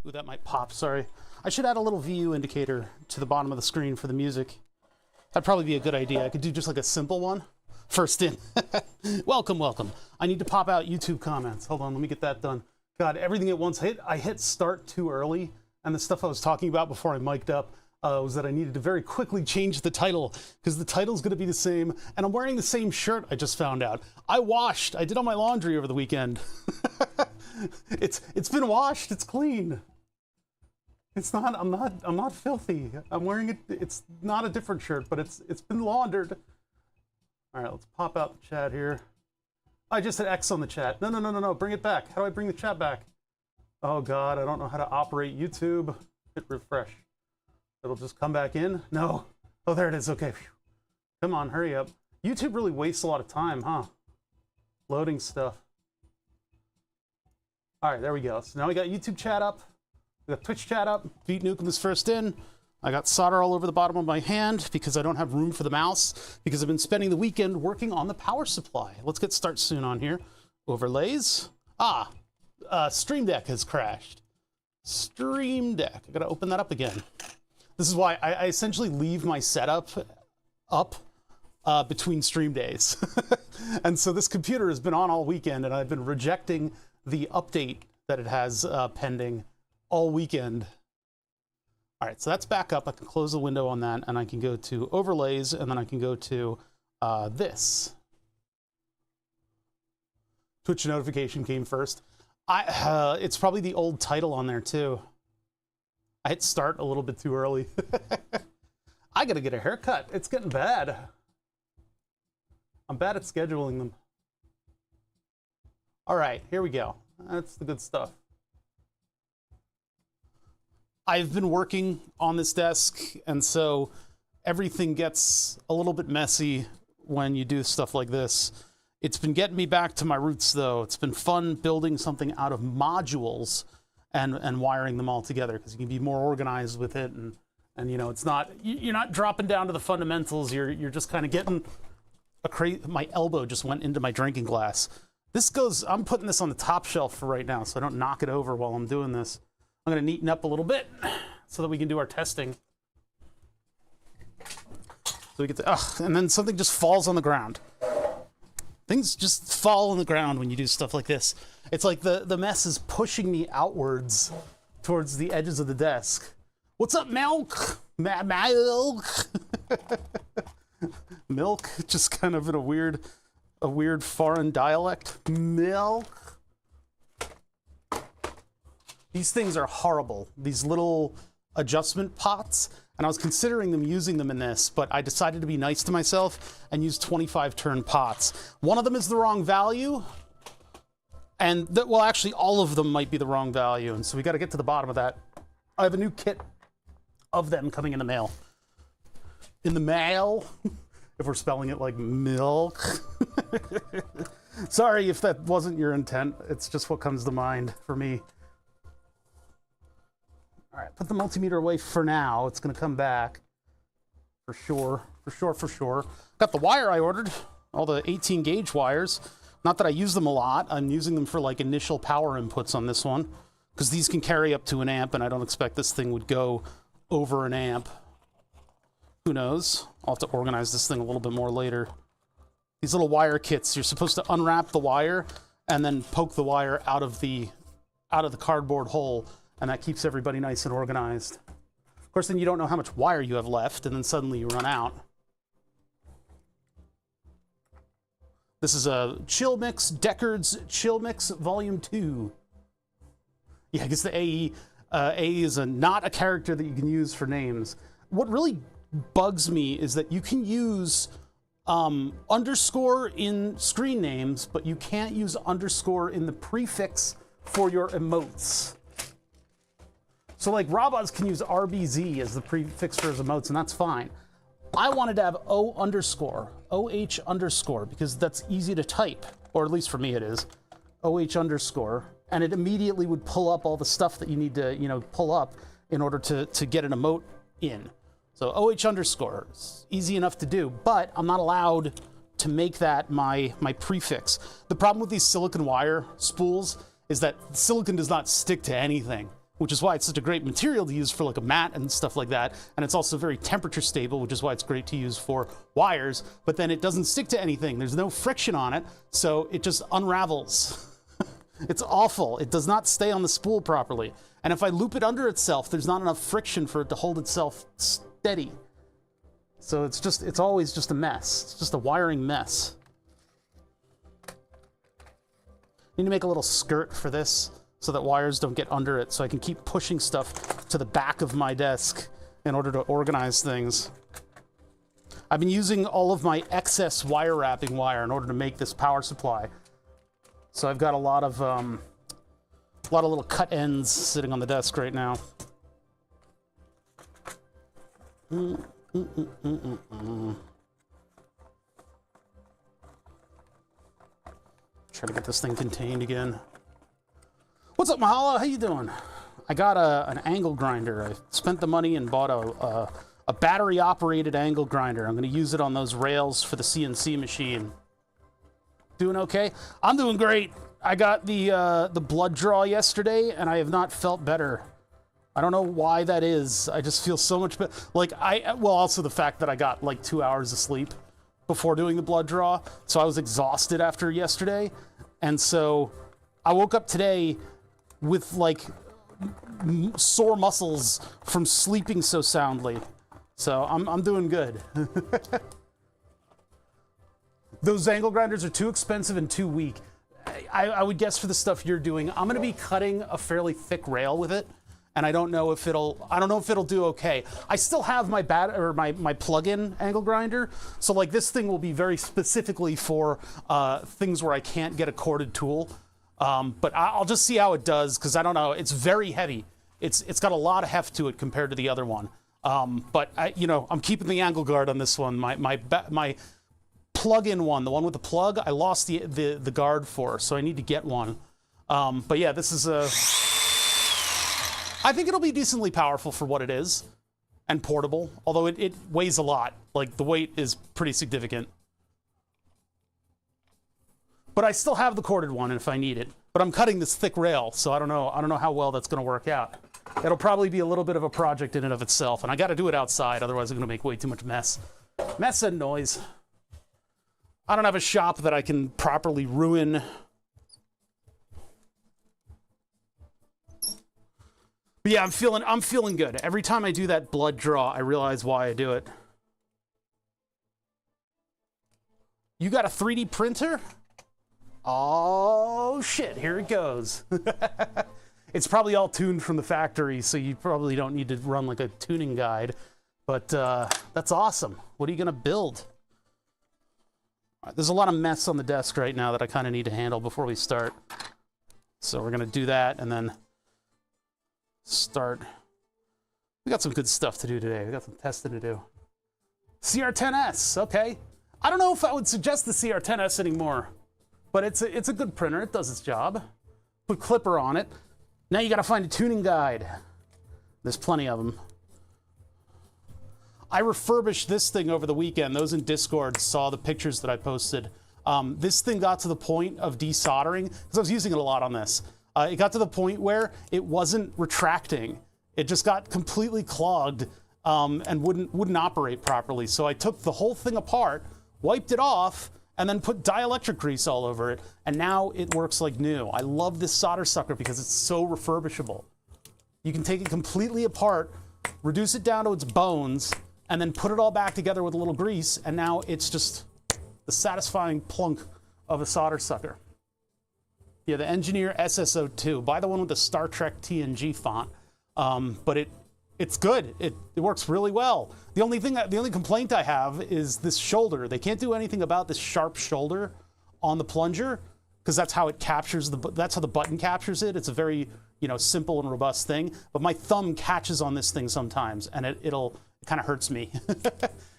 Ooh, that might pop, sorry. I should add a little VU indicator to the bottom of the screen for the music. That'd probably be a good idea. I could do just like a simple one. First in. Welcome, welcome. I need to pop out YouTube comments. Hold on, let me get that done. God, everything at once. I hit start too early, and the stuff I was talking about before I mic'd up was that I needed to very quickly change the title, because the title's gonna be the same, and I'm wearing the same shirt, I just found out. I did all my laundry over the weekend. It's been washed, it's clean. It's not, I'm not filthy. I'm wearing it, it's not a different shirt, but it's been laundered. All right, let's pop out the chat here. I just hit X on the chat. No, bring it back. How do I bring the chat back? Oh God, I don't know how to operate YouTube. Hit refresh. It'll just come back in? No. Oh, there it is, okay. Phew. Come on, hurry up. YouTube really wastes a lot of time, huh? Loading stuff. All right, there we go. So now we got YouTube chat up. We got Twitch chat up. Beat Nukem is first in. I got solder all over the bottom of my hand because I don't have room for the mouse because I've been spending the weekend working on the power supply. Let's get start soon on here. Overlays. Stream Deck has crashed. Stream Deck. I gotta open that up again. This is why I essentially leave my setup up between stream days. And so this computer has been on all weekend and I've been rejecting the update that it has pending all weekend. All right, so that's back up. I can close the window on that and I can go to overlays and then I can go to this. Twitch notification came first. It's probably the old title on there too. I hit start a little bit too early. I gotta get a haircut. It's getting bad. I'm bad at scheduling them. All right, here we go. That's the good stuff. I've been working on this desk, and so everything gets a little bit messy when you do stuff like this. It's been getting me back to my roots, though. It's been fun building something out of modules and wiring them all together, because you can be more organized with it, and you know, it's not, you're not dropping down to the fundamentals. You're just kind of getting my elbow just went into my drinking glass. This goes, I'm putting this on the top shelf for right now, so I don't knock it over while I'm doing this. I'm gonna neaten up a little bit so that we can do our testing. So we get to, and then something just falls on the ground. Things just fall on the ground when you do stuff like this. It's like the mess is pushing me outwards towards the edges of the desk. What's up, Milk? Milk? Milk, just kind of in a weird foreign dialect. Milk? These things are horrible, these little adjustment pots, and I was considering using them in this, but I decided to be nice to myself and use 25 turn pots. One of them is the wrong value, and well, actually all of them might be the wrong value, and so we got to get to the bottom of that. I have a new kit of them coming in the mail. In the mail, if we're spelling it like milk. Sorry if that wasn't your intent, it's just what comes to mind for me. All right, put the multimeter away for now. It's gonna come back for sure. Got the wire I ordered, all the 18 gauge wires. Not that I use them a lot. I'm using them for like initial power inputs on this one, because these can carry up to an amp, and I don't expect this thing would go over an amp. Who knows? I'll have to organize this thing a little bit more later. These little wire kits, you're supposed to unwrap the wire and then poke the wire out of the cardboard hole, and that keeps everybody nice and organized. Of course, then you don't know how much wire you have left, and then suddenly you run out. This is a Chill Mix, Deckard's Chill Mix Volume 2. Yeah, I guess the AE is not a character that you can use for names. What really bugs me is that you can use underscore in screen names, but you can't use underscore in the prefix for your emotes. So like Robots can use RBZ as the prefix for his emotes, and that's fine. I wanted to have O underscore, OH underscore, because that's easy to type, or at least for me it is. OH underscore, and it immediately would pull up all the stuff that you need to, you know, pull up in order to get an emote in. So OH underscore is easy enough to do, but I'm not allowed to make that my prefix. The problem with these silicon wire spools is that silicon does not stick to anything. which is why it's such a great material to use for like a mat and stuff like that. And it's also very temperature stable, which is why it's great to use for wires. But then it doesn't stick to anything. There's no friction on it, so it just unravels. It's awful. It does not stay on the spool properly. And if I loop it under itself, there's not enough friction for it to hold itself steady. So it's always just a mess. It's just a wiring mess. Need to make a little skirt for this so that wires don't get under it, so I can keep pushing stuff to the back of my desk in order to organize things. I've been using all of my excess wire wrapping wire in order to make this power supply. So I've got a lot of little cut ends sitting on the desk right now. Try to get this thing contained again. What's up, Mahalo? How you doing? I got an angle grinder. I spent the money and bought a battery-operated angle grinder. I'm going to use it on those rails for the CNC machine. Doing okay? I'm doing great. I got the blood draw yesterday, and I have not felt better. I don't know why that is. I just feel so much better. Like, well, also the fact that I got like 2 hours of sleep before doing the blood draw, so I was exhausted after yesterday, and so I woke up today with like sore muscles from sleeping so soundly. So I'm doing good. Those angle grinders are too expensive and too weak. I would guess for the stuff you're doing, I'm going to be cutting a fairly thick rail with it, and I don't know if it'll do okay. I still have my my plug-in angle grinder, so like this thing will be very specifically for things where I can't get a corded tool. But I'll just see how it does, because I don't know. It's very heavy. It's got a lot of heft to it compared to the other one. But I'm keeping the angle guard on this one. My plug-in one, the one with the plug, I lost the guard for, so I need to get one. But yeah, this is I think it'll be decently powerful for what it is, and portable, although it weighs a lot. Like, the weight is pretty significant. But I still have the corded one if I need it. But I'm cutting this thick rail, so I don't know how well that's going to work out. It'll probably be a little bit of a project in and of itself, and I got to do it outside, otherwise I'm going to make way too much mess. Mess and noise. I don't have a shop that I can properly ruin. But yeah, I'm feeling good. Every time I do that blood draw, I realize why I do it. You got a 3D printer? Oh shit, here it goes. It's probably all tuned from the factory, so you probably don't need to run like a tuning guide. But that's awesome. What are you gonna build? There's a lot of mess on the desk right now that I kind of need to handle before we start. So we're gonna do that and then start. We got some good stuff to do today. We got some testing to do. CR10S, okay. I don't know if I would suggest the CR10S anymore, but it's a good printer. It does its job. Put Clipper on it. Now you got to find a tuning guide. There's plenty of them. I refurbished this thing over the weekend. Those in Discord saw the pictures that I posted. This thing got to the point of desoldering, because I was using it a lot on this. It got to the point where it wasn't retracting. It just got completely clogged and wouldn't operate properly. So I took the whole thing apart, wiped it off, and then put dielectric grease all over it, and now it works like new. I love this solder sucker because it's so refurbishable. You can take it completely apart, reduce it down to its bones, and then put it all back together with a little grease, and now it's just the satisfying plunk of a solder sucker. Yeah, the Engineer SSO2. Buy the one with the Star Trek TNG font. But it's good. It works really well. The only complaint I have is this shoulder. They can't do anything about this sharp shoulder on the plunger, because that's how it captures that's how the button captures it. It's a very, simple and robust thing. But my thumb catches on this thing sometimes, and it kind of hurts me.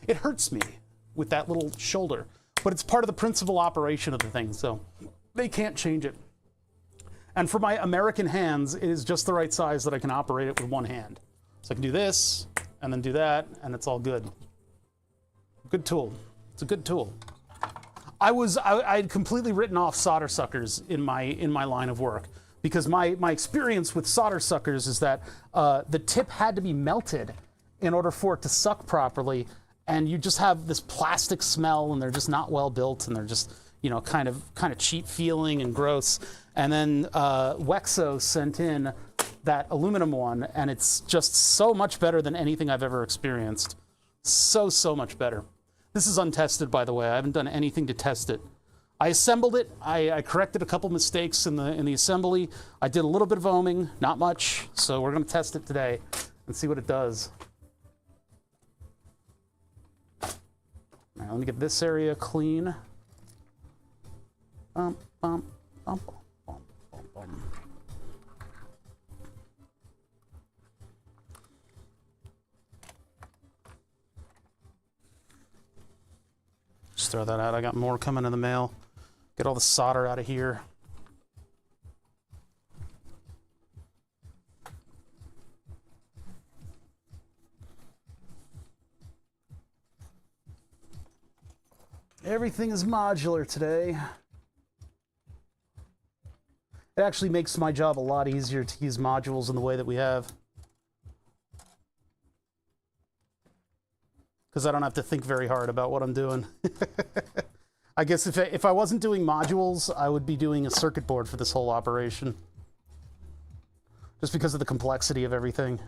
It hurts me with that little shoulder. But it's part of the principal operation of the thing, so they can't change it. And for my American hands, it is just the right size that I can operate it with one hand. So I can do this, and then do that, and it's all good. Good tool. It's a good tool. I had completely written off solder suckers in my line of work, because my experience with solder suckers is that the tip had to be melted in order for it to suck properly, and you just have this plastic smell, and they're just not well built, and they're just, you know, kind of cheap feeling and gross. And then Wexo sent in that aluminum one, and it's just so much better than anything I've ever experienced. So much better. This is untested, by the way. I haven't done anything to test it. I assembled it. I corrected a couple mistakes in the assembly. I did a little bit of ohming, not much. So we're going to test it today and see what it does. All right, let me get this area clean. Bum, bum, bum, bum, bum, bum. Just throw that out. I got more coming in the mail. Get all the solder out of here. Everything is modular today. It actually makes my job a lot easier to use modules in the way that we have. Because I don't have to think very hard about what I'm doing. I guess if I wasn't doing modules, I would be doing a circuit board for this whole operation. Just because of the complexity of everything.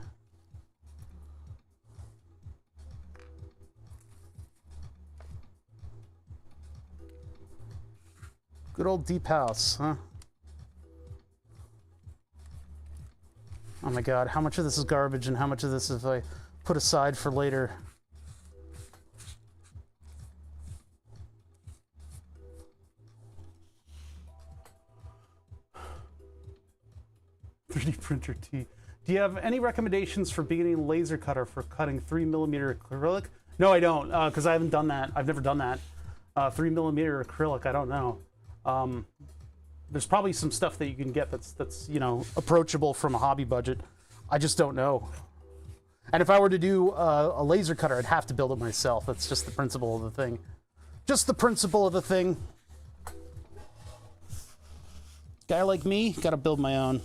Good old deep house, huh? Oh my god, how much of this is garbage and how much of this is I put aside for later? .3D printer T. Do you have any recommendations for beginning laser cutter for cutting 3mm acrylic? No, I don't, because I haven't done that. I've never done that. 3mm acrylic, I don't know. There's probably some stuff that you can get that's you know, approachable from a hobby budget. I just don't know. And if I were to do a laser cutter, I'd have to build it myself. That's just the principle of the thing. Just the principle of the thing. Guy like me, gotta build my own.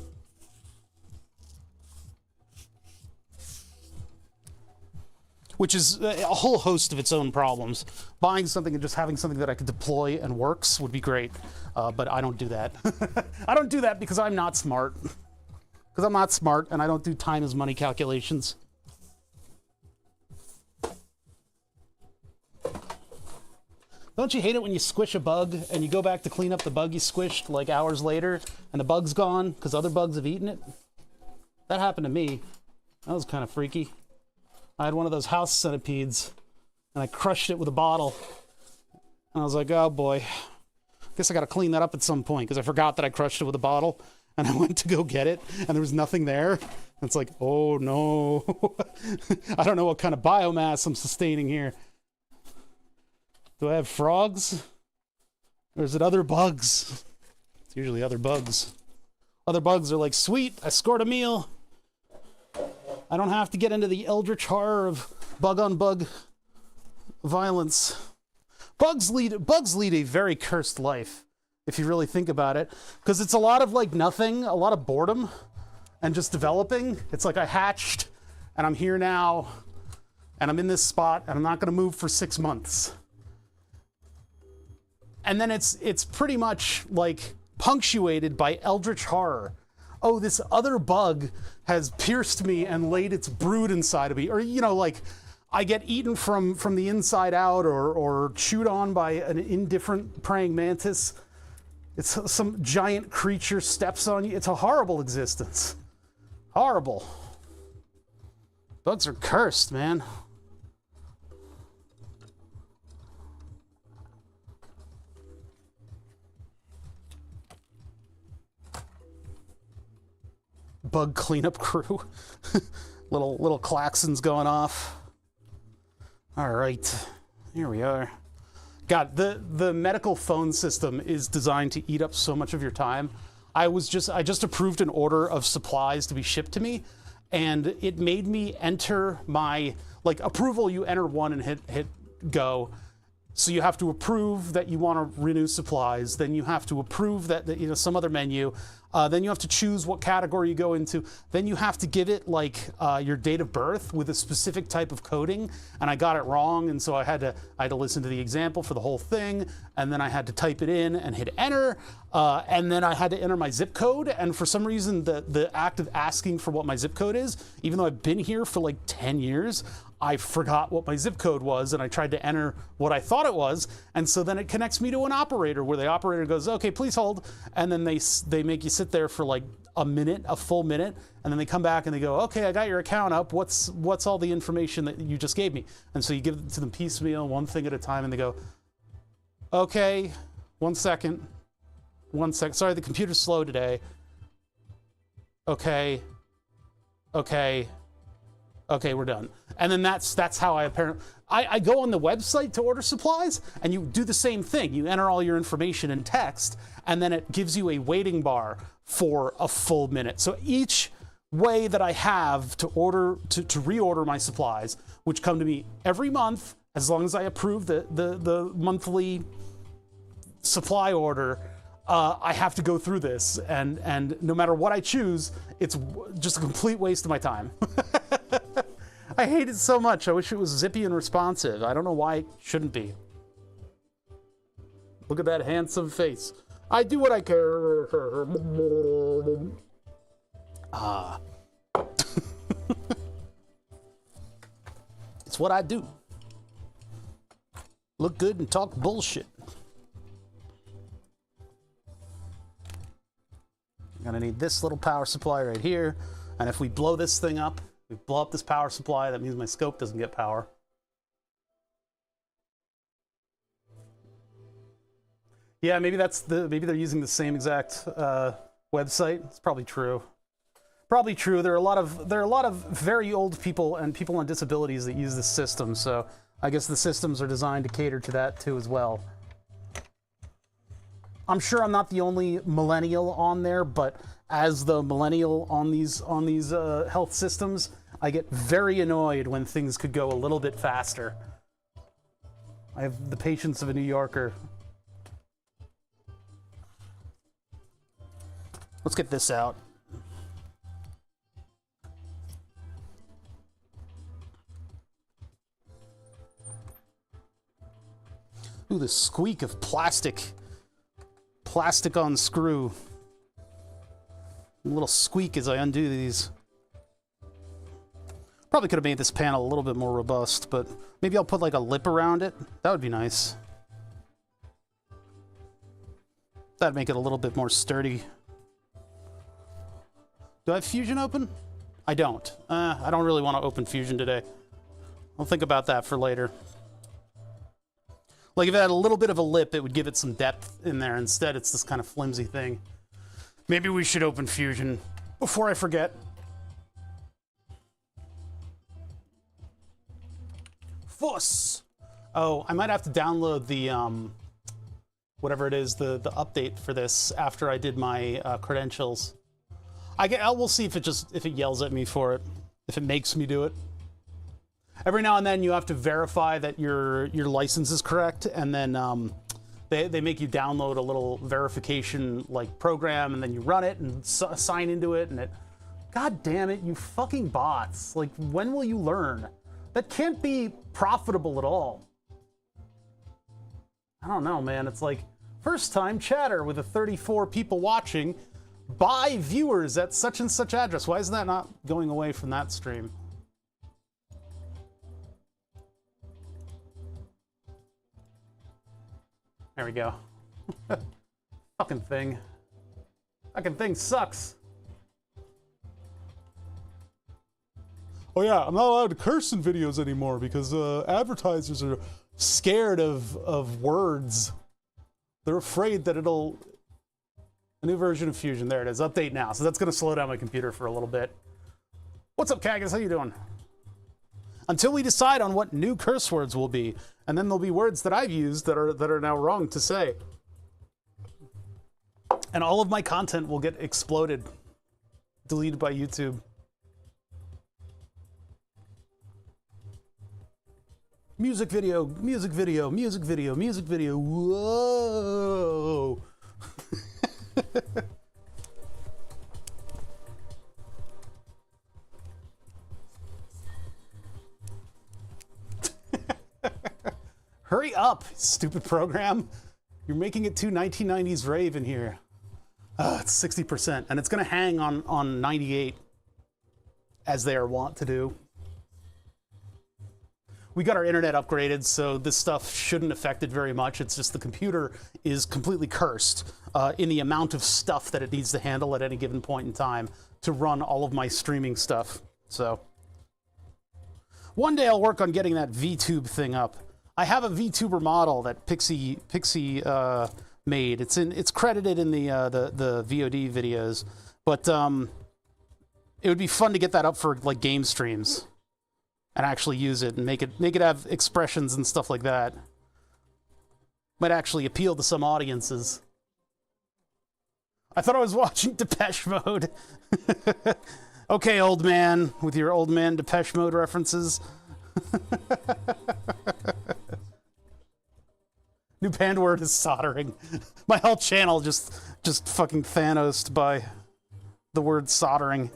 Which is a whole host of its own problems. Buying something and just having something that I could deploy and works would be great, but I don't do that. I don't do that because I'm not smart. Because I'm not smart and I don't do time as money calculations. Don't you hate it when you squish a bug and you go back to clean up the bug you squished like hours later and the bug's gone because other bugs have eaten it? That happened to me. That was kind of freaky. I had one of those house centipedes, and I crushed it with a bottle. And I was like, oh boy, guess I gotta clean that up at some point, because I forgot that I crushed it with a bottle, and I went to go get it, and there was nothing there. And it's like, oh no. I don't know what kind of biomass I'm sustaining here. Do I have frogs? Or is it other bugs? It's usually other bugs. Other bugs are like, sweet, I scored a meal. I don't have to get into the eldritch horror of bug-on-bug violence. Bugs lead a very cursed life, if you really think about it, because it's a lot of like nothing, a lot of boredom, and just developing. It's like I hatched, and I'm here now, and I'm in this spot, and I'm not going to move for 6 months. And then it's pretty much like punctuated by eldritch horror. Oh, this other bug has pierced me and laid its brood inside of me. Or, you know, like, I get eaten from the inside out or chewed on by an indifferent praying mantis. It's some giant creature steps on you. It's a horrible existence. Horrible. Bugs are cursed, man. Bug cleanup crew. little klaxons going off. All right, here we are. God, the medical phone system is designed to eat up so much of your time. I just approved an order of supplies to be shipped to me, and it made me enter my approval. You enter one and hit go. So you have to approve that you want to renew supplies. Then you have to approve that some other menu. Then you have to choose what category you go into. Then you have to give it like your date of birth with a specific type of coding. And I got it wrong, and so I had to listen to the example for the whole thing, and then I had to type it in and hit enter, and then I had to enter my zip code. And for some reason, the act of asking for what my zip code is, even though I've been here for like 10 years, I forgot what my zip code was, and I tried to enter what I thought it was, and so then it connects me to an operator where the operator goes, okay, please hold, and then they make you sit there for like a full minute, and then they come back and they go, okay, I got your account up, what's all the information that you just gave me? And so you give it to them piecemeal, one thing at a time, and they go, okay, one second, sorry, the computer's slow today. Okay, we're done. And then that's how I go on the website to order supplies, and you do the same thing. You enter all your information in text, and then it gives you a waiting bar for a full minute. So each way that I have to reorder my supplies, which come to me every month, as long as I approve the monthly supply order, I have to go through this, and no matter what I choose, it's just a complete waste of my time. I hate it so much. I wish it was zippy and responsive. I don't know why it shouldn't be. Look at that handsome face. I do what I care. It's what I do. Look good and talk bullshit. I'm gonna need this little power supply right here, and if we blow this thing up, we blow up this power supply, that means my scope doesn't get power. Yeah, maybe maybe they're using the same exact website. It's probably true. Probably true. There are a lot of very old people and people on disabilities that use this system, so I guess the systems are designed to cater to that too as well. I'm sure I'm not the only millennial on there, but as the millennial on these health systems, I get very annoyed when things could go a little bit faster. I have the patience of a New Yorker. Let's get this out. Ooh, the squeak of plastic on screw. A little squeak as I undo these. Probably could have made this panel a little bit more robust, but maybe I'll put like a lip around it. That would be nice. That'd make it a little bit more sturdy. Do I have Fusion open? I don't. I don't really want to open Fusion today. I'll think about that for later. Like if it had a little bit of a lip, it would give it some depth in there. Instead, it's this kind of flimsy thing. Maybe we should open Fusion before I forget. Fuss! Oh, I might have to download the, whatever it is, the update for this after I did my credentials. We'll see if it yells at me for it, if it makes me do it. Every now and then you have to verify that your license is correct, and then they make you download a little verification like program, and then you run it and sign into it, and it. God damn it, you fucking bots! Like, when will you learn? That can't be profitable at all. I don't know, man. It's like first time chatter with 34 people watching. By viewers at such and such address. Why is that not going away from that stream? There we go. Fucking thing. Fucking thing sucks. Oh yeah, I'm not allowed to curse in videos anymore because advertisers are scared of words. They're afraid that it'll... A new version of Fusion. There it is. Update now. So that's going to slow down my computer for a little bit. What's up, Cagus? How you doing? Until we decide on what new curse words will be, and then there'll be words that I've used that are now wrong to say. And all of my content will get exploded, deleted by YouTube. Music video, music video, music video, music video. Whoa! Hurry up, stupid program. You're making it too 1990s rave in here. It's 60%, and it's going to hang on 98, as they are wont to do. We got our internet upgraded, so this stuff shouldn't affect it very much. It's just the computer is completely cursed in the amount of stuff that it needs to handle at any given point in time to run all of my streaming stuff. So one day I'll work on getting that VTube thing up. I have a VTuber model that Pixie made. It's credited in the VOD videos, but it would be fun to get that up for like game streams and actually use it and make it have expressions and stuff like that. Might actually appeal to some audiences. I thought I was watching Depeche Mode. Okay, old man, with your old man Depeche Mode references. New band word is soldering. My whole channel just fucking Thanos'd by the word soldering.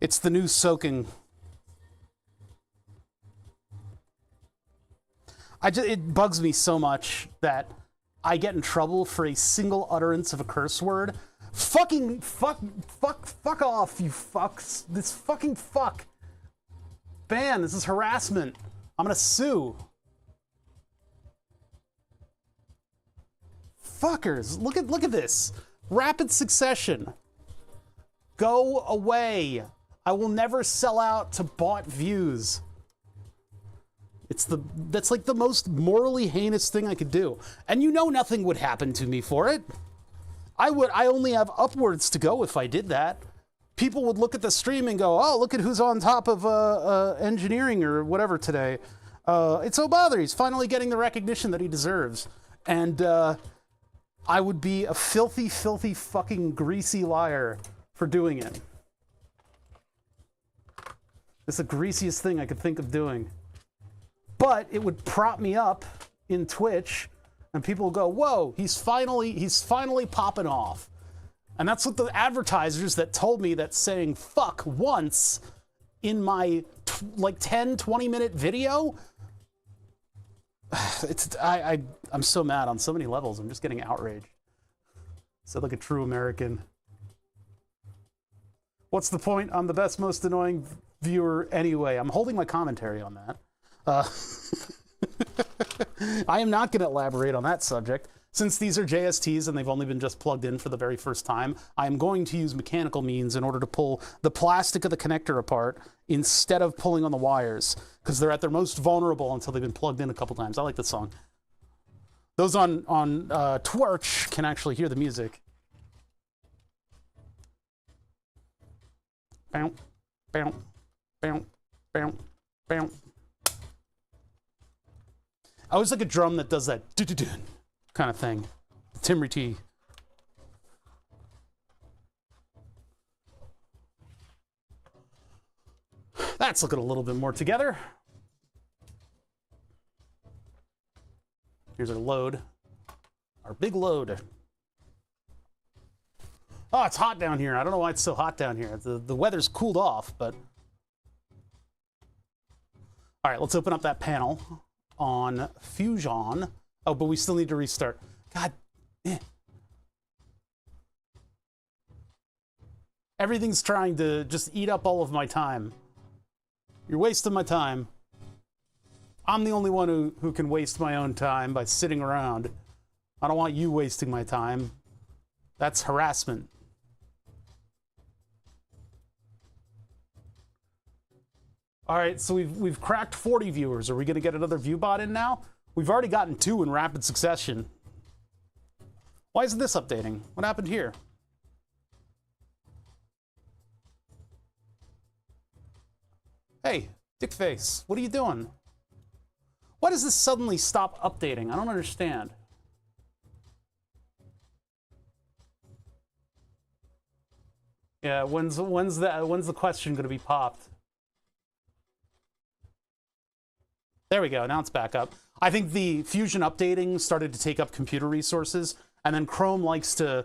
It's the new soaking. It bugs me so much that I get in trouble for a single utterance of a curse word. Fuck off, you fucks. This fucking fuck. Ban, this is harassment. I'm gonna sue. Fuckers, look at this. Rapid succession. Go away. I will never sell out to bought views. That's like the most morally heinous thing I could do. And you know nothing would happen to me for it. I only have upwards to go if I did that. People would look at the stream and go, oh, look at who's on top of engineering or whatever today. It's O'Bother. He's finally getting the recognition that he deserves. And I would be a filthy, filthy, fucking greasy liar for doing it. It's the greasiest thing I could think of doing. But it would prop me up in Twitch, and people will go, whoa, he's finally popping off. And that's what the advertisers that told me that saying fuck once in my like 10, 20-minute video, I'm so mad on so many levels. I'm just getting outraged. Said like a true American. What's the point? I'm the best, most annoying viewer anyway. I'm holding my commentary on that. I am not going to elaborate on that subject. Since these are JSTs and they've only been just plugged in for the very first time, I am going to use mechanical means in order to pull the plastic of the connector apart instead of pulling on the wires, because they're at their most vulnerable until they've been plugged in a couple times. I like this song. Those on Twitch can actually hear the music. Bow, bow, bow, bow, bow. I always like a drum that does that kind of thing. Timry T. That's looking a little bit more together. Here's our load. Our big load. Oh, it's hot down here. I don't know why it's so hot down here. The weather's cooled off, but... All right, let's open up that panel on Fusion. Oh, but we still need to restart. God. Everything's trying to just eat up all of my time. You're wasting my time. I'm the only one who can waste my own time by sitting around. I don't want you wasting my time. That's harassment. All right, so we've cracked 40 viewers. Are we going to get another ViewBot in now? We've already gotten 2 in rapid succession. Why isn't this updating? What happened here? Hey, Dickface, what are you doing? Why does this suddenly stop updating? I don't understand. Yeah, when's the question going to be popped? There we go, now it's back up. I think the Fusion updating started to take up computer resources, and then Chrome likes to,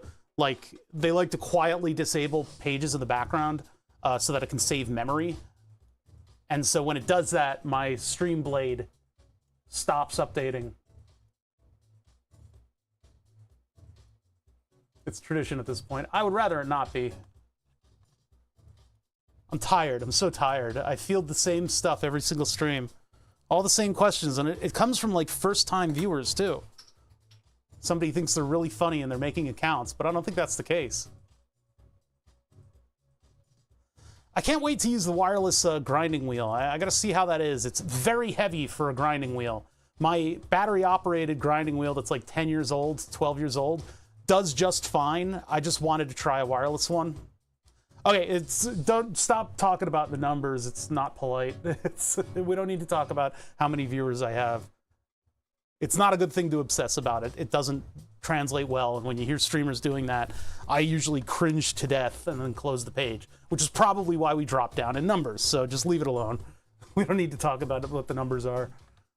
they like to quietly disable pages in the background so that it can save memory. And so when it does that, my stream blade stops updating. It's tradition at this point. I would rather it not be. I'm tired. I'm so tired. I field the same stuff every single stream. All the same questions, and it comes from, like, first-time viewers, too. Somebody thinks they're really funny and they're making accounts, but I don't think that's the case. I can't wait to use the wireless grinding wheel. I gotta see how that is. It's very heavy for a grinding wheel. My battery-operated grinding wheel that's like 10 years old, 12 years old, does just fine. I just wanted to try a wireless one. Okay, don't stop talking about the numbers. It's not polite. We don't need to talk about how many viewers I have. It's not a good thing to obsess about it. It doesn't translate well, and when you hear streamers doing that, I usually cringe to death and then close the page, which is probably why we dropped down in numbers, so just leave it alone. We don't need to talk about what the numbers are.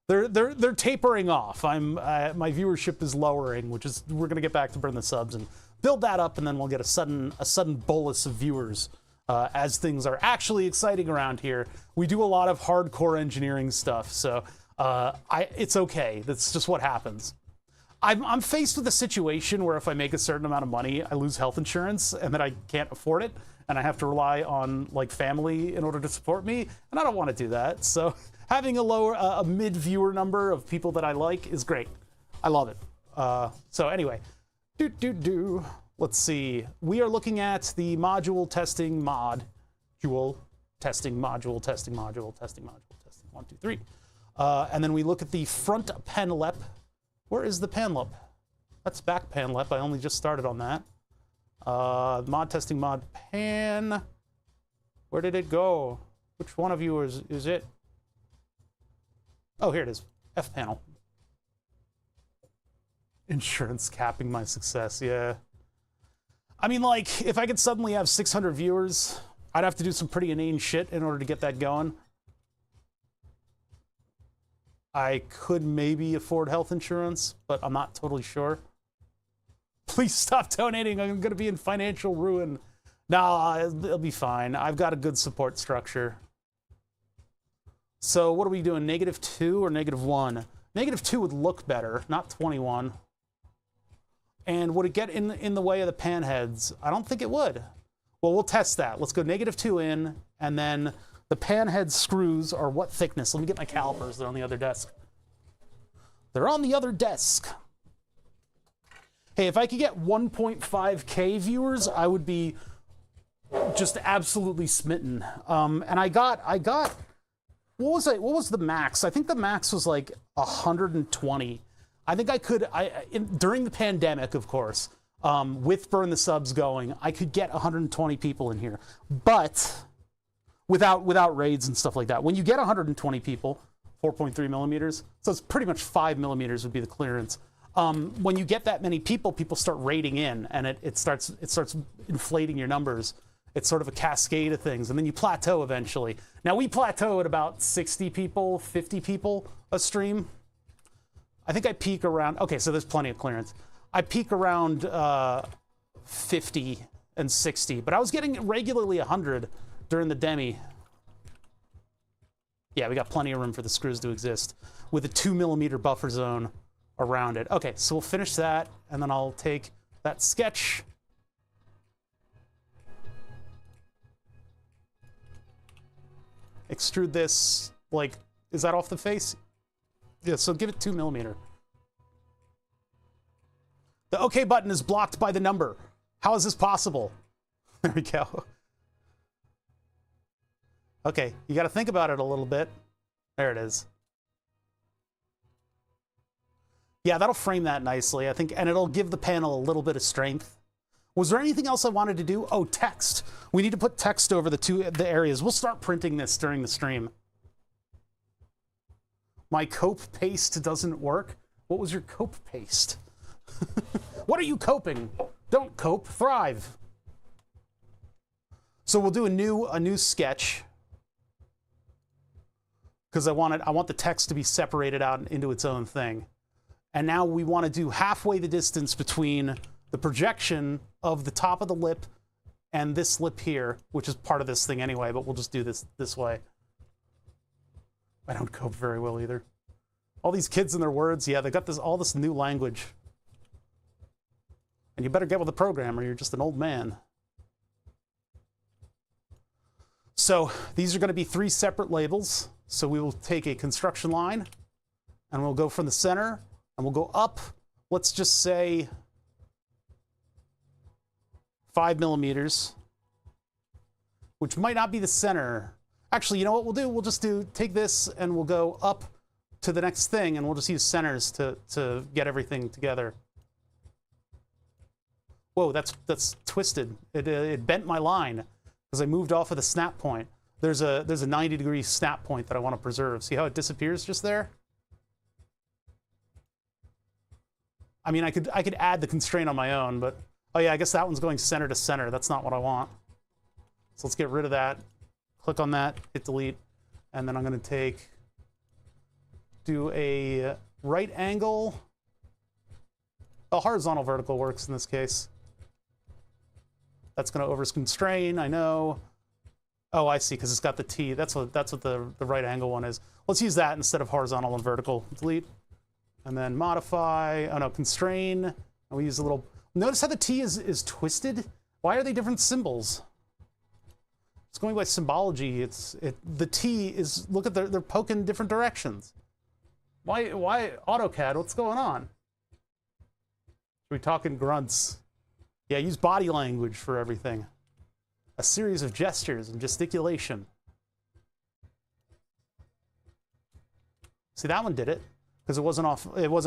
They're tapering off. My viewership is lowering, which is, we're gonna get back to burn the subs and build that up, and then we'll get a sudden bolus of viewers as things are actually exciting around here. We do a lot of hardcore engineering stuff, so it's okay. That's just what happens. I'm faced with a situation where if I make a certain amount of money, I lose health insurance, and then I can't afford it, and I have to rely on, like, family in order to support me, and I don't want to do that. So having a mid-viewer number of people that I like is great. I love it. So anyway, let's see. We are looking at the module testing testing module testing 1, 2, 3. And then we look at the front panlep. Where is the panlep? That's back panlep. I only just started on that. Mod testing mod pan. Where did it go? Which one of you is it? Oh, here it is. F panel. Insurance capping my success, yeah. I mean, like, if I could suddenly have 600 viewers, I'd have to do some pretty inane shit in order to get that going. I could maybe afford health insurance, but I'm not totally sure. Please stop donating. I'm going to be in financial ruin. No, it'll be fine. I've got a good support structure. So what are we doing, -2 or -1? -2 would look better, not 21. And would it get in the way of the pan heads? I don't think it would. Well, we'll test that. Let's go -2 in, and then the pan head screws are what thickness? Let me get my calipers. They're on the other desk. They're on the other desk. Hey, if I could get 1.5K viewers, I would be just absolutely smitten. And I got what was it? What was the max? I think the max was like 120. I think I could, during the pandemic, of course, with Burn the Subs going, I could get 120 people in here, but without raids and stuff like that. When you get 120 people, 4.3 millimeters, so it's pretty much 5 millimeters would be the clearance. When you get that many people, people start raiding in, and it starts inflating your numbers. It's sort of a cascade of things, and then you plateau eventually. Now, we plateau at about 60 people, 50 people a stream. I think I peak around, okay, so there's plenty of clearance. I peak around 50 and 60, but I was getting regularly 100 during the demi. Yeah, we got plenty of room for the screws to exist with a 2 millimeter buffer zone around it. Okay, so we'll finish that, and then I'll take that sketch. Extrude this, like, is that off the face? Yeah, so give it 2 millimeter. The OK button is blocked by the number. How is this possible? There we go. Okay, you got to think about it a little bit. There it is. Yeah, that'll frame that nicely, I think, and it'll give the panel a little bit of strength. Was there anything else I wanted to do? Oh, text. We need to put text over the areas. We'll start printing this during the stream. My cope paste doesn't work. What was your cope paste? What are you coping? Don't cope, thrive. So we'll do a new sketch, because I want the text to be separated out into its own thing. And now we want to do halfway the distance between the projection of the top of the lip and this lip here, which is part of this thing anyway, but we'll just do this way. I don't cope very well either. All these kids and their words, yeah, they got all this new language. And you better get with the program or you're just an old man. So these are going to be 3 separate labels. So we will take a construction line and we'll go from the center and we'll go up, let's just say 5 millimeters, which might not be the center. Actually, you know what we'll do? We'll just take this and we'll go up to the next thing and we'll just use centers to get everything together. Whoa, that's twisted. It bent my line because I moved off of the snap point. There's a 90-degree snap point that I want to preserve. See how it disappears just there? I mean, I could add the constraint on my own, but oh yeah, I guess that one's going center to center. That's not what I want. So let's get rid of that. Click on that, hit delete, and then I'm going to do a right angle. A horizontal vertical works in this case. That's going to over-constrain, I know. Oh, I see, because it's got the T. That's what the right angle one is. Let's use that instead of horizontal and vertical. Delete. And then modify. Oh no, constrain. And we use a little. Notice how the T is twisted? Why are they different symbols? It's going by symbology. The T is, look at they're poking different directions. Why AutoCAD? What's going on? Are we talking grunts? Yeah, use body language for everything. A series of gestures and gesticulation. See, that one did it because it wasn't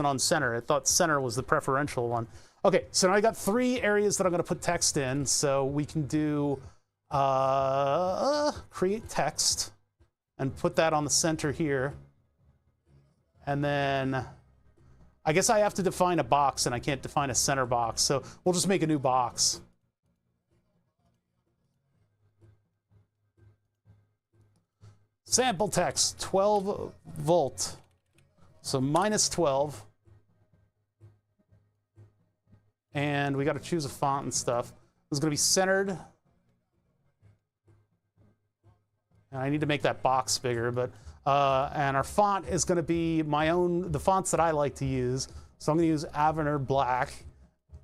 on center. It thought center was the preferential one. Okay, so now I got 3 areas that I'm going to put text in. So we can do create text and put that on the center here. And then I guess I have to define a box and I can't define a center box. So we'll just make a new box. Sample text, 12 volt. So minus 12. And we got to choose a font and stuff. It's going to be centered. And I need to make that box bigger, but and our font is going to be the fonts that I like to use. So I'm going to use Avener Black.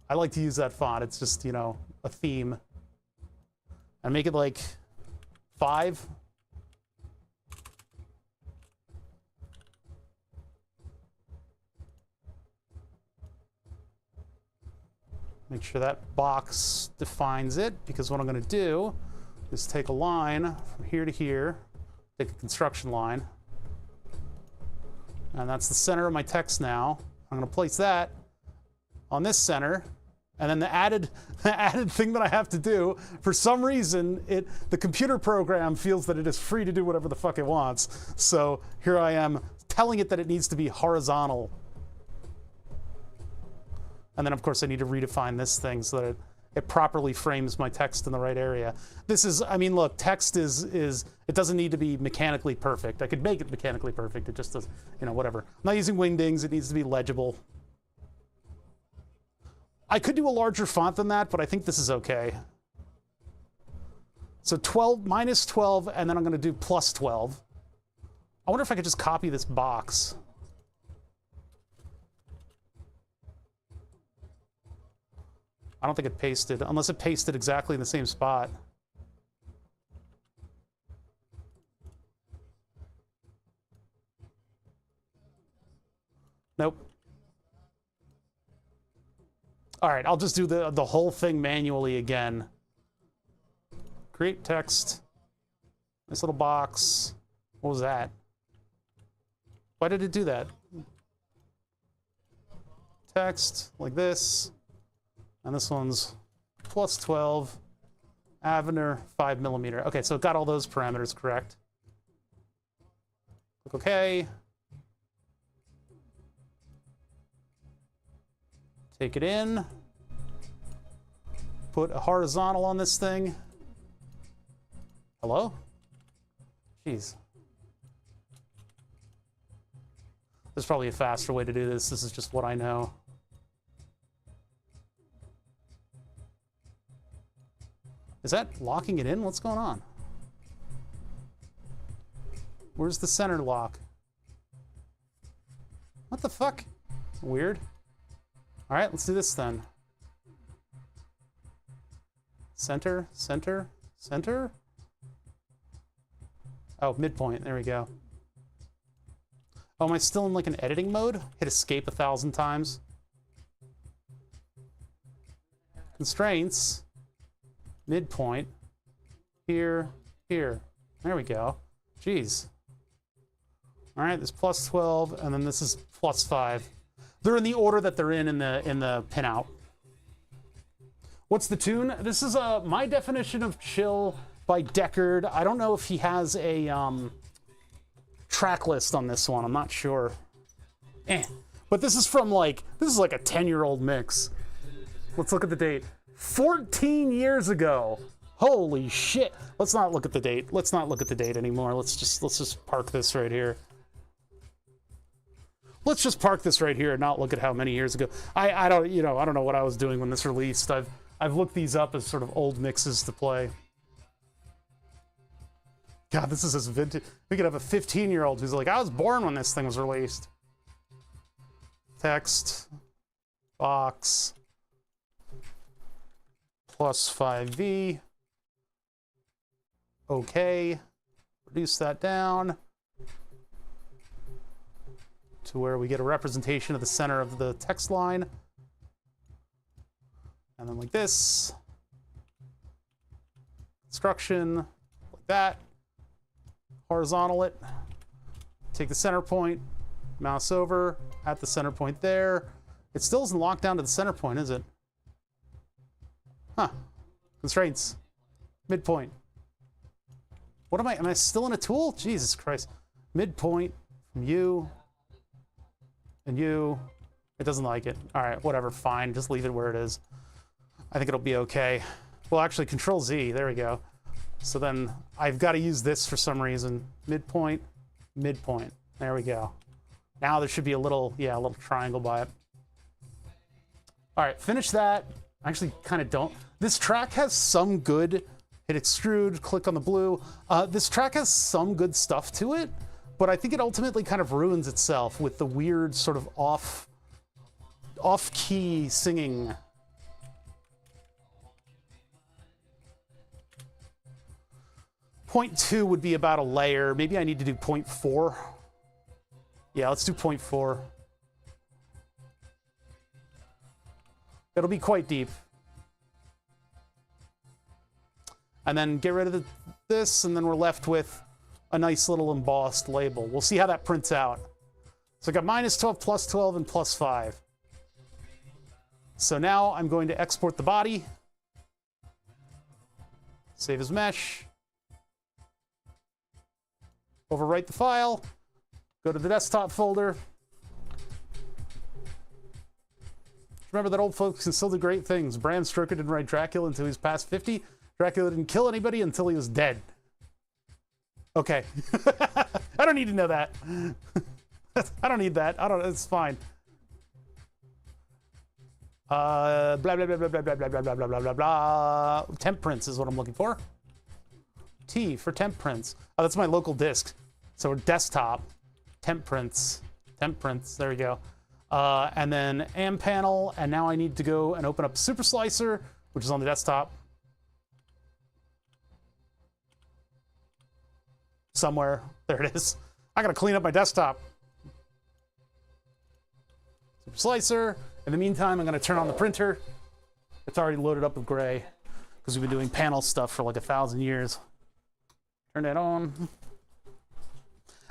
I like to use that font. It's just, you know, a theme. And make it like 5. Make sure that box defines it, because what I'm going to do is take a line from here to here, take a construction line, and that's the center of my text now. I'm going to place that on this center, and then the added thing that I have to do, for some reason, the computer program feels that it is free to do whatever the fuck it wants. So here I am telling it that it needs to be horizontal. And then, of course, I need to redefine this thing so that it properly frames my text in the right area. This is, I mean, look, text it doesn't need to be mechanically perfect. I could make it mechanically perfect. It just does, you know, whatever. I'm not using wingdings. It needs to be legible. I could do a larger font than that, but I think this is okay. So 12, minus 12, and then I'm going to do plus 12. I wonder if I could just copy this box. I don't think it pasted, unless it pasted exactly in the same spot. Nope. All right, I'll just do the whole thing manually again. Create text. Nice little box. What was that? Why did it do that? Text, like this. And this one's plus 12, Avener 5 millimeter. Okay, so it got all those parameters correct. Click OK. Take it in. Put a horizontal on this thing. Hello? Jeez. There's probably a faster way to do this. This is just what I know. Is that locking it in? What's going on? Where's the center lock? the fuck? Weird. All right, let's do this then. Center, center, center. Oh, midpoint, there we go. Oh, am I still in like an editing mode? Hit escape 1,000 times. Constraints, midpoint, here, here. There we go. Jeez. All right, this plus 12, and then this is plus 5. They're in the order that they're in the pinout. What's the tune? This is my definition of chill by Deckard. I don't know if he has a track list on this one. I'm not sure. But this is from like a 10-year-old mix. Let's look at the date. 14 years ago. Holy shit. Let's not look at the date. Let's not look at the date anymore. Let's just park this right here. Let's just park this right here and not look at how many years ago. I don't know what I was doing when this released. I've looked these up as sort of old mixes to play. God, this is as vintage. We could have a 15-year-old who's like, I was born when this thing was released. Text, box, plus 5V. Okay, reduce that down to where we get a representation of the center of the text line. And then like this. Construction, like that. Horizontal it. Take the center point, mouse over, at the center point there. It still isn't locked down to the center point, is it? Huh. Constraints. Midpoint. What am I still in a tool? Jesus Christ. Midpoint from you and you. It doesn't like it. All right, whatever, fine. Just leave it where it is. I think it'll be okay. Well, actually, Control Z, there we go. So then I've got to use this for some reason. Midpoint, midpoint. There we go. Now there should be a little triangle by it. All right, finish that. I actually kind of don't. This track has some good, hit extrude, click on the blue. This track has some good stuff to it, but I think it ultimately kind of ruins itself with the weird sort of off-key singing. Point 2 would be about a layer. Maybe I need to do 0.4. Yeah, let's do 0.4. It'll be quite deep. And then get rid of this, and then we're left with a nice little embossed label. We'll see how that prints out. So I got minus 12, plus 12, and plus 5. So now I'm going to export the body. Save as mesh. Overwrite the file. Go to the desktop folder. Remember that old folks can still do great things. Bram Stoker didn't write Dracula until he was past 50. Dracula didn't kill anybody until he was dead. Okay. I don't need to know that. I don't need that. It's fine. Blah, blah, blah, blah, blah, blah, blah, blah, blah, blah, blah, blah. Temp prints is what I'm looking for. T for temp prints. Oh, that's my local disk. So desktop, temp prints, there we go. And then AM panel, and now I need to go and open up Super Slicer, which is on the desktop. Somewhere, there it is. I gotta clean up my desktop. Super Slicer. In the meantime, I'm gonna turn on the printer. It's already loaded up with gray, because we've been doing panel stuff for like 1,000 years. Turn that on.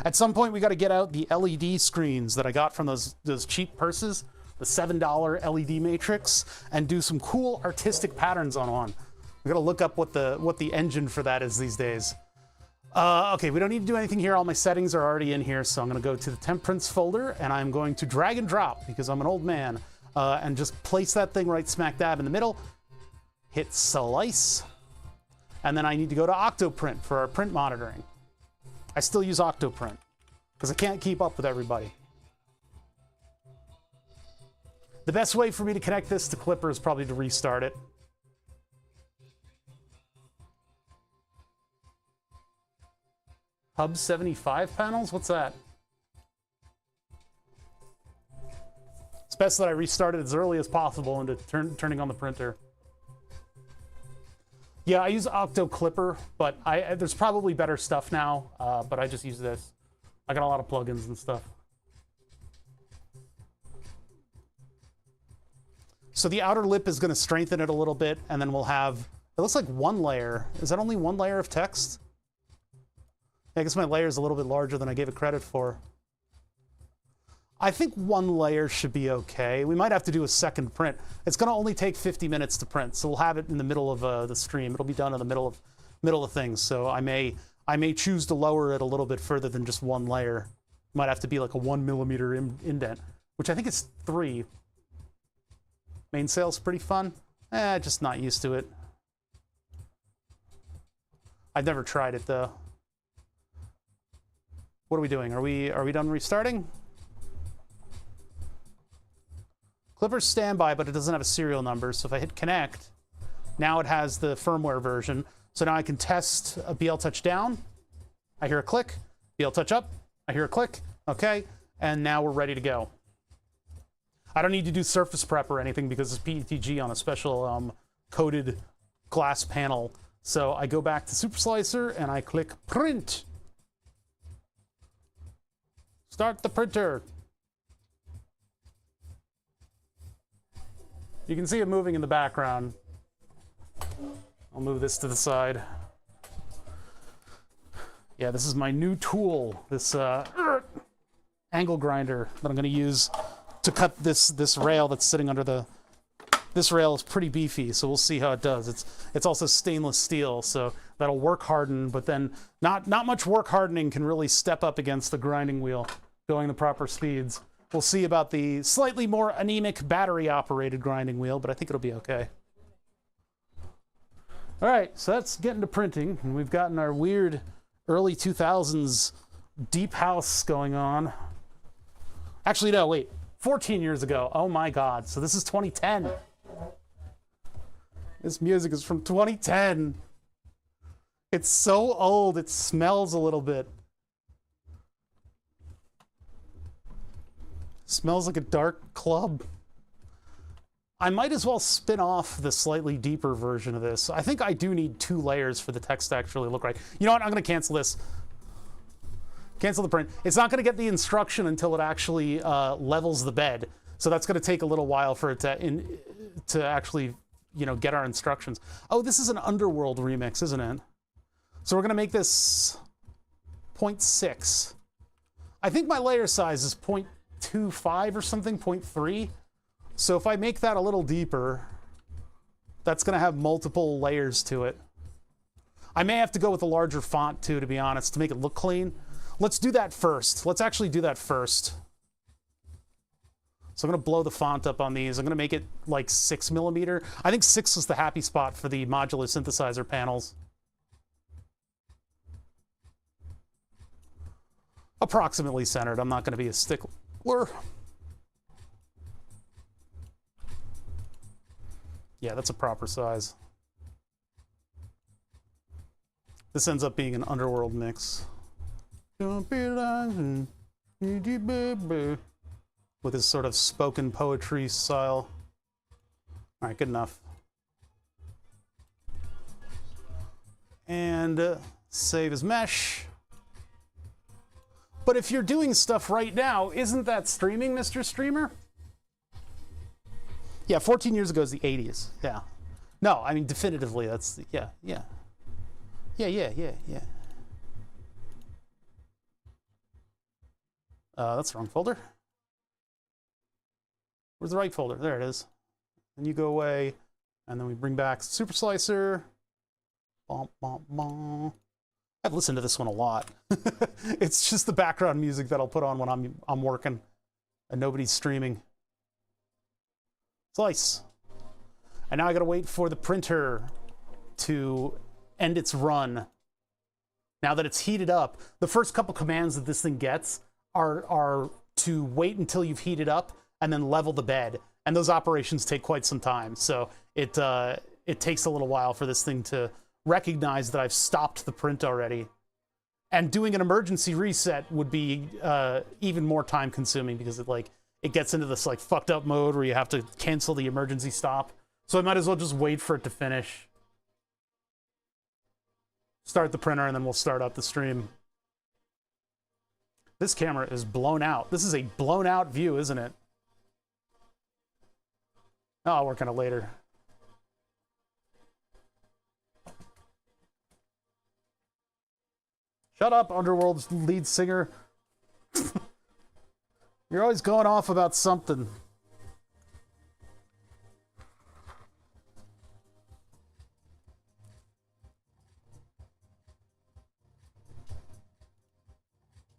At some point, we got to get out the LED screens that I got from those cheap purses, the $7 LED matrix, and do some cool artistic patterns on one. We got to look up what the engine for that is these days. Okay, we don't need to do anything here. All my settings are already in here, so I'm going to go to the temp prints folder, and I'm going to drag and drop because I'm an old man, and just place that thing right smack dab in the middle. Hit slice. And then I need to go to Octoprint for our print monitoring. I still use Octoprint because I can't keep up with everybody. The best way for me to connect this to Clipper is probably to restart it. Hub 75 panels? What's that? best that I restart it as early as possible into turning on the printer. Yeah, I use Octo Clipper, but there's probably better stuff now, but I just use this. I got a lot of plugins and stuff. So the outer lip is going to strengthen it a little bit, and then we'll have, it looks like one layer. Is that only one layer of text? I guess my layer is a little bit larger than I gave it credit for. I think one layer should be okay. We might have to do a second print. It's going to only take 50 minutes to print, so we'll have it in the middle of the stream. It'll be done in the middle of things. So I may choose to lower it a little bit further than just one layer. Might have to be like a 1 millimeter indent, which I think is 3. Mainsail's pretty fun. Just not used to it. I've never tried it though. What are we doing? Are we done restarting? Clipper's standby, but it doesn't have a serial number. So if I hit connect, now it has the firmware version. So now I can test a BL Touch down. I hear a click. BL Touch up. I hear a click. Okay. And now we're ready to go. I don't need to do surface prep or anything because it's PETG on a special coated glass panel. So I go back to Super Slicer and I click print. Start the printer. You can see it moving in the background. I'll move this to the side. Yeah, this is my new tool, this angle grinder that I'm going to use to cut this rail that's sitting under the. This rail is pretty beefy, so we'll see how it does. It's also stainless steel, so that'll work harden, but then not much work hardening can really step up against the grinding wheel going the proper speeds. We'll see about the slightly more anemic battery-operated grinding wheel, but I think it'll be okay. All right, so that's getting to printing, and we've gotten our weird early 2000s deep house going on. Actually, no, wait, 14 years ago. Oh my God, so this is 2010. This music is from 2010. It's so old, it smells a little bit. Smells like a dark club. I might as well spin off the slightly deeper version of this. I think I do need 2 layers for the text to actually look right. You know what? I'm going to cancel this. Cancel the print. It's not going to get the instruction until it actually levels the bed. So that's going to take a little while for it to actually, you know, get our instructions. Oh, this is an Underworld remix, isn't it? So we're going to make this 0.6. I think my layer size is 0.25 or something, 0.3. So if I make that a little deeper, that's going to have multiple layers to it. I may have to go with a larger font too, to be honest, to make it look clean. Let's do that first. Let's actually do that first. So I'm going to blow the font up on these. I'm going to make it like 6 millimeter. I think 6 is the happy spot for the modular synthesizer panels. Approximately centered. I'm not going to be a stickler. Yeah, that's a proper size. This ends up being an Underworld mix. With his sort of spoken poetry style. All right, good enough. And save as mesh. But if you're doing stuff right now, isn't that streaming, Mr. Streamer? Yeah, 14 years ago is the 80s. Yeah. No, I mean, definitively, that's, yeah. That's the wrong folder. Where's the right folder? There it is. And you go away, and then we bring back Super Slicer. Bom, bom, bom. I've listened to this one a lot. It's just the background music that I'll put on when I'm working and nobody's streaming. Slice. And now I gotta wait for the printer to end its run. Now that it's heated up, the first couple commands that this thing gets are to wait until you've heated up and then level the bed. And those operations take quite some time. So it takes a little while for this thing to recognize that I've stopped the print already. And doing an emergency reset would be even more time consuming because it gets into this like fucked up mode where you have to cancel the emergency stop. So I might as well just wait for it to finish. Start the printer, and then we'll start up the stream. This camera is blown out. This is a blown out view, isn't it? Oh, I'll work on it later. Shut up, Underworld's lead singer. You're always going off about something.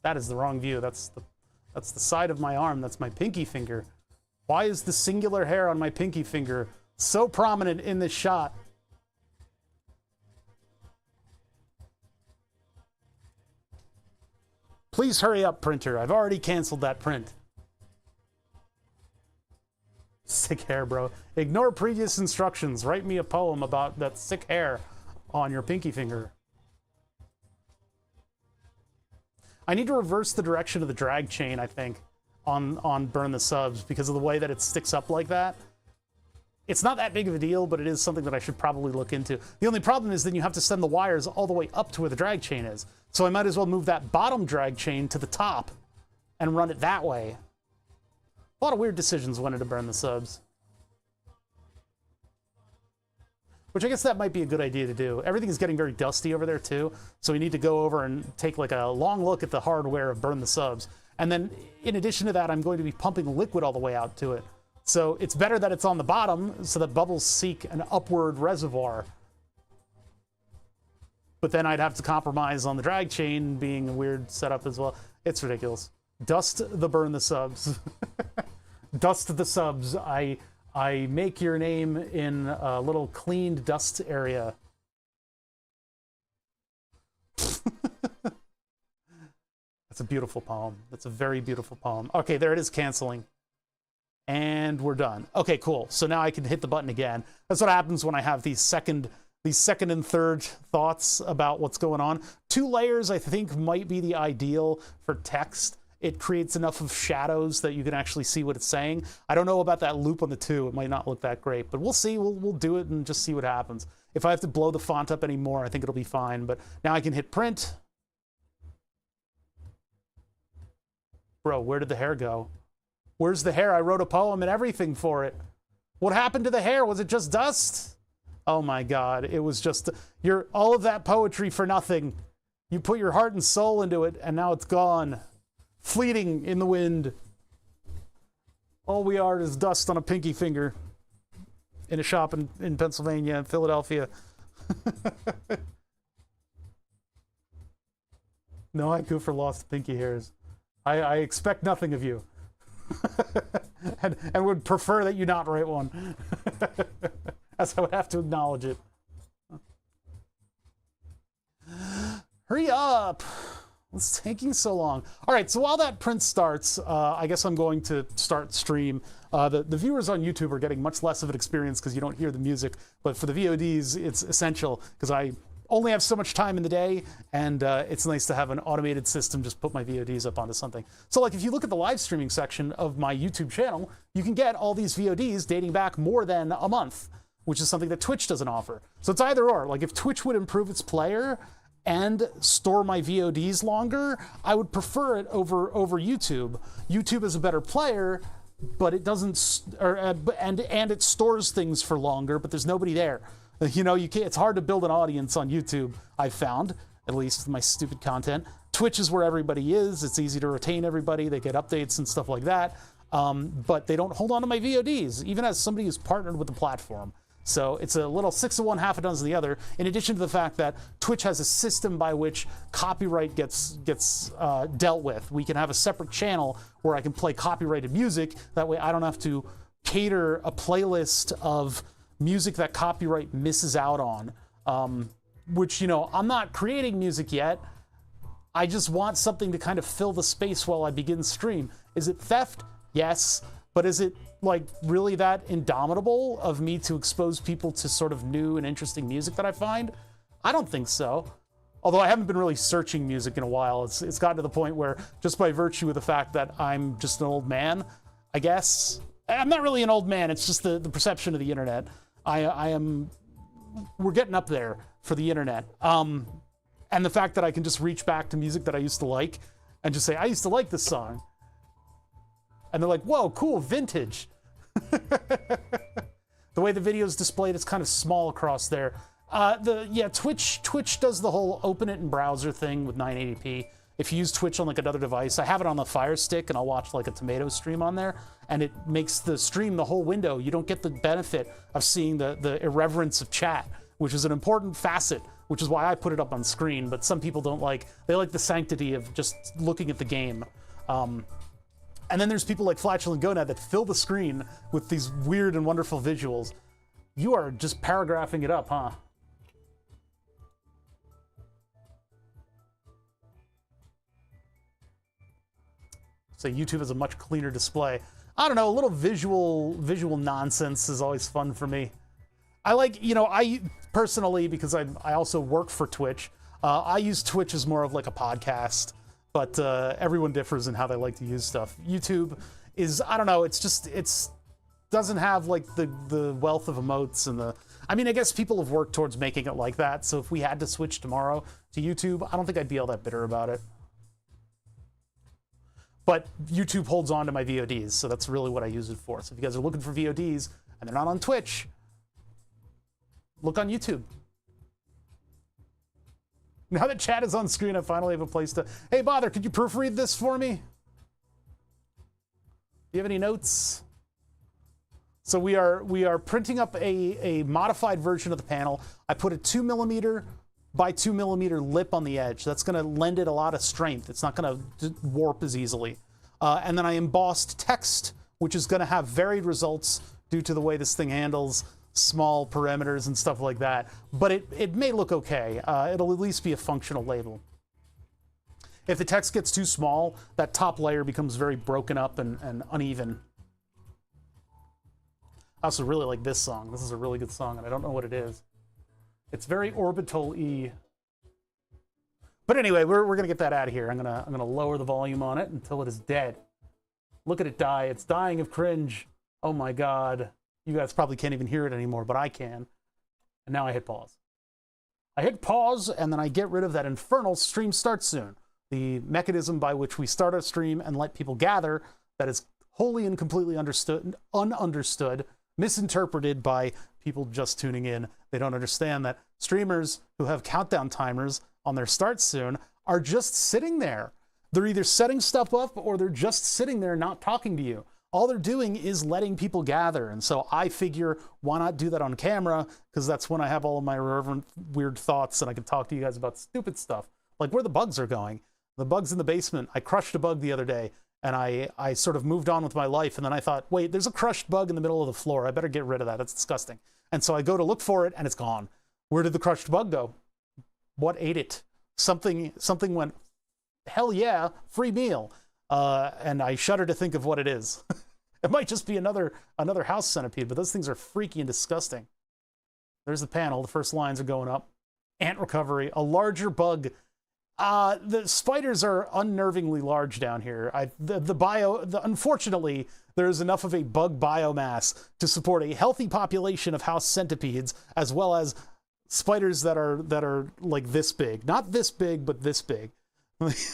That is the wrong view. That's the side of my arm. That's my pinky finger. Why is the singular hair on my pinky finger so prominent in this shot? Please hurry up, printer. I've already canceled that print. Sick hair, bro. Ignore previous instructions. Write me a poem about that sick hair on your pinky finger. I need to reverse the direction of the drag chain, I think, on Burn the Subs because of the way that it sticks up like that. It's not that big of a deal, but it is something that I should probably look into. The only problem is then you have to send the wires all the way up to where the drag chain is. So I might as well move that bottom drag chain to the top and run it that way. A lot of weird decisions went into Burn the Subs. Which I guess that might be a good idea to do. Everything is getting very dusty over there too, so we need to go over and take like a long look at the hardware of Burn the Subs. And then in addition to that, I'm going to be pumping liquid all the way out to it. So it's better that it's on the bottom so that bubbles seek an upward reservoir. But then I'd have to compromise on the drag chain being a weird setup as well. It's ridiculous. Dust the Burn the Subs. Dust the subs. I make your name in a little cleaned dust area. That's a beautiful poem. That's a very beautiful poem. Okay, there it is canceling. And we're done. Okay, cool. So now I can hit the button again. That's what happens when I have these second and third thoughts about what's going on. 2 layers, I think, might be the ideal for text. It creates enough of shadows that you can actually see what it's saying. I don't know about that loop on the 2. It might not look that great, but we'll see. We'll do it and just see what happens. If I have to blow the font up anymore, I think it'll be fine. But now I can hit print. Bro, where did the hair go? Where's the hair? I wrote a poem and everything for it. What happened to the hair? Was it just dust? Oh my God, it was just all of that poetry for nothing. You put your heart and soul into it and now it's gone. Fleeting in the wind. All we are is dust on a pinky finger in a shop in Pennsylvania, Philadelphia. No haiku for lost pinky hairs. I expect nothing of you. and would prefer that you not write one. As I would have to acknowledge it. Hurry up! What's taking so long? All right, so while that print starts, I guess I'm going to start stream. The viewers on YouTube are getting much less of an experience because you don't hear the music, but for the VODs, it's essential because I only have so much time in the day, and it's nice to have an automated system just put my VODs up onto something. So like if you look at the live streaming section of my YouTube channel, you can get all these VODs dating back more than a month, which is something that Twitch doesn't offer. So it's either or. Like if Twitch would improve its player and store my VODs longer, I would prefer it over YouTube. YouTube is a better player, but it doesn't, and it stores things for longer, but there's nobody there. You know, it's hard to build an audience on YouTube, I've found, at least with my stupid content. Twitch is where everybody is. It's easy to retain everybody. They get updates and stuff like that. But they don't hold on to my VODs, even as somebody who's partnered with the platform. So it's a little 6 of one, half a dozen of the other, in addition to the fact that Twitch has a system by which copyright gets dealt with. We can have a separate channel where I can play copyrighted music. That way I don't have to cater a playlist of music that copyright misses out on. Which, you know, I'm not creating music yet. I just want something to kind of fill the space while I begin stream. Is it theft? Yes. But is it like really that indomitable of me to expose people to sort of new and interesting music that I find? I don't think so. Although I haven't been really searching music in a while. It's gotten to the point where just by virtue of the fact that I'm just an old man, I guess. I'm not really an old man. It's just the perception of the internet. We're getting up there for the internet. And the fact that I can just reach back to music that I used to like and just say, I used to like this song. And they're like, whoa, cool, vintage. The way the video is displayed, it's kind of small across there. Twitch does the whole open it in browser thing with 980p. If you use Twitch on like another device, I have it on the Fire Stick and I'll watch like a tomato stream on there, and it makes the stream the whole window. You don't get the benefit of seeing the irreverence of chat, which is an important facet, which is why I put it up on screen, but some people don't like, they like the sanctity of just looking at the game. And then there's people like Flatulent Gonad that fill the screen with these weird and wonderful visuals. You are just paragraphing it up, huh? So YouTube has a much cleaner display. I don't know, a little visual nonsense is always fun for me. I like, I personally, because I also work for Twitch, I use Twitch as more of like a podcast, but everyone differs in how they like to use stuff. YouTube is, I don't know, it's doesn't have like the wealth of emotes and I guess people have worked towards making it like that, so if we had to switch tomorrow to YouTube, I don't think I'd be all that bitter about it. But YouTube holds on to my VODs, so that's really what I use it for. So if you guys are looking for VODs and they're not on Twitch, look on YouTube. Now that chat is on screen, I finally have a place to... Hey, Bother, could you proofread this for me? Do you have any notes? So we are printing up a modified version of the panel. I put a 2mm by 2mm lip on the edge. That's going to lend it a lot of strength. It's not going to warp as easily. And then I embossed text, which is going to have varied results due to the way this thing handles small parameters and stuff like that. But it may look okay. It'll at least be a functional label. If the text gets too small, that top layer becomes very broken up and uneven. I also really like this song. This is a really good song, and I don't know what it is. It's very orbital-y. But anyway, we're gonna get that out of here. I'm gonna lower the volume on it until it is dead. Look at it die. It's dying of cringe. Oh my god. You guys probably can't even hear it anymore, but I can. And now I hit pause. I hit pause, and then I get rid of that infernal stream start soon. The mechanism by which we start a stream and let people gather that is wholly and completely ununderstood, misinterpreted by people just tuning in. They don't understand that streamers who have countdown timers on their start soon are just sitting there. They're either setting stuff up or they're just sitting there not talking to you. All they're doing is letting people gather. And so I figure, why not do that on camera? Because that's when I have all of my irreverent, weird thoughts and I can talk to you guys about stupid stuff, like where the bugs are going. The bugs in the basement. I crushed a bug the other day and I sort of moved on with my life. And then I thought, wait, there's a crushed bug in the middle of the floor. I better get rid of that. That's disgusting. And so I go to look for it and it's gone. Where did the crushed bug go? What ate it? Something went, hell yeah, free meal. And I shudder to think of what it is. It might just be another house centipede, but those things are freaky and disgusting. There's the panel. The first lines are going up. Ant recovery. A larger bug. The spiders are unnervingly large down here. Unfortunately, there's enough of a bug biomass to support a healthy population of house centipedes, as well as spiders that are like this big. Not this big, but this big.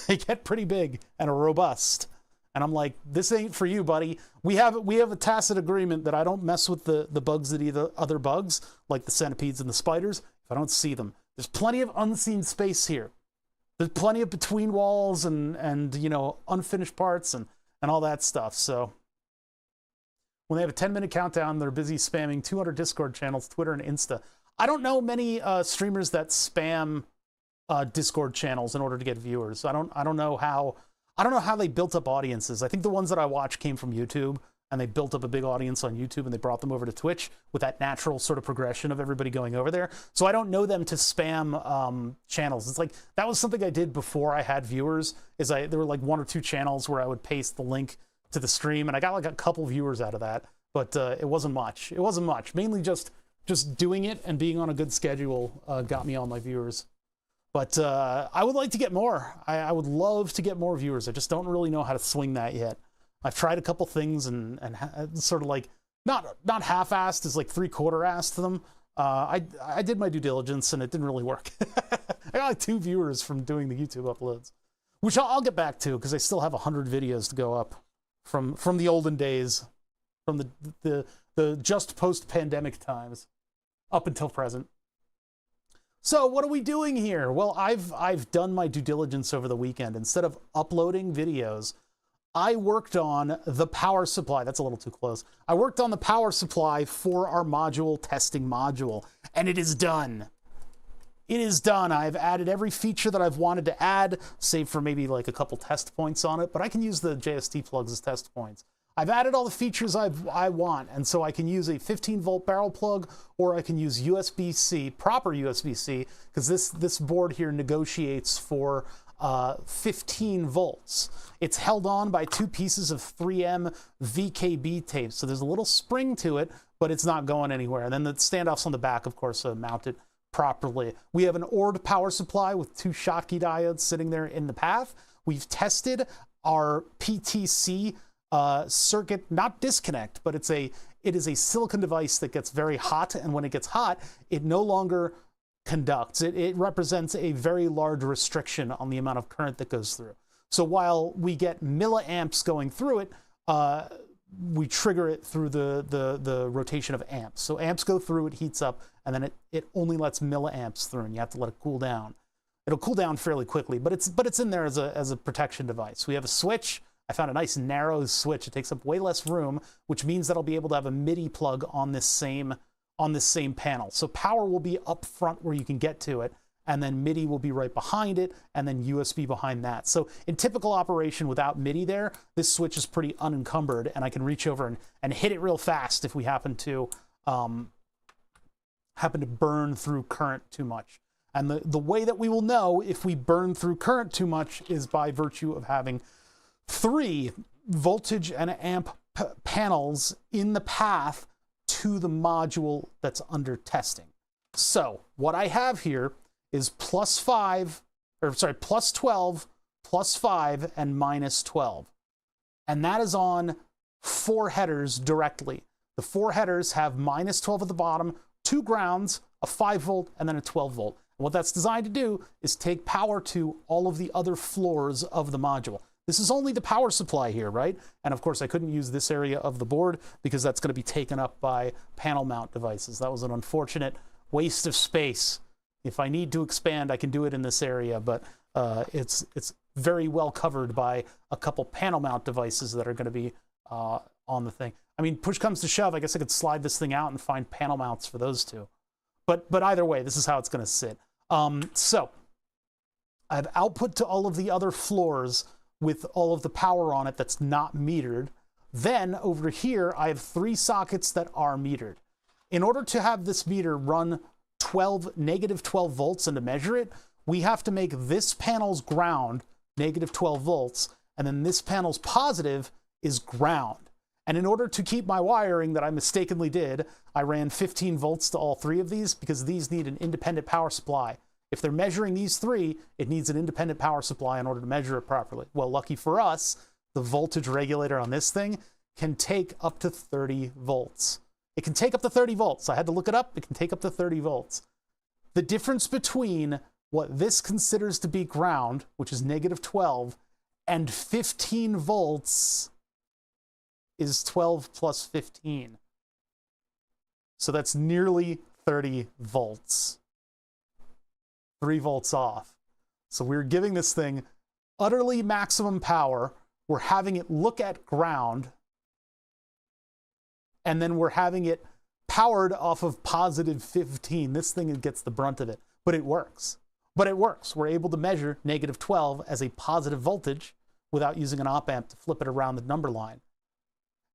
They get pretty big and are robust. And I'm like, this ain't for you, buddy. We have a tacit agreement that I don't mess with the bugs that eat other bugs, like the centipedes and the spiders, if I don't see them. There's plenty of unseen space here. There's plenty of between walls and unfinished parts and all that stuff. So when they have a 10-minute countdown, they're busy spamming 200 Discord channels, Twitter and Insta. I don't know many streamers that spam Discord channels in order to get viewers. I don't know how they built up audiences. I think the ones that I watch came from YouTube, and they built up a big audience on YouTube and they brought them over to Twitch with that natural sort of progression of everybody going over there. So I don't know them to spam channels. It's like, that was something I did before I had viewers, there were like 1 or 2 channels where I would paste the link to the stream, and I got like a couple viewers out of that, but it wasn't much. It wasn't much. Mainly just doing it and being on a good schedule got me all my viewers. But I would like to get more. I would love to get more viewers. I just don't really know how to swing that yet. I've tried a couple things and sort of like not half-assed is like three-quarter-assed them. I did my due diligence and it didn't really work. I got like 2 viewers from doing the YouTube uploads, which I'll get back to because I still have 100 videos to go up from the olden days, from the just post-pandemic times up until present. So what are we doing here? Well, I've done my due diligence over the weekend. Instead of uploading videos, I worked on the power supply. That's a little too close. I worked on the power supply for our module testing module, and it is done. It is done. I've added every feature that I've wanted to add, save for maybe like a couple test points on it, but I can use the JST plugs as test points. I've added all the features I want, and so I can use a 15-volt barrel plug, or I can use USB-C, proper USB-C, because this board here negotiates for 15 volts. It's held on by 2 pieces of 3M VKB tape, so there's a little spring to it, but it's not going anywhere. And then the standoffs on the back, of course, mount it properly. We have an ORD power supply with 2 Schottky diodes sitting there in the path. We've tested our PTC circuit, not disconnect, but it is a silicon device that gets very hot, and when it gets hot, it no longer conducts. It represents a very large restriction on the amount of current that goes through. So while we get milliamps going through it, we trigger it through the rotation of amps. So amps go through, it heats up, and then it only lets milliamps through, and you have to let it cool down. It'll cool down fairly quickly, but it's in there as a protection device. We have a switch. I found a nice narrow switch. It takes up way less room, which means that I'll be able to have a MIDI plug on this same panel. So power will be up front where you can get to it, and then MIDI will be right behind it, and then USB behind that. So in typical operation without MIDI there, this switch is pretty unencumbered, and I can reach over and hit it real fast if we happen to burn through current too much. And the way that we will know if we burn through current too much is by virtue of having 3 voltage and amp panels in the path to the module that's under testing. So what I have here is plus 12, plus 5, and minus 12. And that is on 4 headers directly. The 4 headers have minus 12 at the bottom, 2 grounds, a 5 volt, and then a 12 volt. And what that's designed to do is take power to all of the other floors of the module. This is only the power supply here, right? And of course, I couldn't use this area of the board because that's going to be taken up by panel mount devices. That was an unfortunate waste of space. If I need to expand, I can do it in this area, but it's very well covered by a couple panel mount devices that are going to be on the thing. I mean, push comes to shove, I guess I could slide this thing out and find panel mounts for those 2. But either way, this is how it's going to sit. So I have output to all of the other floors with all of the power on it that's not metered. Then over here, I have 3 sockets that are metered. In order to have this meter run negative 12 volts and to measure it, we have to make this panel's ground negative 12 volts, and then this panel's positive is ground. And in order to keep my wiring that I mistakenly did, I ran 15 volts to all 3 of these because these need an independent power supply. If they're measuring these 3, it needs an independent power supply in order to measure it properly. Well, lucky for us, the voltage regulator on this thing can take up to 30 volts. It can take up to 30 volts. I had to look it up. It can take up to 30 volts. The difference between what this considers to be ground, which is negative 12, and 15 volts is 12 plus 15. So that's nearly 30 volts. 3 volts off. So we're giving this thing utterly maximum power. We're having it look at ground, and then we're having it powered off of positive 15. This thing gets the brunt of it, but it works. We're able to measure negative 12 as a positive voltage without using an op amp to flip it around the number line.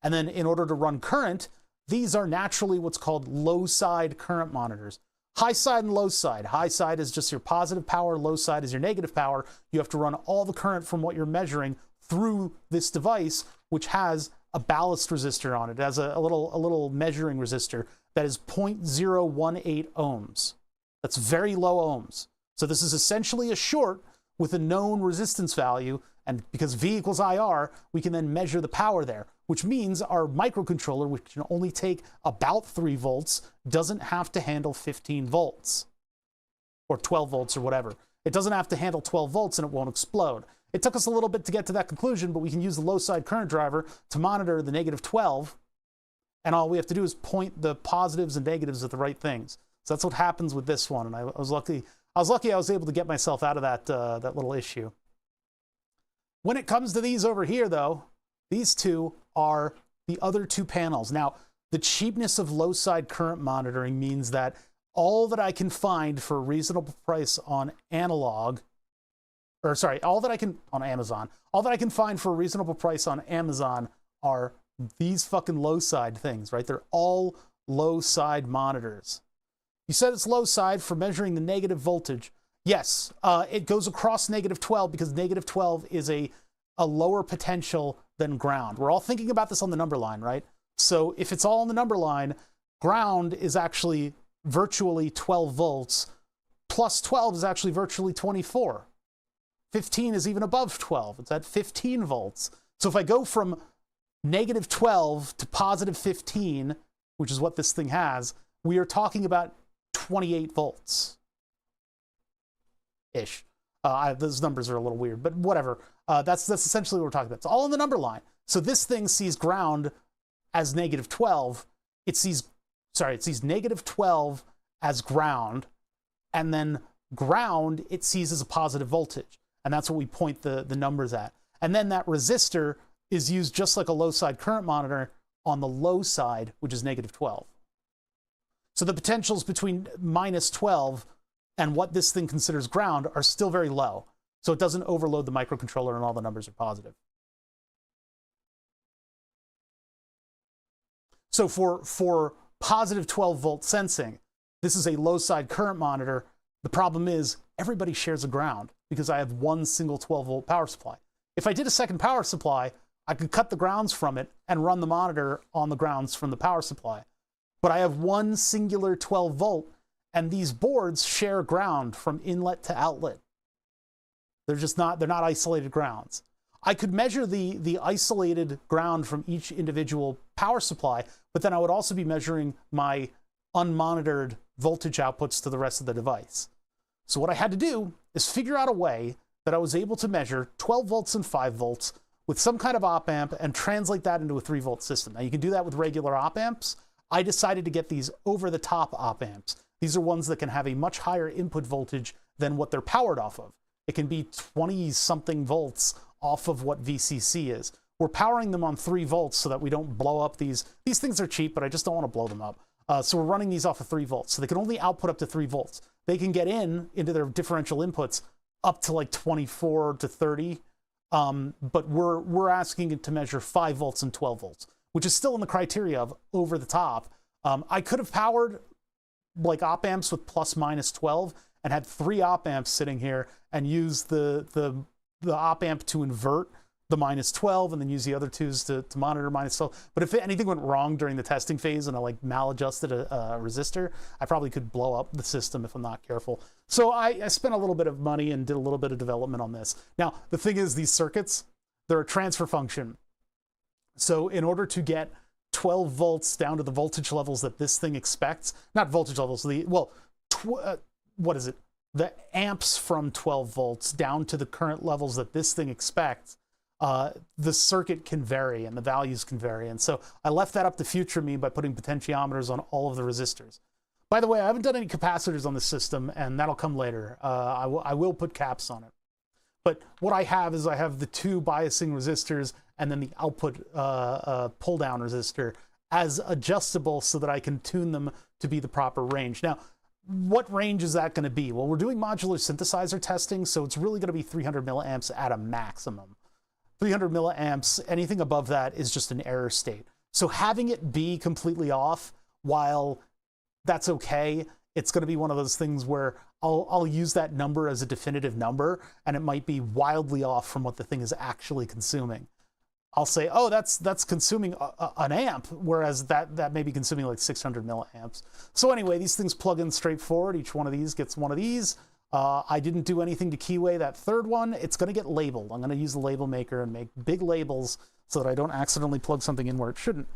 And then in order to run current, these are naturally what's called low side current monitors. High side and low side. High side is just your positive power, low side is your negative power. You have to run all the current from what you're measuring through this device, which has a ballast resistor on it. It has a little measuring resistor that is 0.018 ohms. That's very low ohms. So this is essentially a short with a known resistance value And because V equals IR, we can then measure the power there, which means our microcontroller, which can only take about 3 volts, doesn't have to handle 15 volts or 12 volts or whatever. It doesn't have to handle 12 volts and it won't explode. It took us a little bit to get to that conclusion, but we can use the low side current driver to monitor the negative 12, and all we have to do is point the positives and negatives at the right things. So that's what happens with this one, and I was lucky I was able to get myself out of that, that little issue. When it comes to these over here, though, these two are the other 2 panels. Now, the cheapness of low side current monitoring means that all that I can find for a reasonable price on analog, or sorry, all that I can find for a reasonable price on Amazon are these fucking low side things, right? They're all low side monitors. You said it's low side for measuring the negative voltage. Yes, it goes across negative 12 because negative 12 is a lower potential than ground. We're all thinking about this on the number line, right? So if it's all on the number line, ground is actually virtually 12 volts, plus 12 is actually virtually 24. 15 is even above 12. It's at 15 volts. So if I go from negative 12 to positive 15, which is what this thing has, we are talking about 28 volts ish. Those numbers are a little weird, but whatever. That's essentially what we're talking about. It's all in the number line. So this thing sees ground as negative 12. It sees negative 12 as ground, and then ground it sees as a positive voltage. And that's what we point the numbers at. And then that resistor is used just like a low side current monitor on the low side, which is negative 12. So the potentials between minus 12 and what this thing considers ground are still very low. So it doesn't overload the microcontroller and all the numbers are positive. So for positive 12 volt sensing, this is a low side current monitor. The problem is everybody shares a ground because I have one single 12 volt power supply. If I did a second power supply, I could cut the grounds from it and run the monitor on the grounds from the power supply. But I have one singular 12 volt, and these boards share ground from inlet to outlet. They're not isolated grounds. I could measure the isolated ground from each individual power supply, but then I would also be measuring my unmonitored voltage outputs to the rest of the device. So what I had to do is figure out a way that I was able to measure 12 volts and 5 volts with some kind of op amp and translate that into a 3 volt system. Now you can do that with regular op amps. I decided to get these over-the-top op amps. These are ones that can have a much higher input voltage than what they're powered off of. It can be 20-something volts off of what VCC is. We're powering them on 3 volts so that we don't blow up these. These things are cheap, but I just don't want to blow them up. So we're running these off of 3 volts. So they can only output up to 3 volts. They can get into their differential inputs up to like 24 to 30. But we're asking it to measure 5 volts and 12 volts, which is still in the criteria of over the top. I could have powered like op amps with plus minus 12 and had 3 op amps sitting here and used the op amp to invert the minus 12 and then use the other twos to monitor minus 12. But if anything went wrong during the testing phase and I like maladjusted a resistor, I probably could blow up the system if I'm not careful. So I spent a little bit of money and did a little bit of development on this. Now, the thing is, these circuits, they're a transfer function. So in order to get 12 volts down to the voltage levels that this thing expects, not voltage levels, what is it? The amps from 12 volts down to the current levels that this thing expects, the circuit can vary and the values can vary. And so I left that up to future me by putting potentiometers on all of the resistors. By the way, I haven't done any capacitors on the system, and that'll come later. I will put caps on it. But what I have is I have the 2 biasing resistors and then the output pull-down resistor as adjustable so that I can tune them to be the proper range. Now, what range is that going to be? Well, we're doing modular synthesizer testing, so it's really going to be 300 milliamps at a maximum. 300 milliamps, anything above that is just an error state. So having it be completely off, while that's okay, it's going to be one of those things where I'll use that number as a definitive number, and it might be wildly off from what the thing is actually consuming. I'll say, oh, that's consuming an amp, whereas that may be consuming like 600 milliamps. So anyway, these things plug in straightforward. Each one of these gets one of these. I didn't do anything to keyway that third one. It's going to get labeled. I'm going to use the label maker and make big labels so that I don't accidentally plug something in where it shouldn't.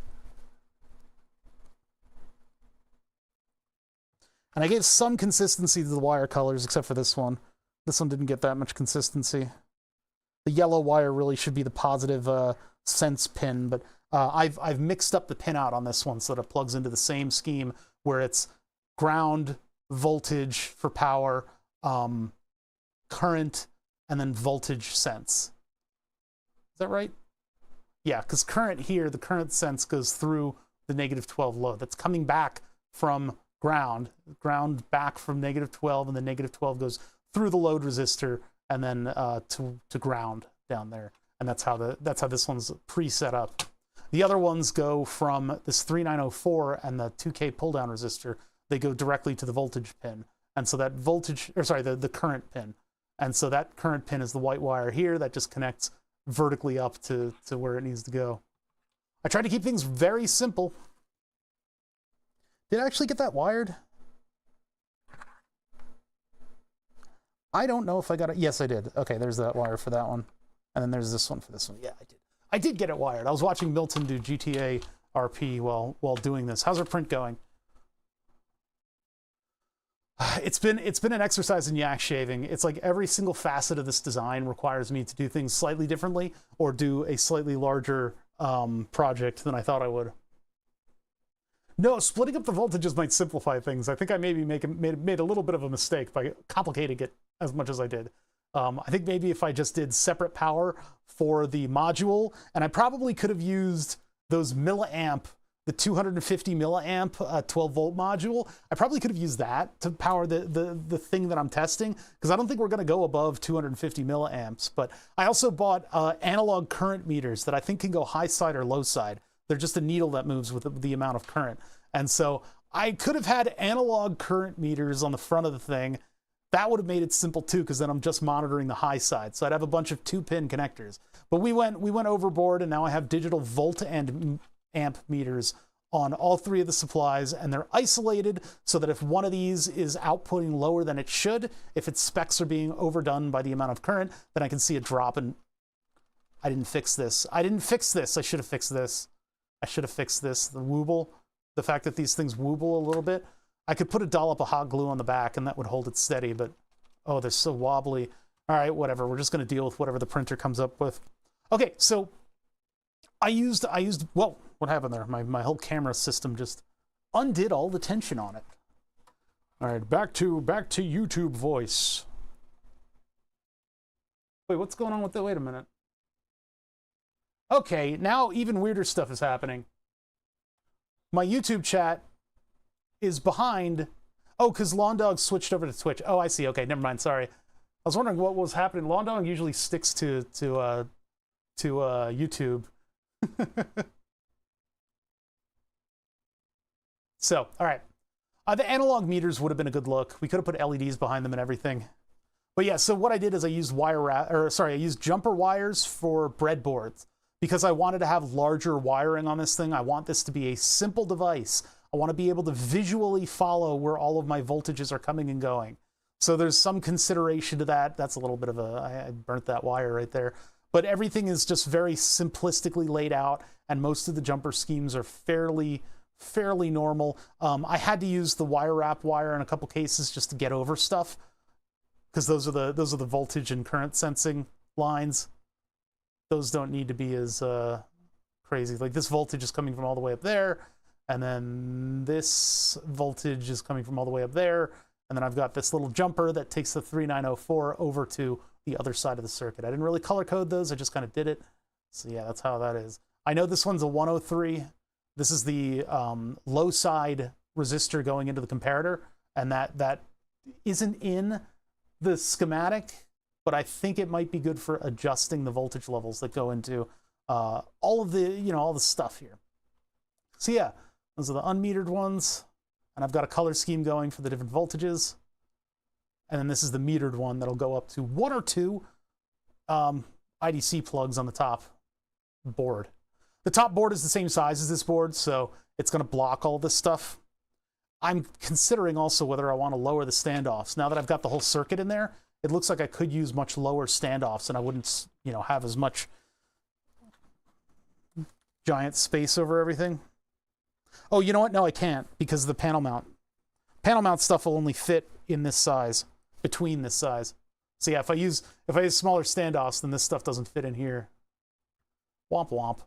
And I gave some consistency to the wire colors, except for this one. This one didn't get that much consistency. The yellow wire really should be the positive sense pin, but I've mixed up the pinout on this one so that it plugs into the same scheme where it's ground, voltage for power, current, and then voltage sense. Is that right? Yeah, because current here, the current sense goes through the -12 load. That's coming back from ground back from -12, and the -12 goes through the load resistor and then to ground down there. And that's how this one's pre-set up. The other ones go from this 3904 and the 2K pull-down resistor. They go directly to the voltage pin. And so that voltage, or sorry, the current pin. And so that current pin is the white wire here that just connects vertically up to where it needs to go. I tried to keep things very simple. Did I actually get that wired? I don't know if I got it. Yes, I did. Okay, there's that wire for that one. And then there's this one for this one. Yeah, I did. I did get it wired. I was watching Milton do GTA RP while doing this. How's our print going? It's been an exercise in yak shaving. It's like every single facet of this design requires me to do things slightly differently or do a slightly larger project than I thought I would. No, splitting up the voltages might simplify things. I think I maybe made a little bit of a mistake by complicating it as much as I did. I think maybe if I just did separate power for the module, and I probably could have used those milliamp, the 250 milliamp 12-volt module. I probably could have used that to power the thing that I'm testing, because I don't think we're going to go above 250 milliamps. But I also bought analog current meters that I think can go high side or low side. They're just a needle that moves with the amount of current. And so I could have had analog current meters on the front of the thing. That would have made it simple too, because then I'm just monitoring the high side. So I'd have a bunch of 2-pin connectors. But we went overboard, and now I have digital volt and amp meters on all 3 of the supplies, and they're isolated so that if one of these is outputting lower than it should, if its specs are being overdone by the amount of current, then I can see a drop. And I didn't fix this. I should have fixed this. I should have fixed this. The wobble, the fact that these things wobble a little bit. I could put a dollop of hot glue on the back and that would hold it steady, but oh, they're so wobbly. All right, whatever. We're just going to deal with whatever the printer comes up with. Okay, so I used, well, what happened there? My whole camera system just undid all the tension on it. All right, back to YouTube voice. Wait, what's going on with that? Wait a minute. Okay, now even weirder stuff is happening. My YouTube chat is behind. Oh, because Lawn Dog switched over to Twitch. Oh, I see. Okay, never mind. Sorry. I was wondering what was happening. Lawn Dog usually sticks to YouTube. So, all right. The analog meters would have been a good look. We could have put LEDs behind them and everything. But yeah, so what I did is I used I used jumper wires for breadboards because I wanted to have larger wiring on this thing. I want this to be a simple device. I want to be able to visually follow where all of my voltages are coming and going. So there's some consideration to that. That's a little bit of I burnt that wire right there. But everything is just very simplistically laid out, and most of the jumper schemes are fairly normal. I had to use the wire wrap wire in a couple cases just to get over stuff, because those are the voltage and current sensing lines. Those don't need to be as crazy. Like this voltage is coming from all the way up there, and then this voltage is coming from all the way up there, and then I've got this little jumper that takes the 3904 over to the other side of the circuit. I didn't really color code those, I just kind of did it. So yeah, that's how that is. I know this one's a 103. This is the low side resistor going into the comparator, and that isn't in the schematic, but I think it might be good for adjusting the voltage levels that go into all of the, all the stuff here. So yeah, those are the unmetered ones, and I've got a color scheme going for the different voltages. And then this is the metered one that'll go up to 1 or 2 IDC plugs on the top board. The top board is the same size as this board, so it's going to block all this stuff. I'm considering also whether I want to lower the standoffs. Now that I've got the whole circuit in there, it looks like I could use much lower standoffs and I wouldn't, you know, have as much giant space over everything. Oh, you know what? No, I can't because of the panel mount. Panel mount stuff will only fit in this size, between this size. So yeah, if I use smaller standoffs, then this stuff doesn't fit in here. Womp womp.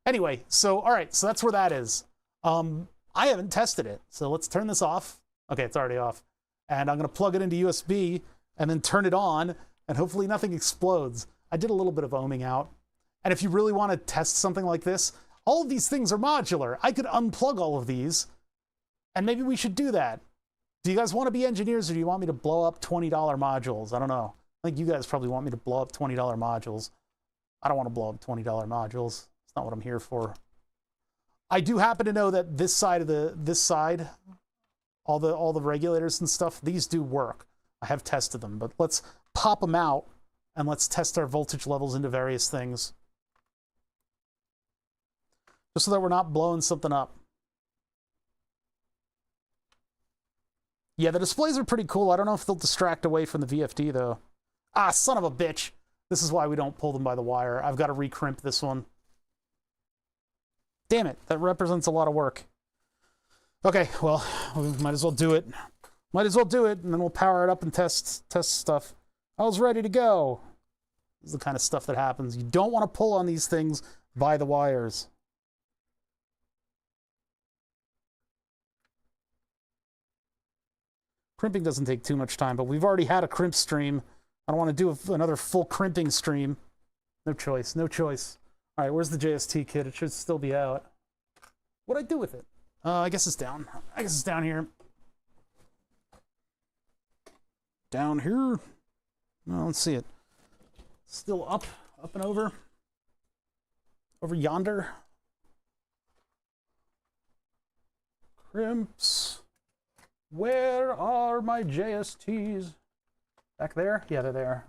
Anyway, so all right, so that's where that is. I haven't tested it, so let's turn this off. Okay, it's already off. And I'm gonna plug it into USB and then turn it on, and hopefully nothing explodes. I did a little bit of ohming out. And if you really want to test something like this, all of these things are modular. I could unplug all of these, and maybe we should do that. Do you guys want to be engineers, or do you want me to blow up $20 modules? I don't know. I think you guys probably want me to blow up $20 modules. I don't want to blow up $20 modules. It's not what I'm here for. I do happen to know that this side, all the regulators and stuff, these do work. I have tested them, but let's pop them out and let's test our voltage levels into various things. Just so that we're not blowing something up. Yeah, the displays are pretty cool. I don't know if they'll distract away from the VFD, though. Ah, son of a bitch. This is why we don't pull them by the wire. I've got to recrimp this one. Damn it, that represents a lot of work. Okay, well, we might as well do it. Might as well do it, and then we'll power it up and test stuff. I was ready to go. This is the kind of stuff that happens. You don't want to pull on these things by the wires. Crimping doesn't take too much time, but we've already had a crimp stream. I don't want to do another full crimping stream. No choice, no choice. All right, where's the JST kit? It should still be out. What'd I do with it? I guess it's down. I guess it's down here. Down here? No, let's see it. Still up and over. Over yonder. Crimps. Where are my JSTs? Back there? Yeah, they're there.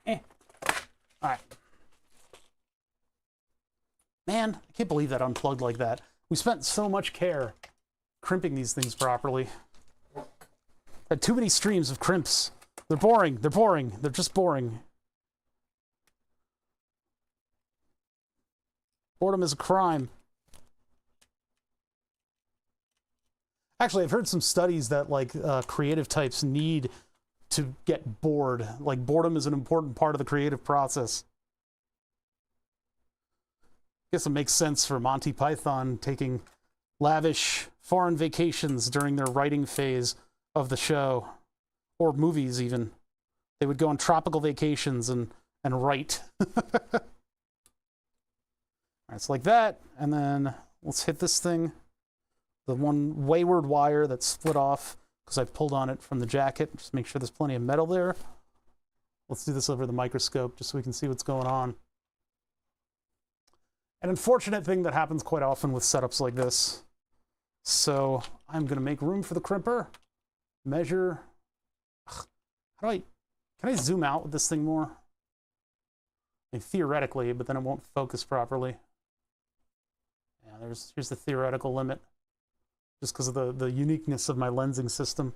All right. Man, I can't believe that unplugged like that. We spent so much care crimping these things properly. Had too many streams of crimps. They're boring. They're boring. They're just boring. Boredom is a crime. Actually, I've heard some studies that like creative types need to get bored. Like boredom is an important part of the creative process. I guess it makes sense for Monty Python taking lavish foreign vacations during their writing phase of the show, or movies even. They would go on tropical vacations and write. All right, so like that, and then let's hit this thing. The one wayward wire that's split off because I've pulled on it from the jacket. Just make sure there's plenty of metal there. Let's do this over the microscope just so we can see what's going on. An unfortunate thing that happens quite often with setups like this. So I'm going to make room for the crimper. Measure. Can I zoom out with this thing more? I mean, theoretically, but then it won't focus properly. Yeah, here's the theoretical limit. Just because of the uniqueness of my lensing system.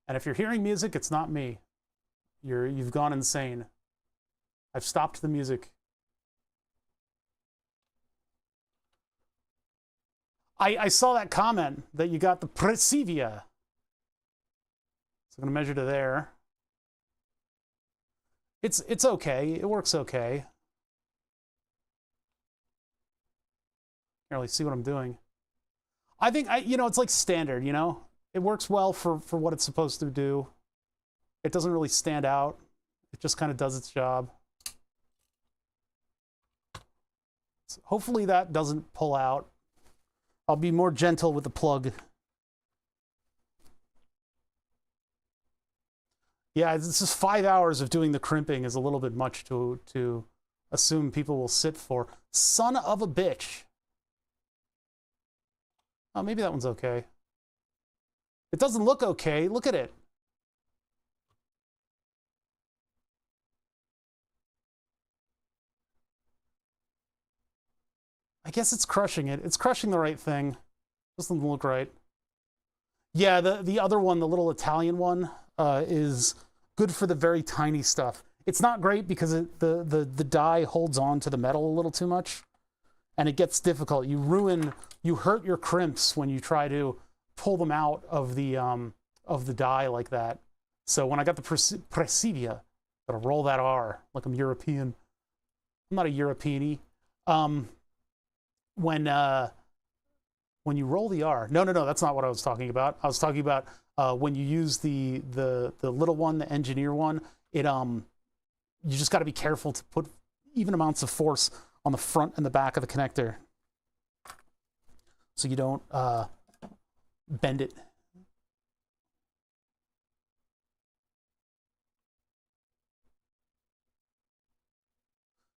And if you're hearing music, it's not me. You've gone insane. I've stopped the music. I saw that comment that you got the Presivia. So I'm going to measure to there. It's okay. It works okay. Can't really see what I'm doing. I think it's like standard, you know? It works well for what it's supposed to do. It doesn't really stand out. It just kind of does its job. So hopefully that doesn't pull out. I'll be more gentle with the plug. Yeah, this is 5 hours of doing the crimping is a little bit much to assume people will sit for. Son of a bitch. Oh, maybe that one's okay. It doesn't look okay. Look at it. I guess it's crushing it. It's crushing the right thing. Doesn't look right. Yeah, the other one, the little Italian one, is good for the very tiny stuff. It's not great because the die holds on to the metal a little too much, and it gets difficult. You hurt your crimps when you try to pull them out of the die like that. So when I got the Presidia, gotta roll that R like I'm European. I'm not a European-y. When you roll the R, no, that's not what I was talking about. I was talking about when you use the little one, the engineer one. You just got to be careful to put even amounts of force on the front and the back of the connector, so you don't bend it.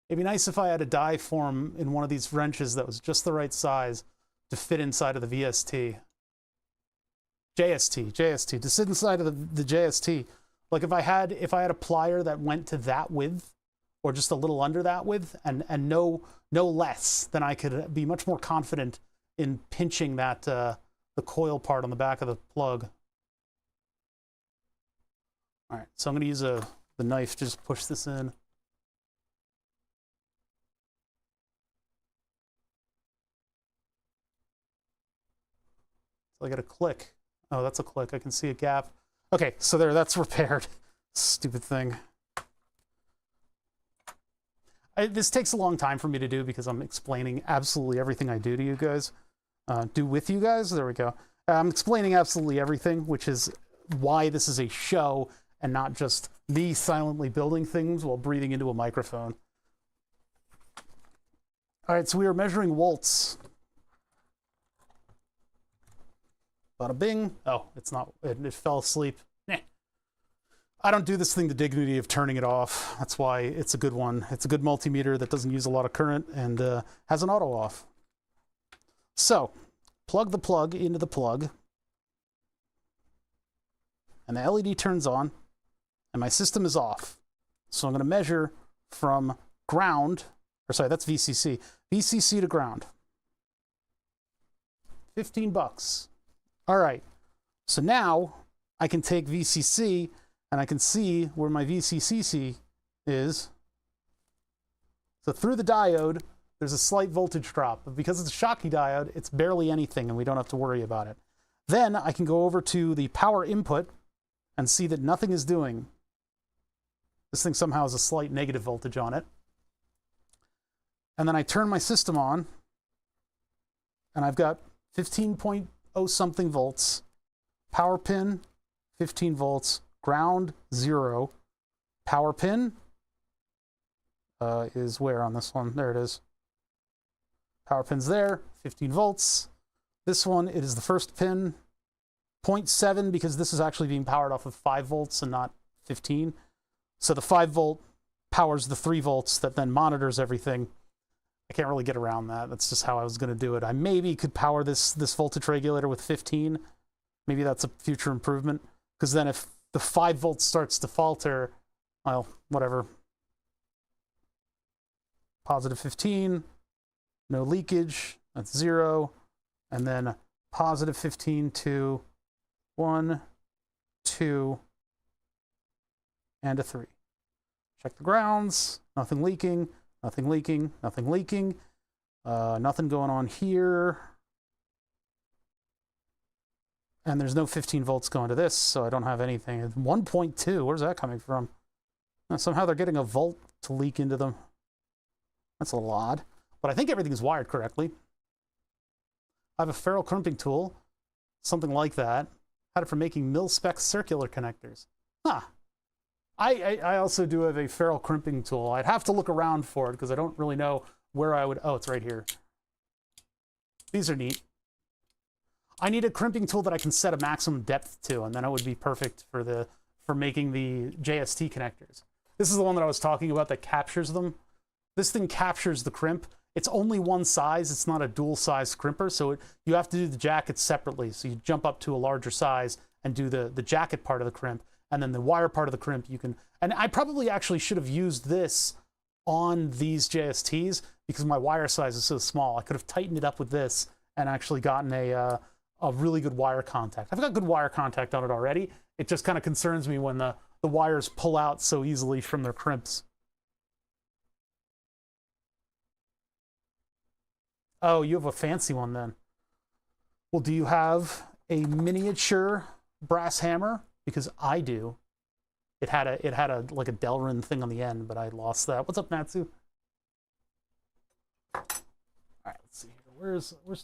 It'd be nice if I had a die form in one of these wrenches that was just the right size to fit inside of the VST. JST, to sit inside of the JST. Like if I had a plier that went to that width, or just a little under that width, and no less, then I could be much more confident in pinching that the coil part on the back of the plug. All right, so I'm going to use the knife to just push this in. So I got a click. Oh, that's a click. I can see a gap. Okay, so that's repaired. Stupid thing. This takes a long time for me to do because I'm explaining absolutely everything I do to you guys. Do with you guys? There we go. I'm explaining absolutely everything, which is why this is a show and not just me silently building things while breathing into a microphone. All right, so we are measuring volts. Bada bing. Oh, it's not. It fell asleep. I don't do this thing the dignity of turning it off. That's why it's a good one. It's a good multimeter that doesn't use a lot of current and has an auto off. So, plug the plug into the plug, and the LED turns on, and my system is off. So I'm going to measure from ground, or sorry, that's VCC. VCC to ground. $15. All right. So now I can take VCC and I can see where my VCC is. So through the diode, there's a slight voltage drop. But because it's a Schottky diode, it's barely anything and we don't have to worry about it. Then I can go over to the power input and see that nothing is doing. This thing somehow has a slight negative voltage on it. And then I turn my system on and I've got 15.0 something volts, power pin, 15 volts, ground, 0. Power pin is where on this one? There it is. Power pin's there, 15 volts. This one, it is the first pin, 0.7, because this is actually being powered off of 5 volts and not 15. So the 5 volt powers the 3 volts that then monitors everything. I can't really get around that. That's just how I was going to do it. I maybe could power this voltage regulator with 15. Maybe that's a future improvement. Because then if the 5 volts starts to falter, well, whatever. Positive 15, no leakage, that's 0. And then positive 15 to 1, 2, and a 3. Check the grounds, nothing leaking. Nothing leaking, nothing leaking. Nothing going on here. And there's no 15 volts going to this, so I don't have anything. 1.2, where's that coming from? Somehow they're getting a volt to leak into them. That's a little odd. But I think everything's wired correctly. I have a ferrule crimping tool, something like that. Had it for making mil-spec circular connectors. Huh. I also do have a ferrule crimping tool. I'd have to look around for it because I don't really know where I would... Oh, it's right here. These are neat. I need a crimping tool that I can set a maximum depth to, and then it would be perfect for making the JST connectors. This is the one that I was talking about that captures them. This thing captures the crimp. It's only one size. It's not a dual size crimper, so you have to do the jackets separately. So you jump up to a larger size and do the jacket part of the crimp. And then the wire part of the crimp, you can... And I probably actually should have used this on these JSTs because my wire size is so small. I could have tightened it up with this and actually gotten a really good wire contact. I've got good wire contact on it already. It just kind of concerns me when the wires pull out so easily from their crimps. Oh, you have a fancy one then. Well, do you have a miniature brass hammer? Because I do. It had a like a Delrin thing on the end, but I lost that. What's up, Natsu? All right, let's see here. Where's Twitch?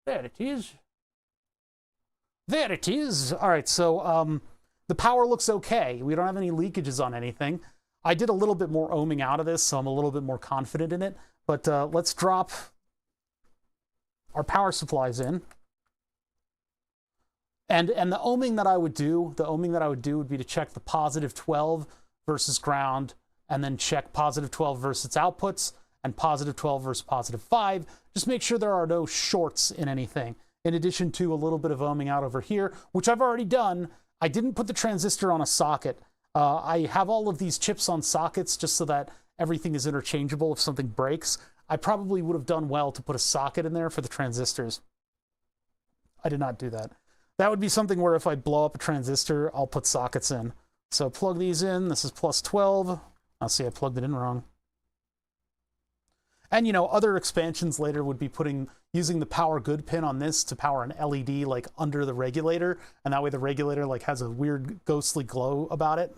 There it is. There it is. All right, so the power looks okay. We don't have any leakages on anything. I did a little bit more ohming out of this, so I'm a little bit more confident in it. But let's drop our power supplies in. And the ohming that I would do, would be to check the positive 12 versus ground, and then check positive 12 versus its outputs, and positive 12 versus positive 5. Just make sure there are no shorts in anything. In addition to a little bit of ohming out over here, which I've already done. I didn't put the transistor on a socket. I have all of these chips on sockets just so that everything is interchangeable if something breaks. I probably would have done well to put a socket in there for the transistors. I did not do that. That would be something where if I blow up a transistor, I'll put sockets in. So plug these in. This is plus 12. I'll see, I plugged it in wrong. And, you know, other expansions later would be using the power good pin on this to power an LED like under the regulator, and that way the regulator like has a weird ghostly glow about it.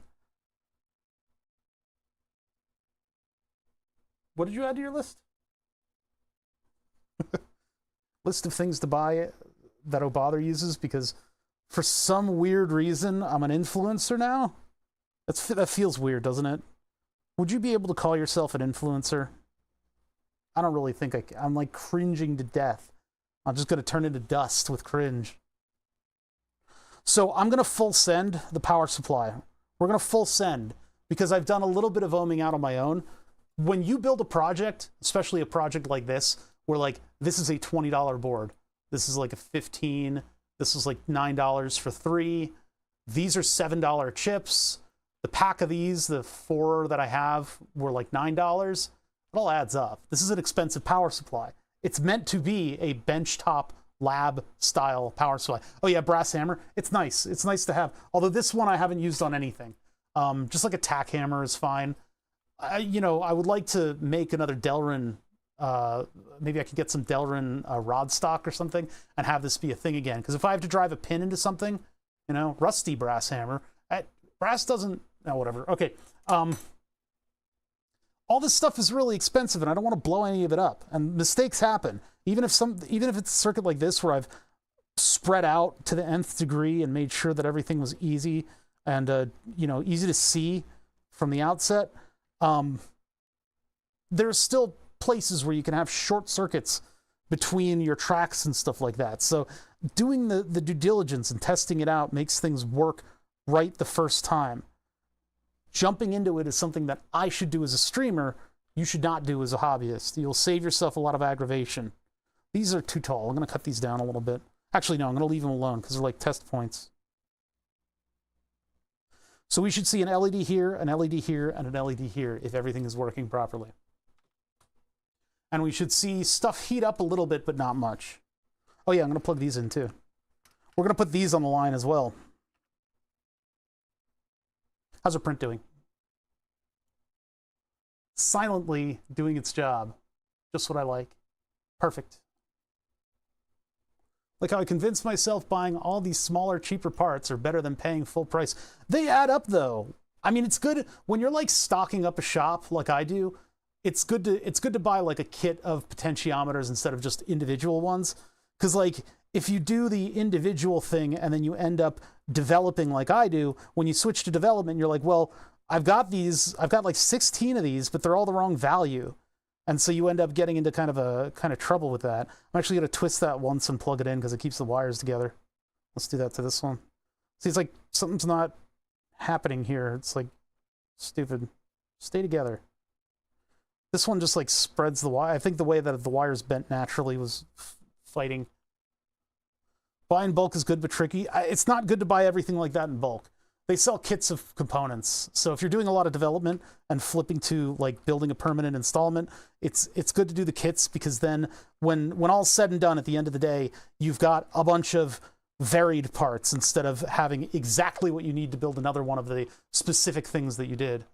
What did you add to your list? List of things to buy that Obother uses, because for some weird reason I'm an influencer now. That feels weird, doesn't it? Would you be able to call yourself an influencer? I don't really think I can. I'm like cringing to death. I'm just going to turn into dust with cringe. So I'm going to full send the power supply. We're going to full send because I've done a little bit of ohming out on my own. When you build a project, especially a project like this, where like this is a $20 board, this is like a $15, this is like $9 for 3. These are $7 chips. The pack of these, the 4 that I have, were like $9. It all adds up. This is an expensive power supply. It's meant to be a benchtop lab style power supply. Oh yeah, brass hammer. It's nice. It's nice to have. Although this one I haven't used on anything. Just like a tack hammer is fine. You know, I would like to make another Delrin. Maybe I could get some Delrin rod stock or something and have this be a thing again. Because if I have to drive a pin into something, you know, rusty brass hammer. Brass doesn't. No, whatever. Okay. All this stuff is really expensive, and I don't want to blow any of it up. And mistakes happen. Even if it's a circuit like this where I've spread out to the nth degree and made sure that everything was easy and you know, easy to see from the outset, there's still places where you can have short circuits between your tracks and stuff like that. So doing the due diligence and testing it out makes things work right the first time. Jumping into it is something that I should do as a streamer. You should not do as a hobbyist. You'll save yourself a lot of aggravation. These are too tall. I'm going to cut these down a little bit. Actually, no, I'm going to leave them alone because they're like test points. So we should see an LED here, an LED here, and an LED here if everything is working properly. And we should see stuff heat up a little bit, but not much. Oh yeah, I'm going to plug these in too. We're going to put these on the line as well. How's our print doing? Silently doing its job. Just what I like. Perfect. Like how I convinced myself buying all these smaller, cheaper parts are better than paying full price. They add up though. I mean, it's good when you're like stocking up a shop like I do. It's good to buy like a kit of potentiometers instead of just individual ones. Because like if you do the individual thing and then you end up developing like I do, when you switch to development, you're like, well, I've got like 16 of these, but they're all the wrong value. And so you end up getting into kind of trouble with that. I'm actually going to twist that once and plug it in because it keeps the wires together. Let's do that to this one. See, it's like something's not happening here. It's like stupid. Stay together. This one just like spreads the wire. I think the way that the wires bent naturally was fighting. Buy in bulk is good but tricky. It's not good to buy everything like that in bulk. they sell kits of components. So if you're doing a lot of development and flipping to like building a permanent installment, it's good to do the kits, because then when all's said and done at the end of the day, you've got a bunch of varied parts instead of having exactly what you need to build another one of the specific things that you did.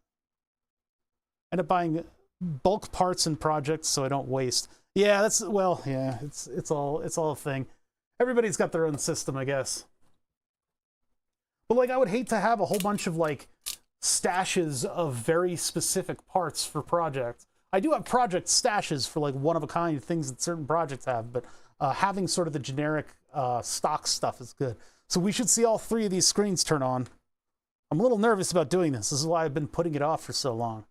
End up buying bulk parts and projects so I don't waste. Yeah, that's, well, yeah, it's all a thing. Everybody's got their own system, I guess. But like, I would hate to have a whole bunch of like stashes of very specific parts for projects. I do have project stashes for like one-of-a-kind things that certain projects have, but having sort of the generic stock stuff is good. So we should see all three of these screens turn on. I'm a little nervous about doing this. This is why I've been putting it off for so long.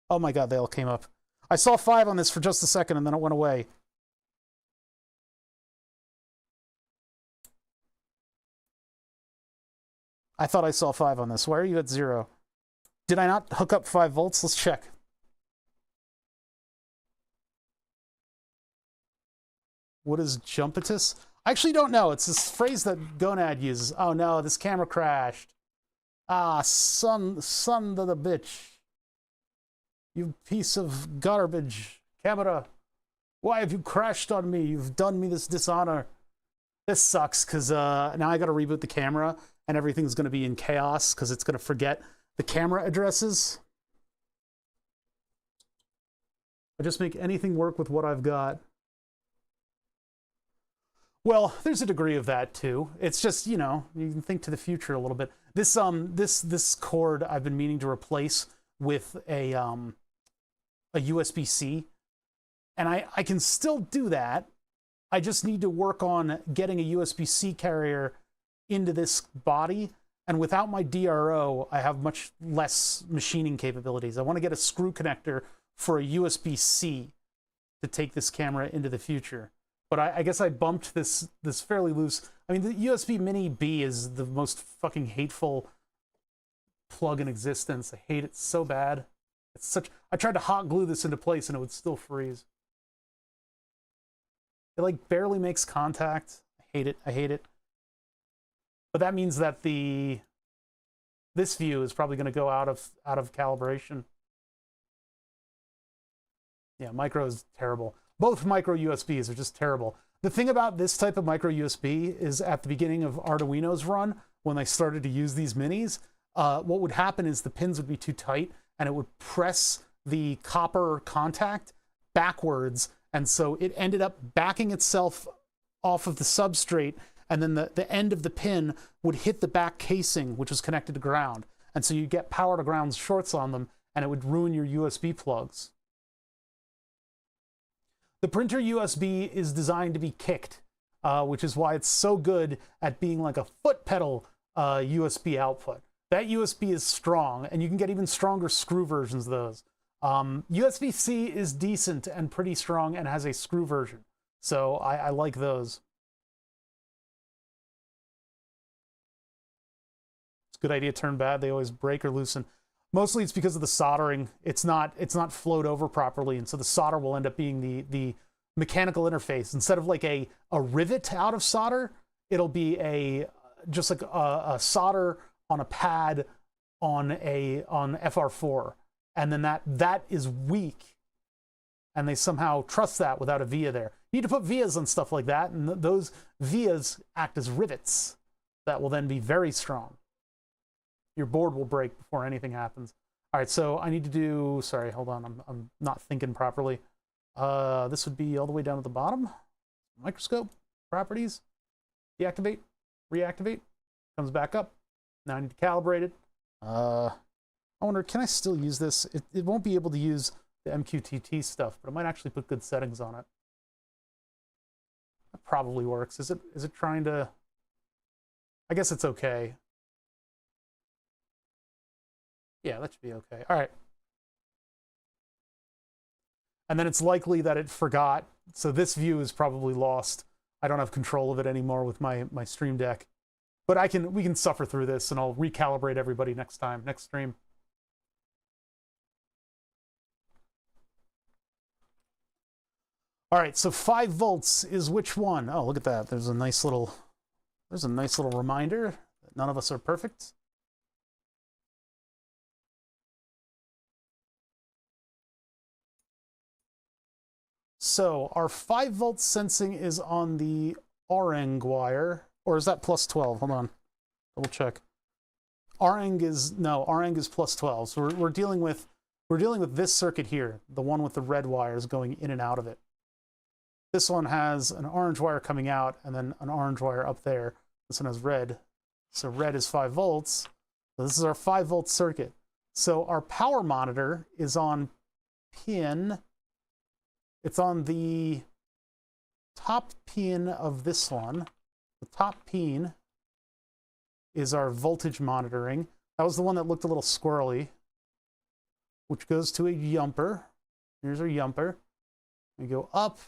Oh my god, they all came up. I saw 5 on this for just a second and then it went away. I thought I saw 5 on this. Why are you at 0? Did I not hook up 5 volts? Let's check. What is jumpetus? I actually don't know. It's this phrase that Gonad uses. Oh no, this camera crashed. Ah, son of the bitch. You piece of garbage. Camera. Why have you crashed on me? You've done me this dishonor. This sucks, because now I gotta reboot the camera, and everything's gonna be in chaos, because it's gonna forget the camera addresses. I just make anything work with what I've got. Well, there's a degree of that too. It's just, you know, you can think to the future a little bit. This cord I've been meaning to replace with a USB-C, and I can still do that. I just need to work on getting a USB-C carrier into this body, and without my DRO, I have much less machining capabilities. I want to get a screw connector for a USB-C to take this camera into the future. But I guess I bumped this fairly loose. I mean, the USB Mini B is the most fucking hateful plug in existence. I hate it so bad. It's such. I tried to hot glue this into place and it would still freeze. It like barely makes contact. I hate it. I hate it. But that means that this view is probably going to go out of calibration. Yeah, micro is terrible. Both micro USBs are just terrible. The thing about this type of micro USB is at the beginning of Arduino's run, when they started to use these minis, what would happen is the pins would be too tight and it would press the copper contact backwards. And so it ended up backing itself off of the substrate, and then the end of the pin would hit the back casing, which was connected to ground. And so you get power to ground shorts on them, and it would ruin your USB plugs. The printer USB is designed to be kicked, which is why it's so good at being like a foot pedal USB output. That USB is strong, and you can get even stronger screw versions of those. USB-C is decent and pretty strong and has a screw version, so I like those. It's a good idea to turn bad. They always break or loosen. Mostly it's because of the soldering. It's not flowed over properly, and so the solder will end up being the mechanical interface. Instead of like a rivet out of solder, it'll be just like a solder on a pad on FR4, and then that is weak, and they somehow trust that without a via there. You need to put vias on stuff like that, and those vias act as rivets that will then be very strong. Your board will break before anything happens. All right, so I need to do, sorry, hold on, I'm not thinking properly. This would be all the way down at the bottom. Microscope, properties, deactivate, reactivate, comes back up. Now I need to calibrate it. I wonder, can I still use this? It won't be able to use the MQTT stuff, but it might actually put good settings on it. That probably works. Is it trying to, I guess it's okay. Yeah, that should be okay. All right. And then it's likely that it forgot. So this view is probably lost. I don't have control of it anymore with my Stream Deck. But we can suffer through this, and I'll recalibrate everybody next time, next stream. All right, so 5 volts is which one? Oh, look at that. There's a nice little reminder that none of us are perfect. So our 5-volt sensing is on the RNG wire, or is that plus 12? Hold on, double check. RNG is plus 12. So we're dealing with this circuit here, the one with the red wires going in and out of it. This one has an orange wire coming out and then an orange wire up there. This one has red. So red is 5 volts. So this is our 5-volt circuit. So our power monitor is on pin. It's on the top pin of this one. The top pin is our voltage monitoring. That was the one that looked a little squirrely, which goes to a jumper. Here's our jumper. We go up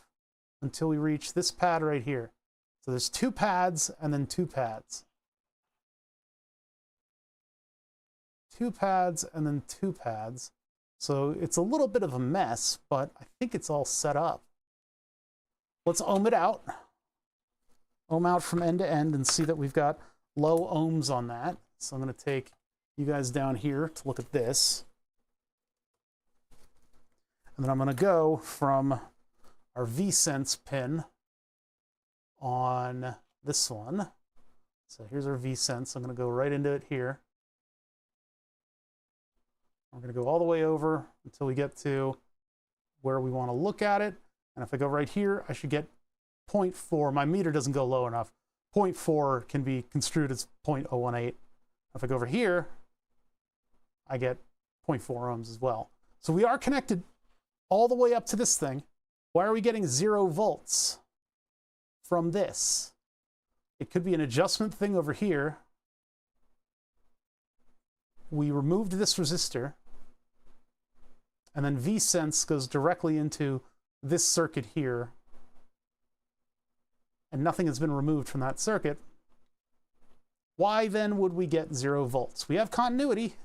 until we reach this pad right here. So there's 2 pads and then 2 pads. 2 pads and then 2 pads. So it's a little bit of a mess, but I think it's all set up. Let's ohm it out. Ohm out from end to end and see that we've got low ohms on that. So I'm going to take you guys down here to look at this. And then I'm going to go from our V-Sense pin on this one. So here's our V-Sense. I'm going to go right into it here. We're going to go all the way over until we get to where we want to look at it. And if I go right here, I should get 0.4. My meter doesn't go low enough. 0.4 can be construed as 0.018. If I go over here, I get 0.4 ohms as well. So we are connected all the way up to this thing. Why are we getting 0 volts from this? It could be an adjustment thing over here. We removed this resistor, and then V-Sense goes directly into this circuit here, and nothing has been removed from that circuit. Why then would we get 0 volts? We have continuity.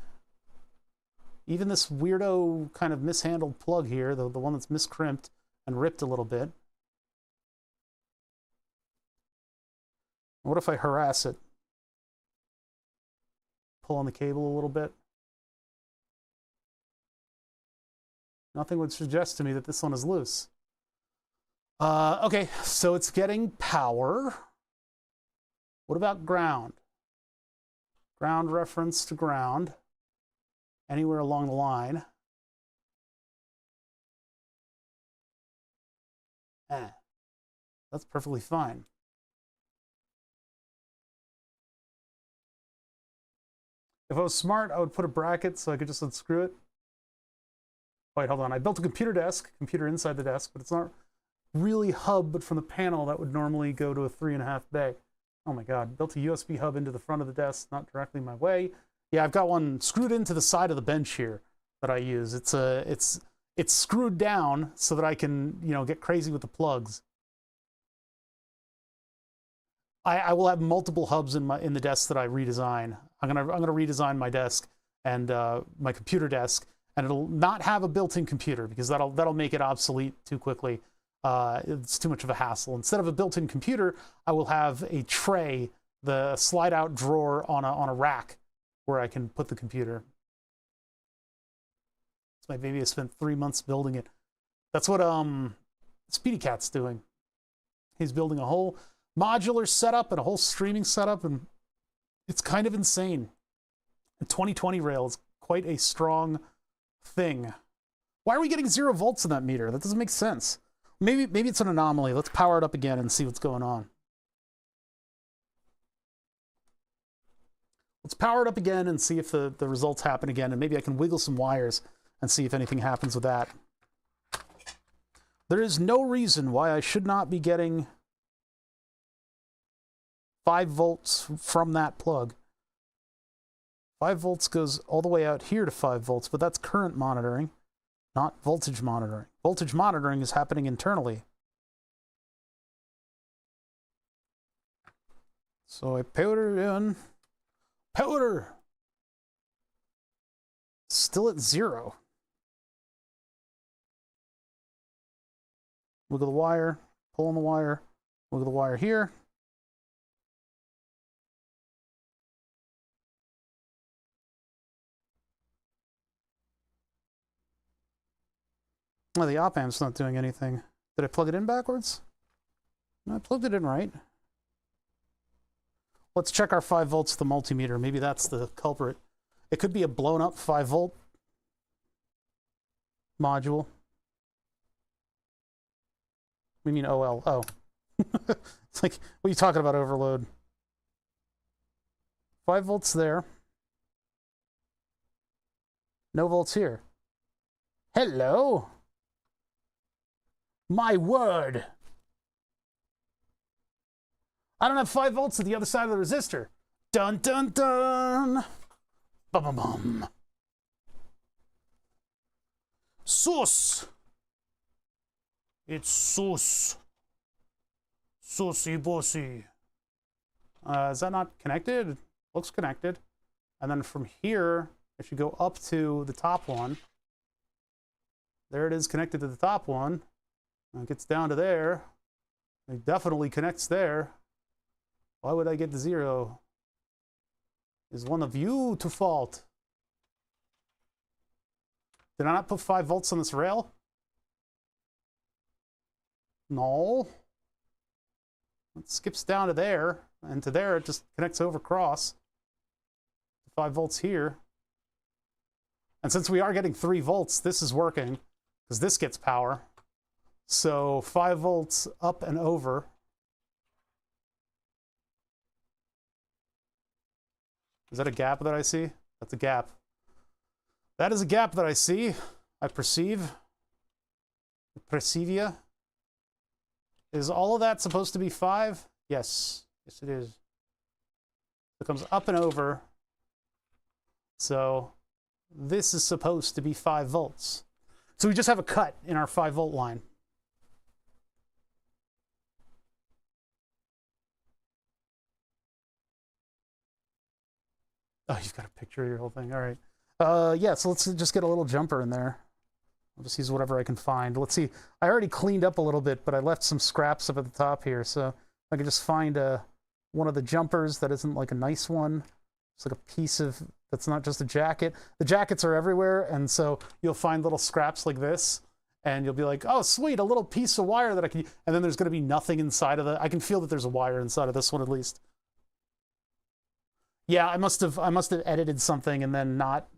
Even this weirdo kind of mishandled plug here, the one that's miscrimped and ripped a little bit. What if I harass it? Pull on the cable a little bit. Nothing would suggest to me that this one is loose. Okay, so it's getting power. What about ground? Ground reference to ground. Anywhere along the line. That's perfectly fine. If I was smart, I would put a bracket so I could just unscrew it. Wait, hold on. I built a computer inside the desk, but it's not really hub, but from the panel that would normally go to a 3.5 bay. Oh my God, built a USB hub into the front of the desk, not directly my way. Yeah, I've got one screwed into the side of the bench here that I use. It's screwed down so that I can, get crazy with the plugs. I will have multiple hubs in the desk that I redesign. I'm gonna redesign my desk and my computer desk, and it'll not have a built-in computer because that'll make it obsolete too quickly. It's too much of a hassle. Instead of a built-in computer, I will have a tray, the slide-out drawer on a rack where I can put the computer. It's my baby. I spent 3 months building it. That's what Speedy Cat's doing. He's building a whole modular setup and a whole streaming setup, and it's kind of insane. The 2020 rail is quite a strong thing. Why are we getting 0 volts in that meter? That doesn't make sense. Maybe it's an anomaly. Let's power it up again and see what's going on. Let's power it up again and see if the results happen again, and maybe I can wiggle some wires and see if anything happens with that. There is no reason why I should not be getting 5 volts from that plug. 5 volts goes all the way out here to 5 volts, but that's current monitoring, not voltage monitoring. Voltage monitoring is happening internally. So I powder in. Powder! Still at 0. Look at the wire, pull on the wire, look at the wire here. Oh, the op amp's not doing anything. Did I plug it in backwards? No, I plugged it in right. Let's check our 5 volts to the multimeter. Maybe that's the culprit. It could be a blown up 5 volt module. We mean OL. Oh. It's like, what are you talking about, overload? 5 volts there. No volts here. Hello? My word! I don't have 5 volts at the other side of the resistor. Dun dun dun! Bum bum bum. Sus! It's sus. Sussy bossy. Is that not connected? Looks connected. And then from here, if you go up to the top one, there it is connected to the top one. And it gets down to there. It definitely connects there. Why would I get the 0? Is one of you to fault? Did I not put 5 volts on this rail? No. It skips down to there, and to there it just connects over cross. 5 volts here. And since we are getting 3 volts, this is working, because this gets power. So 5 volts up and over. Is that a gap that I see? That's a gap. That is a gap that I see. I perceive. Perceivia. Is all of that supposed to be 5? Yes. Yes, it is. It comes up and over. So this is supposed to be 5 volts. So we just have a cut in our 5 volt line. Oh, you've got a picture of your whole thing. All right. Yeah, so let's just get a little jumper in there. I'll just use whatever I can find. Let's see. I already cleaned up a little bit, but I left some scraps up at the top here. So I can just find one of the jumpers that isn't like a nice one. It's like a piece of, that's not just a jacket. The jackets are everywhere, and so you'll find little scraps like this, and you'll be like, oh, sweet, a little piece of wire that I can, and then there's going to be nothing inside of I can feel that there's a wire inside of this one at least. Yeah, I must have edited something and then not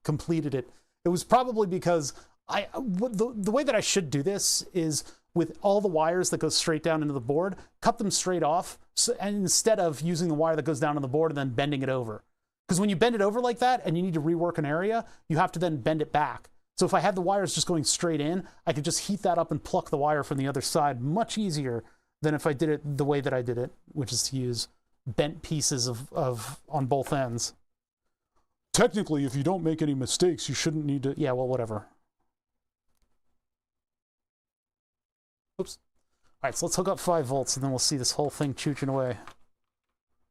completed it. It was probably because the way that I should do this is with all the wires that go straight down into the board, cut them straight off, and instead of using the wire that goes down on the board and then bending it over. Because when you bend it over like that and you need to rework an area, you have to then bend it back. So if I had the wires just going straight in, I could just heat that up and pluck the wire from the other side much easier than if I did it the way that I did it, which is to use bent pieces of on both ends. Technically, if you don't make any mistakes, you shouldn't need to, yeah, well, whatever. Oops. All right, so let's hook up 5 volts, and then we'll see this whole thing chooching away.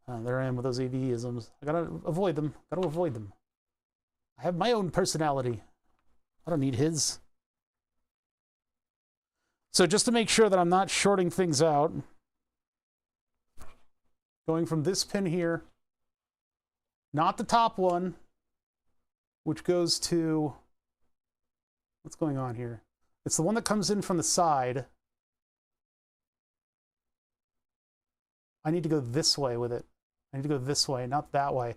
There I am with those AV-isms. I gotta avoid them. Gotta avoid them. I have my own personality. I don't need his. So just to make sure that I'm not shorting things out, going from this pin here, not the top one, which goes to, what's going on here? It's the one that comes in from the side. I need to go this way with it. I need to go this way, not that way.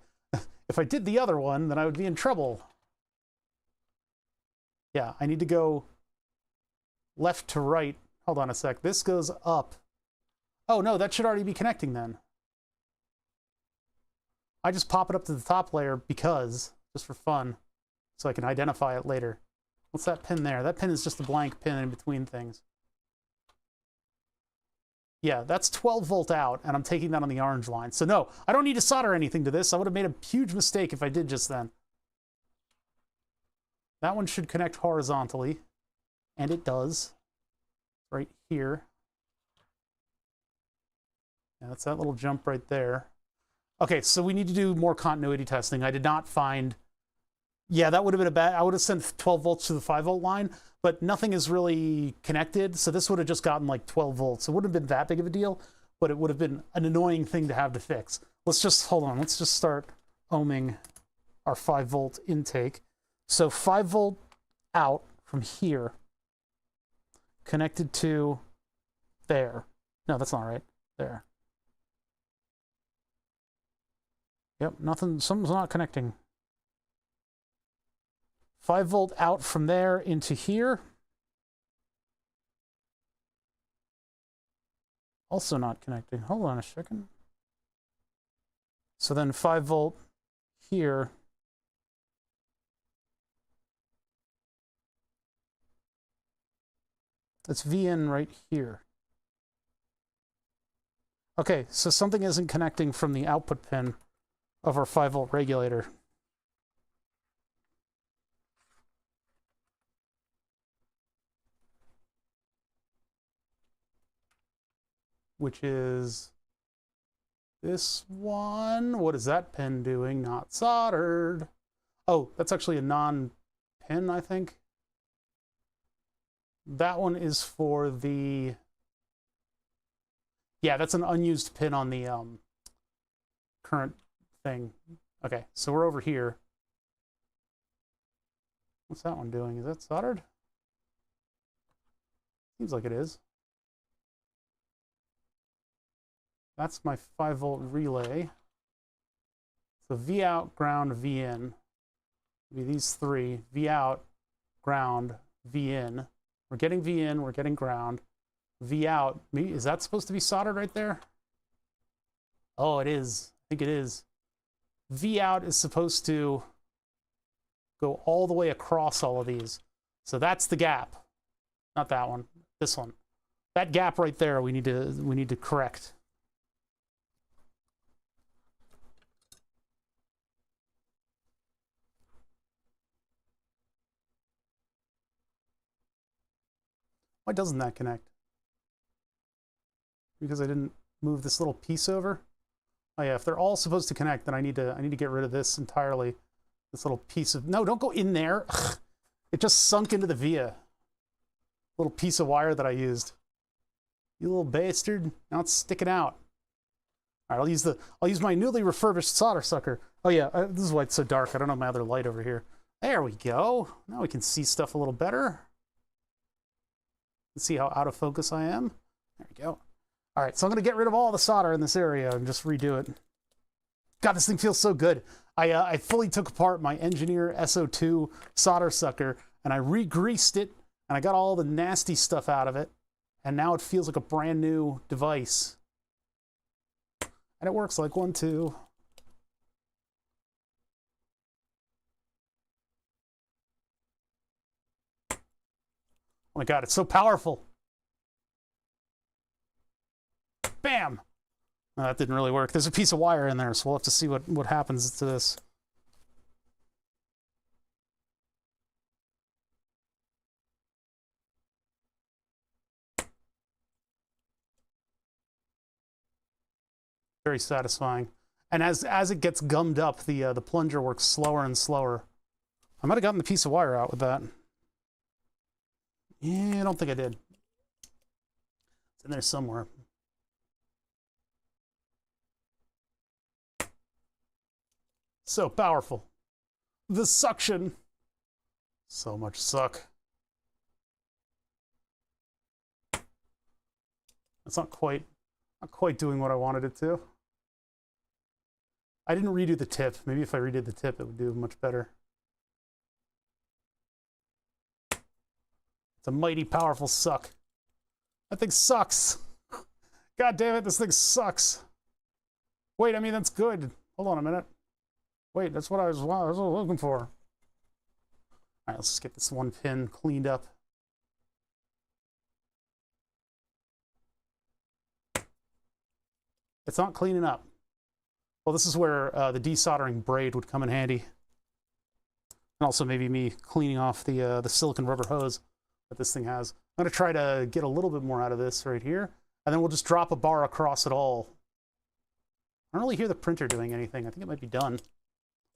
If I did the other one, then I would be in trouble. Yeah, I need to go left to right. Hold on a sec. This goes up. Oh, no, that should already be connecting then. I just pop it up to the top layer because, just for fun, so I can identify it later. What's that pin there? That pin is just a blank pin in between things. Yeah, that's 12 volt out, and I'm taking that on the orange line. So no, I don't need to solder anything to this. I would have made a huge mistake if I did just then. That one should connect horizontally, and it does. Right here. Yeah, that's that little jump right there. Okay, so we need to do more continuity testing. I did not find... Yeah, that would have been a bad... I would have sent 12 volts to the 5 volt line, but nothing is really connected, so this would have just gotten like 12 volts. It wouldn't have been that big of a deal, but it would have been an annoying thing to have to fix. Let's just... Hold on. Let's just start ohming our 5 volt intake. So 5 volt out from here. connected to there. No, that's not right. There. Yep, nothing, something's not connecting. 5-volt out from there into here. Also not connecting. Hold on a second. So then 5-volt here. That's VN right here. Okay, so something isn't connecting from the output pin of our 5-volt regulator. Which is this one. What is that pin doing? Not soldered. Oh, that's actually a non-pin, I think. That one is for the... Yeah, that's an unused pin on the current thing. Okay, so we're over here. What's that one doing? Is that soldered? Seems like it is. That's my 5-volt relay. So V out, ground, V in. Be these three. V out, ground, V in. We're getting V in, we're getting ground. V out. Is that supposed to be soldered right there? Oh, it is. I think it is. V out is supposed to go all the way across all of these. So that's the gap. Not that one. This one. That gap right there we need to correct. Why doesn't that connect? Because I didn't move this little piece over. Oh yeah, if they're all supposed to connect, then I need to get rid of this entirely. This little piece of... No, don't go in there. Ugh. It just sunk into the via. Little piece of wire that I used. You little bastard. Now it's sticking out. All right, I'll use my newly refurbished solder sucker. Oh yeah, this is why it's so dark. I don't have my other light over here. There we go. Now we can see stuff a little better. See how out of focus I am? There we go. All right, so I'm going to get rid of all the solder in this area and just redo it. God, this thing feels so good. I fully took apart my Engineer SO2 solder sucker, and I re-greased it, and I got all the nasty stuff out of it, and now it feels like a brand new device. And it works like one, two. Oh my God, it's so powerful. Bam! No, that didn't really work. There's a piece of wire in there, so we'll have to see what happens to this. Very satisfying. And as it gets gummed up, the plunger works slower and slower. I might have gotten the piece of wire out with that. Yeah, I don't think I did. It's in there somewhere. So powerful. The suction. So much suck. It's not quite doing what I wanted it to. I didn't redo the tip. Maybe if I redid the tip, it would do much better. It's a mighty powerful suck. That thing sucks. God damn it, this thing sucks. Wait, I mean, that's good. Hold on a minute. Wait, that's what I was looking for. All right, let's just get this one pin cleaned up. It's not cleaning up. Well, this is where the desoldering braid would come in handy. And also maybe me cleaning off the silicone rubber hose that this thing has. I'm going to try to get a little bit more out of this right here. And then we'll just drop a bar across it all. I don't really hear the printer doing anything. I think it might be done.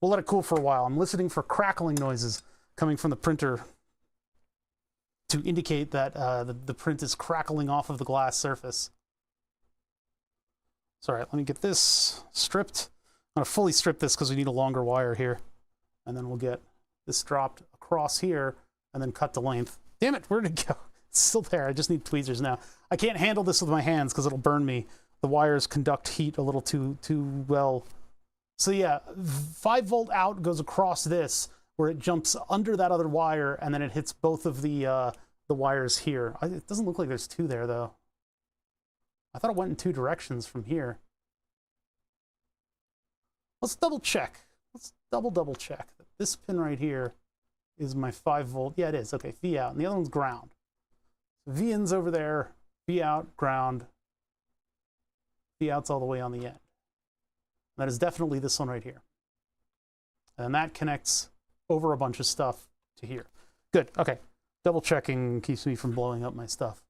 We'll let it cool for a while. I'm listening for crackling noises coming from the printer to indicate that the print is crackling off of the glass surface. So, all right, let me get this stripped. I'm going to fully strip this because we need a longer wire here. And then we'll get this dropped across here and then cut to length. Damn it, where'd it go? It's still there. I just need tweezers now. I can't handle this with my hands because it'll burn me. The wires conduct heat a little too well. So yeah, 5 volt out goes across this, where it jumps under that other wire, and then it hits both of the wires here. It doesn't look like there's 2 there, though. I thought it went in 2 directions from here. Let's double check. Let's double check. This pin right here is my 5 volt. Yeah, it is. Okay, V out, and the other one's ground. So V in's over there, V out, ground. V out's all the way on the end. That is definitely this one right here. And that connects over a bunch of stuff to here. Good, okay. Double checking keeps me from blowing up my stuff.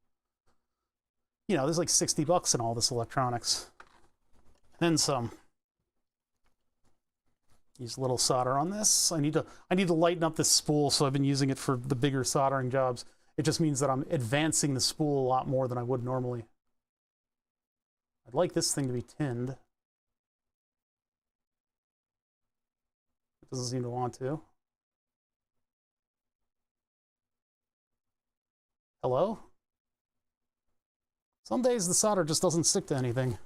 You know, there's like 60 bucks in all this electronics. Then some. Use a little solder on this. I need to lighten up this spool, so I've been using it for the bigger soldering jobs. It just means that I'm advancing the spool a lot more than I would normally. I'd like this thing to be tinned. It doesn't seem to want to. Hello? Some days the solder just doesn't stick to anything.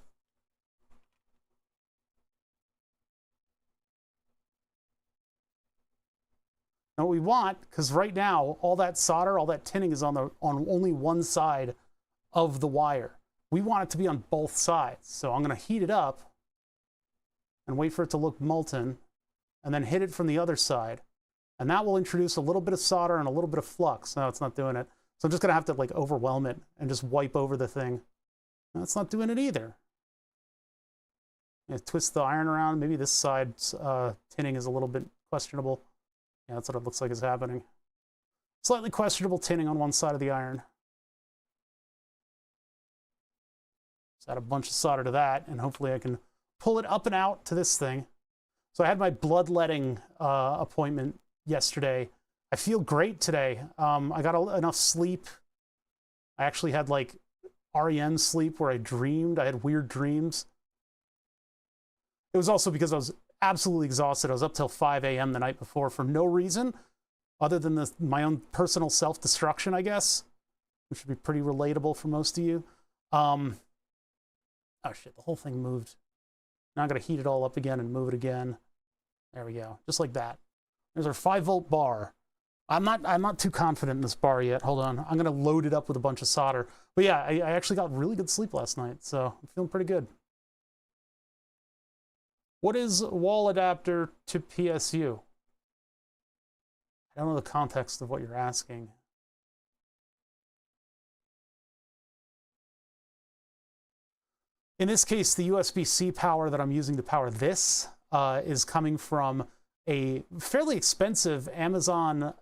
Now what we want, because right now all that solder, all that tinning is on only one side of the wire. We want it to be on both sides. So I'm going to heat it up and wait for it to look molten, and then hit it from the other side. And that will introduce a little bit of solder and a little bit of flux. No, it's not doing it. So I'm just going to have to like overwhelm it and just wipe over the thing. No, it's not doing it either. Twist the iron around. Maybe this side's tinning is a little bit questionable. Yeah, that's what it looks like is happening. Slightly questionable tinning on one side of the iron. Just add a bunch of solder to that, and hopefully I can pull it up and out to this thing. So I had my bloodletting appointment yesterday. I feel great today. I got enough sleep. I actually had like REM sleep where I dreamed. I had weird dreams. It was also because I was absolutely exhausted. I was up till 5 a.m. the night before for no reason other than my own personal self-destruction, I guess, which would be pretty relatable for most of you. Oh shit, the whole thing moved. Now I'm gonna heat it all up again and move it again. There we go, just like that. There's our 5 volt bar. I'm not too confident in this bar yet. Hold on, I'm gonna load it up with a bunch of solder. But yeah, I actually got really good sleep last night, so I'm feeling pretty good. What is wall adapter to PSU? I don't know the context of what you're asking. In this case, the USB-C power that I'm using to power this is coming from a fairly expensive Amazon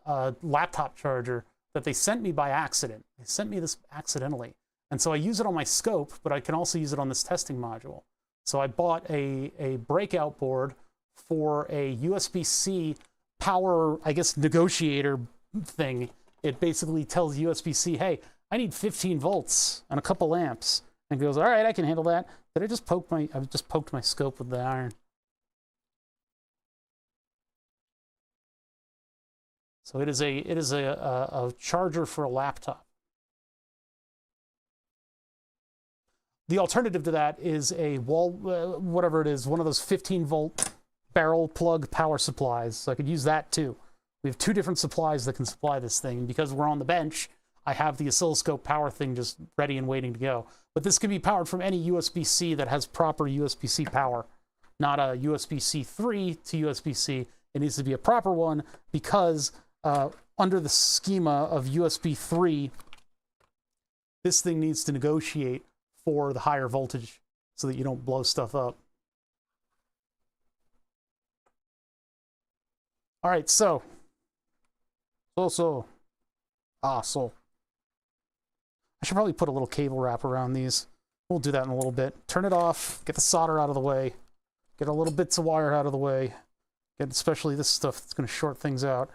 laptop charger that they sent me by accident. They sent me this accidentally. And so I use it on my scope, but I can also use it on this testing module. So I bought a breakout board for a USB-C power, I guess, negotiator thing. It basically tells USB-C, hey, I need 15 volts and a couple amps. And goes, all right, I can handle that. But I just poked my scope with the iron. So it is a charger for a laptop. The alternative to that is a wall, whatever it is, one of those 15 volt barrel plug power supplies. So I could use that too. We have 2 different supplies that can supply this thing. Because we're on the bench, I have the oscilloscope power thing just ready and waiting to go. But this can be powered from any USB-C that has proper USB-C power, not a USB-C 3 to USB-C. It needs to be a proper one because under the schema of USB 3, this thing needs to negotiate for the higher voltage so that you don't blow stuff up. All right, so. I should probably put a little cable wrap around these. We'll do that in a little bit. Turn it off, get the solder out of the way, get a little bits of wire out of the way, get especially this stuff that's going to short things out.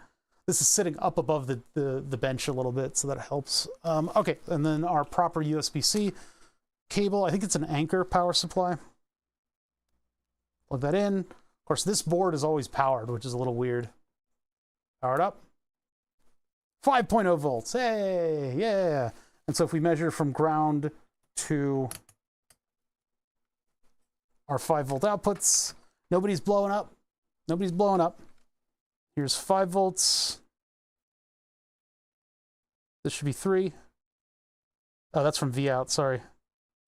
This is sitting up above the bench a little bit, so that helps. Okay, and then our proper USB-C cable. I think it's an Anchor power supply. Plug that in. Of course, this board is always powered, which is a little weird. Power it up. 5.0 volts. Hey, yeah. And so if we measure from ground to our 5-volt outputs, nobody's blowing up. Nobody's blowing up. Here's 5 volts. This should be 3. Oh, that's from V out, sorry.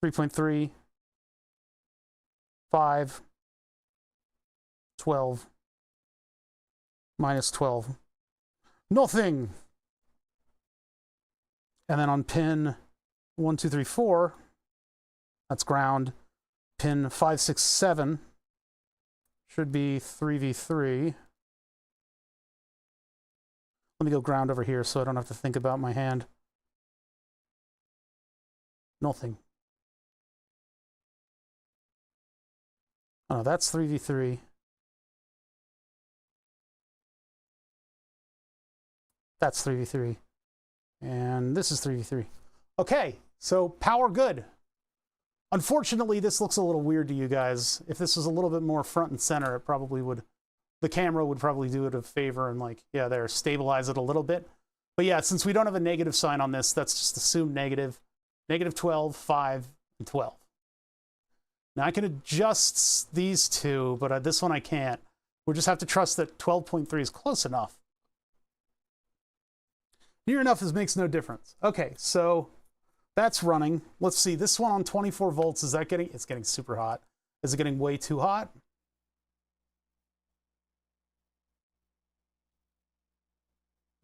3.3, 5, 12, minus 12. Nothing. And then on pin 1, 2, 3, 4, that's ground. Pin 5, 6, 7 should be 3V3. Let me go ground over here so I don't have to think about my hand. Nothing. Oh, that's 3V3. That's 3V3. And this is 3V3. Okay, so power good. Unfortunately, this looks a little weird to you guys. If this was a little bit more front and center, it probably would, the camera would probably do it a favor and like, yeah, there, stabilize it a little bit. But yeah, since we don't have a negative sign on this, that's just assumed negative. Negative 12, 5, and 12. Now I can adjust these two, but this one I can't. We'll just have to trust that 12.3 is close enough. Near enough makes no difference. Okay, so that's running. Let's see, this one on 24 volts, is that getting, it's getting super hot. Is it getting way too hot?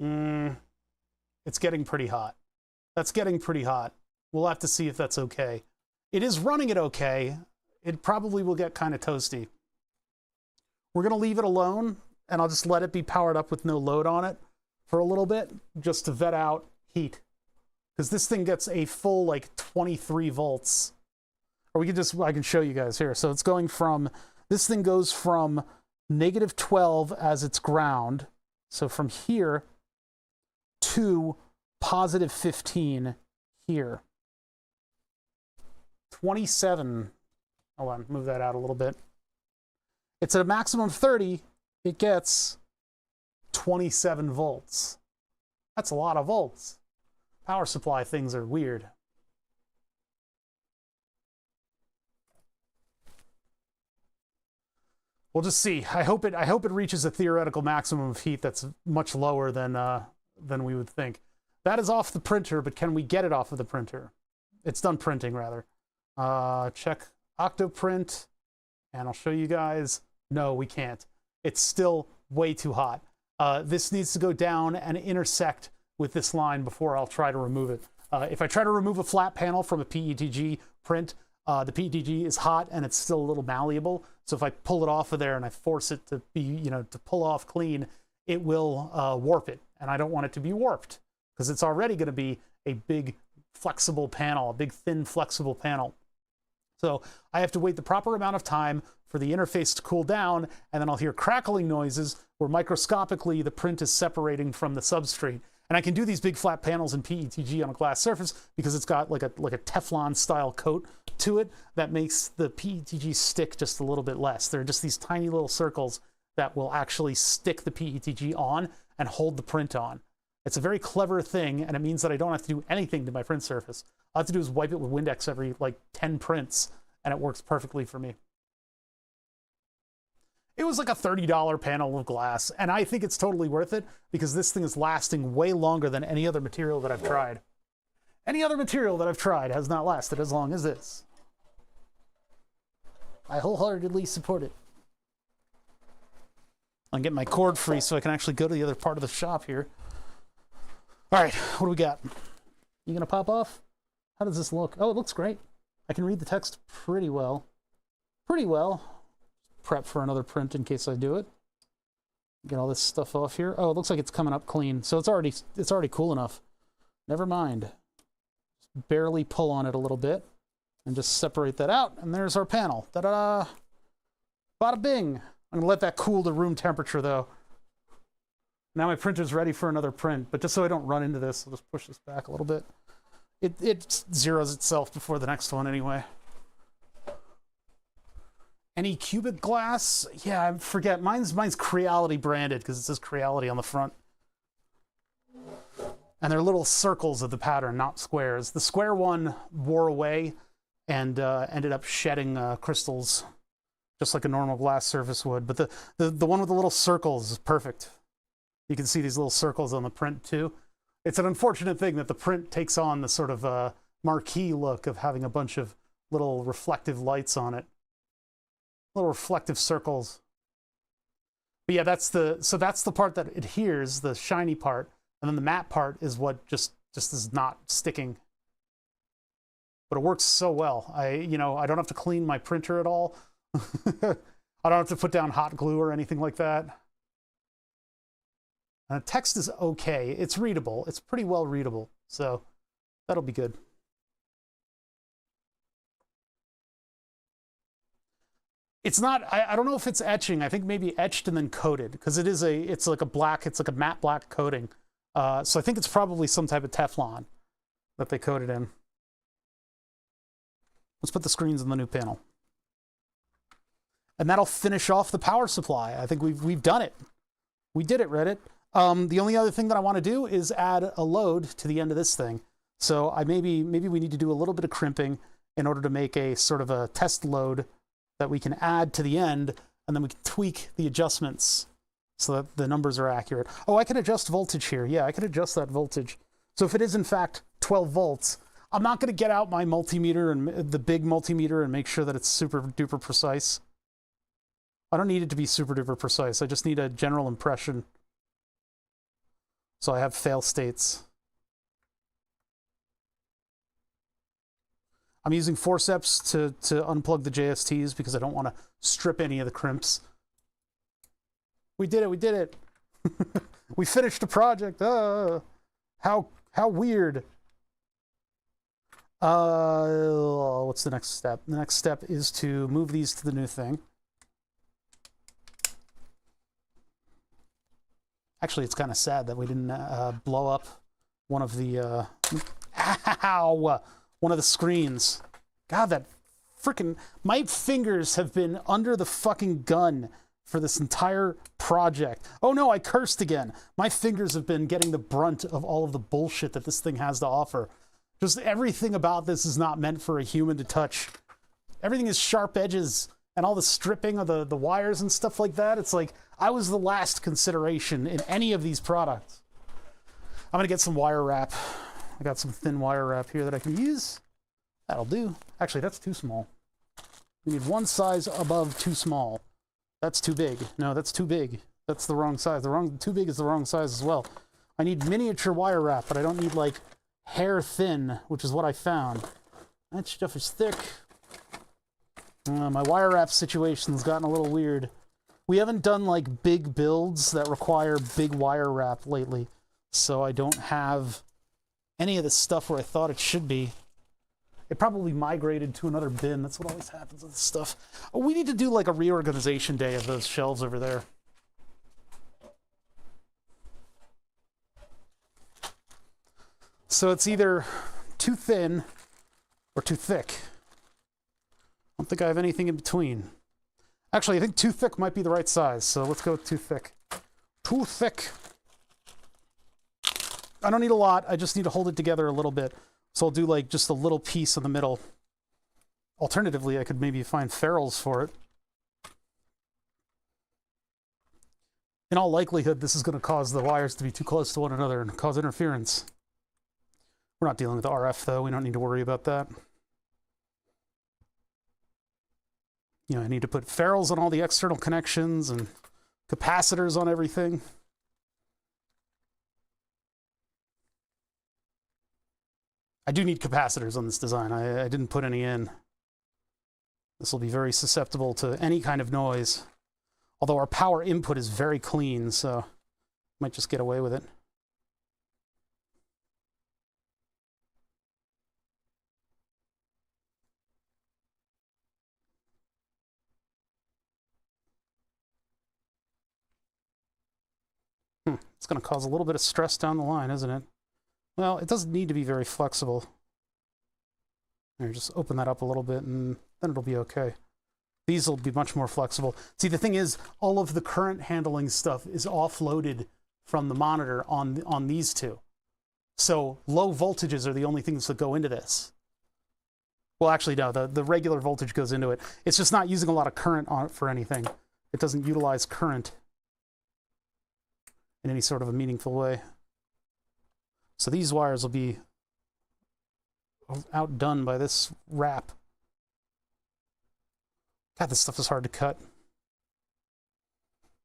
It's getting pretty hot. That's getting pretty hot. We'll have to see if that's okay. It is running it okay. It probably will get kind of toasty. We're going to leave it alone, and I'll just let it be powered up with no load on it for a little bit, just to vet out heat. Because this thing gets a full, like, 23 volts. Or we can just, I can show you guys here. So it's going from, this thing goes from negative 12 as its ground. So from here to positive 15 here. 27. Hold on, move that out a little bit. It's at a maximum of 30. It gets 27 volts. That's a lot of volts. Power supply things are weird. We'll just see. I hope it reaches a theoretical maximum of heat that's much lower than we would think. That is off the printer, but can we get it off of the printer? It's done printing, rather. Check Octoprint, and I'll show you guys. No, we can't. It's still way too hot. This needs to go down and intersect with this line before I'll try to remove it. If I try to remove a flat panel from a PETG print, the PETG is hot and it's still a little malleable. So if I pull it off of there and I force it to be, you know, to pull off clean, it will warp it. And I don't want it to be warped because it's already going to be a big flexible panel, a big thin flexible panel. So I have to wait the proper amount of time for the interface to cool down, and then I'll hear crackling noises where microscopically the print is separating from the substrate. And I can do these big flat panels in PETG on a glass surface because it's got like a Teflon style coat to it that makes the PETG stick just a little bit less. They're just these tiny little circles that will actually stick the PETG on and hold the print on. It's a very clever thing, and it means that I don't have to do anything to my print surface. All I have to do is wipe it with Windex every like 10 prints, and it works perfectly for me. It was like a $30 panel of glass, and I think it's totally worth it because this thing is lasting way longer than any other material that I've tried. Any other material that I've tried has not lasted as long as this. I wholeheartedly support it. I'm getting my cord free so I can actually go to the other part of the shop here. All right, what do we got? You gonna pop off? How does this look? Oh, it looks great. I can read the text pretty well. Pretty well. Prep for another print in case I do it. Get all this stuff off here. Oh, it looks like it's coming up clean. So it's already cool enough. Never mind. Just barely pull on it a little bit and just separate that out. And there's our panel. Ta-da! Bada bing! I'm gonna let that cool to room temperature though. Now my printer's ready for another print, but just so I don't run into this, I'll just push this back a little bit. It zeroes itself before the next one anyway. Any cubic glass? Yeah, I forget. Mine's Creality branded because it says Creality on the front. And they're little circles of the pattern, not squares. The square one wore away and ended up shedding crystals, just like a normal glass surface would. But the one with the little circles is perfect. You can see these little circles on the print too. It's an unfortunate thing that the print takes on the sort of marquee look of having a bunch of little reflective lights on it. Little reflective circles. But yeah, that's the part that adheres, the shiny part, and then the matte part is what just is not sticking. But it works so well. I don't have to clean my printer at all. I don't have to put down hot glue or anything like that. Text is okay. It's readable. It's pretty well readable. So that'll be good. It's not, I don't know if it's etching. I think maybe etched and then coated, because it's like a matte black coating. So I think it's probably some type of Teflon that they coated in. Let's put the screens in the new panel. And that'll finish off the power supply. I think we've done it. We did it, Reddit. The only other thing that I want to do is add a load to the end of this thing. So maybe we need to do a little bit of crimping in order to make a sort of a test load that we can add to the end, and then we can tweak the adjustments so that the numbers are accurate. Oh, I can adjust voltage here. Yeah, I can adjust that voltage. So if it is in fact 12 volts, I'm not going to get out my multimeter and the big multimeter and make sure that it's super duper precise. I don't need it to be super duper precise. I just need a general impression. So I have fail states. I'm using forceps to unplug the JSTs because I don't want to strip any of the crimps. We did it, we did it. We finished the project. How weird. What's the next step? The next step is to move these to the new thing. Actually, it's kind of sad that we didn't blow up one of the one of the screens. God, that freaking, my fingers have been under the fucking gun for this entire project. Oh no, I cursed again. My fingers have been getting the brunt of all of the bullshit that this thing has to offer. Just everything about this is not meant for a human to touch. Everything is sharp edges and all the stripping of the wires and stuff like that. It's like, I was the last consideration in any of these products. I'm gonna get some wire wrap. I got some thin wire wrap here that I can use. That'll do. Actually, that's too small. We need one size above too small. That's too big. No, that's too big. That's the wrong size. Too big is the wrong size as well. I need miniature wire wrap, but I don't need like hair thin, which is what I found. That stuff is thick. My wire wrap situation's gotten a little weird. We haven't done like big builds that require big wire wrap lately, so I don't have any of the stuff where I thought it should be. It probably migrated to another bin. That's what always happens with this stuff. Oh, we need to do like a reorganization day of those shelves over there. So it's either too thin or too thick. I don't think I have anything in between. Actually, I think too thick might be the right size, so let's go with too thick. Too thick. I don't need a lot, I just need to hold it together a little bit. So I'll do like just a little piece in the middle. Alternatively, I could maybe find ferrules for it. In all likelihood, this is going to cause the wires to be too close to one another and cause interference. We're not dealing with the RF though, we don't need to worry about that. You know, I need to put ferrules on all the external connections and capacitors on everything. I do need capacitors on this design. I didn't put any in. This will be very susceptible to any kind of noise. Although our power input is very clean, so might just get away with it. It's going to cause a little bit of stress down the line, isn't it? Well, it doesn't need to be very flexible. Here, just open that up a little bit and then it'll be okay. These will be much more flexible. See, the thing is, all of the current handling stuff is offloaded from the monitor on these two. So low voltages are the only things that go into this. Well, actually, no, the regular voltage goes into it. It's just not using a lot of current on it for anything. It doesn't utilize current in any sort of a meaningful way. So these wires will be outdone by this wrap. God, this stuff is hard to cut.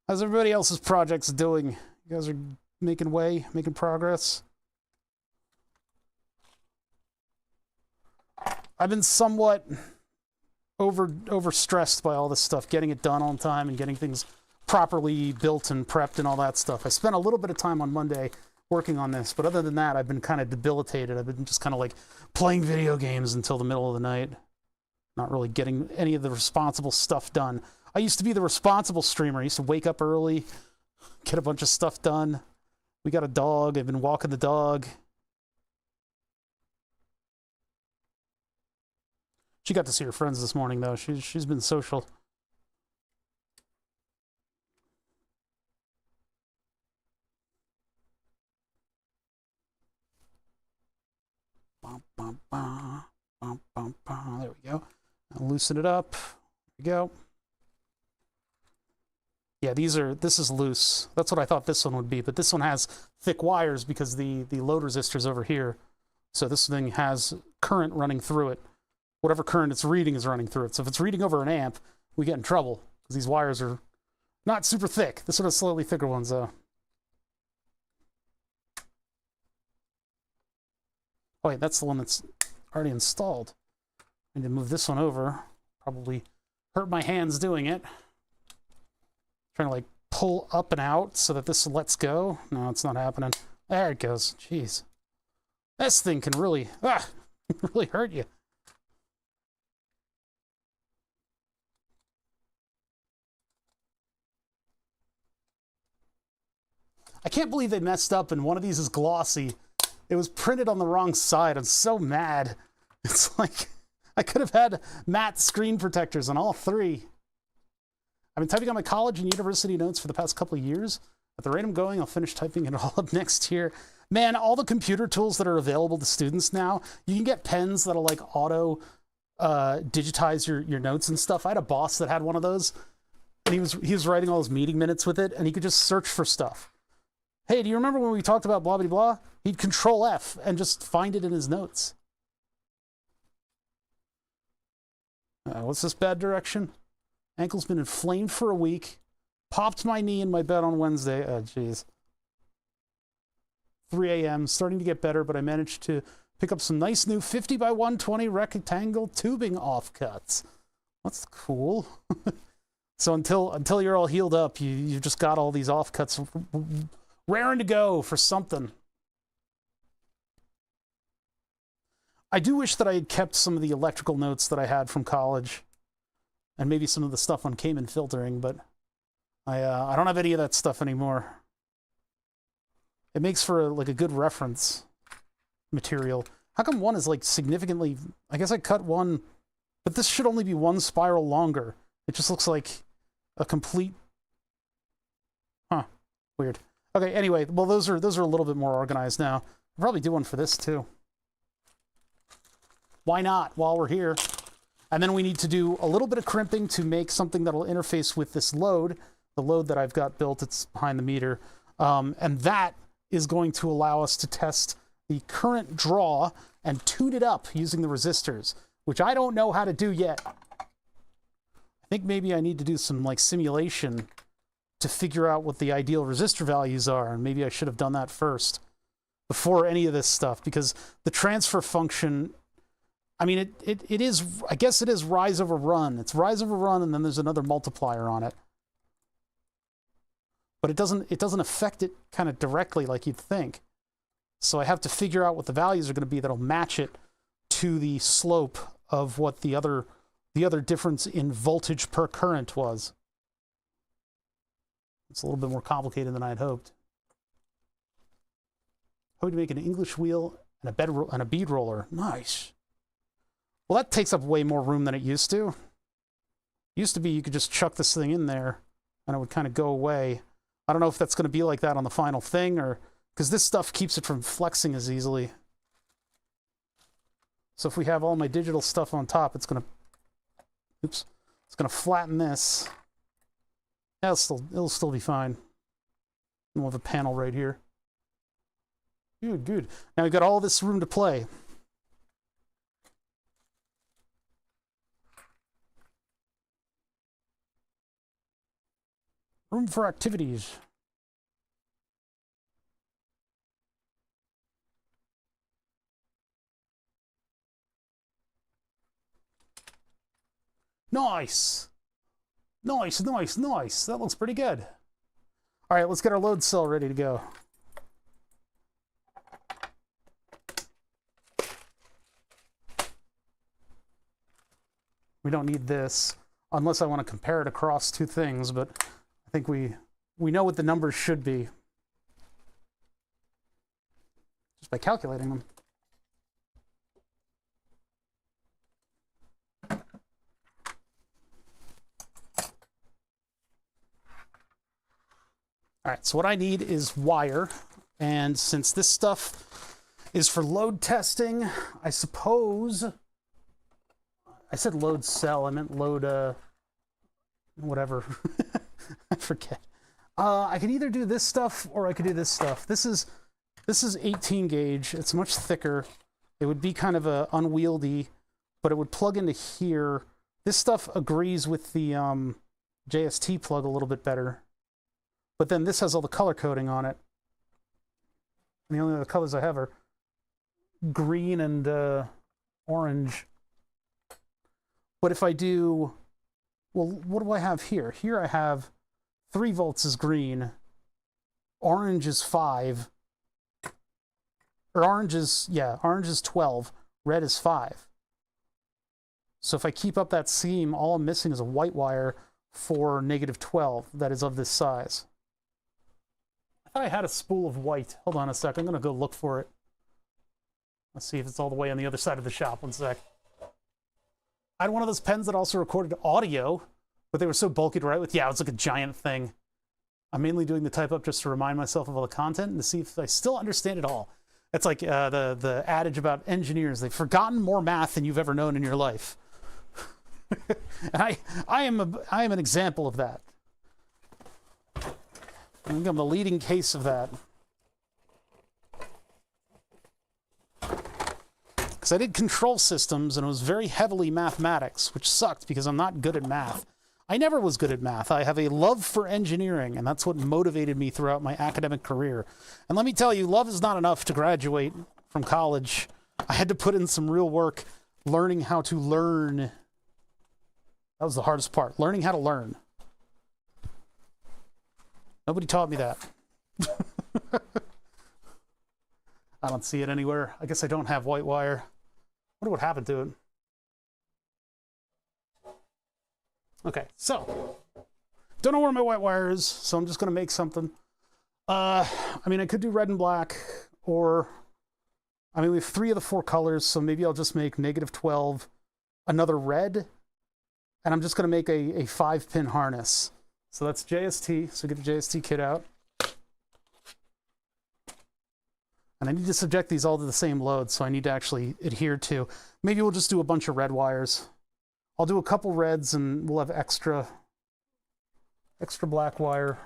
How's everybody else's projects doing? You guys are making way, making progress? I've been somewhat overstressed by all this stuff, getting it done on time and getting things properly built and prepped and all that stuff. I spent a little bit of time on Monday working on this, but other than that, I've been kind of debilitated. I've been just kind of like playing video games until the middle of the night, not really getting any of the responsible stuff done. I used to be the responsible streamer. I used to wake up early, get a bunch of stuff done. We got a dog. I've been walking the dog. She got to see her friends this morning, though. She's been social. There we go. I'll loosen it up. There we go. Yeah, this is loose. That's what I thought this one would be, but this one has thick wires because the load resistor's over here. So this thing has current running through it. Whatever current it's reading is running through it. So if it's reading over an amp, we get in trouble because these wires are not super thick. This one has slightly thicker ones, though. Oh, wait, that's the one that's already installed. I need to move this one over. Probably hurt my hands doing it. Trying to, like, pull up and out so that this lets go. No, it's not happening. There it goes. Jeez. This thing can really, really hurt you. I can't believe they messed up and one of these is glossy. It was printed on the wrong side. I'm so mad. It's like I could have had matte screen protectors on all three. I've been typing on my college and university notes for the past couple of years. At the rate I'm going, I'll finish typing it all up next year. Man, all the computer tools that are available to students now, you can get pens that'll like auto digitize your notes and stuff. I had a boss that had one of those, and he was writing all his meeting minutes with it, and he could just search for stuff. Hey, do you remember when we talked about blah, blah, blah? He'd Control F and just find it in his notes. What's this bad direction? Ankle's been inflamed for a week. Popped my knee in my bed on Wednesday. Oh, jeez. 3 a.m. Starting to get better, but I managed to pick up some nice new 50 by 120 rectangle tubing offcuts. That's cool. So until you're all healed up, you've just got all these offcuts raring to go for something. I do wish that I had kept some of the electrical notes that I had from college, and maybe some of the stuff on Cayman filtering, but I don't have any of that stuff anymore. It makes for like a good reference material. How come one is like significantly? I guess I cut one, but this should only be one spiral longer. It just looks like a complete. Huh? Weird. Okay. Anyway, well, those are a little bit more organized now. I'll probably do one for this too. Why not? While we're here. And then we need to do a little bit of crimping to make something that'll interface with this load, the load that I've got built. It's behind the meter. And that is going to allow us to test the current draw and tune it up using the resistors, which I don't know how to do yet. I think maybe I need to do some like simulation to figure out what the ideal resistor values are. And maybe I should have done that first before any of this stuff, because the transfer function, I mean, it is, I guess it is rise over run. It's rise over run, and then there's another multiplier on it. But it doesn't affect it kind of directly like you'd think. So I have to figure out what the values are going to be that'll match it to the slope of what the other difference in voltage per current was. It's a little bit more complicated than I had hoped. How would you make an English wheel and a bead roller? Nice. Well, that takes up way more room than it used to. It used to be you could just chuck this thing in there and it would kind of go away. I don't know if that's going to be like that on the final thing, or because this stuff keeps it from flexing as easily. So if we have all my digital stuff on top, it's gonna, oops, it's gonna flatten this. It'll still be fine. And we'll have a panel right here. Good, good. Now we've got all this room to play. Room for activities. Nice. Nice, nice, nice. That looks pretty good. All right, let's get our load cell ready to go. We don't need this unless I want to compare it across two things, but I think we know what the numbers should be just by calculating them. All right, so what I need is wire, and since this stuff is for load testing, I suppose, I said load cell, I meant load, whatever, I forget. I could either do this stuff or I could do this stuff. This is 18 gauge, it's much thicker. It would be kind of unwieldy, but it would plug into here. This stuff agrees with the JST plug a little bit better. But then this has all the color coding on it. And the only other colors I have are green and orange. But if I do, well, what do I have here? Here I have 3 volts is green, orange is 5, or orange is 12, red is 5. So if I keep up that seam, all I'm missing is a white wire for -12 that is of this size. I thought I had a spool of white. Hold on a sec. I'm going to go look for it. Let's see if it's all the way on the other side of the shop. One sec. I had one of those pens that also recorded audio, but they were so bulky to write with. Yeah, it was like a giant thing. I'm mainly doing the type up just to remind myself of all the content and to see if I still understand it all. It's like the adage about engineers. They've forgotten more math than you've ever known in your life. And I am an example of that. I think I'm the leading case of that. Because I did control systems and it was very heavily mathematics, which sucked because I'm not good at math. I never was good at math. I have a love for engineering, and that's what motivated me throughout my academic career. And let me tell you, love is not enough to graduate from college. I had to put in some real work learning how to learn. That was the hardest part, learning how to learn. Nobody taught me that. I don't see it anywhere. I guess I don't have white wire. I wonder what happened to it. Okay, so don't know where my white wire is, so I'm just gonna make something. I mean, I could do red and black, or I mean, we have 3 of the 4 colors, so maybe I'll just make -12, another red, and I'm just gonna make a 5-pin harness. So that's JST, so get the JST kit out. And I need to subject these all to the same load, so I need to actually adhere to. Maybe we'll just do a bunch of red wires. I'll do a couple reds and we'll have extra black wire.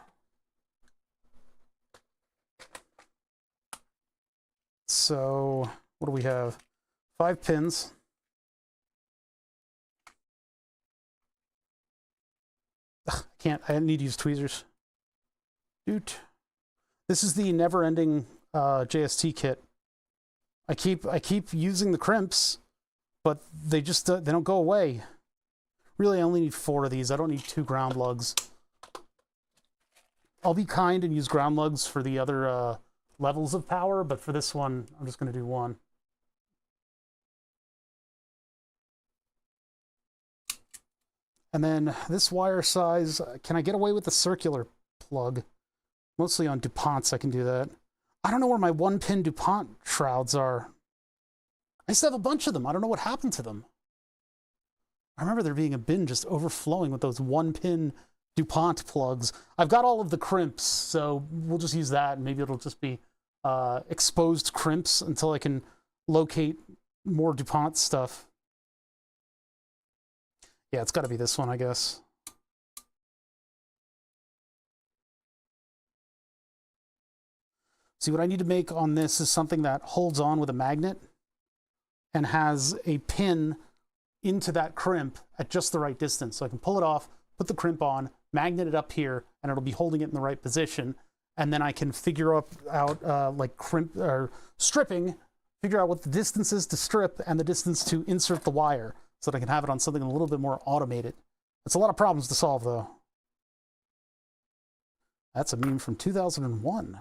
So what do we have? 5 pins. I need to use tweezers. Doot. This is the never-ending JST kit. I keep using the crimps, but they just they don't go away. Really, I only need 4 of these. I don't need 2 ground lugs. I'll be kind and use ground lugs for the other levels of power, but for this one, I'm just going to do 1. And then this wire size, can I get away with the circular plug? Mostly on DuPonts I can do that. I don't know where my 1-pin DuPont shrouds are. I used to have a bunch of them. I don't know what happened to them. I remember there being a bin just overflowing with those 1-pin DuPont plugs. I've got all of the crimps, so we'll just use that, and maybe it'll just be exposed crimps until I can locate more DuPont stuff. Yeah, it's got to be this one, I guess. See, what I need to make on this is something that holds on with a magnet and has a pin into that crimp at just the right distance. So I can pull it off, put the crimp on, magnet it up here, and it'll be holding it in the right position. And then I can figure out like crimp or stripping, figure out what the distance is to strip and the distance to insert the wire so that I can have it on something a little bit more automated. It's a lot of problems to solve, though. That's a meme from 2001.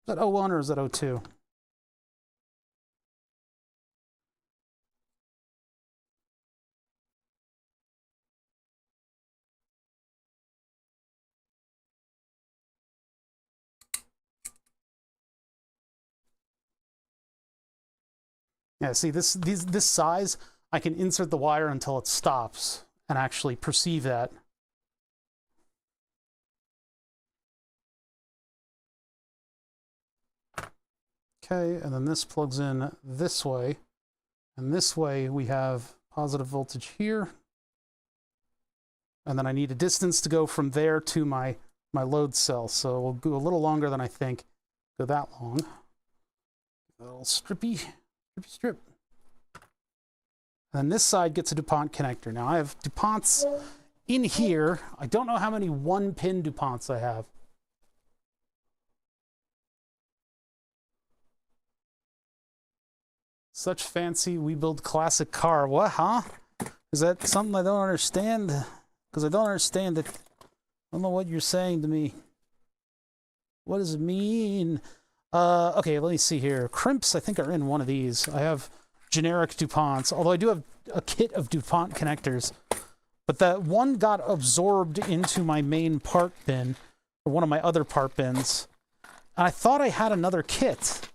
Is that 01 or is that 02? Yeah, see, this size, I can insert the wire until it stops and actually perceive that. Okay, and then this plugs in this way. And this way we have positive voltage here. And then I need a distance to go from there to my load cell. So we'll go a little longer than I think. Go that long. A little strip. And then this side gets a DuPont connector. Now I have DuPonts in here. I don't know how many 1-pin DuPonts I have. Such fancy, we build classic car. What, huh? Is that something I don't understand? Because I don't understand it. I don't know what you're saying to me. What does it mean? Okay, let me see here. Crimps, I think, are in one of these. I have generic DuPonts, although I do have a kit of DuPont connectors. But that one got absorbed into my main part bin, or one of my other part bins. And I thought I had another kit.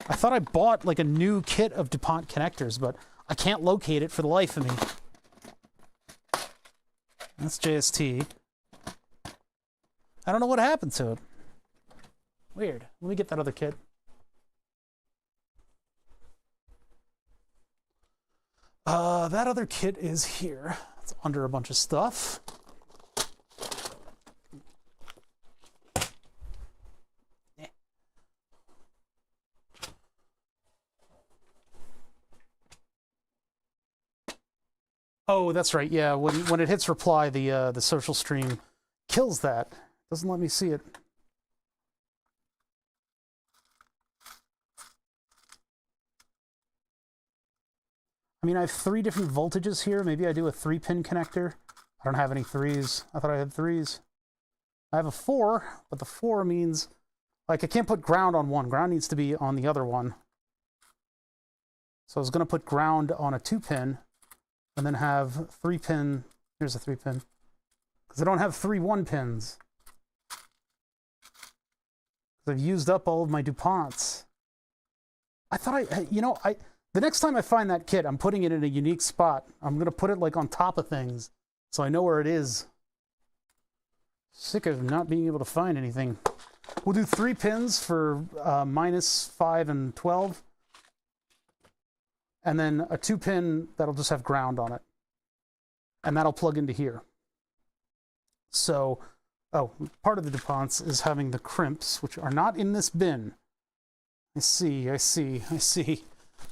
I thought I bought like a new kit of DuPont connectors, but I can't locate it for the life of me. That's JST. I don't know what happened to it. Weird. Let me get that other kit. That other kit is here. It's under a bunch of stuff. Oh, that's right. Yeah, when it hits reply, the social stream kills that. Doesn't let me see it. I mean, I have 3 different voltages here. Maybe I do a 3-pin connector. I don't have any 3s. I thought I had 3s. I have a 4, but the 4 means, like, I can't put ground on one. Ground needs to be on the other one. So I was going to put ground on a 2-pin and then have 3-pin. Here's a 3-pin. Because I don't have 3 1-pins. I've used up all of my DuPonts. I thought the next time I find that kit, I'm putting it in a unique spot. I'm going to put it like on top of things so I know where it is. Sick of not being able to find anything. We'll do 3 pins for -5 and 12. And then a 2-pin that'll just have ground on it. And that'll plug into here. So, part of the DuPonts is having the crimps, which are not in this bin. I see.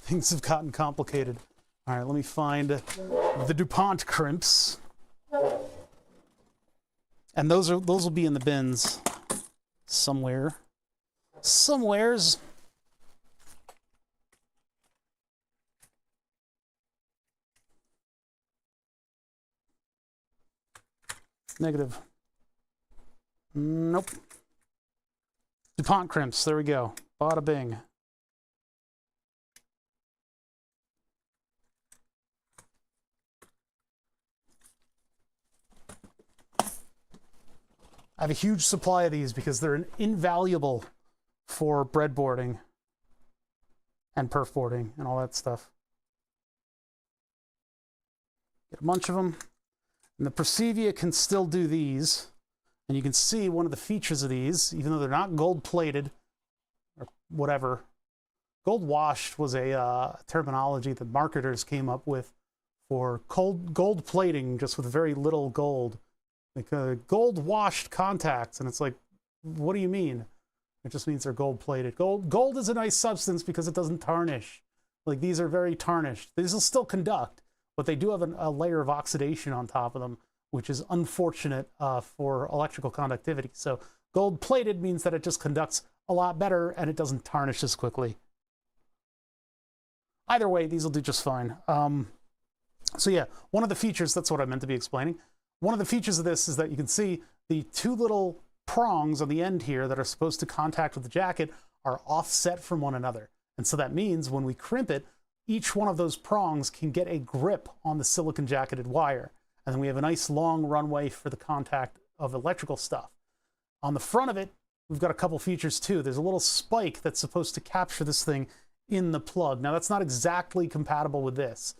Things have gotten complicated. All right, let me find the DuPont crimps. And those will be in the bins somewhere. Somewheres. Negative. Nope. DuPont crimps, there we go. Bada bing. I have a huge supply of these because they're invaluable for breadboarding and perf boarding and all that stuff. Get a bunch of them. And the Persevia can still do these. And you can see one of the features of these, even though they're not gold plated or whatever. Gold washed was a terminology that marketers came up with for gold plating, just with very little gold. Like gold washed contacts, and it's like, what do you mean? It just means they're gold plated. Gold is a nice substance because it doesn't tarnish. Like, these are very tarnished. These will still conduct, but they do have a layer of oxidation on top of them, which is unfortunate for electrical conductivity. So gold plated means that it just conducts a lot better and it doesn't tarnish as quickly. Either way, these will do just fine. So yeah, one of the features, that's what I meant to be explaining. One of the features of this is that you can see the two little prongs on the end here that are supposed to contact with the jacket are offset from one another. And so that means when we crimp it, each one of those prongs can get a grip on the silicon jacketed wire. And then we have a nice long runway for the contact of electrical stuff. On the front of it, we've got a couple features too. There's a little spike that's supposed to capture this thing in the plug. Now, that's not exactly compatible with this.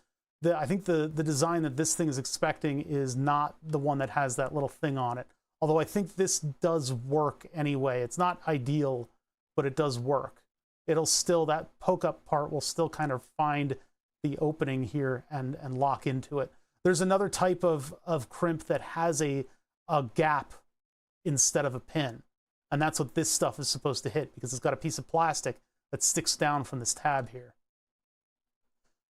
I think the design that this thing is expecting is not the one that has that little thing on it. Although I think this does work anyway. It's not ideal, but it does work. It'll still, that poke up part will still kind of find the opening here and lock into it. There's another type of crimp that has a gap instead of a pin. And that's what this stuff is supposed to hit, because it's got a piece of plastic that sticks down from this tab here.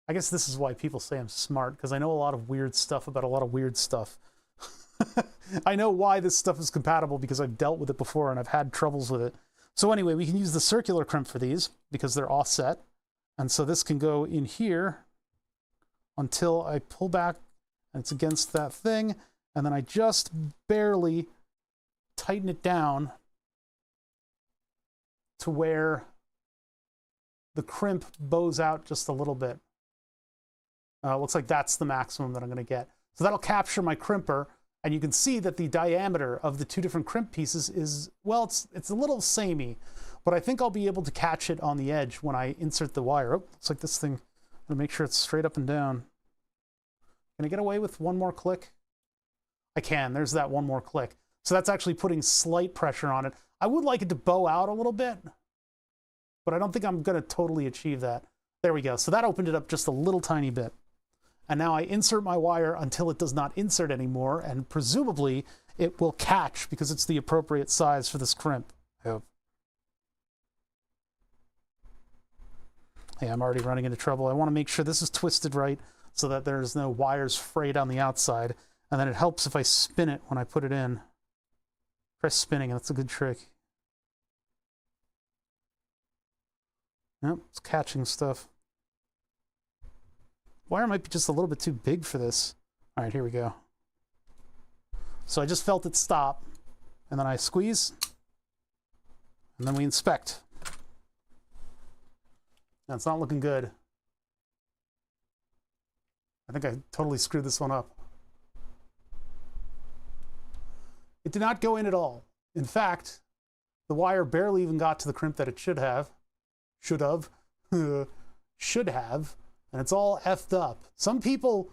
I guess this is why people say I'm smart, because I know a lot of weird stuff about a lot of weird stuff. I know why this stuff is compatible because I've dealt with it before and I've had troubles with it. So anyway, we can use the circular crimp for these because they're offset. And so this can go in here until I pull back and it's against that thing. And then I just barely tighten it down to where the crimp bows out just a little bit. Looks like that's the maximum that I'm going to get. So that'll capture my crimper, and you can see that the diameter of the two different crimp pieces is, well, it's a little samey, but I think I'll be able to catch it on the edge when I insert the wire. Oh, looks like this thing, I'm going to make sure it's straight up and down. Can I get away with one more click? I can. There's that one more click. So that's actually putting slight pressure on it. I would like it to bow out a little bit, but I don't think I'm going to totally achieve that. There we go. So that opened it up just a little tiny bit. And now I insert my wire until it does not insert anymore, and presumably it will catch because it's the appropriate size for this crimp. I hope. Hey, I'm already running into trouble. I want to make sure this is twisted right so that there's no wires frayed on the outside. And then it helps if I spin it when I put it in. Try spinning, that's a good trick. Yep, it's catching stuff. Wire might be just a little bit too big for this. All right, here we go. So I just felt it stop, and then I squeeze, and then we inspect. Now, it's not looking good. I think I totally screwed this one up. It did not go in at all. In fact, the wire barely even got to the crimp that it should have. Should have. And it's all effed up. Some people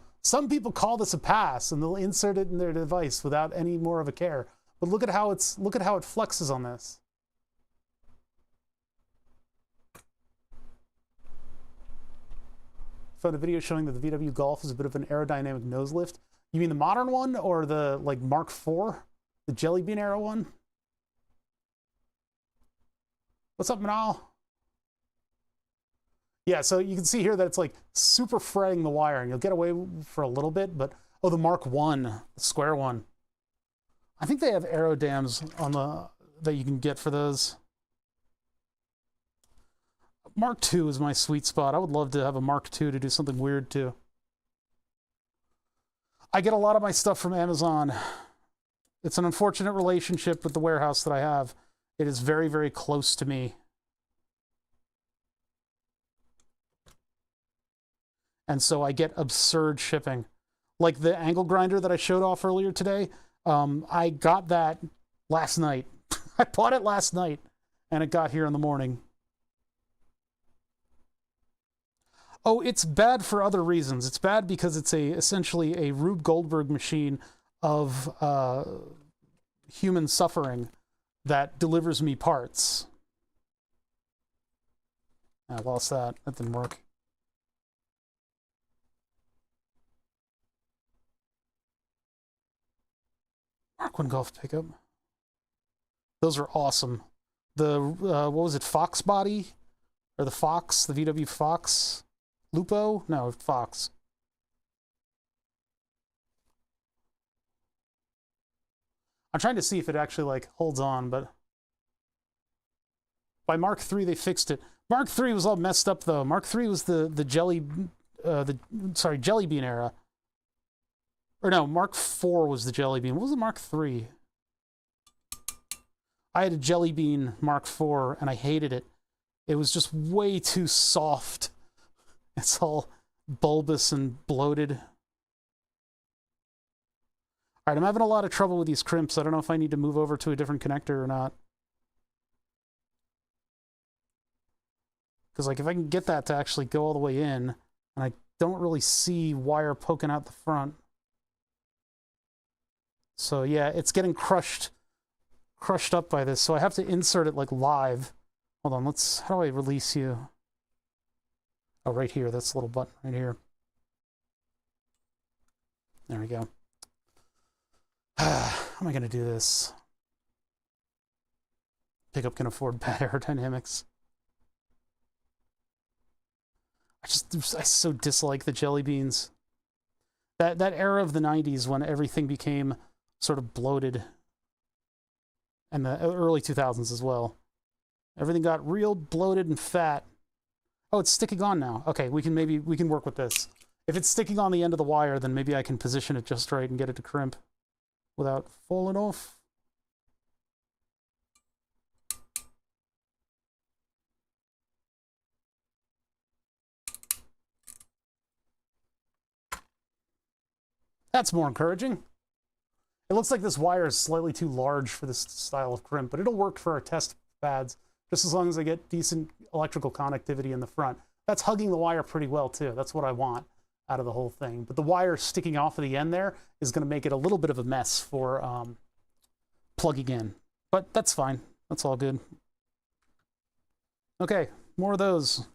call this a pass and they'll insert it in their device without any more of a care. But look at how it flexes on this. Found a video showing that the VW Golf is a bit of an aerodynamic nose lift. You mean the modern one or the like Mark IV? The Jelly Bean era one? What's up, Manal? Yeah, so you can see here that it's like super fraying the wire, and you'll get away for a little bit, but oh, the Mark I, the square one. I think they have aero dams on that you can get for those. Mark II is my sweet spot. I would love to have a Mark II to do something weird too. I get a lot of my stuff from Amazon. It's an unfortunate relationship with the warehouse that I have. It is very, very close to me. And so I get absurd shipping. Like the angle grinder that I showed off earlier today, I got that last night. I bought it last night, and it got here in the morning. Oh, it's bad for other reasons. It's bad because it's essentially a Rube Goldberg machine of human suffering that delivers me parts. I lost that. That didn't work. Mark 1 golf pickup. Those are awesome. The, what was it, Fox body? Or the Fox? The VW Fox? Lupo? No, Fox. I'm trying to see if it actually, like, holds on, but... By Mark III, they fixed it. Mark III was all messed up, though. Mark III was the jelly... Jelly Bean era. Or no, Mark IV was the Jelly Bean. What was the Mark III? I had a Jelly Bean Mark IV, and I hated it. It was just way too soft. It's all bulbous and bloated. All right, I'm having a lot of trouble with these crimps. I don't know if I need to move over to a different connector or not. Because, like, if I can get that to actually go all the way in, and I don't really see wire poking out the front. So, yeah, it's getting crushed up by this. So I have to insert it, like, live. Hold on, how do I release you? Oh, right here. That's a little button right here. There we go. How am I going to do this? Pickup can afford bad aerodynamics. I so dislike the Jelly Beans. That era of the 90s when everything became sort of bloated. And the early 2000s as well. Everything got real bloated and fat. Oh, it's sticking on now. Okay, we can work with this. If it's sticking on the end of the wire, then maybe I can position it just right and get it to crimp without falling off. That's more encouraging. It looks like this wire is slightly too large for this style of crimp, but it'll work for our test pads, just as long as I get decent electrical connectivity in the front. That's hugging the wire pretty well, too. That's what I want out of the whole thing. But the wire sticking off of the end there is going to make it a little bit of a mess for plugging in. But that's fine. That's all good. Okay, more of those.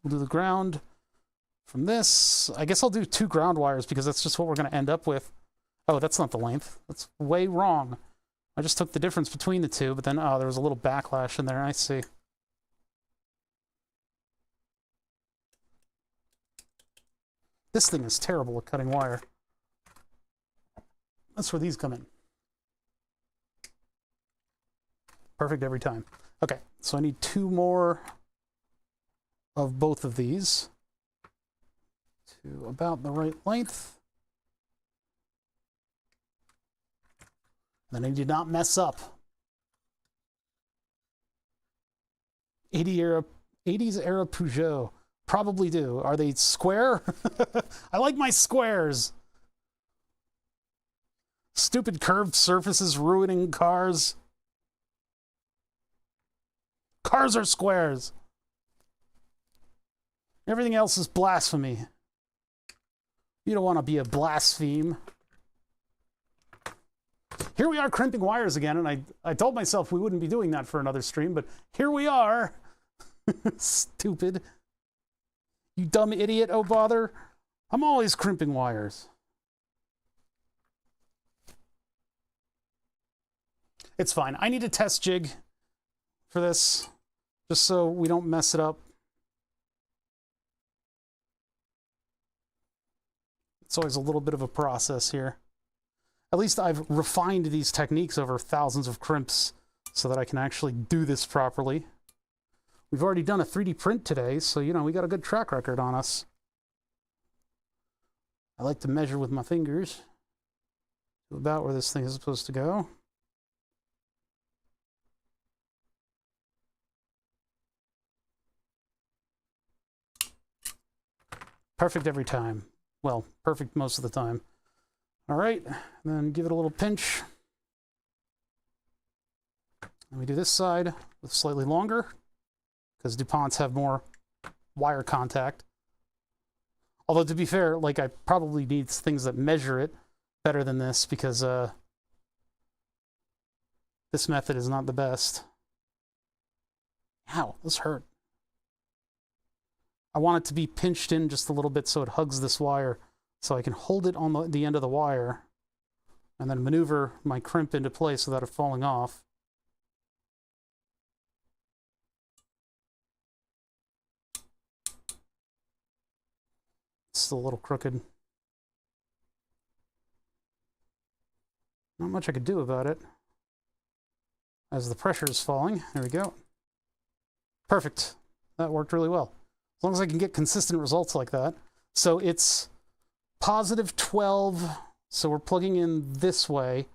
We'll do the ground from this. I guess I'll do 2 ground wires because that's just what we're going to end up with. Oh, that's not the length. That's way wrong. I just took the difference between the two, but then, oh, there was a little backlash in there. I see. This thing is terrible at cutting wire. That's where these come in. Perfect every time. Okay, so I need 2 more of both of these to about the right length. Then I did not mess up. 80s era Peugeot. Probably do. Are they square? I like my squares. Stupid curved surfaces ruining cars. Cars are squares. Everything else is blasphemy. You don't want to be a blaspheme. Here we are crimping wires again, and I told myself we wouldn't be doing that for another stream, but here we are. Stupid. You dumb idiot, oh bother. I'm always crimping wires. It's fine. I need a test jig for this, just so we don't mess it up. It's always a little bit of a process here. At least I've refined these techniques over thousands of crimps so that I can actually do this properly. We've already done a 3D print today, so, you know, we got a good track record on us. I like to measure with my fingers about where this thing is supposed to go. Perfect every time. Well, perfect most of the time. All right, then give it a little pinch. And we do this side with slightly longer, because DuPonts have more wire contact. Although, to be fair, like, I probably need things that measure it better than this, because this method is not the best. Ow, this hurt. I want it to be pinched in just a little bit so it hugs this wire, so I can hold it on the end of the wire and then maneuver my crimp into place without it falling off. It's still a little crooked. Not much I could do about it. As the pressure is falling, there we go. Perfect. That worked really well. As long as I can get consistent results like that. So it's positive 12, so we're plugging in this way,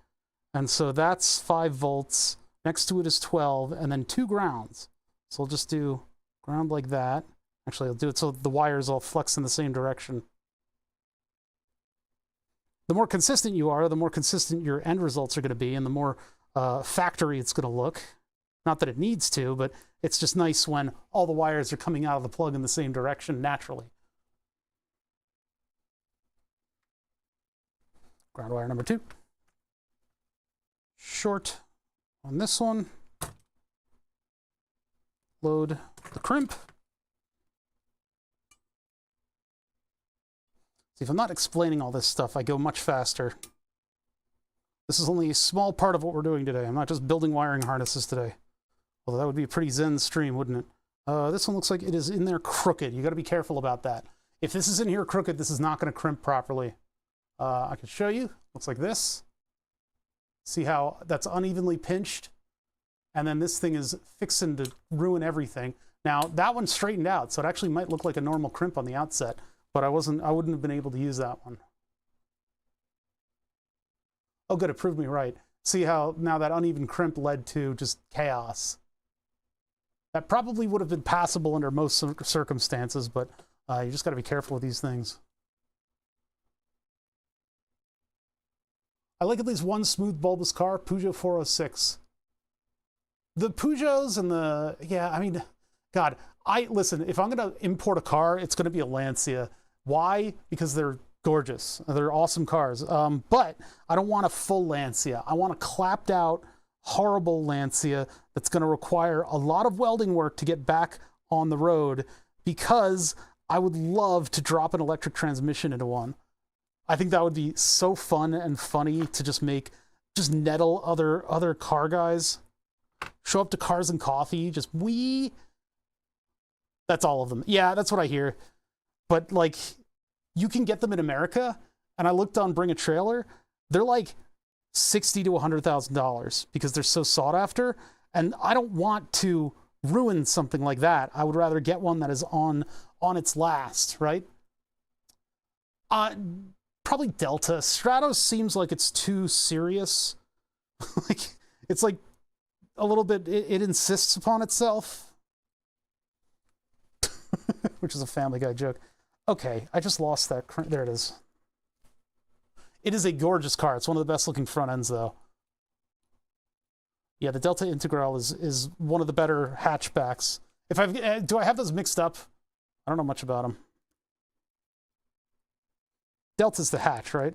and so that's 5 volts. Next to it is 12, and then 2 grounds. So I'll just do ground like that. Actually, I'll do it so the wires all flex in the same direction. The more consistent you are, the more consistent your end results are going to be, and the more factory it's going to look. Not that it needs to, but it's just nice when all the wires are coming out of the plug in the same direction naturally. Ground wire number 2. Short on this one. Load the crimp. See, if I'm not explaining all this stuff, I go much faster. This is only a small part of what we're doing today. I'm not just building wiring harnesses today. Although that would be a pretty zen stream, wouldn't it? This one looks like it is in there crooked. You got to be careful about that. If this is in here crooked, this is not going to crimp properly. I can show you. Looks like this. See how that's unevenly pinched? And then this thing is fixing to ruin everything. Now, that one straightened out, so it actually might look like a normal crimp on the outset, but I wouldn't have been able to use that one. Oh, good, it proved me right. See how now that uneven crimp led to just chaos. That probably would have been passable under most circumstances, but you just got to be careful with these things. I like at least one smooth bulbous car, Peugeot 406. The Peugeots and the, yeah, I mean, God, listen, if I'm going to import a car, it's going to be a Lancia. Why? Because they're gorgeous. They're awesome cars. But I don't want a full Lancia. I want a clapped out, horrible Lancia that's going to require a lot of welding work to get back on the road, because I would love to drop an electric transmission into one. I think that would be so fun and funny to just nettle other car guys. Show up to Cars and Coffee, just wee. That's all of them. Yeah, that's what I hear. But like, you can get them in America, and I looked on Bring a Trailer. They're like $60,000 to $100,000 because they're so sought after, and I don't want to ruin something like that. I would rather get one that is on its last, right? Probably Delta. Stratos seems like it's too serious. Like, it's like a little bit, it insists upon itself. Which is a Family Guy joke. Okay, I just lost that. There it is. It is a gorgeous car. It's one of the best looking front ends, though. Yeah, the Delta Integral is one of the better hatchbacks. Do I have those mixed up? I don't know much about them. Delta's the hatch, right?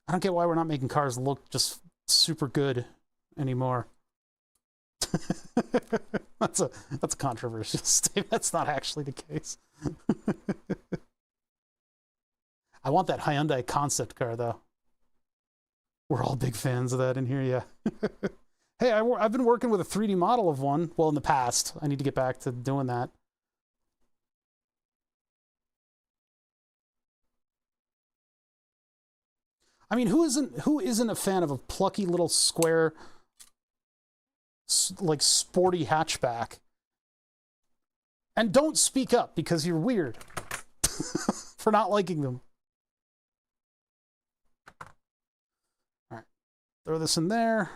I don't get why we're not making cars look just super good anymore. That's a controversial statement. That's not actually the case. I want that Hyundai concept car, though. We're all big fans of that in here, yeah. Hey, I've been working with a 3D model of one. Well, in the past. I need to get back to doing that. I mean, who isn't a fan of a plucky little square, like, sporty hatchback? And don't speak up, because you're weird for not liking them. All right, throw this in there.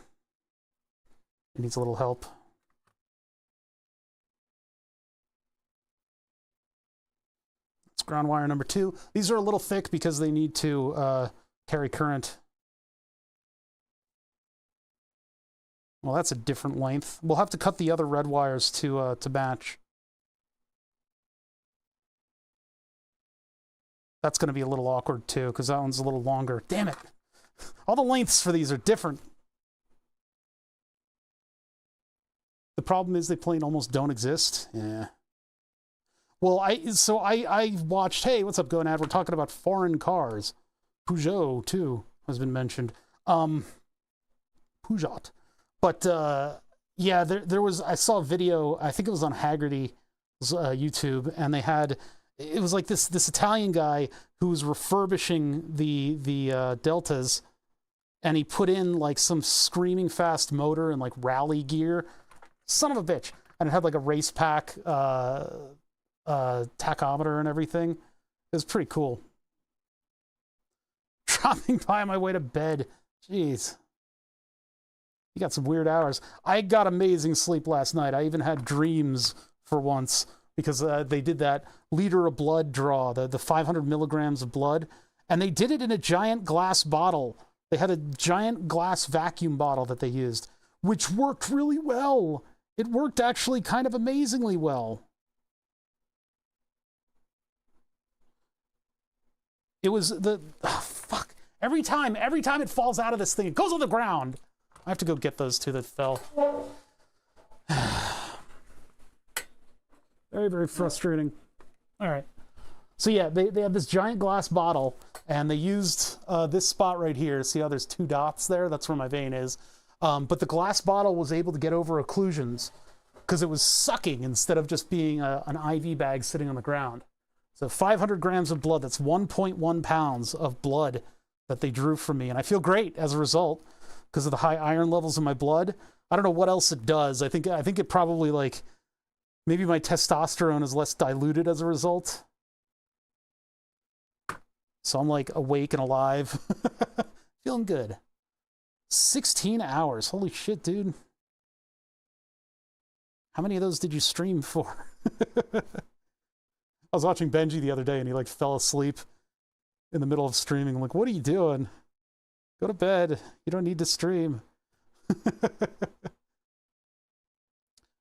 It needs a little help. It's ground wire number 2. These are a little thick because they need to carry current. Well, that's a different length. We'll have to cut the other red wires to match. That's going to be a little awkward, too, because that one's a little longer. Damn it! All the lengths for these are different. The problem is they plain almost don't exist. Yeah. Well, I watched, hey, what's up, Gonad? We're talking about foreign cars. Peugeot, too, has been mentioned. Peugeot. But, yeah, there was, I saw a video, I think it was on Haggerty's YouTube, and they had, it was like this Italian guy who was refurbishing the Deltas, and he put in, like, some screaming fast motor and, like, rally gear. Son of a bitch. And it had, like, a race pack, tachometer and everything. It was pretty cool. Dropping by on my way to bed. Jeez. You got some weird hours. I got amazing sleep last night. I even had dreams for once because they did that liter of blood draw, the 500 milligrams of blood, and they did it in a giant glass bottle. They had a giant glass vacuum bottle that they used, which worked really well. It worked actually kind of amazingly well. It was fuck. Every time it falls out of this thing, it goes on the ground. I have to go get those two that fell. Very, very frustrating. All right. So yeah, they had this giant glass bottle, and they used this spot right here. See how there's two dots there? That's where my vein is. But the glass bottle was able to get over occlusions because it was sucking instead of just being an IV bag sitting on the ground. So 500 grams of blood, that's 1.1 pounds of blood that they drew from me. And I feel great as a result because of the high iron levels in my blood. I don't know what else it does. I think it probably, like, maybe my testosterone is less diluted as a result. So I'm, like, awake and alive. Feeling good. 16 hours. Holy shit, dude. How many of those did you stream for? I was watching Benji the other day, and he, like, fell asleep in the middle of streaming. I'm like, what are you doing? Go to bed. You don't need to stream.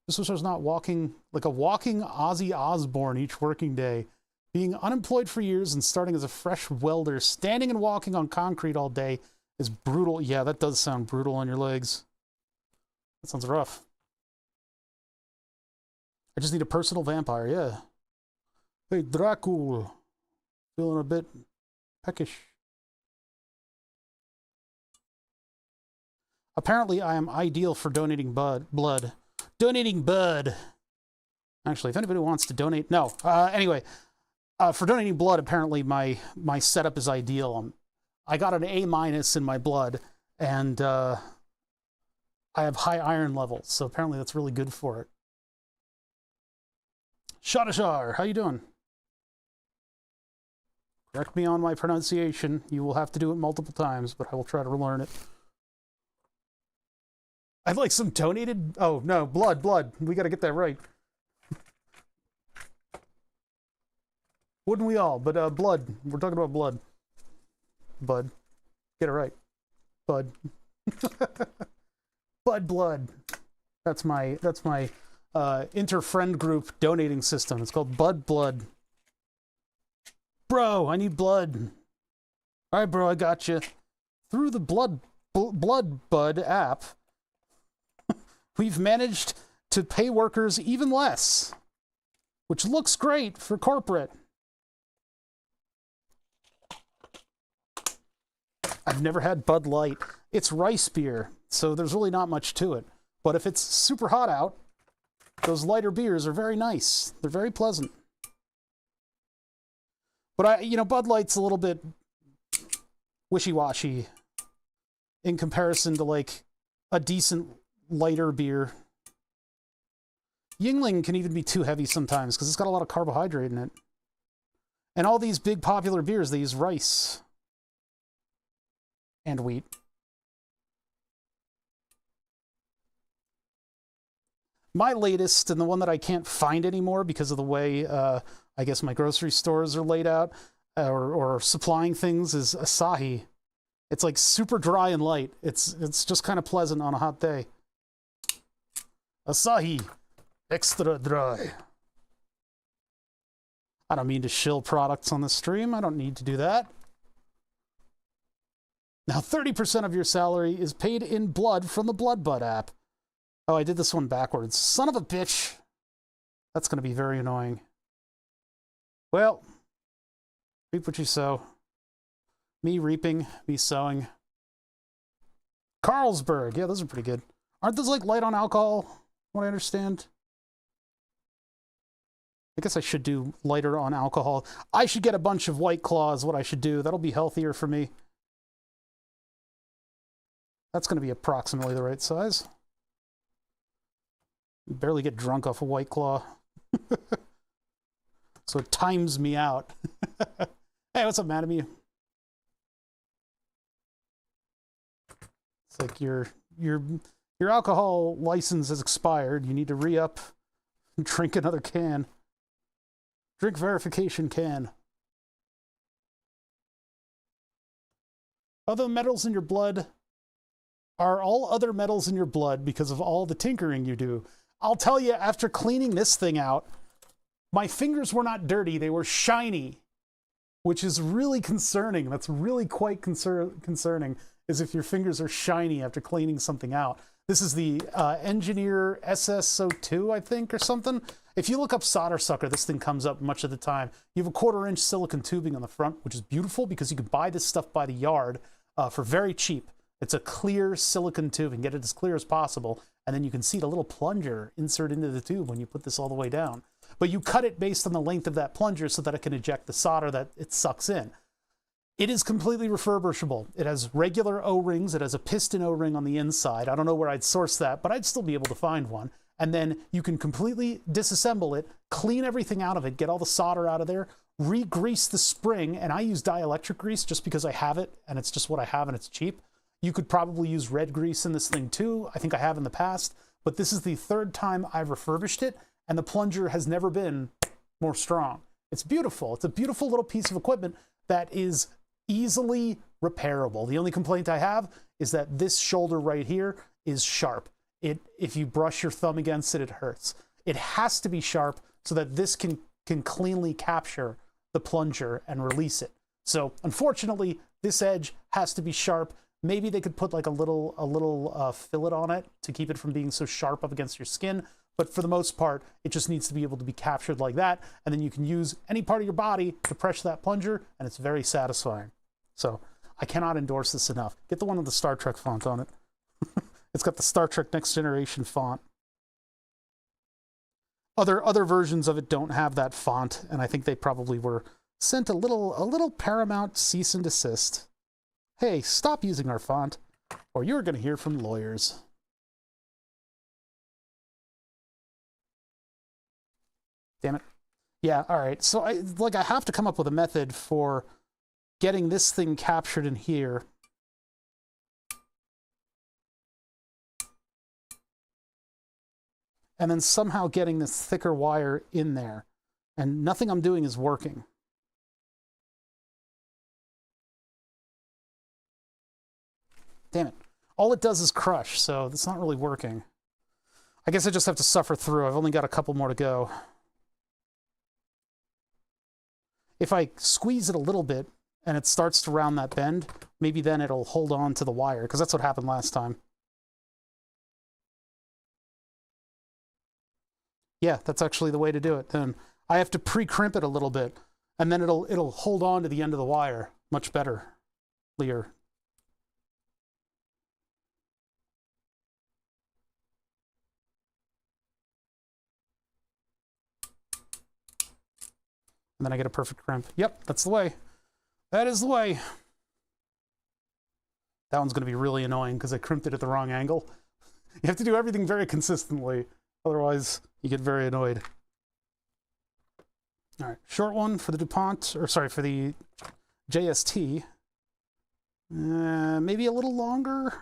This was not walking, like a walking Ozzy Osbourne each working day. Being unemployed for years and starting as a fresh welder, standing and walking on concrete all day is brutal. Yeah, that does sound brutal on your legs. That sounds rough. I just need a personal vampire, yeah. Hey, Dracul. Feeling a bit peckish. Apparently, I am ideal for donating blood. Donating blood. Actually, if anybody wants to donate... No. Anyway, for donating blood, apparently my setup is ideal. I got an A- in my blood, and I have high iron levels, so apparently that's really good for it. Shadashar, how you doing? Correct me on my pronunciation. You will have to do it multiple times, but I will try to relearn it. I'd like some donated... Oh, no, blood. We gotta get that right. Wouldn't we all? But, blood. We're talking about blood. Bud. Get it right. Bud. Blood. That's my inter-friend group donating system. It's called Bud Blood. Bro, I need blood. All right, bro, I got you. Through the Blood Bud app, we've managed to pay workers even less, which looks great for corporate. I've never had Bud Light. It's rice beer, so there's really not much to it. But if it's super hot out, those lighter beers are very nice. They're very pleasant. But Bud Light's a little bit wishy-washy in comparison to, like, a decent lighter beer. Yingling can even be too heavy sometimes because it's got a lot of carbohydrate in it. And all these big popular beers, they use rice and wheat. My latest, and the one that I can't find anymore because of the way I guess my grocery stores are laid out or supplying things, is Asahi. It's like super dry and light. It's just kind of pleasant on a hot day. Asahi Extra Dry. I don't mean to shill products on the stream. I don't need to do that. Now 30% of your salary is paid in blood from the Blood Bud app. Oh, I did this one backwards. Son of a bitch. That's going to be very annoying. Well, reap what you sow. Me reaping, me sowing. Carlsberg. Yeah, those are pretty good. Aren't those like light on alcohol, what I understand? I guess I should do lighter on alcohol. I should get a bunch of White Claws, what I should do. That'll be healthier for me. That's going to be approximately the right size. Barely get drunk off a White Claw. So it times me out. Hey, what's up, mad at me? It's like your alcohol license has expired. You need to re-up and drink another can. Drink verification can. Other metals in your blood are all other metals in your blood because of all the tinkering you do. I'll tell you, after cleaning this thing out, my fingers were not dirty, they were shiny, which is really concerning. That's really quite concerning, is if your fingers are shiny after cleaning something out. This is the Engineer SSO2, I think, or something. If you look up Solder Sucker, this thing comes up much of the time. You have a 1/4-inch silicone tubing on the front, which is beautiful because you can buy this stuff by the yard for very cheap. It's a clear silicone tube and get it as clear as possible. And then you can see the little plunger insert into the tube when you put this all the way down. But you cut it based on the length of that plunger so that it can eject the solder that it sucks in. It is completely refurbishable. It has regular O-rings. It has a piston O-ring on the inside. I don't know where I'd source that, but I'd still be able to find one. And then you can completely disassemble it, clean everything out of it, get all the solder out of there, re-grease the spring. And I use dielectric grease just because I have it and it's just what I have and it's cheap. You could probably use red grease in this thing too. I think I have in the past, but this is the 3rd time I've refurbished it, and the plunger has never been more strong. It's beautiful. It's a beautiful little piece of equipment that is easily repairable. The only complaint I have is that this shoulder right here is sharp. If you brush your thumb against it, it hurts. It has to be sharp so that this can cleanly capture the plunger and release it. So unfortunately, this edge has to be sharp. Maybe they could put like a little fillet on it to keep it from being so sharp up against your skin. But for the most part, it just needs to be able to be captured like that. And then you can use any part of your body to press that plunger, and it's very satisfying. So I cannot endorse this enough. Get the one with the Star Trek font on it. It's got the Star Trek Next Generation font. Other versions of it don't have that font, and I think they probably were sent a little Paramount cease and desist. Hey, stop using our font, or you're going to hear from lawyers. Damn it. Yeah, all right. So I have to come up with a method for getting this thing captured in here. And then somehow getting this thicker wire in there. And nothing I'm doing is working. Damn it. All it does is crush, so it's not really working. I guess I just have to suffer through. I've only got a couple more to go. If I squeeze it a little bit and it starts to round that bend, maybe then it'll hold on to the wire, because that's what happened last time. Yeah, that's actually the way to do it. Then I have to pre-crimp it a little bit, and then it'll hold on to the end of the wire much better. Clear. And then I get a perfect crimp. Yep, that's the way. That is the way. That one's going to be really annoying because I crimped it at the wrong angle. You have to do everything very consistently. Otherwise, you get very annoyed. All right, short one for the DuPont, or sorry, for the JST. Maybe a little longer.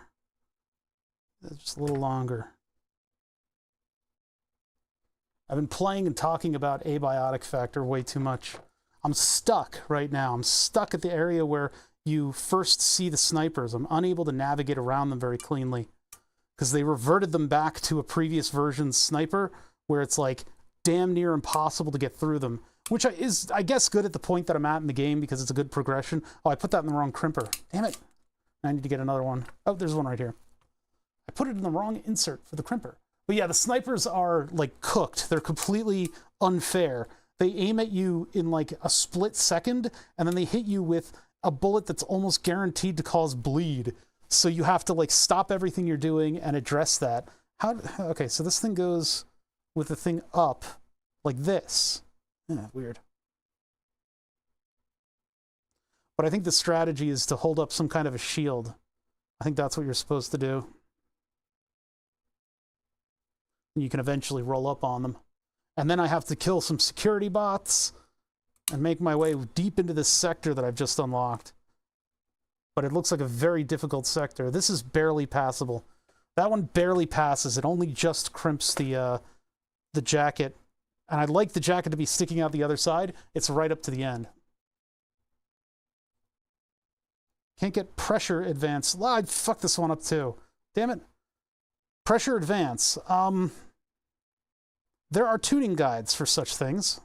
Just a little longer. I've been playing and talking about abiotic factor way too much. I'm stuck right now. I'm stuck at the area where you first see the snipers. I'm unable to navigate around them very cleanly. because they reverted them back to a previous version's sniper where it's like damn near impossible to get through them, which is, I guess, good at the point that I'm at in the game because it's a good progression. Oh, I put that in the wrong crimper. Damn it. I need to get another one. Oh, there's one right here. I put it in the wrong insert for the crimper. But yeah, the snipers are like cooked. They're completely unfair. They aim at you in like a split second, and then they hit you with a bullet that's almost guaranteed to cause bleed. So you have to like stop everything you're doing and address that. Okay, so this thing goes with the thing up like this. Yeah, weird. But I think the strategy is to hold up some kind of a shield. I think that's what you're supposed to do. You can eventually roll up on them. And then I have to kill some security bots and make my way deep into this sector that I've just unlocked. But it looks like a very difficult sector. This is barely passable. That one barely passes. It only just crimps the jacket. And I'd like the jacket to be sticking out the other side. It's right up to the end. Can't get pressure advance. I fucked this one up too. Damn it. Pressure advance. There are tuning guides for such things.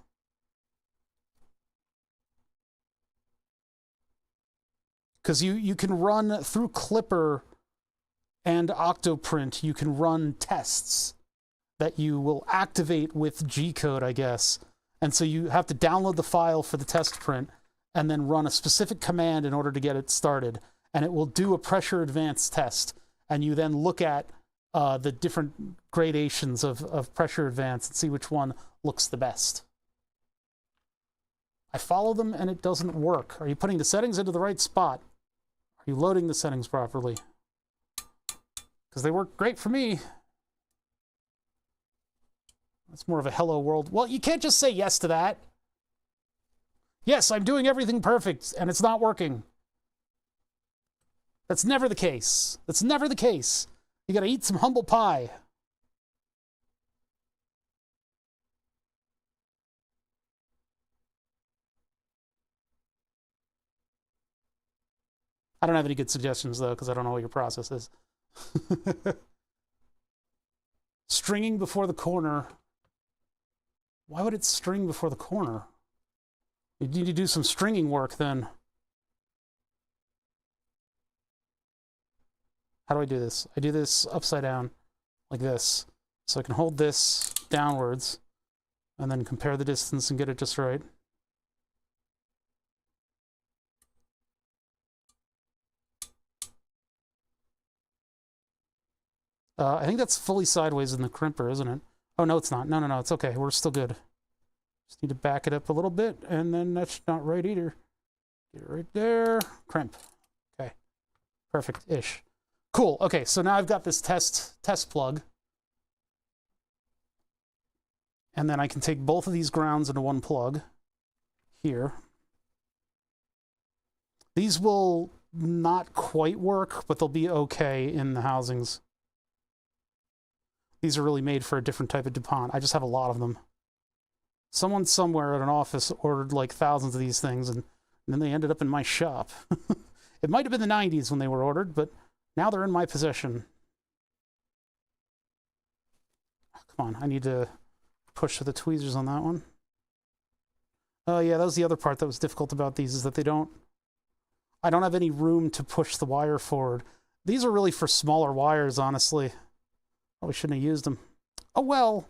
Because you can run through Clipper and Octoprint, you can run tests that you will activate with G-code, I guess. And so you have to download the file for the test print and then run a specific command in order to get it started. And it will do a pressure advance test. And you then look at the different gradations of pressure advance and see which one looks the best. I follow them and it doesn't work. Are you putting the settings into the right spot? Are you loading the settings properly? Because they work great for me. That's more of a hello world. Well, you can't just say yes to that. Yes, I'm doing everything perfect and it's not working. That's never the case. That's never the case. You gotta eat some humble pie. I don't have any good suggestions, though, because I don't know what your process is. Stringing before the corner. Why would it string before the corner? You need to do some stringing work, then. How do I do this? I do this upside down, like this. So I can hold this downwards, and then compare the distance and get it just right. I think that's fully sideways in the crimper, isn't it? Oh, no, it's not. No, it's okay. We're still good. Just need to back it up a little bit, and then that's not right either. Get it right there. Crimp. Okay. Perfect-ish. Cool. Okay, so now I've got this test plug. And then I can take both of these grounds into one plug here. These will not quite work, but they'll be okay in the housings. These are really made for a different type of DuPont. I just have a lot of them. Someone somewhere at an office ordered like thousands of these things, and then they ended up in my shop. It might have been the 90s when they were ordered, but now they're in my possession. Come on, I need to push the tweezers on that one. Oh yeah, that was the other part that was difficult about these, is that I don't have any room to push the wire forward. These are really for smaller wires, honestly. Probably shouldn't have used them. Oh well.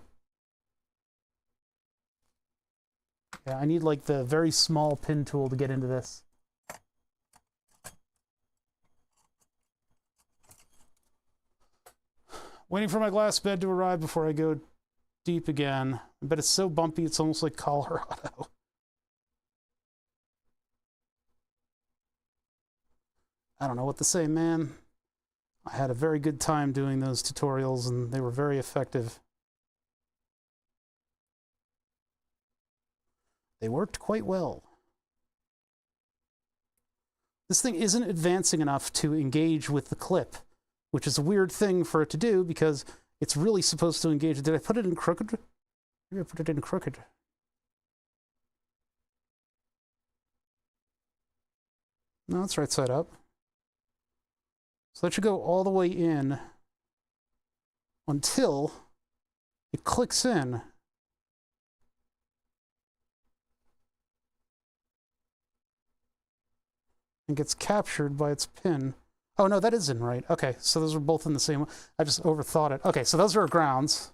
Yeah, I need like the very small pin tool to get into this. Waiting for my glass bed to arrive before I go deep again. But it's so bumpy, it's almost like Colorado. I don't know what to say, man. I had a very good time doing those tutorials, and they were very effective. They worked quite well. This thing isn't advancing enough to engage with the clip, which is a weird thing for it to do because it's really supposed to engage. Did I put it in crooked? Maybe I put it in crooked. No, it's right side up. So that should go all the way in. until it clicks in. And gets captured by its pin. Oh, no, that isn't right. Okay, so those are both in the same one. I just overthought it. Okay, so those are our grounds.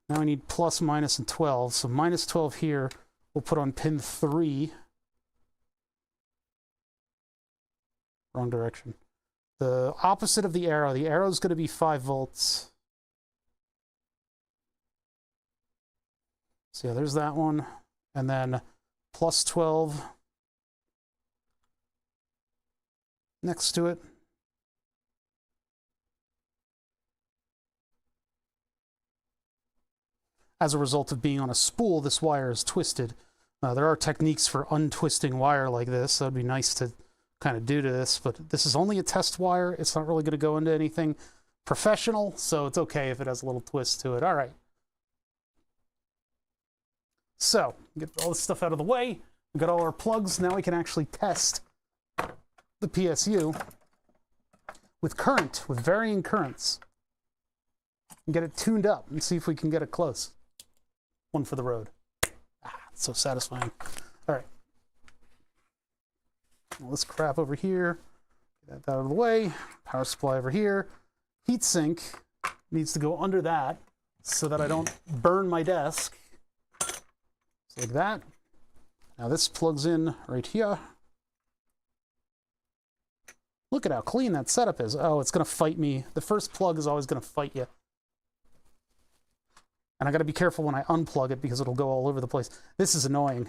Now we need plus, minus, and 12. So minus 12 here, we'll put on pin 3. Wrong direction. The opposite of the arrow. The arrow is going to be 5 volts. So yeah, there's that one. And then plus 12 next to it. As a result of being on a spool, this wire is twisted. There are techniques for untwisting wire like this. That would be nice to kind of do to this, but this is only a test wire. It's not really going to go into anything professional, so it's okay if it has a little twist to it. All right. So, get all this stuff out of the way. We've got all our plugs. Now we can actually test the PSU with current, with varying currents, and get it tuned up and see if we can get it close. One for the road. It's so satisfying. All right. All this crap over here. Get that out of the way. Power supply over here. Heatsink needs to go under that so that I don't burn my desk. So like that. Now this plugs in right here. Look at how clean that setup is. Oh, it's going to fight me. The first plug is always going to fight you. And I got to be careful when I unplug it because it'll go all over the place. This is annoying.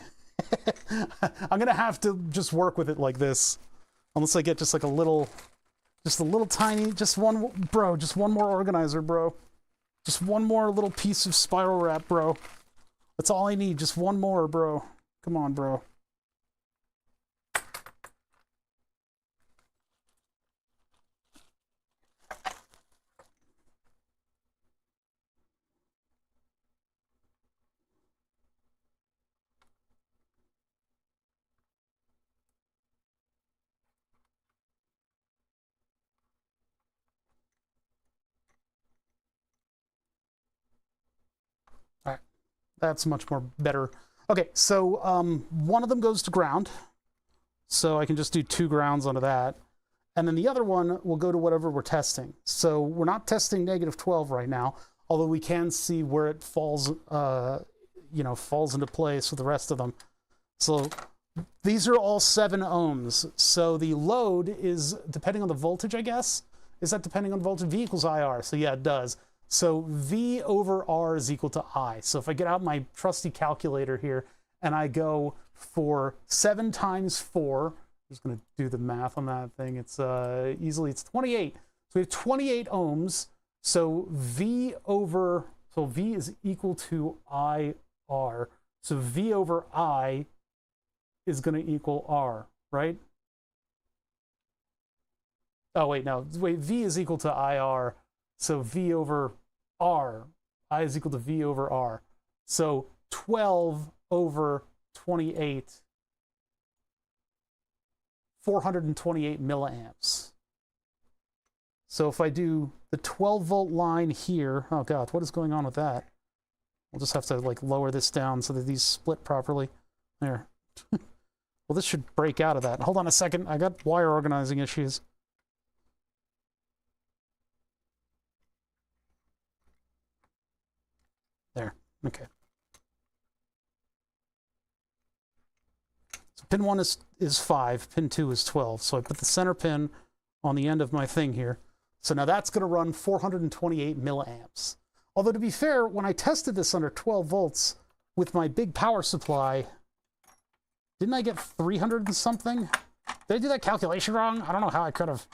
I'm going to have to just work with it like this. Unless I get just like a little tiny, just one more organizer, bro. Just one more little piece of spiral wrap, bro. That's all I need. Just one more, bro. Come on, bro. That's much more better. Okay, so one of them goes to ground. So I can just do 2 grounds onto that. And then the other one will go to whatever we're testing. So we're not testing -12 right now, although we can see where it falls, falls into place with the rest of them. So these are all 7 ohms. So the load is depending on the voltage, I guess. Is that depending on voltage? V equals IR. So yeah, it does. So V over R is equal to I. So if I get out my trusty calculator here and I go for 7 times 4, I'm just going to do the math on that thing. It's it's 28. So we have 28 ohms. So V is equal to IR. So V over I is going to equal R, right? Oh, wait, no. Wait, V is equal to IR. So V over R, I is equal to V over R. So 12 over 28, 428 milliamps. So if I do the 12 volt line here, oh God, what is going on with that? We'll just have to like lower this down so that these split properly. There. Well, this should break out of that. Hold on a second. I got wire organizing issues. There, okay. So pin 1 is 5, pin 2 is 12. So I put the center pin on the end of my thing here. So now that's going to run 428 milliamps. Although to be fair, when I tested this under 12 volts with my big power supply, didn't I get 300 and something? Did I do that calculation wrong? I don't know how I could have.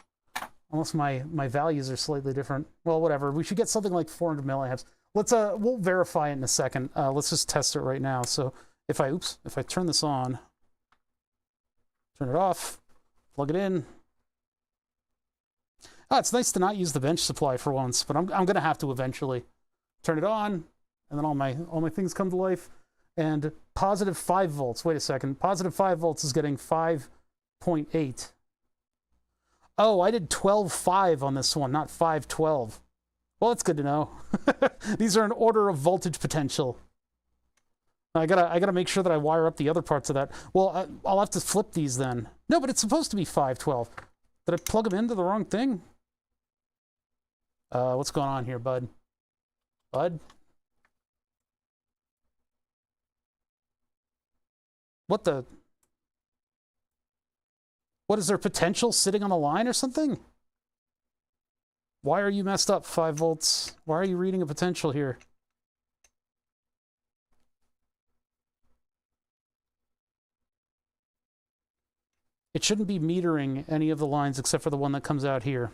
Unless my values are slightly different. Well, whatever. We should get something like 400 milliamps. We'll verify it in a second. Let's just test it right now. So if I turn this on, turn it off, plug it in. Oh, it's nice to not use the bench supply for once, but I'm gonna have to eventually. Turn it on, and then all my things come to life. And positive 5 volts. Wait a second. Positive 5 volts is getting 5.8. Oh, I did 12.5 on this one, not 5.12. Well, that's good to know. These are an order of voltage potential. I gotta make sure that I wire up the other parts of that. Well, I'll have to flip these then. No, but it's supposed to be 512. Did I plug them into the wrong thing? What's going on here, bud? Bud? What the? What, is there potential sitting on the line or something? Why are you messed up, 5 volts? Why are you reading a potential here? It shouldn't be metering any of the lines except for the one that comes out here.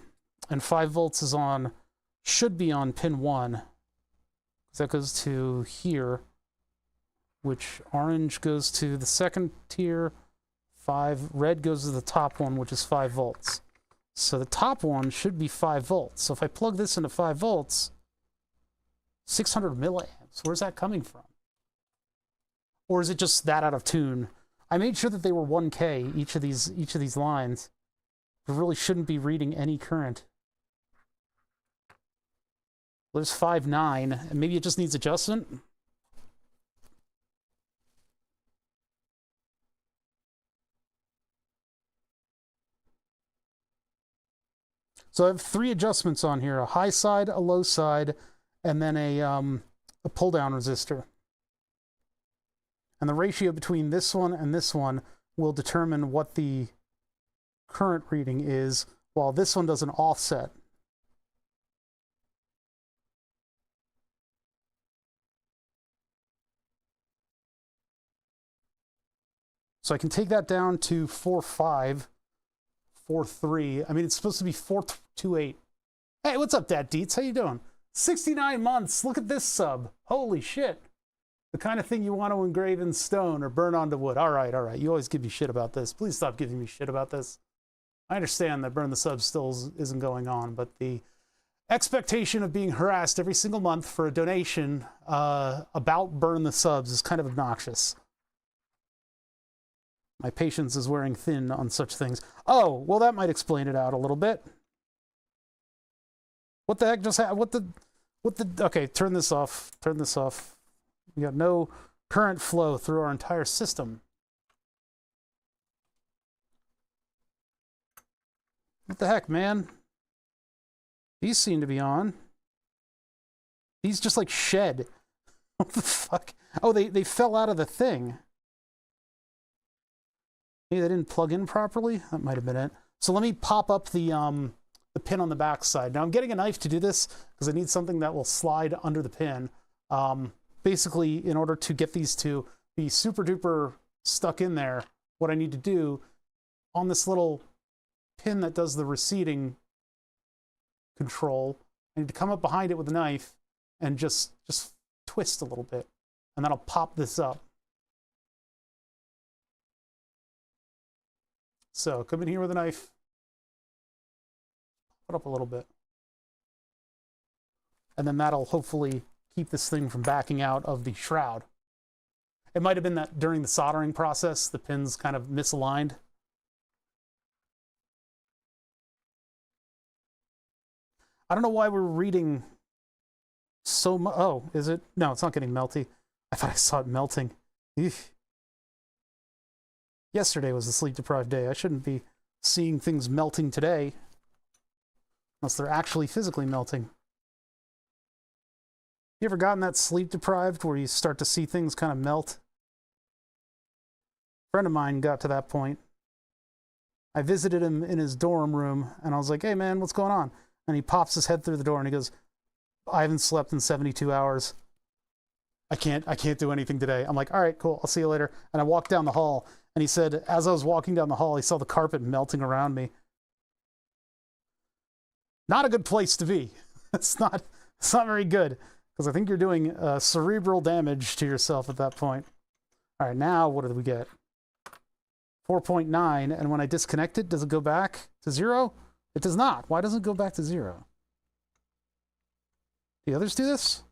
And 5 volts is on, should be on pin 1. That goes to here, which orange goes to the second tier, 5, red goes to the top one, which is 5 volts. So the top one should be 5 volts. So if I plug this into 5 volts, 600 milliamps, where's that coming from? Or is it just that out of tune? I made sure that they were 1K, each of these lines. It really shouldn't be reading any current. There's 5.9, and maybe it just needs adjustment. So I have 3 adjustments on here: a high side, a low side, and then a pull-down resistor. And the ratio between this one and this one will determine what the current reading is, while this one does an offset. So I can take that down to 4.5, 4.3. I mean, it's supposed to be 4.28. Hey, what's up, Dad Deets? How you doing? 69 months. Look at this sub. Holy shit. The kind of thing you want to engrave in stone or burn onto wood. All right, all right. You always give me shit about this. Please stop giving me shit about this. I understand that Burn the Sub still isn't going on, but the expectation of being harassed every single month for a donation about Burn the Subs is kind of obnoxious. My patience is wearing thin on such things. Oh, well, that might explain it out a little bit. What the heck just happened? Okay, turn this off. Turn this off. We got no current flow through our entire system. What the heck, man? These seem to be on. These just like shed. What the fuck? Oh, they fell out of the thing. Maybe they didn't plug in properly? That might have been it. So let me pop up the pin on the back side. Now I'm getting a knife to do this because I need something that will slide under the pin. Basically, in order to get these to be super duper stuck in there, what I need to do on this little pin that does the receding control, I need to come up behind it with a knife and just twist a little bit, and that'll pop this up. So come in here with a knife, put up a little bit, and then that'll hopefully keep this thing from backing out of the shroud. It might have been that during the soldering process, the pins kind of misaligned. I don't know why we're reading so much. Oh, is it? No, it's not getting melty. I thought I saw it melting. Eesh. Yesterday was a sleep-deprived day. I shouldn't be seeing things melting today, unless they're actually physically melting. You ever gotten that sleep-deprived where you start to see things kind of melt? A friend of mine got to that point. I visited him in his dorm room, and I was like, hey, man, what's going on? And he pops his head through the door, and he goes, I haven't slept in 72 hours. I can't do anything today. I'm like, all right, cool. I'll see you later. And I walked down the hall, and he said, as I was walking down the hall, he saw the carpet melting around me. Not a good place to be. It's not very good, because I think you're doing cerebral damage to yourself at that point. All right, now what did we get? 4.9, and when I disconnect it, does it go back to 0? It does not. Why doesn't it go back to 0? The others do this?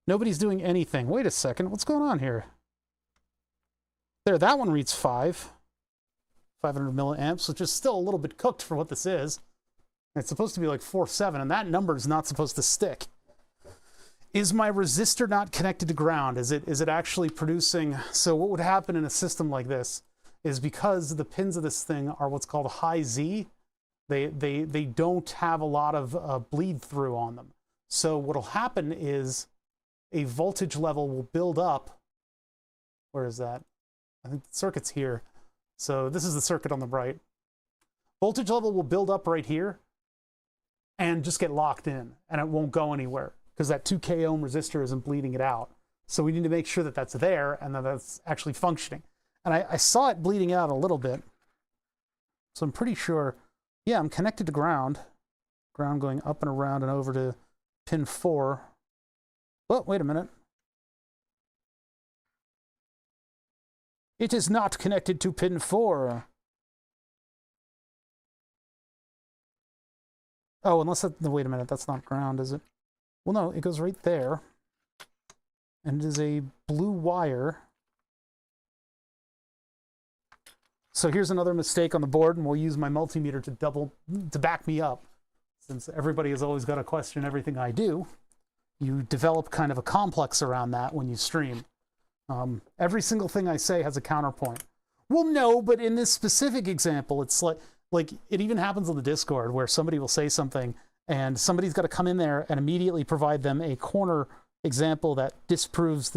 Nobody's doing anything. Wait a second. What's going on here? There, that one reads 500 milliamps, which is still a little bit cooked for what this is. It's supposed to be like 4.7, and that number is not supposed to stick. Is my resistor not connected to ground? Is it actually producing? So what would happen in a system like this is, because the pins of this thing are what's called high Z, they don't have a lot of bleed through on them. So what'll happen is a voltage level will build up. Where is that? I think the circuit's here. So this is the circuit on the right. Voltage level will build up right here and just get locked in, and it won't go anywhere because that 2K ohm resistor isn't bleeding it out. So we need to make sure that that's there and that that's actually functioning. And I saw it bleeding out a little bit. So I'm pretty sure, yeah, I'm connected to ground. Ground going up and around and over to pin 4. Oh, wait a minute. It is not connected to pin 4. Oh, unless that, no, wait a minute, that's not ground, is it? Well, no, it goes right there. And it is a blue wire. So here's another mistake on the board, and we'll use my multimeter to back me up. Since everybody has always got to question everything I do, you develop kind of a complex around that when you stream. Every single thing I say has a counterpoint. Well, no, but in this specific example, it's like it even happens on the Discord where somebody will say something and somebody's got to come in there and immediately provide them a corner example that disproves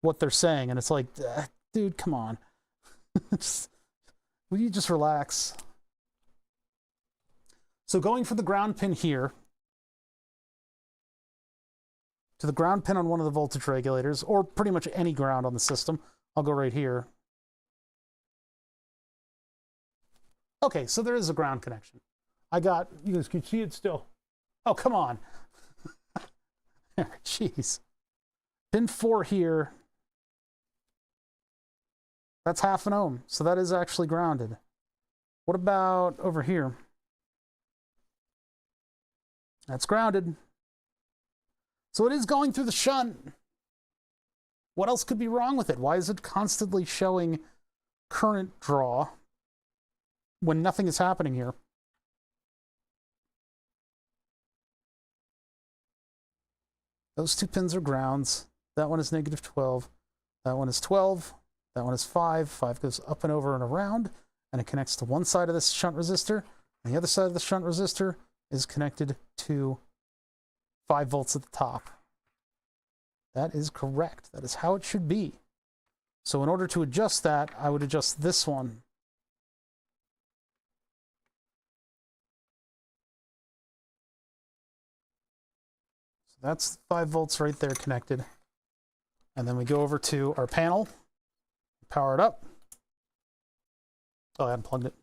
what they're saying. And it's like, dude, come on. Will you just relax? So going for the ground pin here, to the ground pin on one of the voltage regulators, or pretty much any ground on the system. I'll go right here. Okay, so there is a ground connection. You guys can see it still. Oh, come on. Jeez. Pin 4 here. That's 0.5 ohm, so that is actually grounded. What about over here? That's grounded. So it is going through the shunt. What else could be wrong with it? Why is it constantly showing current draw when nothing is happening here? Those two pins are grounds. That one is -12. That one is 12. That one is 5. 5 goes up and over and around, and it connects to one side of this shunt resistor, and the other side of the shunt resistor is connected to 5 volts at the top. That is correct. That is how it should be. So in order to adjust that, I would adjust this one. So that's 5 volts right there connected. And then we go over to our panel, power it up. Oh, I unplugged it.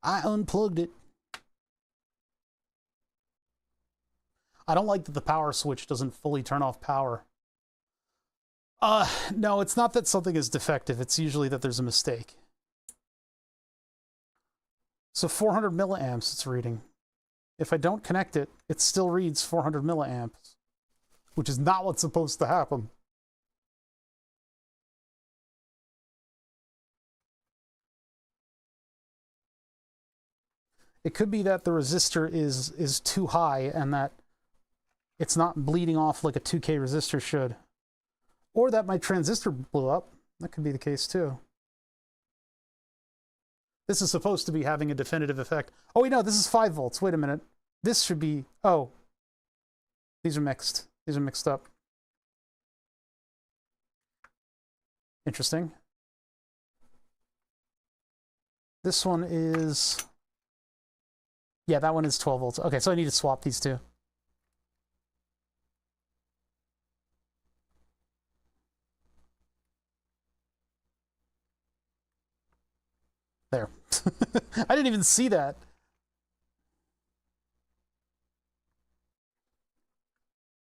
I unplugged it. I don't like that the power switch doesn't fully turn off power. No, it's not that something is defective. It's usually that there's a mistake. So 400 milliamps it's reading. If I don't connect it, it still reads 400 milliamps, which is not what's supposed to happen. It could be that the resistor is too high and that it's not bleeding off like a 2K resistor should. Or that my transistor blew up. That could be the case too. This is supposed to be having a definitive effect. Oh, wait, no, this is 5 volts. Wait a minute. This should be... Oh. These are mixed. These are mixed up. Interesting. This one is... Yeah, that one is 12 volts. Okay, so I need to swap these two. There. I didn't even see that.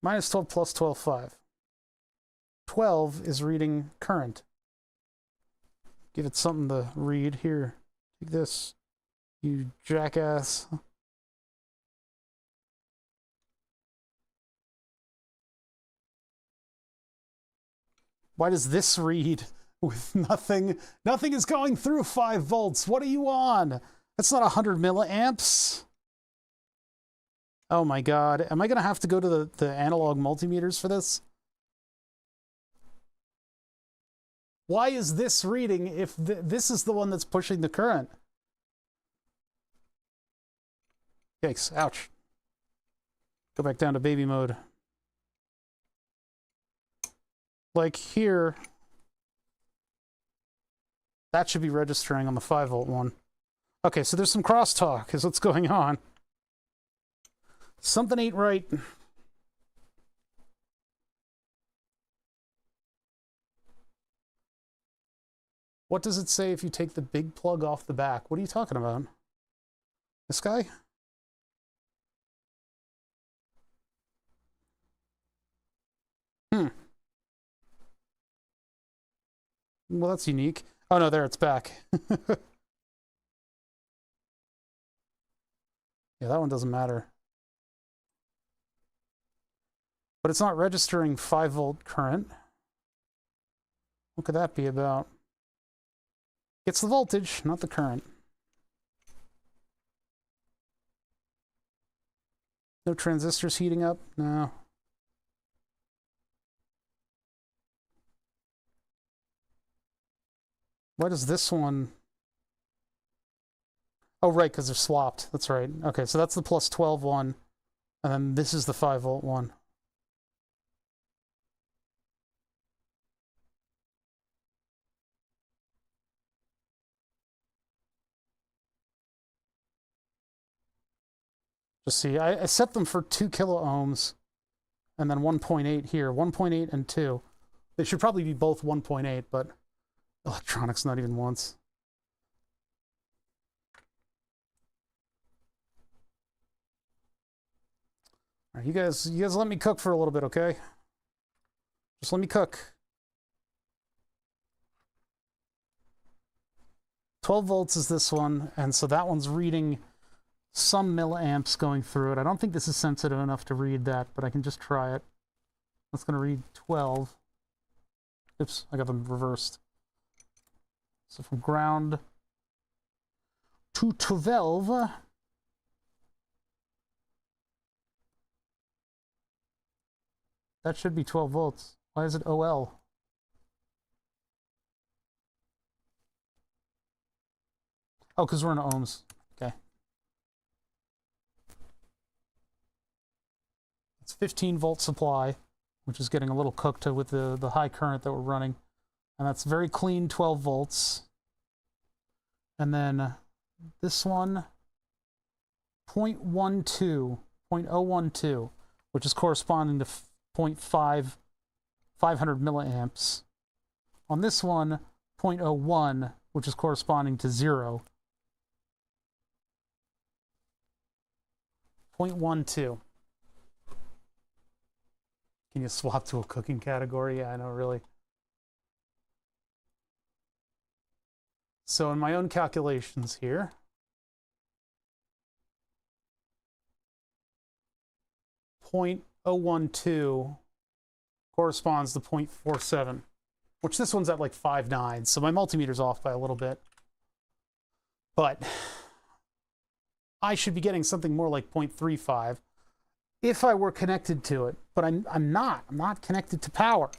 -12 plus 12, 5. 12 is reading current. Give it something to read. Here, take this, you jackass. Why does this read with nothing? Nothing is going through 5 volts. What are you on? That's not 100 milliamps. Oh my god. Am I going to have to go to the analog multimeters for this? Why is this reading if this is the one that's pushing the current? Yikes. Ouch. Go back down to baby mode. Like here, that should be registering on the 5-volt one. Okay, so there's some crosstalk is what's going on. Something ain't right. What does it say if you take the big plug off the back? What are you talking about? This guy? Well, that's unique. Oh no, there, it's back. Yeah, that one doesn't matter. But it's not registering 5-volt current. What could that be about? It's the voltage, not the current. No transistors heating up? No. Why does this one... Oh, right, because they're swapped. That's right. Okay, so that's the plus 12 one, and then this is the 5-volt one. Just see, I set them for 2 kilo ohms, and then 1.8 here. 1.8 and 2. They should probably be both 1.8, but electronics not even once. All right, you guys let me cook for a little bit, okay? Just let me cook. 12 volts is this one, and so that one's reading some milliamps going through it. I don't think this is sensitive enough to read that, but I can just try it. That's going to read 12. Oops, I got them reversed. So from ground to 12. That should be 12 volts. Why is it OL? Oh, because we're in ohms. Okay. It's 15-volt supply, which is getting a little cooked with the high current that we're running. And that's very clean 12 volts. And then this one, 0.12, 0.012, which is corresponding to 0.5, 500 milliamps. On this one, 0.01, which is corresponding to 0. 0.12. Can you swap to a cooking category? Yeah, I know, really. So in my own calculations here, .012 corresponds to 0.47, which this one's at like 5.9, so my multimeter's off by a little bit. But I should be getting something more like 0.35 if I were connected to it, but I'm not. I'm not connected to power.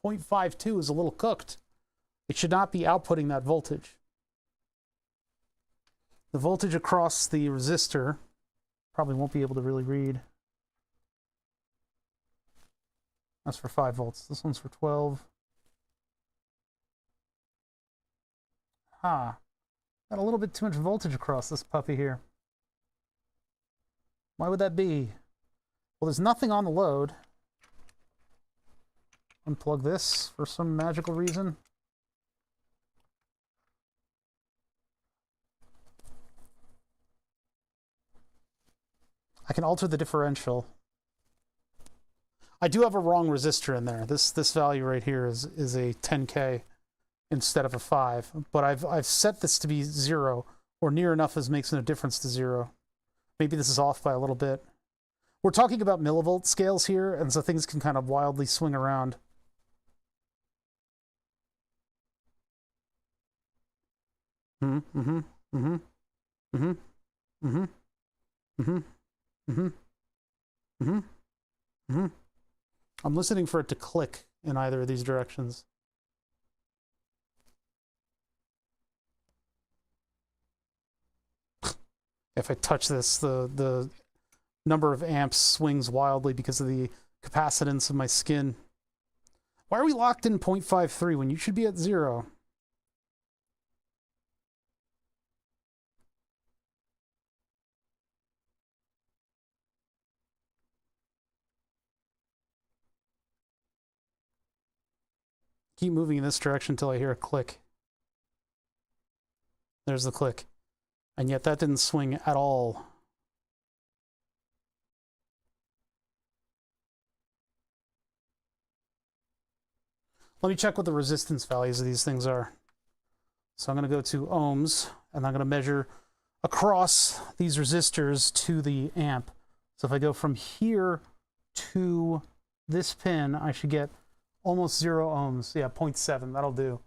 0.52 is a little cooked. It should not be outputting that voltage. The voltage across the resistor probably won't be able to really read. That's for 5 volts. This one's for 12. Got a little bit too much voltage across this puppy here. Why would that be? Well, there's nothing on the load. Unplug this for some magical reason. I can alter the differential. I do have a wrong resistor in there. This value right here is a 10K instead of a 5. But I've set this to be 0, or near enough as makes no difference to 0. Maybe this is off by a little bit. We're talking about millivolt scales here, and so things can kind of wildly swing around. Mm-hmm. Mm-hmm. Mm-hmm. Mm-hmm. Mm-hmm. Mm-hmm. Mm-hmm. Mm-hmm. I'm listening for it to click in either of these directions. If I touch this, the number of amps swings wildly because of the capacitance of my skin. Why are we locked in 0.53 when you should be at 0? Keep moving in this direction until I hear a click. There's the click. And yet that didn't swing at all. Let me check what the resistance values of these things are. So I'm going to go to ohms, and I'm going to measure across these resistors to the amp. So if I go from here to this pin, I should get almost 0 ohms. Yeah, 0.7, that'll do.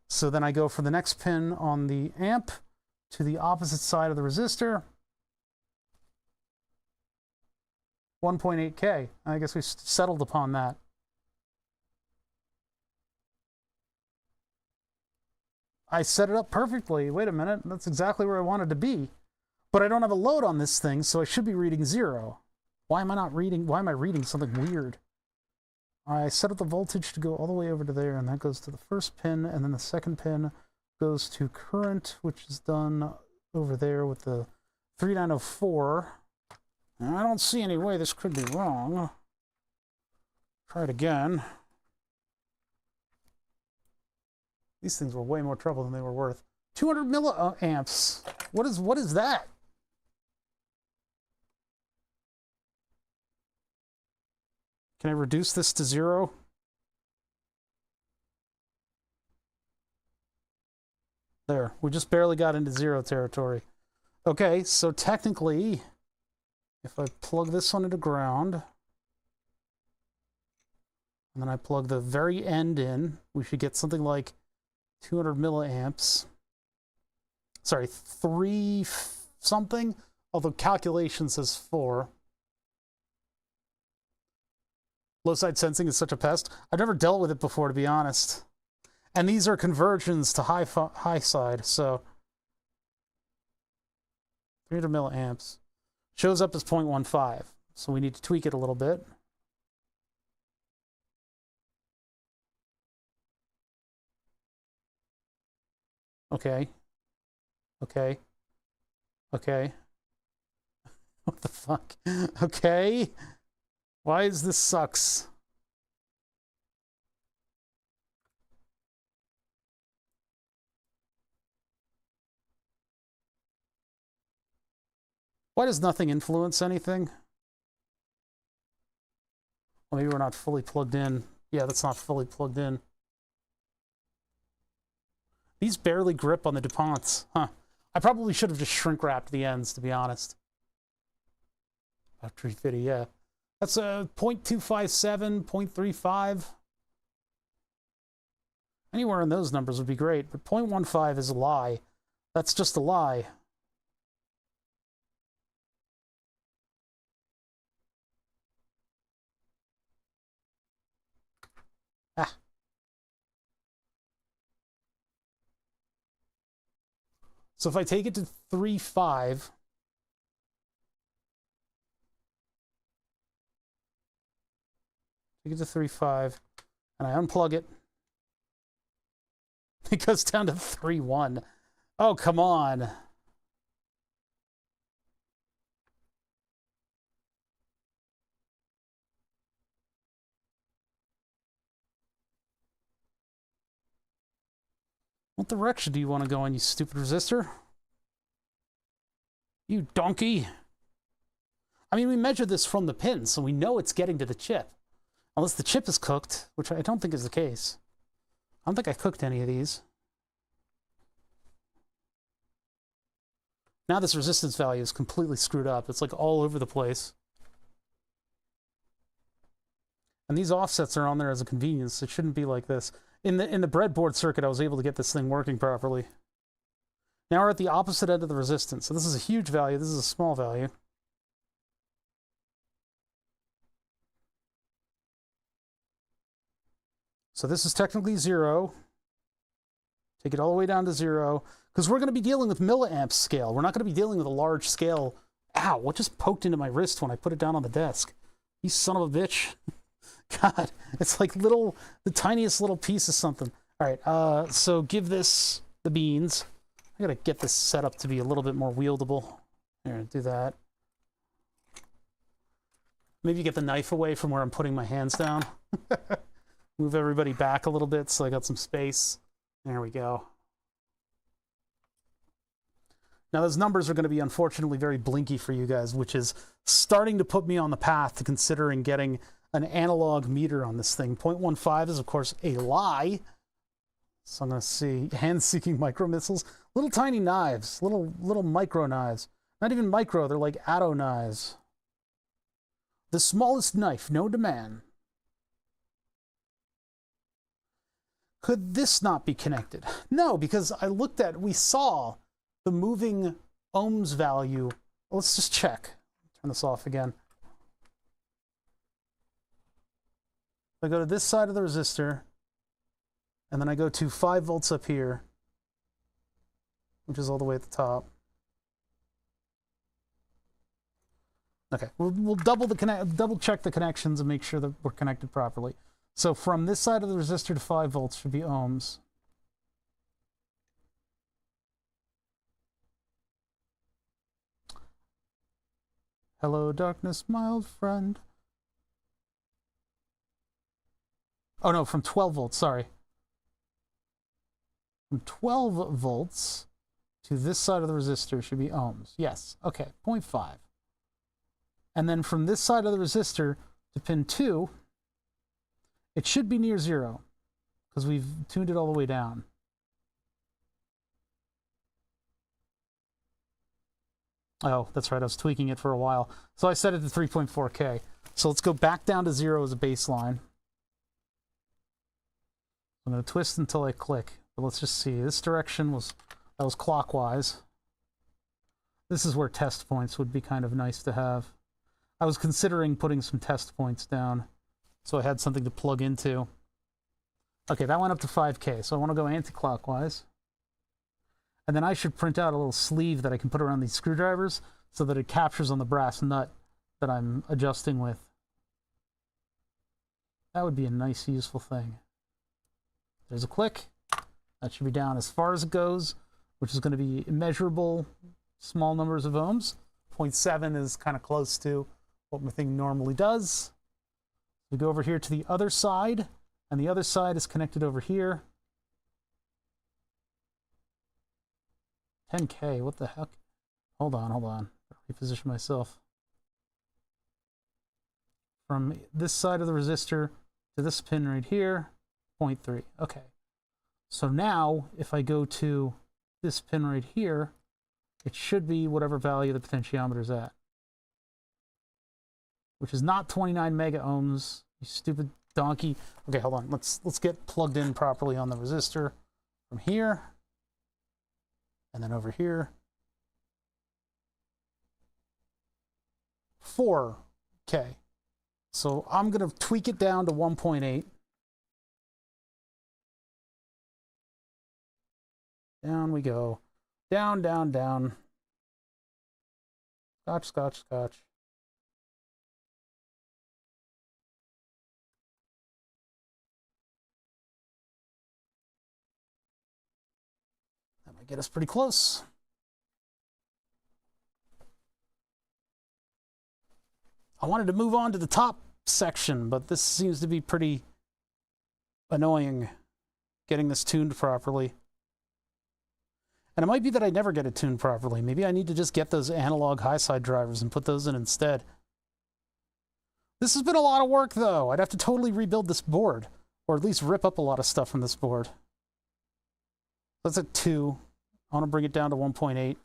So then I go for the next pin on the amp to the opposite side of the resistor. 1.8K. I guess we settled upon that. I set it up perfectly. Wait a minute, that's exactly where I wanted to be. But I don't have a load on this thing, so I should be reading 0. Why am I reading something weird? I set up the voltage to go all the way over to there, and that goes to the first pin, and then the second pin goes to current, which is done over there with the 3904. And I don't see any way this could be wrong. Try it again. These things were way more trouble than they were worth. 200 milliamps. What is that? Can I reduce this to 0? There, we just barely got into 0 territory. Okay, so technically, if I plug this one into ground, and then I plug the very end in, we should get something like 200 milliamps. Sorry, 3 something, although calculation says 4. Low side sensing is such a pest. I've never dealt with it before, to be honest. And these are conversions to high side, so 300 milliamps. Shows up as 0.15, so we need to tweak it a little bit. Okay. Okay. Okay. What the fuck? Okay. Why is this sucks? Why does nothing influence anything? Well, maybe we're not fully plugged in. Yeah, that's not fully plugged in. These barely grip on the DuPonts. Huh. I probably should have just shrink-wrapped the ends, to be honest. About 350, yeah. That's a 0.257, 0.35. Anywhere in those numbers would be great, but 0.15 is a lie. That's just a lie. Ah. So if I take it to 3.5, take it to 3.5, and I unplug it, it goes down to 3.1. Oh, come on. What direction do you want to go in, you stupid resistor? You donkey. I mean, we measured this from the pin, so we know it's getting to the chip. Unless the chip is cooked, which I don't think is the case. I don't think I cooked any of these. Now this resistance value is completely screwed up. It's like all over the place. And these offsets are on there as a convenience. It shouldn't be like this. In the breadboard circuit, I was able to get this thing working properly. Now we're at the opposite end of the resistance. So this is a huge value. This is a small value. So this is technically 0. Take it all the way down to 0. Because we're going to be dealing with milliamp scale. We're not going to be dealing with a large scale. Ow, what just poked into my wrist when I put it down on the desk? You son of a bitch. God, it's like the tiniest little piece of something. All right, so give this the beans. I gotta get this set up to be a little bit more wieldable. Here, do that. Maybe get the knife away from where I'm putting my hands down. Move everybody back a little bit so I got some space. There we go. Now those numbers are going to be unfortunately very blinky for you guys, which is starting to put me on the path to considering getting an analog meter on this thing. 0.15 is of course a lie. So I'm going to see hand-seeking micro missiles. Little tiny knives, little micro knives. Not even micro, they're like atto knives. The smallest knife known to man. Could this not be connected? No, because we saw the moving ohms value. Let's just check. Turn this off again. I go to this side of the resistor, and then I go to 5 volts up here, which is all the way at the top. Okay, we'll double check the connections and make sure that we're connected properly. So from this side of the resistor to 5 volts should be ohms. Hello, darkness, mild friend. Oh no, from 12 volts, sorry. From 12 volts to this side of the resistor should be ohms. Yes, okay, 0.5. And then from this side of the resistor to pin 2, it should be near 0, because we've tuned it all the way down. Oh, that's right, I was tweaking it for a while. So I set it to 3.4K. So let's go back down to 0 as a baseline. I'm going to twist until I click. But let's just see. This direction was clockwise. This is where test points would be kind of nice to have. I was considering putting some test points down, so I had something to plug into. Okay, that went up to 5K, so I want to go anti-clockwise. And then I should print out a little sleeve that I can put around these screwdrivers so that it captures on the brass nut that I'm adjusting with. That would be a nice, useful thing. There's a click. That should be down as far as it goes, which is going to be measurable small numbers of ohms. 0.7 is kind of close to what my thing normally does. We go over here to the other side, and the other side is connected over here. 10K, what the heck? Hold on. Reposition myself. From this side of the resistor to this pin right here, 0.3. Okay. So now, if I go to this pin right here, it should be whatever value the potentiometer is at. Which is not 29 mega ohms, you stupid donkey. Okay, hold on. Let's get plugged in properly on the resistor from here. And then over here. 4K. So I'm going to tweak it down to 1.8. Down we go. Down, down, down. Scotch, scotch, scotch. That might get us pretty close. I wanted to move on to the top section, but this seems to be pretty annoying, getting this tuned properly. And it might be that I never get it tuned properly. Maybe I need to just get those analog high-side drivers and put those in instead. This has been a lot of work, though. I'd have to totally rebuild this board, or at least rip up a lot of stuff from this board. That's at 2. I want to bring it down to 1.8.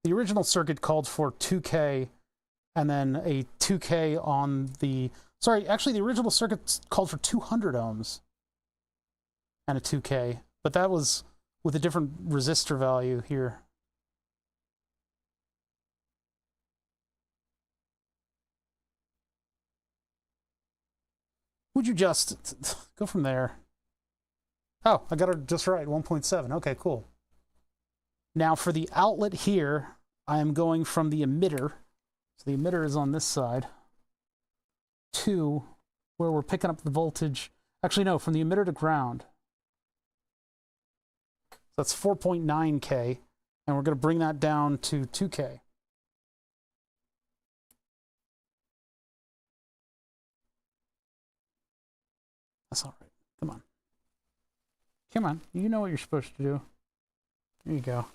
The original circuit called for 2K and then a 2K on the... Sorry, actually the original circuit called for 200 ohms and a 2K, but that was with a different resistor value here. Would you just go from there? Oh, I got it just right, 1.7. Okay, cool. Now for the outlet here, I am going from the emitter, so the emitter is on this side, to where we're picking up the voltage. Actually, no, from the emitter to ground. So that's 4.9K, and we're going to bring that down to 2K. That's all right. Come on. Come on. You know what you're supposed to do. There you go.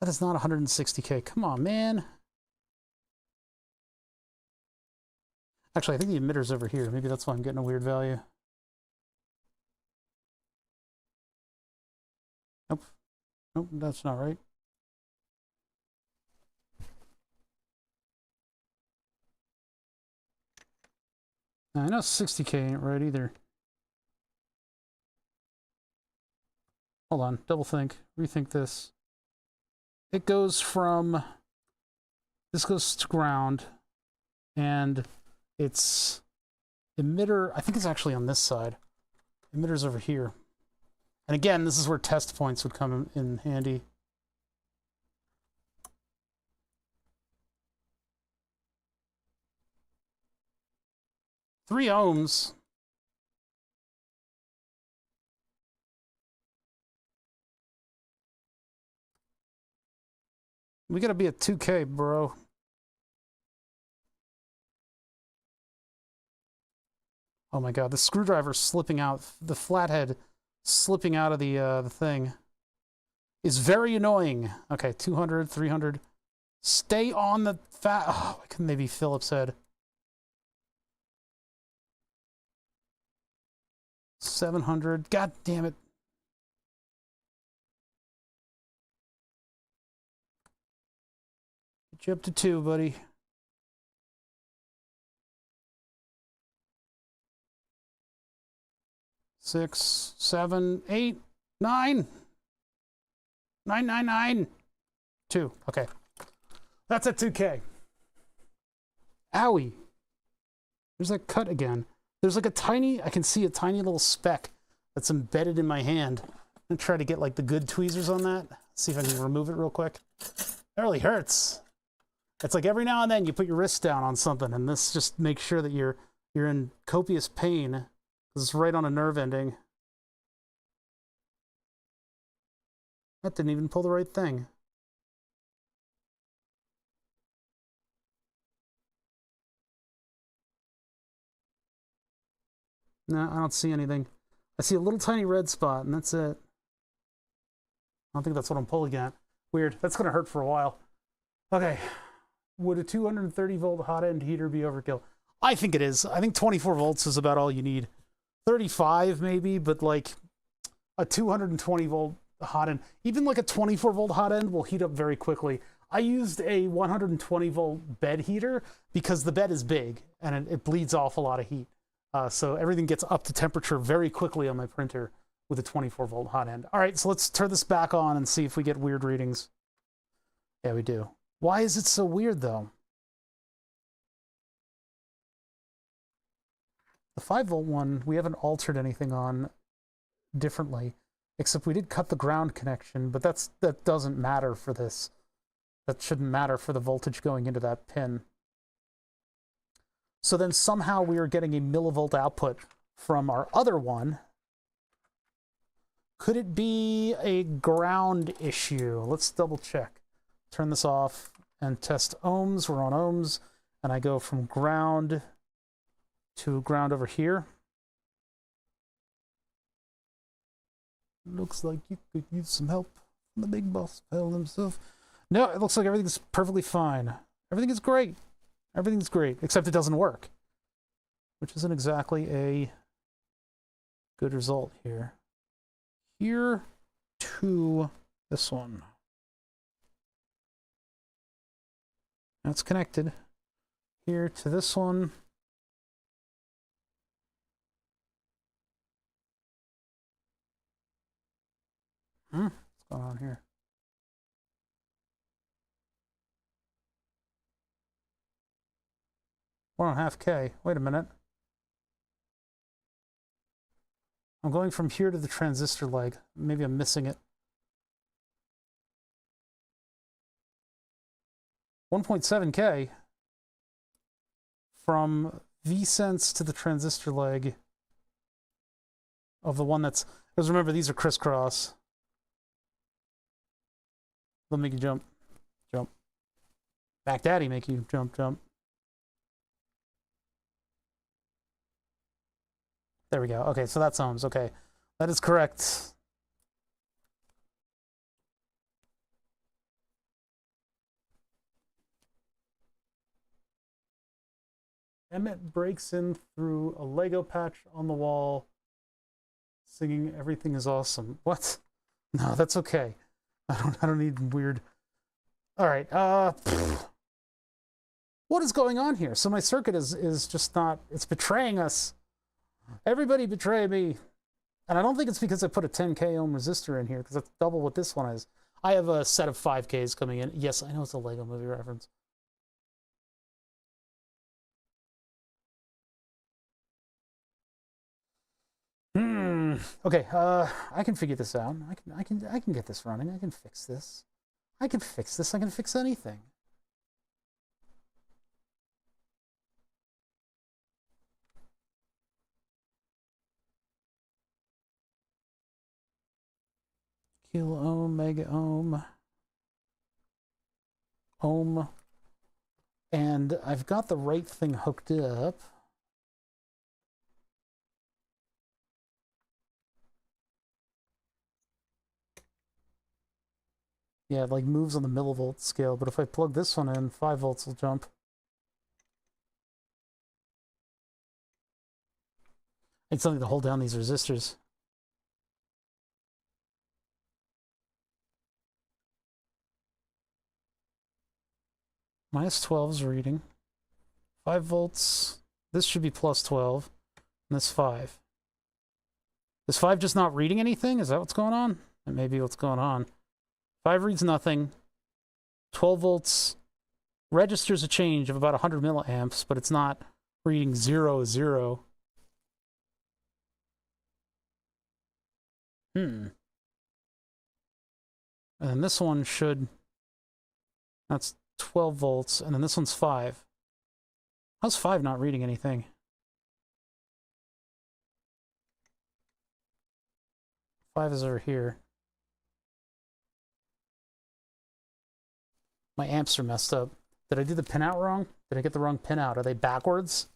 That is not 160K. Come on, man. Actually, I think the emitter's over here. Maybe that's why I'm getting a weird value. Nope. Nope, that's not right. I know 60K ain't right either. Hold on, double think, rethink this. It goes from, this goes to ground, and its emitter, I think it's actually on this side. Emitter's over here. And again, this is where test points would come in handy. Three ohms. We gotta be at 2K, bro. Oh my god, the screwdriver's slipping out. The flathead slipping out of the thing is very annoying. Okay, 200, 300. Stay on the fat. Oh, why couldn't they be Phillips head? 700. God damn it. Get you up to 2, buddy. Six, 7, 8, 9. 999. 2. Okay. That's at 2K. Owie. There's that cut again. There's like a tiny, I can see a tiny little speck that's embedded in my hand. I'm gonna try to get like the good tweezers on that. See if I can remove it real quick. It really hurts. It's like every now and then you put your wrist down on something, and this just makes sure that you're in copious pain because it's right on a nerve ending. That didn't even pull the right thing. No, I don't see anything. I see a little tiny red spot, and that's it. I don't think that's what I'm pulling at. Weird. That's going to hurt for a while. Okay. Would a 230 volt hot end heater be overkill? I think it is. I think 24 volts is about all you need. 35 maybe, but like a 220 volt hot end, even like a 24 volt hot end will heat up very quickly. I used a 120 volt bed heater because the bed is big and it bleeds off a lot of heat. So everything gets up to temperature very quickly on my printer with a 24 volt hot end. All right, so let's turn this back on and see if we get weird readings. Yeah, we do. Why is it so weird though? The 5 volt one, we haven't altered anything on differently, except we did cut the ground connection, but that doesn't matter for this. That shouldn't matter for the voltage going into that pin. So then somehow we are getting a millivolt output from our other one. Could it be a ground issue? Let's double check. Turn this off and test ohms. We're on ohms, and I go from ground to ground over here. Looks like you could use some help from the big boss fell himself. No, it looks like everything's perfectly fine. Everything is great. Everything's great, except it doesn't work, which isn't exactly a good result here. Here to this one. That's connected here to this one. What's going on here? 1.5K. Wait a minute. I'm going from here to the transistor leg. Maybe I'm missing it. 1.7K from V-Sense to the transistor leg of the one that's... Because remember, these are crisscross. Let me jump. Jump. Back Daddy make you jump, jump. There we go. Okay, so that's ohms. Okay, that is correct. Emmett breaks in through a Lego patch on the wall, singing "Everything is Awesome." What? No, that's okay. I don't need weird. All right. What is going on here? So my circuit is just not. It's betraying us. Everybody betray me. And I don't think it's because I put a 10K ohm resistor in here, because that's double what this one is. I have a set of 5Ks coming in. Yes, I know it's a Lego movie reference. Okay, I can figure this out. I can get this running. I can fix this. I can fix this. I can fix anything. Kilo ohm, mega ohm, ohm, and I've got the right thing hooked up. Yeah, it like moves on the millivolt scale, but if I plug this one in, 5 volts will jump. I need something to hold down these resistors. Minus 12 is reading. 5 volts. This should be plus 12. And this 5. Is 5 just not reading anything? Is that what's going on? That may be what's going on. 5 reads nothing. 12 volts registers a change of about 100 milliamps, but it's not reading 0, 0. And then this one should... That's 12 volts, and then this one's 5. How's 5 not reading anything? 5 is over here. My amps are messed up. Did I do the pinout wrong? Did I get the wrong pinout? Are they backwards?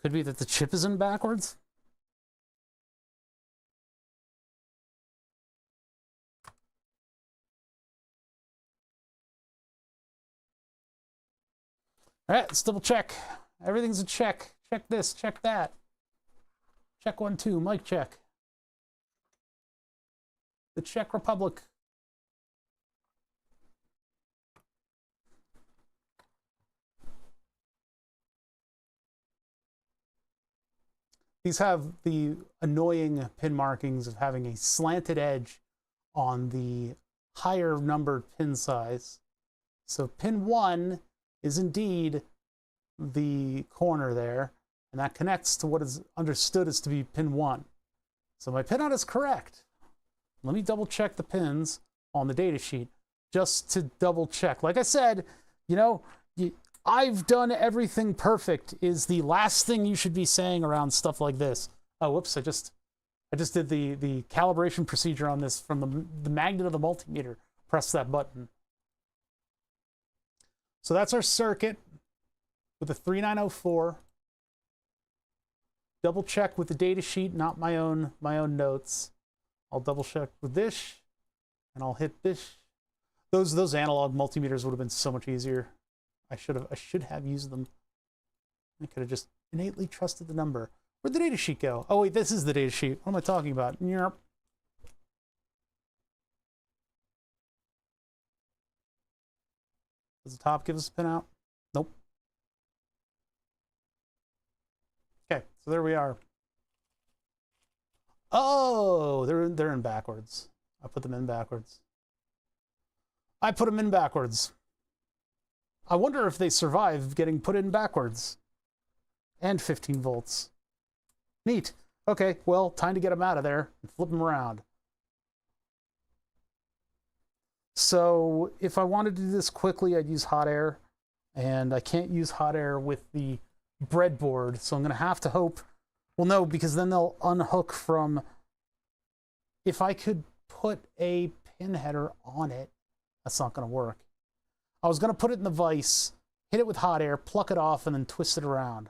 Could be that the chip is in backwards. All right, let's double check. Everything's a check. Check this, check that. Check 1, 2, mic check. The Czech Republic. These have the annoying pin markings of having a slanted edge on the higher numbered pin size. So pin 1 is indeed the corner there, and that connects to what is understood as to be pin 1. So my pinout is correct. Let me double check the pins on the data sheet just to double check. Like I said, you know, I've done everything perfect is the last thing you should be saying around stuff like this. Oh, whoops, I just did the calibration procedure on this from the magnet of the multimeter. Press that button. So that's our circuit with a 3904. Double check with the data sheet, not my own notes. I'll double check with this, and I'll hit this. Those analog multimeters would have been so much easier. I should have used them. I could have just innately trusted the number. Where'd the data sheet go? Oh wait, this is the data sheet. What am I talking about? Yep. Does the top give us a pinout? Nope. Okay, so there we are. Oh, they're in backwards. I put them in backwards. I put them in backwards. I wonder if they survive getting put in backwards. And 15 volts. Neat. Okay, well, time to get them out of there and flip them around. So if I wanted to do this quickly, I'd use hot air. And I can't use hot air with the breadboard, so I'm going to have to hope. Well, no, because then they'll unhook from... If I could put a pin header on it, that's not going to work. I was going to put it in the vise, hit it with hot air, pluck it off, and then twist it around.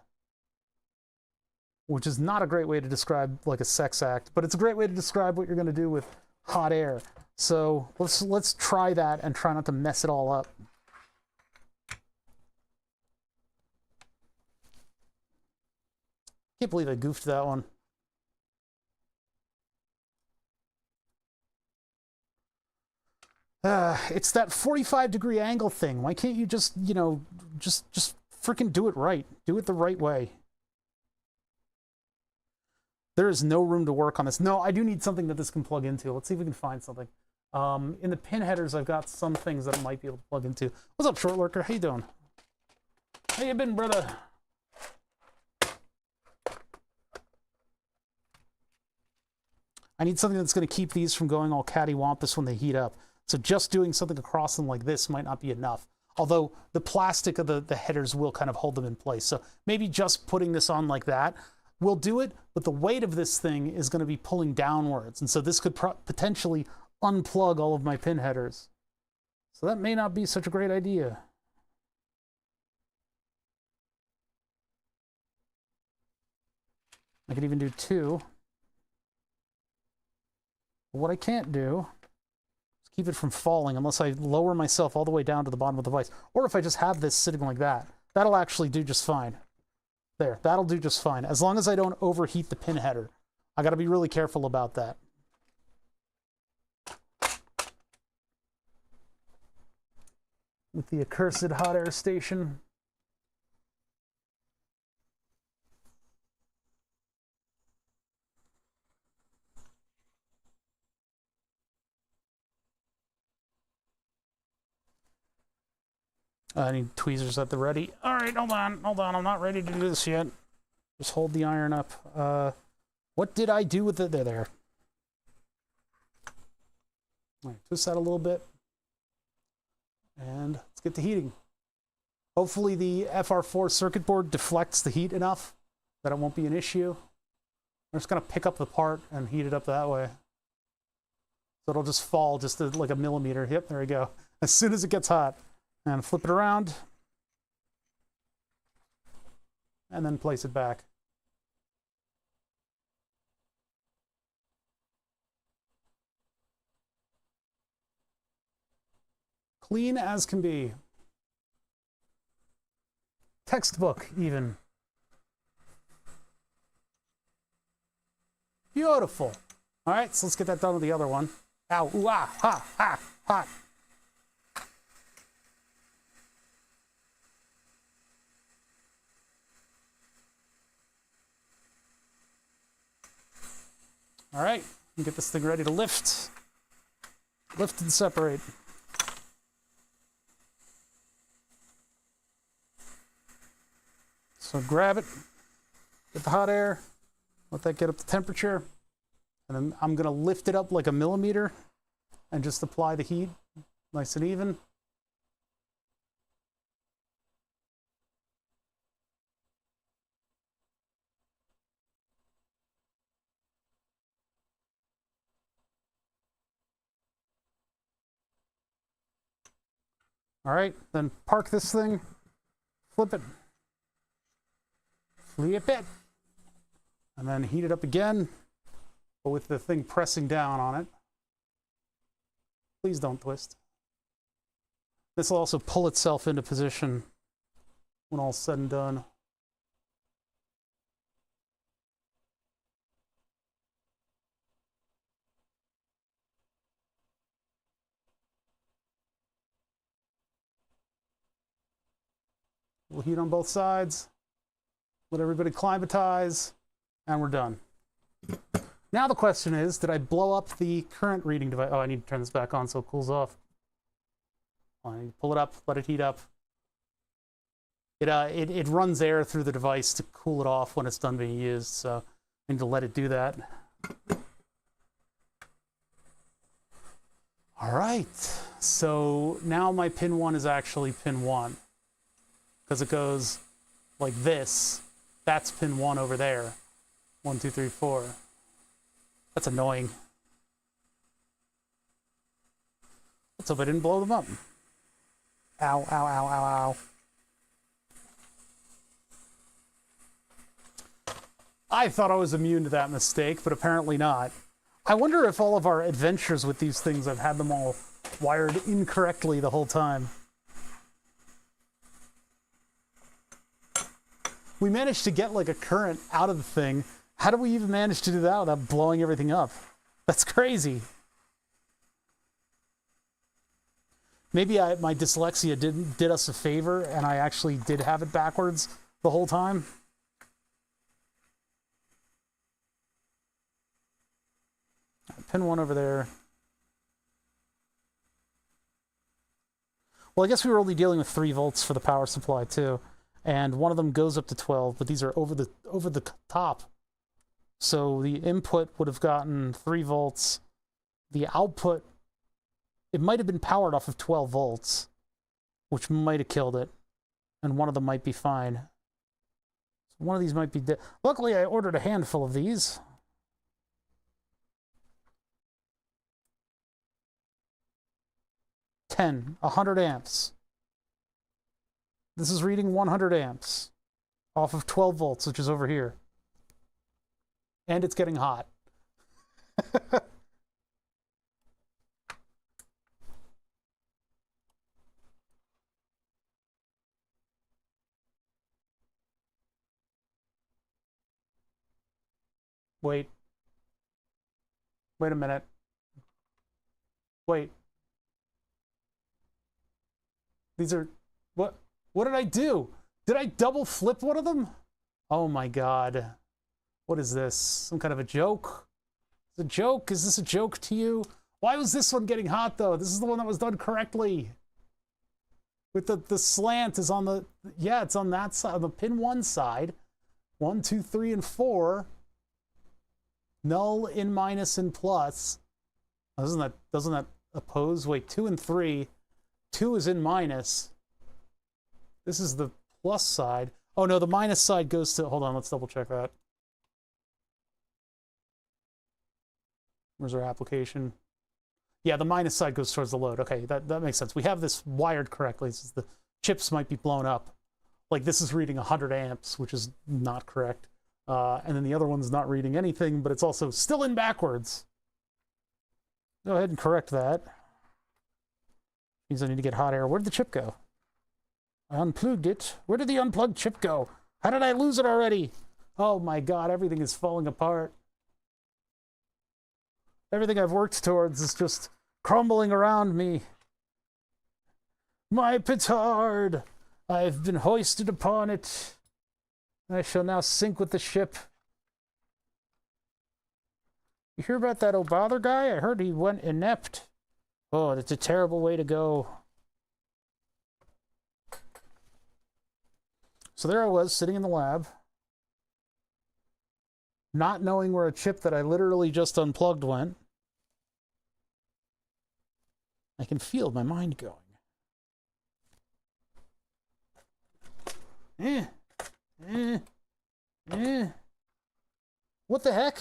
Which is not a great way to describe like a sex act, but it's a great way to describe what you're going to do with hot air. So let's try that and try not to mess it all up. Can't believe I goofed that one. It's that 45-degree angle thing. Why can't you just, you know, just freaking do it right? Do it the right way. There is no room to work on this. No, I do need something that this can plug into. Let's see if we can find something. In the pin headers, I've got some things that I might be able to plug into. What's up, Short Lurker? How you doing? How you been, brother? I need something that's going to keep these from going all cattywampus when they heat up. So just doing something across them like this might not be enough. Although the plastic of the headers will kind of hold them in place. So maybe just putting this on like that will do it, but the weight of this thing is going to be pulling downwards. And so this could potentially unplug all of my pin headers. So that may not be such a great idea. I could even do two. But what I can't do is keep it from falling unless I lower myself all the way down to the bottom of the vise. Or if I just have this sitting like that. That'll actually do just fine. There, that'll do just fine. As long as I don't overheat the pin header. I got to be really careful about that. With the accursed hot air station. I need tweezers at the ready. All right, hold on. I'm not ready to do this yet. Just hold the iron up. What did I do with it? There. All right, twist that a little bit. And let's get to heating. Hopefully the FR4 circuit board deflects the heat enough that it won't be an issue. I'm just going to pick up the part and heat it up that way. So it'll just fall just to like a millimeter. Yep, there we go. As soon as it gets hot. And flip it around. And then place it back. Clean as can be. Textbook, even. Beautiful. All right, so let's get that done with the other one. Ow, ooh, ah, ha, ha, hot. All right, get this thing ready to lift. Lift and separate. So grab it, get the hot air, let that get up to temperature, and then I'm gonna lift it up like a millimeter and just apply the heat nice and even. All right, then park this thing, flip it, and then heat it up again, but with the thing pressing down on it. Please don't twist. This will also pull itself into position when all's said and done. We'll heat on both sides. Let everybody climatize, and we're done. Now the question is, did I blow up the current reading device? Oh, I need to turn this back on so it cools off. I need to pull it up, let it heat up. It runs air through the device to cool it off when it's done being used, so I need to let it do that. All right, so now my pin 1 is actually pin 1 because it goes like this. That's pin 1 over there. 1, 2, 3, 4. That's annoying. Let's hope I didn't blow them up. Ow, ow, ow, ow, ow. I thought I was immune to that mistake, but apparently not. I wonder if all of our adventures with these things, I've had them all wired incorrectly the whole time. We managed to get like a current out of the thing. How do we even manage to do that without blowing everything up? That's crazy. Maybe my dyslexia did us a favor and I actually did have it backwards the whole time. Pin 1 over there. Well, I guess we were only dealing with 3 volts for the power supply too, and one of them goes up to 12, but these are over the top. So the input would have gotten 3 volts. The output, it might have been powered off of 12 volts, which might have killed it, and one of them might be fine. One of these might be dead. Luckily, I ordered a handful of these. $10, 100 amps. This is reading 100 amps off of 12 volts, which is over here. And it's getting hot. Wait. Wait a minute. Wait. These are... What did I do? Did I double flip one of them? Oh my god. What is this? Some kind of a joke? Is it a joke? Is this a joke to you? Why was this one getting hot though? This is the one that was done correctly. With the slant is on the... Yeah, it's on that side, on the pin 1 side. 1, 2, 3, and 4. Null, in, minus, and plus. Oh, doesn't that oppose? Wait, 2 and 3. 2 is in minus. This is the plus side. Oh no, the minus side goes to... Hold on, let's double check that. Where's our application? Yeah, the minus side goes towards the load. Okay, that makes sense. We have this wired correctly. This is the chips might be blown up. Like this is reading 100 amps, which is not correct. And then the other one's not reading anything, but it's also still in backwards. Go ahead and correct that. Means I need to get hot air. Where did the chip go? I unplugged it. Where did the unplugged chip go? How did I lose it already? Oh my god, everything is falling apart. Everything I've worked towards is just crumbling around me. My petard! I've been hoisted upon it. I shall now sink with the ship. You hear about that O'Bother guy? I heard he went inept. Oh, that's a terrible way to go. So there I was, sitting in the lab, not knowing where a chip that I literally just unplugged went. I can feel my mind going. What the heck?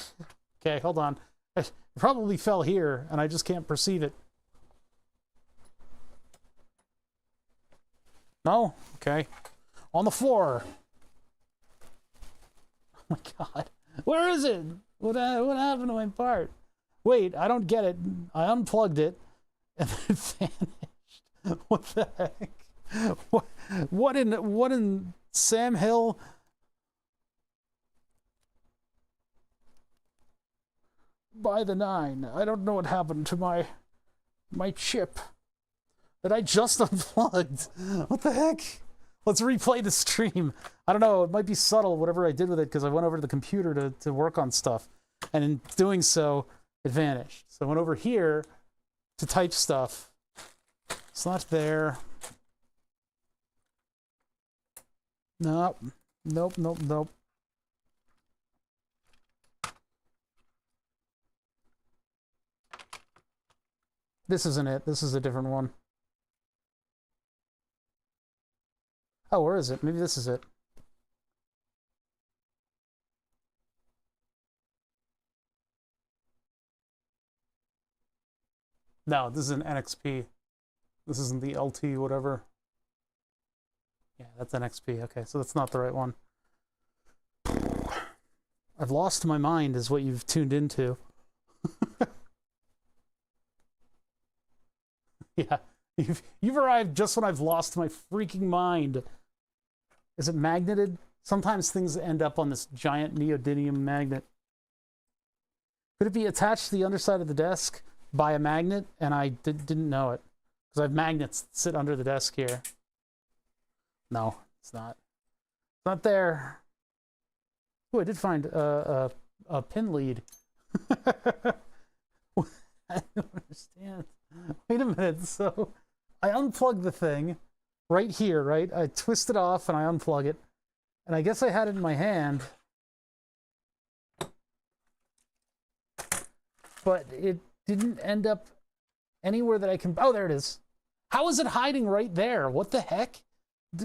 Okay, hold on. It probably fell here, and I just can't perceive it. No? Okay. On the floor. Oh my god. Where is it? What happened to my part? Wait, I don't get it. I unplugged it, and then it vanished. What the heck? What in Sam Hill? By the 9. I don't know what happened to my chip that I just unplugged. What the heck? Let's replay the stream. I don't know, it might be subtle, whatever I did with it, because I went over to the computer to work on stuff. And in doing so, it vanished. So I went over here to type stuff. It's not there. Nope. Nope, nope, nope. This isn't it. This is a different one. Oh, where is it? Maybe this is it. No, this is an NXP. This isn't the LT, whatever. Yeah, that's NXP. Okay, so that's not the right one. I've lost my mind is what you've tuned into. Yeah, you've arrived just when I've lost my freaking mind. Is it magneted? Sometimes things end up on this giant neodymium magnet. Could it be attached to the underside of the desk by a magnet? And I didn't know it. Because I have magnets that sit under the desk here. No, it's not. It's not there. Oh, I did find a pin lead. I don't understand. Wait a minute. So I unplugged the thing right here, right? I twist it off and I unplug it. And I guess I had it in my hand. But it didn't end up anywhere that I can... Oh, there it is. How is it hiding right there? What the heck?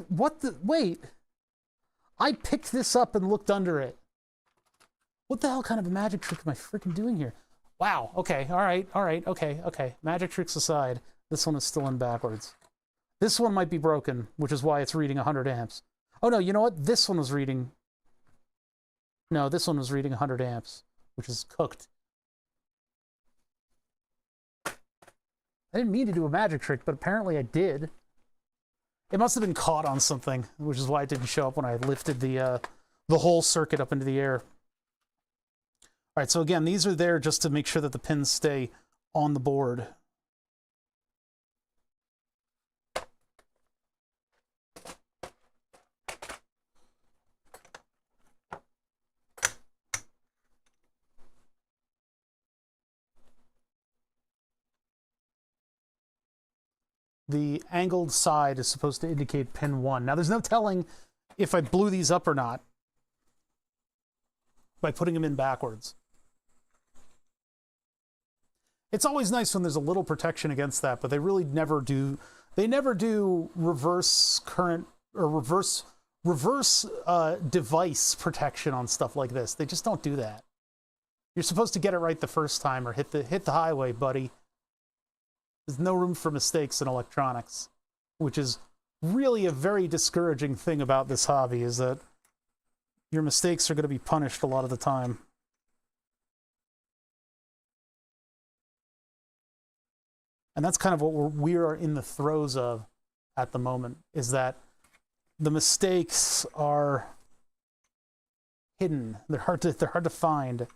What the... Wait. I picked this up and looked under it. What the hell kind of a magic trick am I freaking doing here? Wow. Okay. All right. All right. Okay. Okay. Magic tricks aside, this one is still in backwards. This one might be broken, which is why it's reading 100 amps. Oh, no. You know what? This one was reading... No, this one was reading 100 amps, which is cooked. I didn't mean to do a magic trick, but apparently I did. It must have been caught on something, which is why it didn't show up when I lifted the whole circuit up into the air. All right, so again, these are there just to make sure that the pins stay on the board. The angled side is supposed to indicate pin 1. Now, there's no telling if I blew these up or not by putting them in backwards. It's always nice when there's a little protection against that, but they really never do. They never do reverse current or reverse device protection on stuff like this. They just don't do that. You're supposed to get it right the first time or hit the highway, buddy. There's no room for mistakes in electronics, which is really a very discouraging thing about this hobby, is that your mistakes are going to be punished a lot of the time. And that's kind of what we are in the throes of at the moment, is that the mistakes are hidden. They're hard to find.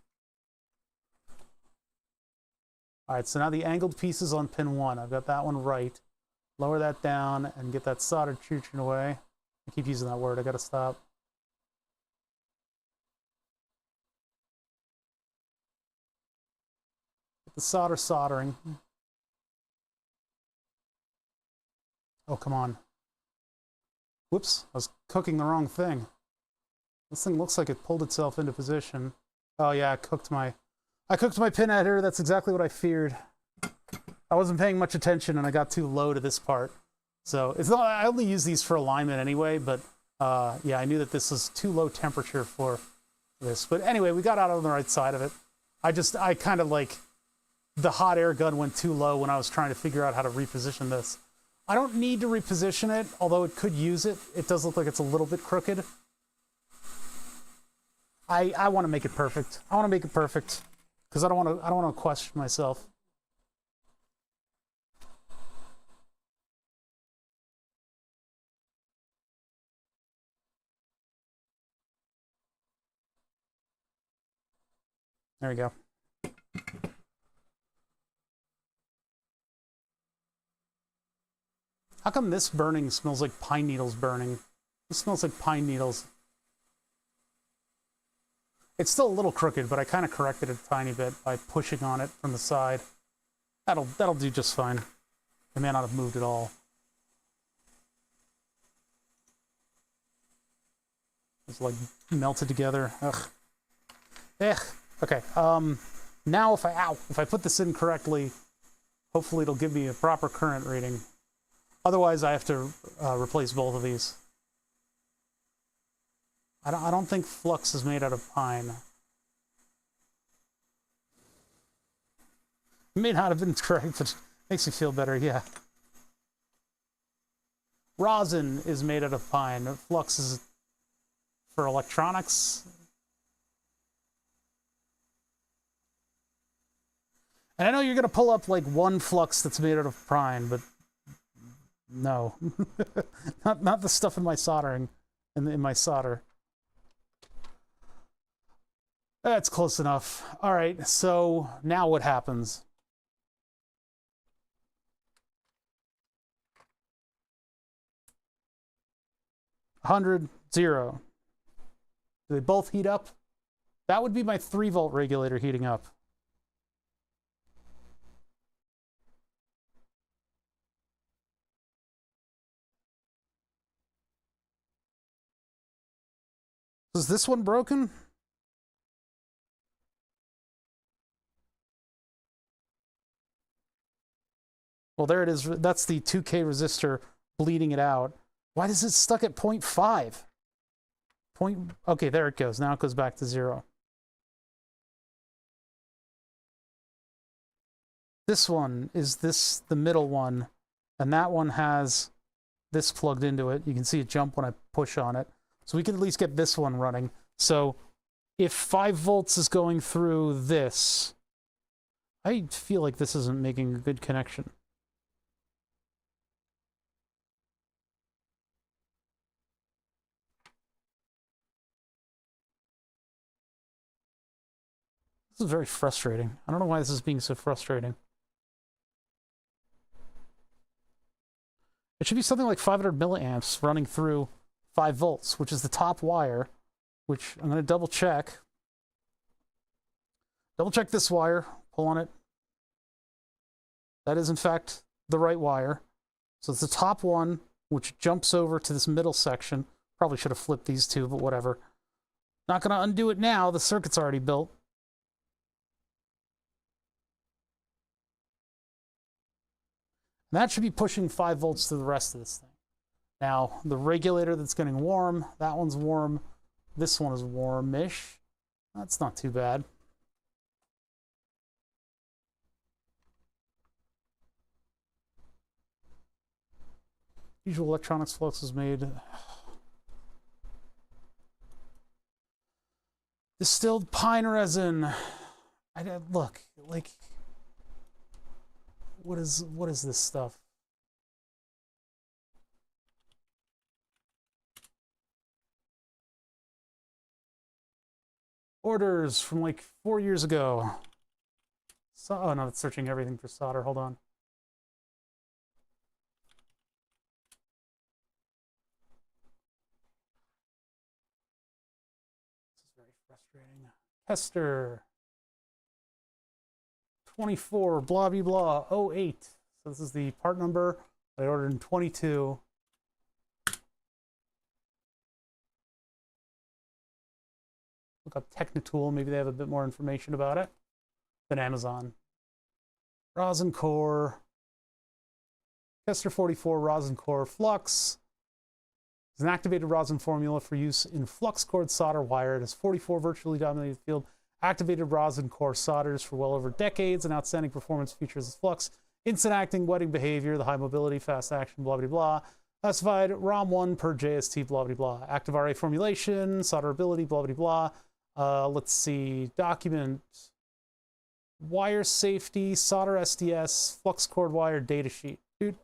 All right, so now the angled piece is on pin 1. I've got that one right. Lower that down and get that solder chooching away. I keep using that word. I got to stop. Get the solder soldering. Oh, come on. Whoops, I was cooking the wrong thing. This thing looks like it pulled itself into position. Oh yeah, I cooked my pin header. That's exactly what I feared. I wasn't paying much attention and I got too low to this part. So it's not, I only use these for alignment anyway, but yeah, I knew that this was too low temperature for this. But anyway, we got out on the right side of it. I kind of like, the hot air gun went too low when I was trying to figure out how to reposition this. I don't need to reposition it, although it could use it. It does look like it's a little bit crooked. I want to make it perfect. I want to make it perfect because I don't want to question myself. There we go. How come this burning smells like pine needles burning? It smells like pine needles. It's still a little crooked, but I kind of corrected it a tiny bit by pushing on it from the side. That'll do just fine. It may not have moved at all. It's like melted together. Ugh. Okay. Now if I put this in correctly, hopefully it'll give me a proper current reading. Otherwise, I have to replace both of these. I don't think flux is made out of pine. It may not have been correct, but it makes me feel better, yeah. Rosin is made out of pine. Flux is for electronics. And I know you're going to pull up like one flux that's made out of pine, but no. not the stuff in my soldering, in my solder. That's close enough. All right, so now what happens? $100, 0. Do they both heat up? That would be my 3-volt regulator heating up. Is this one broken? Well, there it is. That's the 2K resistor bleeding it out. Why is it stuck at 0.5? Okay, there it goes. Now it goes back to 0. This one is the middle one, and that one has this plugged into it. You can see it jump when I push on it. So we can at least get this one running. So if 5 volts is going through this, I feel like this isn't making a good connection. This is very frustrating. I don't know why this is being so frustrating. It should be something like 500 milliamps running through 5 volts, which is the top wire, which I'm going to double check. Double check this wire, pull on it. That is, in fact, the right wire. So it's the top one, which jumps over to this middle section. Probably should have flipped these two, but whatever. Not going to undo it now. The circuit's already built. And that should be pushing 5 volts to the rest of this thing. Now, the regulator that's getting warm, that one's warm. This one is warmish. That's not too bad. Usual electronics flux is made. Distilled pine resin. Look, like, what is this stuff? Orders from like 4 years ago. So, oh no, it's searching everything for solder. Hold on. This is very frustrating. Hester. 24, blah, blah, blah, 08. So this is the part number that I ordered in 22. Look up Technitool, maybe they have a bit more information about it than Amazon. Rosin core. Hester 44 rosin core flux. It's an activated rosin formula for use in flux cord solder wire. It has 44 virtually dominated field. Activated rosin core solders for well over decades, and outstanding performance features as flux, instant acting, wetting behavior, the high mobility, fast action, blah, blah, blah. Classified ROM 1 per JST, blah, blah, blah. Active RA formulation, solderability, blah, blah, blah. Let's see, document, wire safety, solder SDS, flux cord wire data sheet. Dude.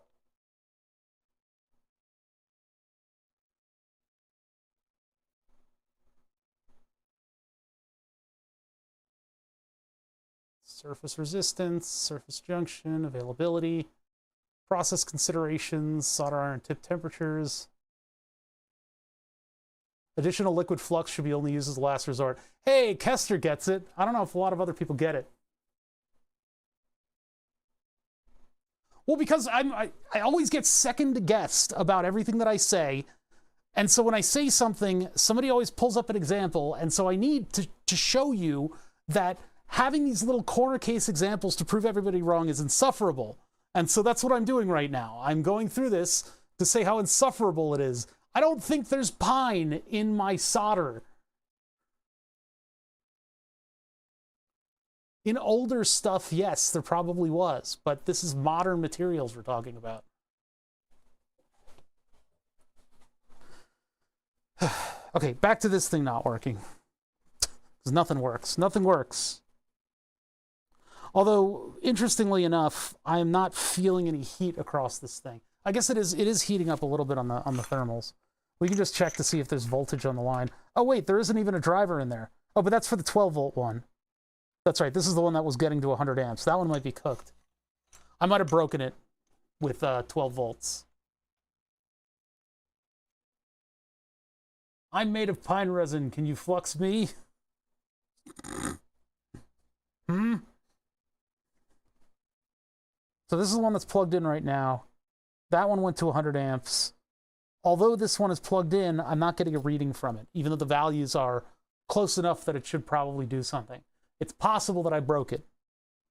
Surface resistance, surface junction, availability, process considerations, solder iron tip temperatures. Additional liquid flux should be only used as a last resort. Hey, Kester gets it. I don't know if a lot of other people get it. Well, because I always get second guessed about everything that I say. And so when I say something, somebody always pulls up an example. And so I need to show you that having these little corner case examples to prove everybody wrong is insufferable. And so that's what I'm doing right now. I'm going through this to say how insufferable it is. I don't think there's pine in my solder. In older stuff, yes, there probably was, but this is modern materials we're talking about. Okay, back to this thing not working. Because nothing works. Nothing works. Although, interestingly enough, I am not feeling any heat across this thing. I guess it is heating up a little bit on the thermals. We can just check to see if there's voltage on the line. Oh wait, there isn't even a driver in there. Oh, but that's for the 12-volt one. That's right, this is the one that was getting to 100 amps. That one might be cooked. I might have broken it with 12 volts. I'm made of pine resin. Can you flux me? So this is the one that's plugged in right now. That one went to 100 amps. Although this one is plugged in, I'm not getting a reading from it, even though the values are close enough that it should probably do something. It's possible that I broke it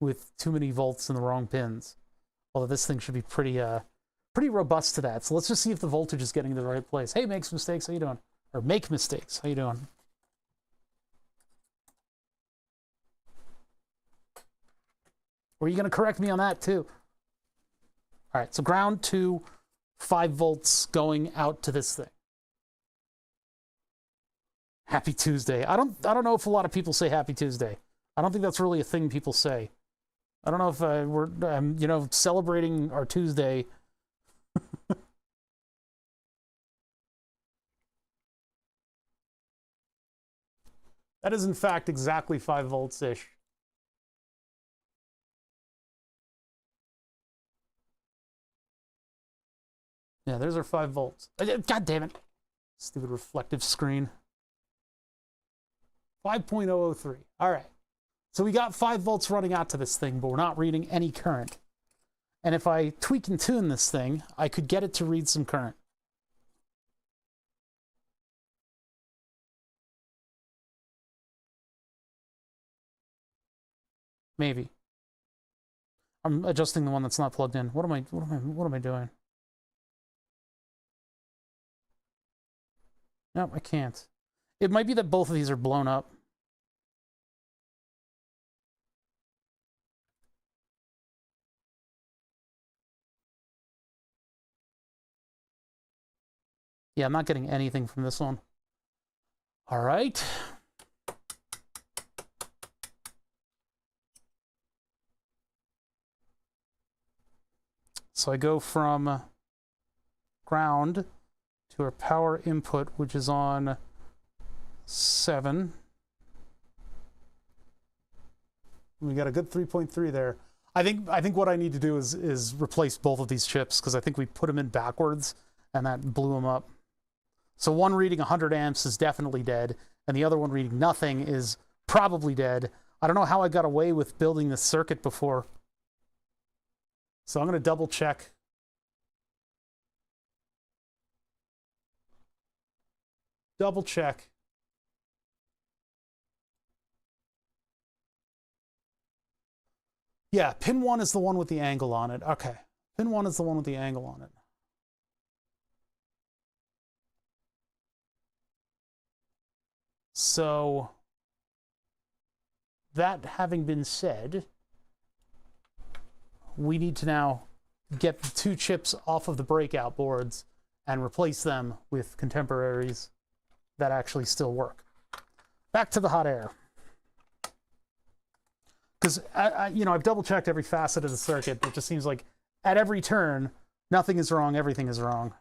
with too many volts in the wrong pins. Although this thing should be pretty robust to that. So let's just see if the voltage is getting to the right place. Hey, makes mistakes, how you doing? Or make mistakes, how you doing? Or are you gonna correct me on that too? All right, so ground to 5 volts going out to this thing. Happy Tuesday. I don't know if a lot of people say Happy Tuesday. I don't think that's really a thing people say. I don't know if we're celebrating our Tuesday. That is in fact exactly 5 volts-ish. Yeah, there's our 5 volts. God damn it. Stupid reflective screen. 5.003. All right. So we got 5 volts running out to this thing, but we're not reading any current. And if I tweak and tune this thing, I could get it to read some current. Maybe. I'm adjusting the one that's not plugged in. What am I doing? No, I can't. It might be that both of these are blown up. Yeah, I'm not getting anything from this one. All right. So I go from ground to our power input, which is on 7. We got a good 3.3 there. I think what I need to do is replace both of these chips, because I think we put them in backwards and that blew them up. So one reading 100 amps is definitely dead, and the other one reading nothing is probably dead. I don't know how I got away with building this circuit before. So I'm going to double check. Double check. Yeah, pin 1 is the one with the angle on it. Okay. Pin 1 is the one with the angle on it. So, that having been said, we need to now get the 2 chips off of the breakout boards and replace them with contemporaries that actually still work. Back to the hot air. Because, I've double-checked every facet of the circuit. It just seems like at every turn, nothing is wrong, everything is wrong.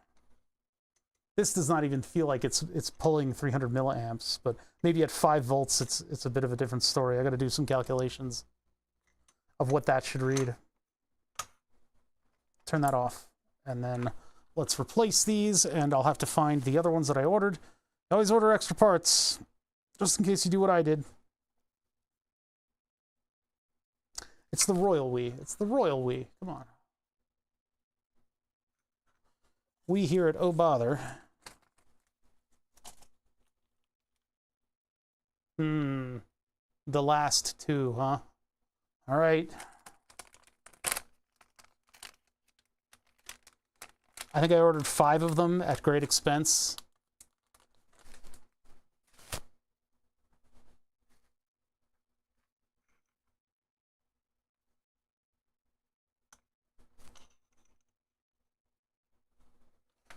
This does not even feel like it's pulling 300 milliamps, but maybe at 5 volts, it's a bit of a different story. I got to do some calculations of what that should read. Turn that off, and then let's replace these, and I'll have to find the other ones that I ordered, Always order extra parts, just in case you do what I did. It's the royal we. It's the royal we. Come on. We here at Oh Bother. The last two, huh? All right. I think I ordered 5 of them at great expense.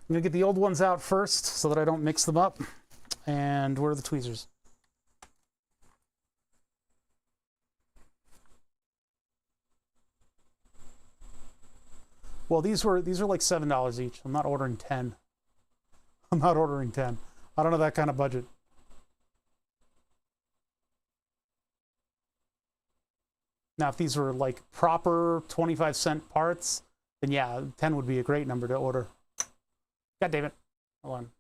I'm gonna get the old ones out first so that I don't mix them up. And where are the tweezers? Well, these are like $7 each. I'm not ordering 10. I'm not ordering 10. I don't have that kind of budget. Now, if these were like proper 25-cent parts, then yeah, 10 would be a great number to order. God damn it. Hold on.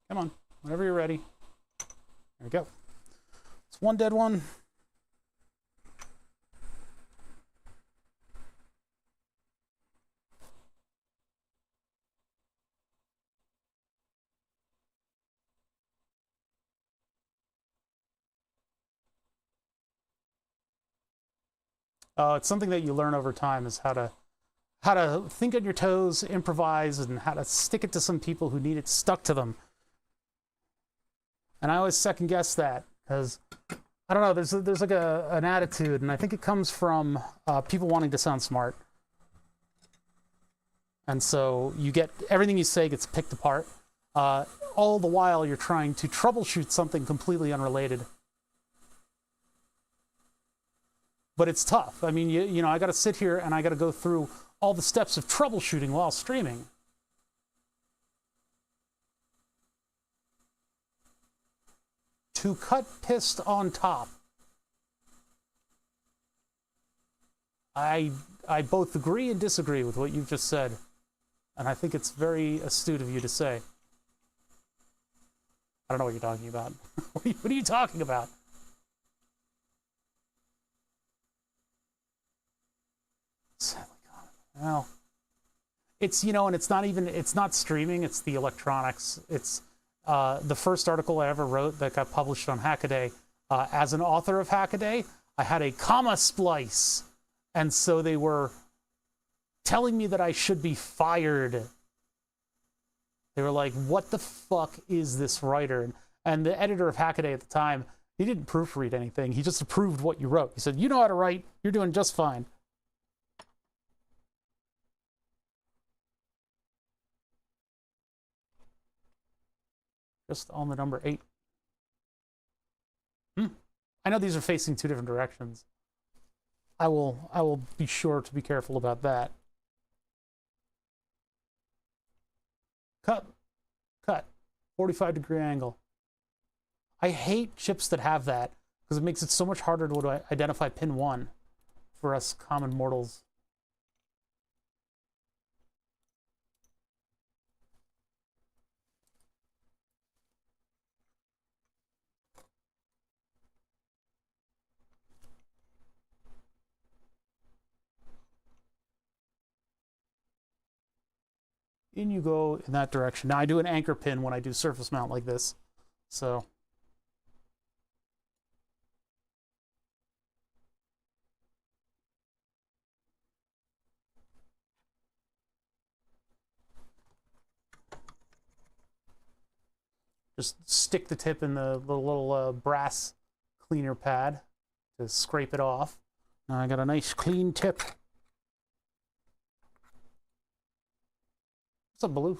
Come on, whenever you're ready. There we go. It's one dead one. It's something that you learn over time, is how to think on your toes, improvise, and how to stick it to some people who need it stuck to them. And I always second guess that, because I don't know, there's like an attitude, and I think it comes from people wanting to sound smart. And so you get, everything you say gets picked apart. All the while you're trying to troubleshoot something completely unrelated. But it's tough. I mean, you know, I got to sit here and I got to go through all the steps of troubleshooting while streaming. To cut pissed on top. I both agree and disagree with what you've just said. And I think it's very astute of you to say. I don't know what you're talking about. What are you talking about? Well, it's, you know, and it's not streaming, it's the electronics. It's the first article I ever wrote that got published on Hackaday. As an author of Hackaday, I had a comma splice. And so they were telling me that I should be fired. They were like, what the fuck is this writer? And the editor of Hackaday at the time, he didn't proofread anything. He just approved what you wrote. He said, you know how to write. You're doing just fine. Just on the number 8. I know these are facing 2 different directions. I will be sure to be careful about that. Cut. 45-degree angle. I hate chips that have that, because it makes it so much harder to identify pin 1 for us common mortals. In you go in that direction. Now I do an anchor pin when I do surface mount like this. So just stick the tip in the little brass cleaner pad to scrape it off. Now I got a nice clean tip. What's up, Baloo?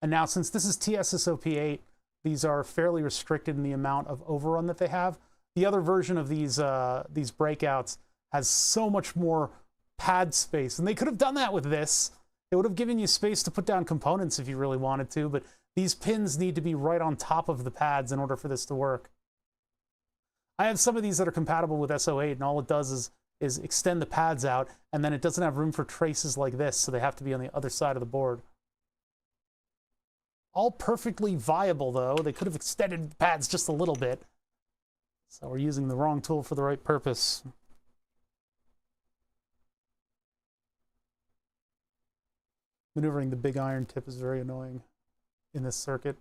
And now, since this is TSSOP8, these are fairly restricted in the amount of overrun that they have. The other version of these breakouts has so much more pad space, and they could have done that with this It would have given you space to put down components if you really wanted to, but these pins need to be right on top of the pads in order for this to work. I have some of these that are compatible with SO8, and all it does is extend the pads out, and then it doesn't have room for traces like this, so they have to be on the other side of the board. All perfectly viable, though. They could have extended the pads just a little bit. So we're using the wrong tool for the right purpose. Maneuvering the big iron tip is very annoying in this circuit.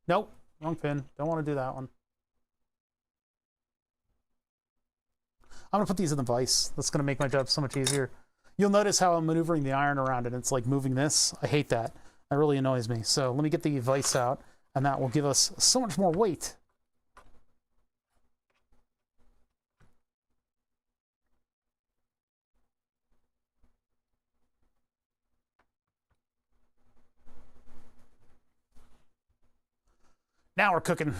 Nope, wrong pin. Don't want to do that one. I'm going to put these in the vise. That's going to make my job so much easier. You'll notice how I'm maneuvering the iron around it. It's like moving this. I hate that. That really annoys me. So let me get the vise out, and that will give us so much more weight. Now we're cooking.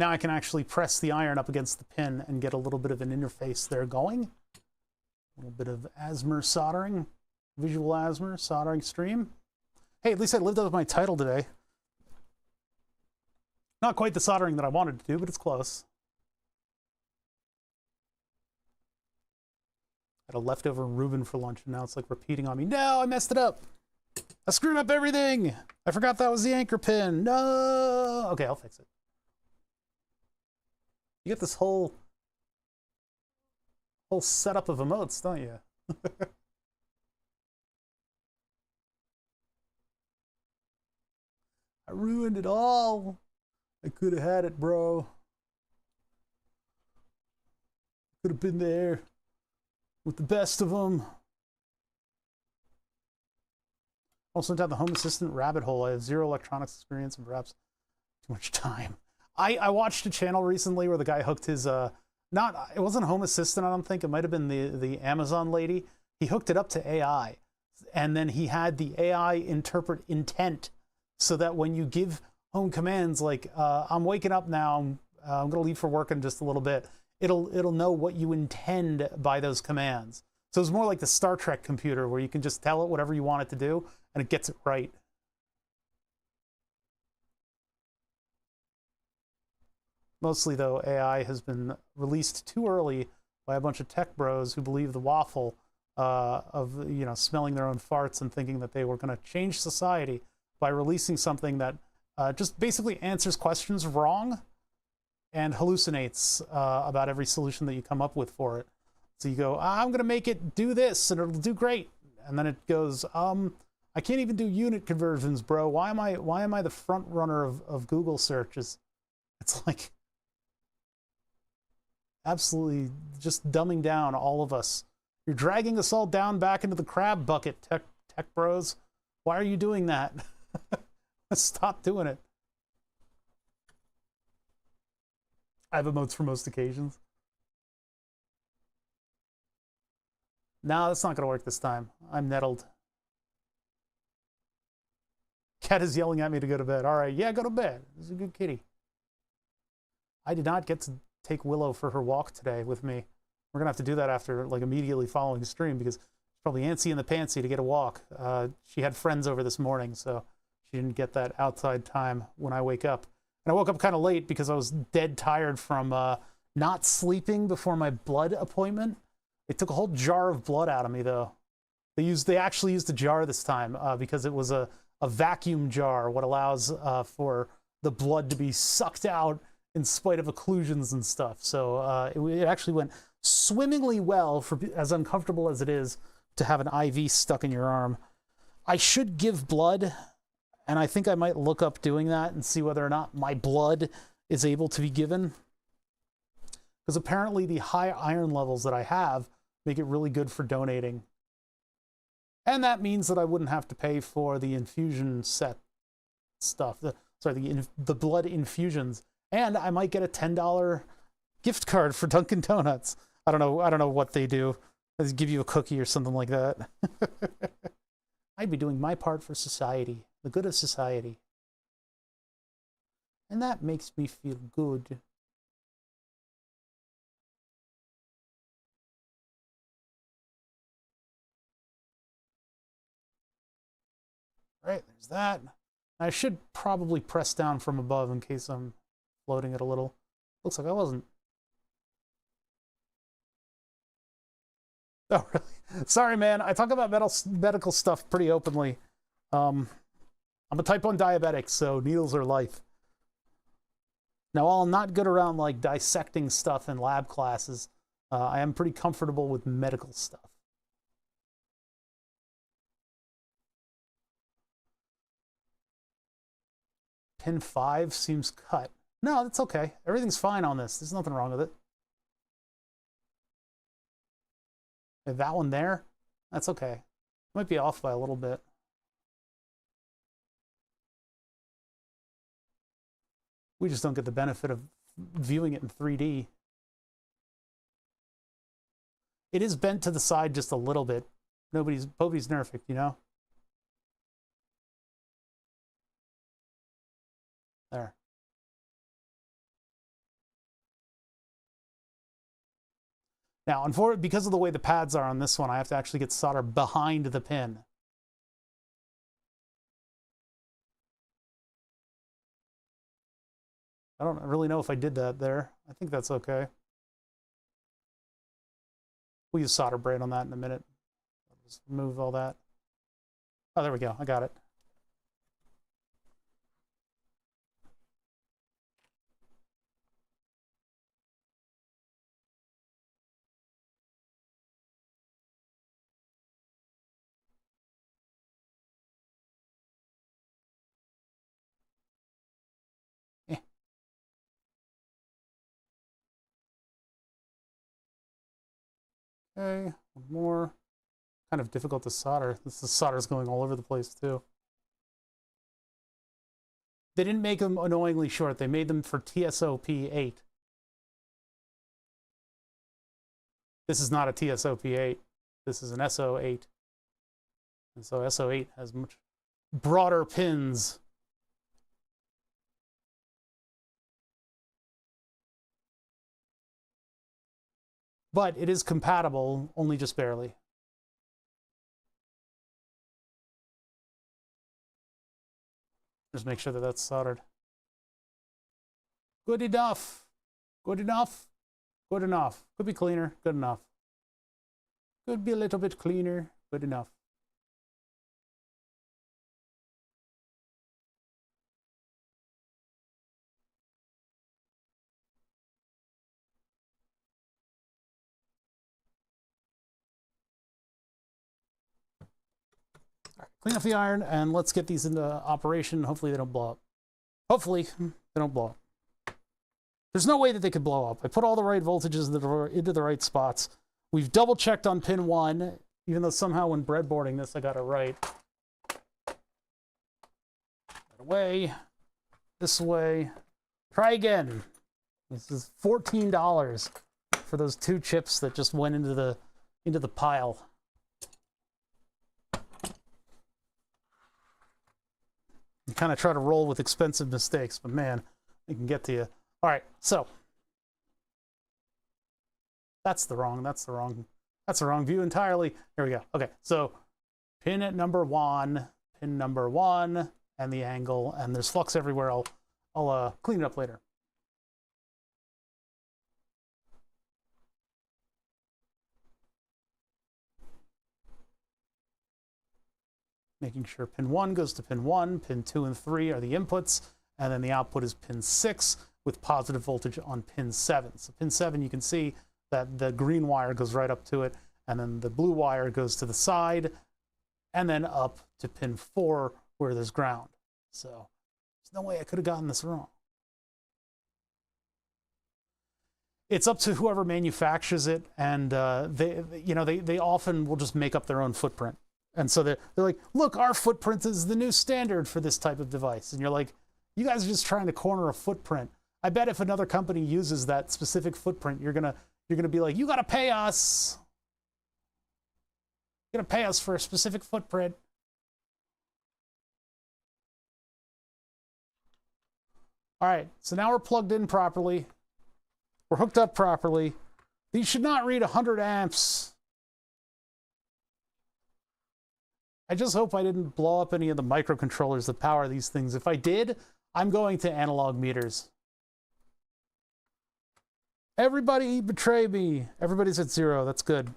Now I can actually press the iron up against the pin and get a little bit of an interface there going. A little bit of ASMR soldering, visual ASMR soldering stream. Hey, at least I lived up to my title today. Not quite the soldering that I wanted to do, but it's close. I had a leftover Reuben for lunch, and now it's like repeating on me. No, I messed it up. I screwed up everything. I forgot that was the anchor pin. No. Okay, I'll fix it. You get this whole setup of emotes, don't you? I ruined it all. I could have had it, bro. Could have been there with the best of them. Also down the home assistant rabbit hole. I have zero electronics experience and perhaps too much time. I watched a channel recently where the guy hooked his it wasn't Home Assistant, I don't think. It might have been the Amazon lady. He hooked it up to AI, and then he had the AI interpret intent so that when you give home commands like I'm waking up now, I'm gonna leave for work in just a little bit, it'll know what you intend by those commands. So it's more like the Star Trek computer where you can just tell it whatever you want it to do and it gets it right. Mostly, though, AI has been released too early by a bunch of tech bros who believe the waffle of, smelling their own farts and thinking that they were going to change society by releasing something that just basically answers questions wrong and hallucinates about every solution that you come up with for it. So you go, I'm going to make it do this, and it'll do great. And then it goes, I can't even do unit conversions, bro. Why am I the front runner of Google searches? It's like absolutely just dumbing down all of us. You're dragging us all down back into the crab bucket, tech bros. Why are you doing that? Stop doing it. I have emotes for most occasions. No, that's not going to work this time. I'm nettled. Cat is yelling at me to go to bed. All right, yeah, go to bed. This is a good kitty. I did not get to take Willow for her walk today with me. We're going to have to do that after, like, immediately following the stream because she's probably antsy in the pantsy to get a walk. She had friends over this morning, so she didn't get that outside time when I wake up. And I woke up kind of late because I was dead tired from not sleeping before my blood appointment. They took a whole jar of blood out of me, though. They actually used a jar this time because it was a vacuum jar, what allows for the blood to be sucked out in spite of occlusions and stuff. So it actually went swimmingly well, for as uncomfortable as it is to have an IV stuck in your arm. I should give blood, and I think I might look up doing that and see whether or not my blood is able to be given. Because apparently the high iron levels that I have make it really good for donating. And that means that I wouldn't have to pay for the infusion set stuff. The blood infusions. And I might get a $10 gift card for Dunkin' Donuts. I don't know what they do. They give you a cookie or something like that. I'd be doing my part for society, the good of society. And that makes me feel good. Right, there's that. I should probably press down from above in case I'm floating it a little. Looks like I wasn't. Oh, really? Sorry, man. I talk about medical stuff pretty openly. I'm a type 1 diabetic, so needles are life. Now, while I'm not good around like dissecting stuff in lab classes, I am pretty comfortable with medical stuff. Pin 5 seems cut. No, that's okay. Everything's fine on this. There's nothing wrong with it. Okay, that one there, that's okay. Might be off by a little bit. We just don't get the benefit of viewing it in 3D. It is bent to the side just a little bit. Nobody's perfect, you know? There. Now, because of the way the pads are on this one, I have to actually get solder behind the pin. I don't really know if I did that there. I think that's okay. We'll use solder braid on that in a minute. Just remove all that. Oh, there we go. I got it. Okay, one more. Kind of difficult to solder. The solder's going all over the place too. They didn't make them annoyingly short. They made them for TSOP 8. This is not a TSOP 8. This is an SO 8. And so SO 8 has much broader pins. But it is compatible, only just barely. Just make sure that that's soldered. Good enough. Good enough. Good enough. Could be cleaner. Good enough. Could be a little bit cleaner. Good enough. Clean up the iron, and let's get these into operation. Hopefully they don't blow up. Hopefully they don't blow up. There's no way that they could blow up. I put all the right voltages into the right spots. We've double checked on pin 1, even though somehow when breadboarding this, I got it right. That away, this way. Try again. This is $14 for those 2 chips that just went into the pile. You kind of try to roll with expensive mistakes, but man, it can get to you. All right, so that's the wrong view entirely. Here we go. Okay, so pin at number 1, pin number 1, and the angle, and there's flux everywhere. I'll clean it up later. Making sure pin 1 goes to pin 1, pin 2 and 3 are the inputs, and then the output is pin 6 with positive voltage on pin 7. So pin 7, you can see that the green wire goes right up to it, and then the blue wire goes to the side, and then up to pin 4 where there's ground. So there's no way I could have gotten this wrong. It's up to whoever manufactures it, and they often will just make up their own footprint. And so they're like, look, our footprint is the new standard for this type of device. And you're like, you guys are just trying to corner a footprint. I bet if another company uses that specific footprint, you're gonna be like, you gotta pay us. You're gonna pay us for a specific footprint. All right, so now we're plugged in properly. We're hooked up properly. These should not read 100 amps I just hope I didn't blow up any of the microcontrollers that power these things. If I did, I'm going to analog meters. Everybody betray me. Everybody's at 0. That's good.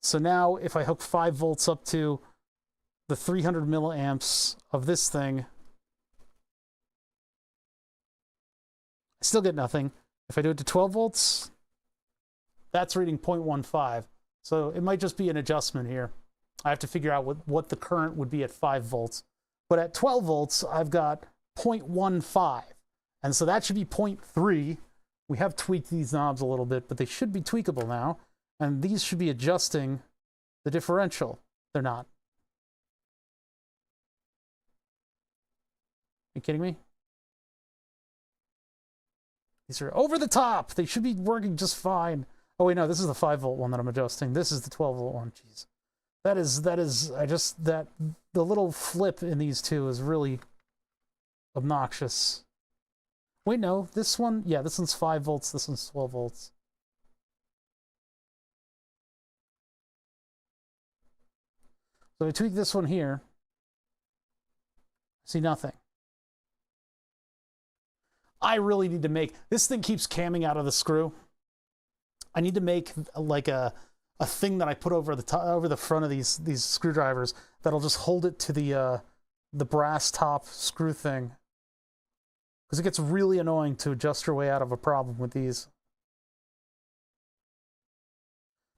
So now if I hook 5 volts up to the 300 milliamps of this thing, I still get nothing. If I do it to 12 volts, that's reading 0.15. So it might just be an adjustment here. I have to figure out what the current would be at 5 volts. But at 12 volts, I've got 0.15. And so that should be 0.3. We have tweaked these knobs a little bit, but they should be tweakable now. And these should be adjusting the differential. They're not. Are you kidding me? These are over the top. They should be working just fine. Oh, wait, no, this is the 5 volt one that I'm adjusting. This is the 12 volt one. Jeez. The little flip in these two is really obnoxious. Wait, no, this one, yeah, this one's 5 volts, this one's 12 volts. So I tweak this one here. See nothing. I really need to make, this thing keeps camming out of the screw. I need to make like a thing that I put over the top, over the front of these screwdrivers that'll just hold it to the brass top screw thing. Because it gets really annoying to adjust your way out of a problem with these.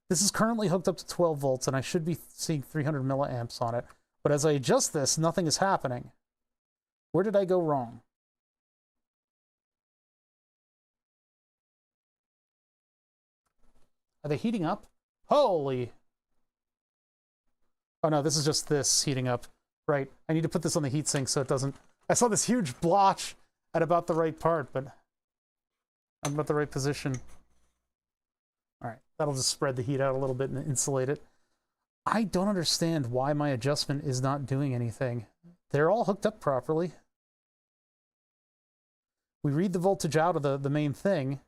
This is currently hooked up to 12 volts, and I should be seeing 300 milliamps on it. But as I adjust this, nothing is happening. Where did I go wrong? Are they heating up? Holy! Oh no, this is just this heating up. Right, I need to put this on the heatsink so it doesn't... I saw this huge blotch at about the right part, but I'm about the right position. All right, that'll just spread the heat out a little bit and insulate it. I don't understand why my adjustment is not doing anything. They're all hooked up properly. We read the voltage out of the main thing.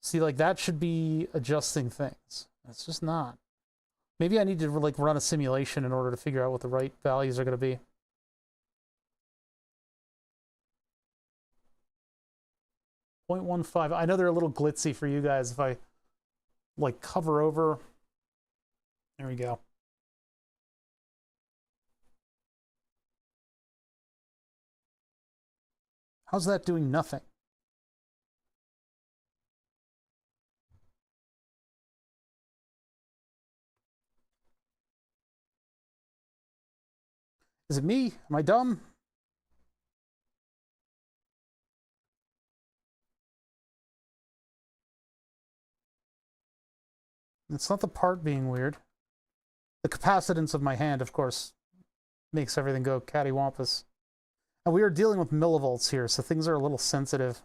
See, like, that should be adjusting things. It's just not. Maybe I need to, like, run a simulation in order to figure out what the right values are going to be. .15. I know they're a little glitzy for you guys if I, like, cover over. There we go. How's that doing nothing? Is it me? Am I dumb? It's not the part being weird. The capacitance of my hand, of course, makes everything go cattywampus. And we are dealing with millivolts here, so things are a little sensitive.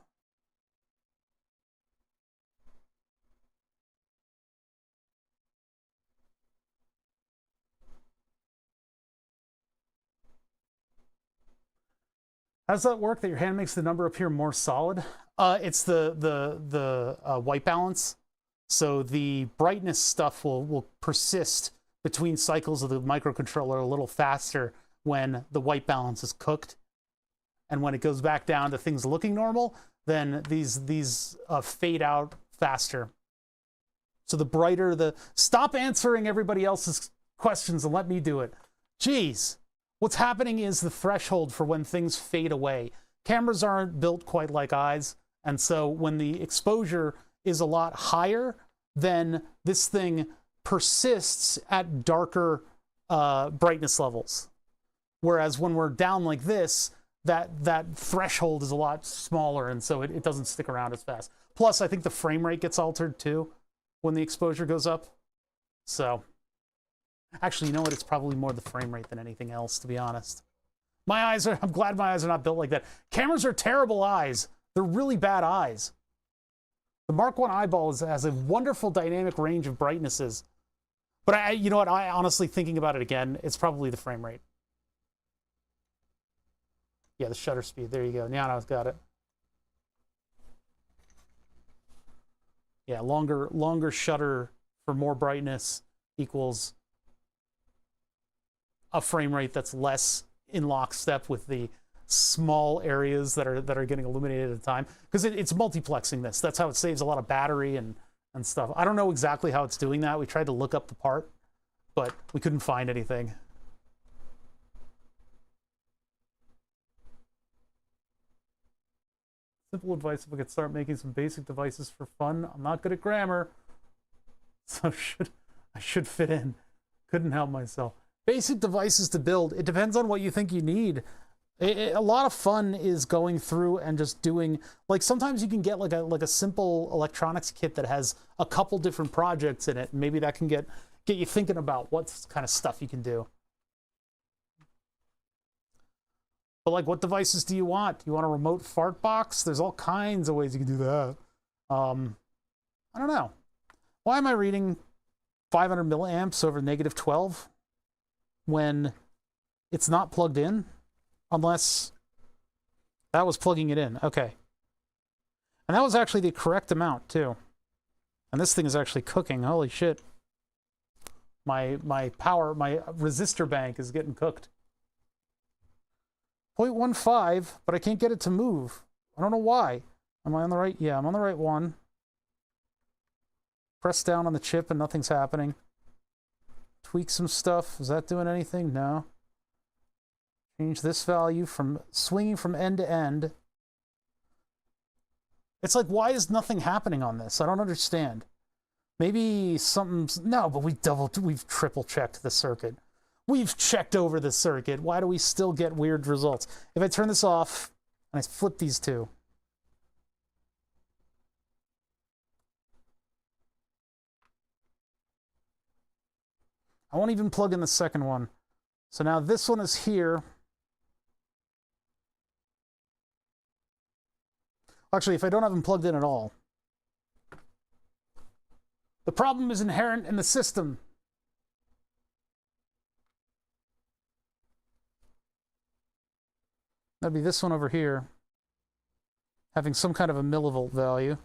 How does that work, that your hand makes the number appear more solid? It's the white balance. So the brightness stuff will persist between cycles of the microcontroller a little faster when the white balance is cooked. And when it goes back down to things looking normal, then these fade out faster. So the brighter the... Stop answering everybody else's questions and let me do it. Jeez. What's happening is the threshold for when things fade away. Cameras aren't built quite like eyes, and so when the exposure is a lot higher, then this thing persists at darker brightness levels. Whereas when we're down like this, that threshold is a lot smaller, and so it doesn't stick around as fast. Plus, I think the frame rate gets altered too when the exposure goes up. So, actually, you know what? It's probably more the frame rate than anything else, to be honest. I'm glad my eyes are not built like that. Cameras are terrible eyes. They're really bad eyes. The Mark I eyeball has a wonderful dynamic range of brightnesses. But you know what? I honestly, thinking about it again, it's probably the frame rate. Yeah, the shutter speed. There you go. Now I've got it. Yeah, longer shutter for more brightness equals a frame rate that's less in lockstep with the small areas that are getting illuminated at a time, because it's multiplexing this. That's how it saves a lot of battery and stuff. I don't know exactly how it's doing that. We tried to look up the part, but we couldn't find anything. Simple advice: if I could start making some basic devices for fun. I'm not good at grammar, so I should fit in. Couldn't help myself. Basic devices to build. It depends on what you think you need. A lot of fun is going through and just doing, like, sometimes you can get like a simple electronics kit that has a couple different projects in it, and maybe that can get you thinking about what kind of stuff you can do. But like, what devices do you want? Do you want a remote fart box? There's all kinds of ways you can do that. I don't know. Why am I reading 500 milliamps over -12 when it's not plugged in? Unless that was plugging it in. Okay. And that was actually the correct amount, too. And this thing is actually cooking. Holy shit. My resistor bank is getting cooked. 0.15, but I can't get it to move. I don't know why. Am I on the right? Yeah, I'm on the right one. Press down on the chip and nothing's happening. Tweak some stuff. Is that doing anything? No. Change this value from swinging from end to end. It's like, why is nothing happening on this? I don't understand. Maybe something's... No, but we've triple checked the circuit. We've checked over the circuit. Why do we still get weird results? If I turn this off and I flip these two. I won't even plug in the second one. So now this one is here. Actually, if I don't have them plugged in at all. The problem is inherent in the system. That'd be this one over here, having some kind of a millivolt value.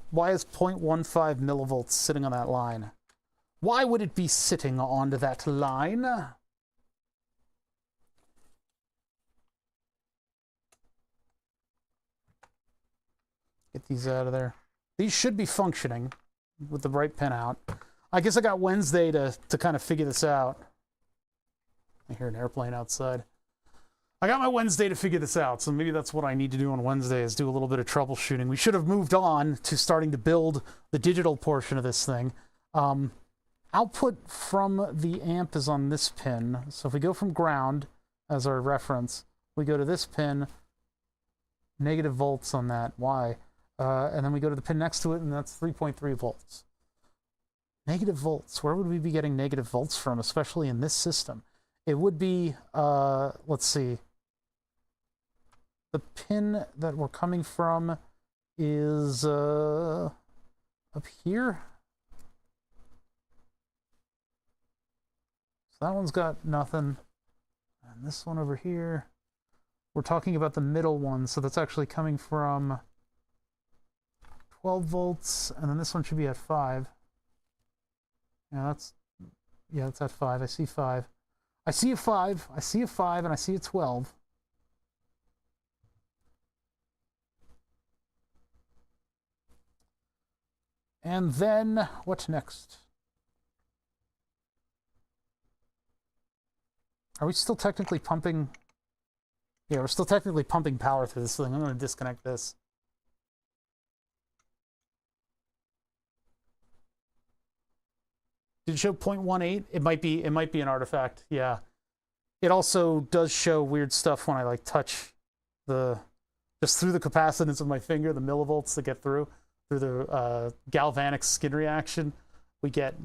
Why is 0.15 millivolts sitting on that line? Why would it be sitting onto that line? Get these out of there. These should be functioning with the right pin out. I guess I got Wednesday to kind of figure this out. I hear an airplane outside. I got my Wednesday to figure this out, so maybe that's what I need to do on Wednesday, is do a little bit of troubleshooting. We should have moved on to starting to build the digital portion of this thing. Output from the amp is on this pin. So if we go from ground as our reference, we go to this pin, negative volts on that. Why? And then we go to the pin next to it, and that's 3.3 volts. Negative volts. Where would we be getting negative volts from, especially in this system? It would be, let's see. The pin that we're coming from is up here. So that one's got nothing. And this one over here, we're talking about the middle one, so that's actually coming from 12 volts, and then this one should be at 5. Yeah, it's at 5. I see 5. I see a 5, I see a 5, and I see a 12. And then, what next? Are we still technically pumping? Yeah, we're still technically pumping power through this thing. I'm going to disconnect this. Did it show 0.18? It might be an artifact. Yeah. It also does show weird stuff when I like touch just through the capacitance of my finger, the millivolts that get through the galvanic skin reaction. We get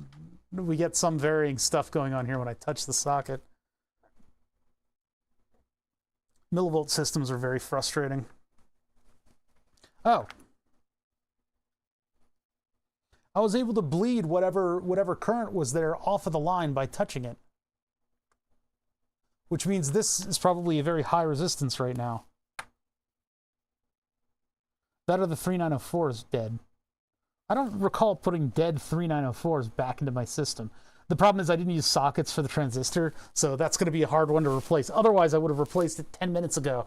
some varying stuff going on here when I touch the socket. Millivolt systems are very frustrating. Oh. I was able to bleed whatever current was there off of the line by touching it. Which means this is probably a very high resistance right now. That or the 3904 is dead. I don't recall putting dead 3904s back into my system. The problem is I didn't use sockets for the transistor, so that's going to be a hard one to replace. Otherwise, I would have replaced it 10 minutes ago.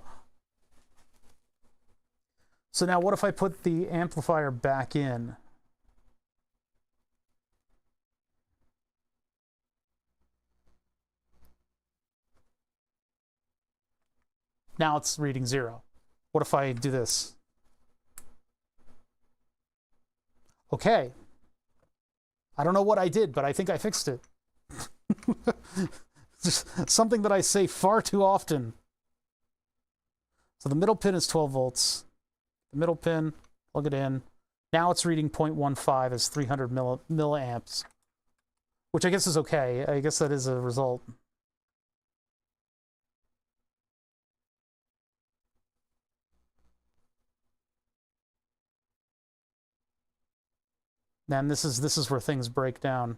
So now what if I put the amplifier back in? Now it's reading 0. What if I do this? Okay. I don't know what I did, but I think I fixed it. Just something that I say far too often. So the middle pin is 12 volts. The middle pin, plug it in. Now it's reading 0.15 as 300 milliamps, which I guess is okay. I guess that is a result. And this is where things break down.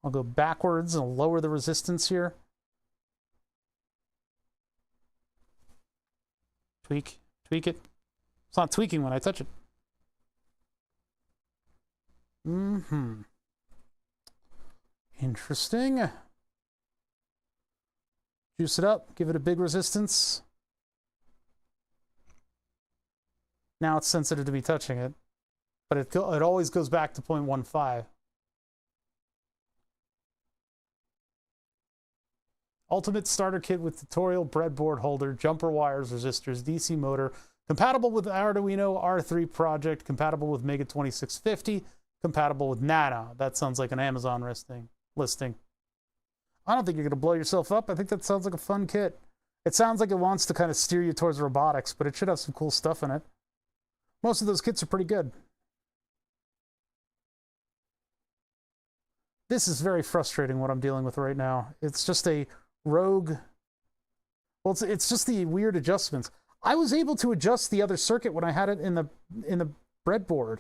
I'll go backwards and lower the resistance here. Tweak it. It's not tweaking when I touch it. Interesting. Juice it up, give it a big resistance. Now it's sensitive to be touching it, but it always goes back to 0.15. Ultimate starter kit with tutorial, breadboard holder, jumper wires, resistors, DC motor, compatible with Arduino R3 project, compatible with Mega 2650, compatible with Nano. That sounds like an Amazon listing. I don't think you're going to blow yourself up. I think that sounds like a fun kit. It sounds like it wants to kind of steer you towards robotics, but it should have some cool stuff in it. Most of those kits are pretty good. This is very frustrating what I'm dealing with right now. It's just a rogue... Well, it's just the weird adjustments. I was able to adjust the other circuit when I had it in the breadboard.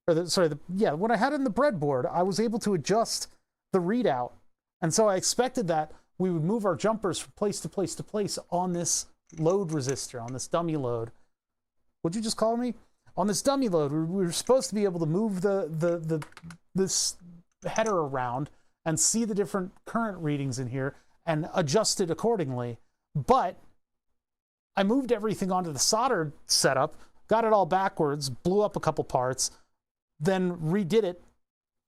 Or when I had it in the breadboard, I was able to adjust the readout. And so I expected that we would move our jumpers from place to place to place on this load resistor, on this dummy load. What'd you just call me? On this dummy load, we were supposed to be able to move this header around and see the different current readings in here and adjust it accordingly. But I moved everything onto the soldered setup, got it all backwards, blew up a couple parts, then redid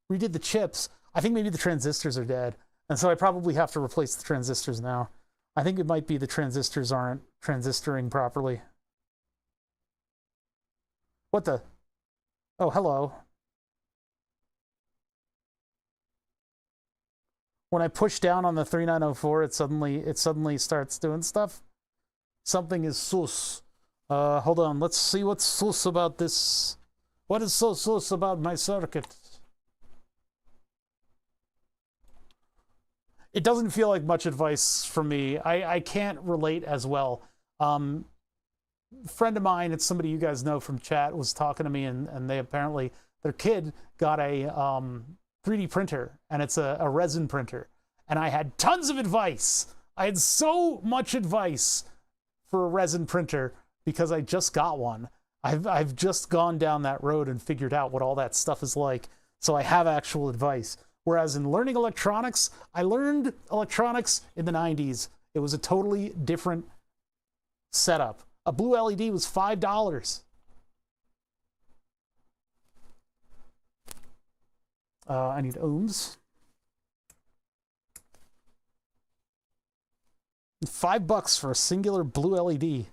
the chips. I think maybe the transistors are dead, and so I probably have to replace the transistors now. I think it might be the transistors aren't transistoring properly. What the? Oh, hello. When I push down on the 3904, it suddenly starts doing stuff. Something is sus. Hold on, let's see what's sus about this. What is so sus about my circuit? It doesn't feel like much advice from me. I can't relate as well. Friend of mine, it's somebody you guys know from chat, was talking to me, and they apparently, their kid got a 3D printer, and it's a resin printer. And I had tons of advice. I had so much advice for a resin printer because I just got one. I've just gone down that road and figured out what all that stuff is like. So I have actual advice. Whereas in learning electronics, I learned electronics in the 90s. It was a totally different setup. A blue LED was $5. I need ohms. $5 for a singular blue LED.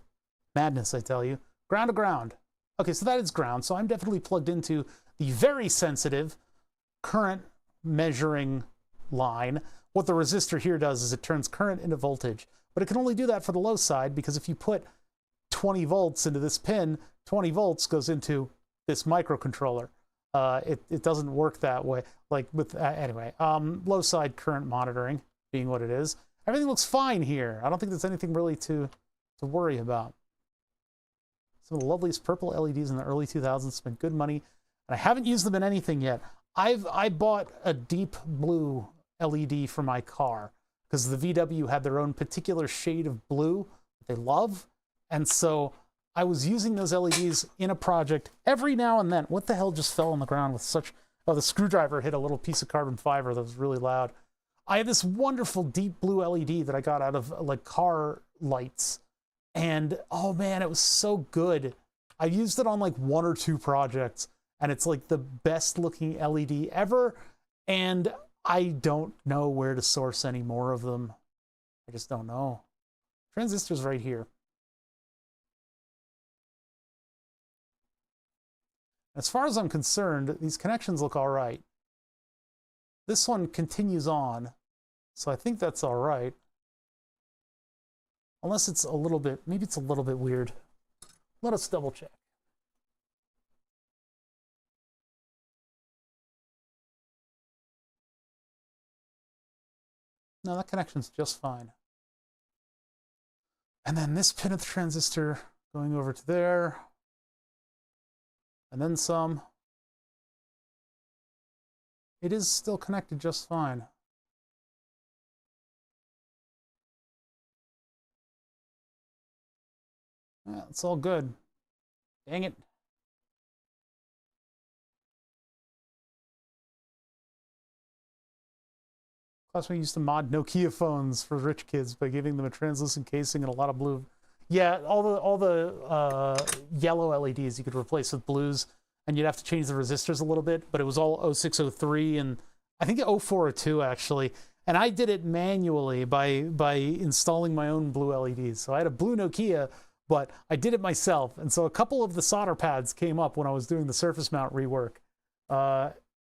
Madness, I tell you. Ground to ground. Okay, so that is ground. So I'm definitely plugged into the very sensitive current measuring line. What the resistor here does is it turns current into voltage. But it can only do that for the low side, because if you put 20 volts into this pin, 20 volts goes into this microcontroller. It doesn't work that way. Like with anyway, low side current monitoring being what it is. Everything looks fine here. I don't think there's anything really to worry about. Some of the loveliest purple LEDs in the early 2000s, spent good money, and I haven't used them in anything yet. I bought a deep blue LED for my car because the VW had their own particular shade of blue that they love. And so I was using those LEDs in a project every now and then. What the hell just fell on the ground with such... Oh, the screwdriver hit a little piece of carbon fiber that was really loud. I have this wonderful deep blue LED that I got out of like car lights. And oh man, it was so good. I used it on like 1 or 2 projects, and it's like the best looking LED ever. And I don't know where to source any more of them. I just don't know. Transistors right here. As far as I'm concerned, these connections look all right. This one continues on, so I think that's all right. Unless it's a little bit, maybe it's a little bit weird. Let us double check. No, that connection's just fine. And then this pin of the transistor going over to there. And then some. It is still connected just fine. Yeah, it's all good. Dang it. Classmate used to mod Nokia phones for rich kids by giving them a translucent casing and a lot of blue. Yeah, all the yellow LEDs you could replace with blues, and you'd have to change the resistors a little bit, but it was all 0603 and I think 0402 actually. And I did it manually by installing my own blue LEDs. So I had a blue Nokia, but I did it myself. And so a couple of the solder pads came up when I was doing the surface mount rework.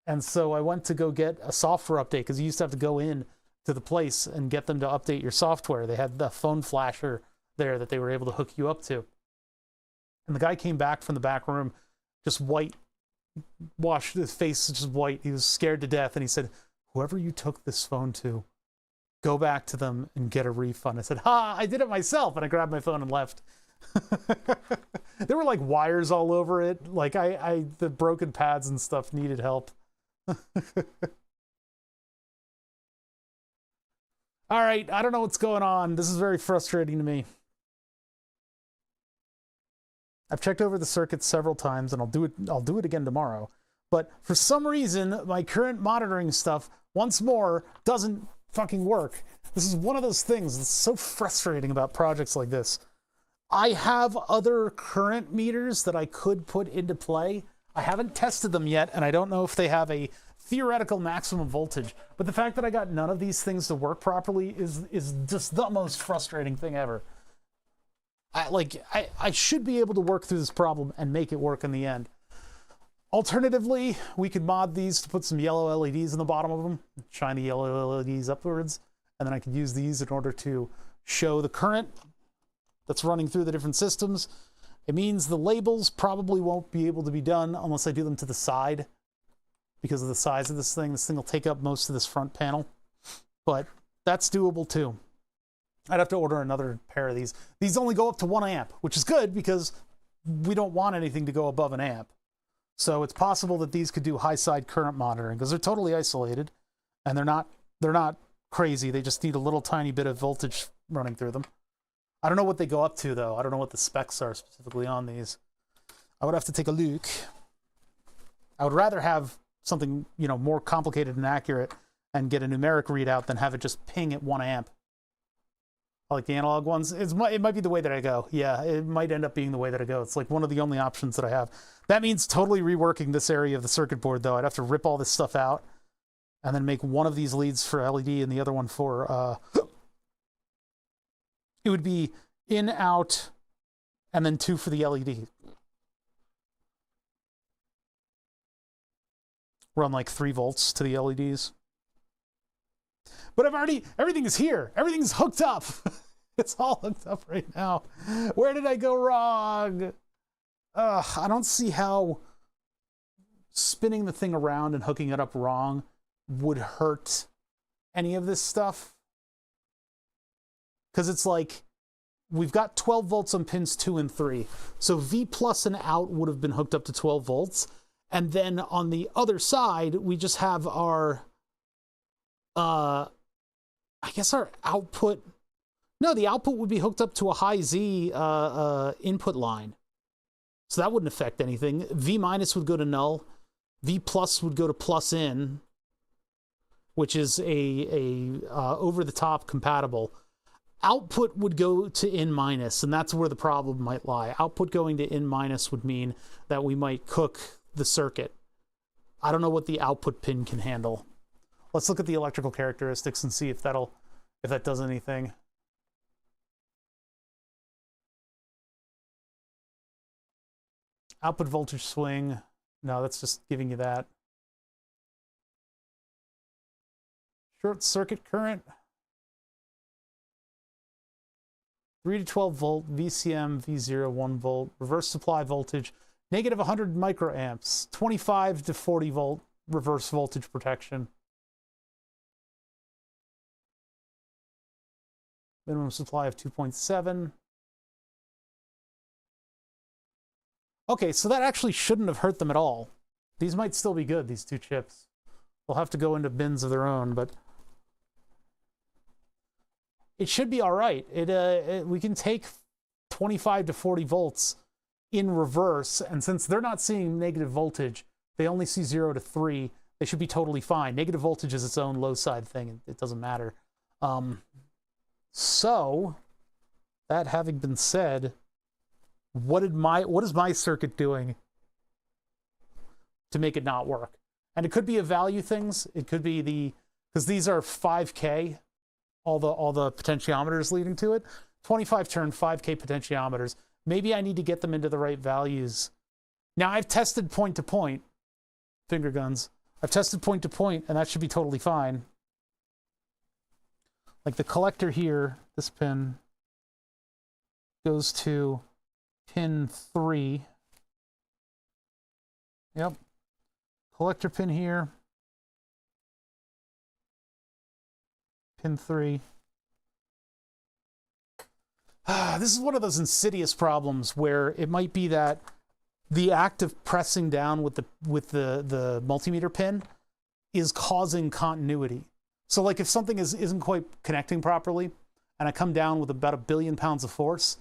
And so I went to go get a software update, because you used to have to go in to the place and get them to update your software. They had the phone flasher there that they were able to hook you up to. And the guy came back from the back room, just white, washed his face just white. He was scared to death. And he said, whoever you took this phone to, go back to them and get a refund. I said, ha, I did it myself. And I grabbed my phone and left. There were like wires all over it. Like the broken pads and stuff needed help. All right, I don't know what's going on. This is very frustrating to me. I've checked over the circuit several times, and I'll do it again tomorrow. But for some reason, my current monitoring stuff, once more, doesn't fucking work. This is one of those things that's so frustrating about projects like this. I have other current meters that I could put into play. I haven't tested them yet, and I don't know if they have a theoretical maximum voltage. But the fact that I got none of these things to work properly is just the most frustrating thing ever. I should be able to work through this problem and make it work in the end. Alternatively, we could mod these to put some yellow LEDs in the bottom of them, shine the yellow LEDs upwards, and then I could use these in order to show the current that's running through the different systems. It means the labels probably won't be able to be done unless I do them to the side because of the size of this thing. This thing will take up most of this front panel, but that's doable too. I'd have to order another pair of these. These only go up to 1 amp, which is good because we don't want anything to go above an amp. So it's possible that these could do high side current monitoring because they're totally isolated and they're not crazy. They just need a little tiny bit of voltage running through them. I don't know what they go up to though. I don't know what the specs are specifically on these. I would have to take a look. I would rather have something, you know, more complicated and accurate and get a numeric readout than have it just ping at 1 amp. I like the analog ones. It might be the way that I go. Yeah, it might end up being the way that I go. It's like one of the only options that I have. That means totally reworking this area of the circuit board, though. I'd have to rip all this stuff out and then make one of these leads for LED and the other one for... it would be in, out, and then 2 for the LED. Run like 3 volts to the LEDs. But everything is here. Everything's hooked up. It's all hooked up right now. Where did I go wrong? I don't see how spinning the thing around and hooking it up wrong would hurt any of this stuff. Because it's like, we've got 12 volts on pins 2 and 3. So V plus and out would have been hooked up to 12 volts. And then on the other side, we just have our I guess our output, no, the output would be hooked up to a high Z input line. So that wouldn't affect anything. V minus would go to null. V plus would go to plus in, which is a over-the-top compatible. Output would go to in minus, and that's where the problem might lie. Output going to in minus would mean that we might cook the circuit. I don't know what the output pin can handle. Let's look at the electrical characteristics and see if that does anything. Output voltage swing. No, that's just giving you that. Short circuit current. 3 to 12 volt, VCM, V0, 1 volt. Reverse supply voltage, negative 100 microamps. 25 to 40 volt reverse voltage protection. Minimum supply of 2.7. Okay, so that actually shouldn't have hurt them at all. These might still be good, these two chips. They'll have to go into bins of their own, but it should be all right. We can take 25 to 40 volts in reverse, and since they're not seeing negative voltage, they only see 0 to 3, they should be totally fine. Negative voltage is its own low side thing. It doesn't matter. So, that having been said, what is my circuit doing to make it not work? And it could be a value things. It could be because these are 5K, all the potentiometers leading to it. 25 turn 5K potentiometers. Maybe I need to get them into the right values. Now I've tested point to point, finger guns. I've tested point to point, and that should be totally fine. Like the collector here, this pin goes to pin 3. Yep. Collector pin here. Pin 3. This is one of those insidious problems where it might be that the act of pressing down with the multimeter pin is causing continuity. So like if something isn't quite connecting properly, and I come down with about 1 billion pounds of force,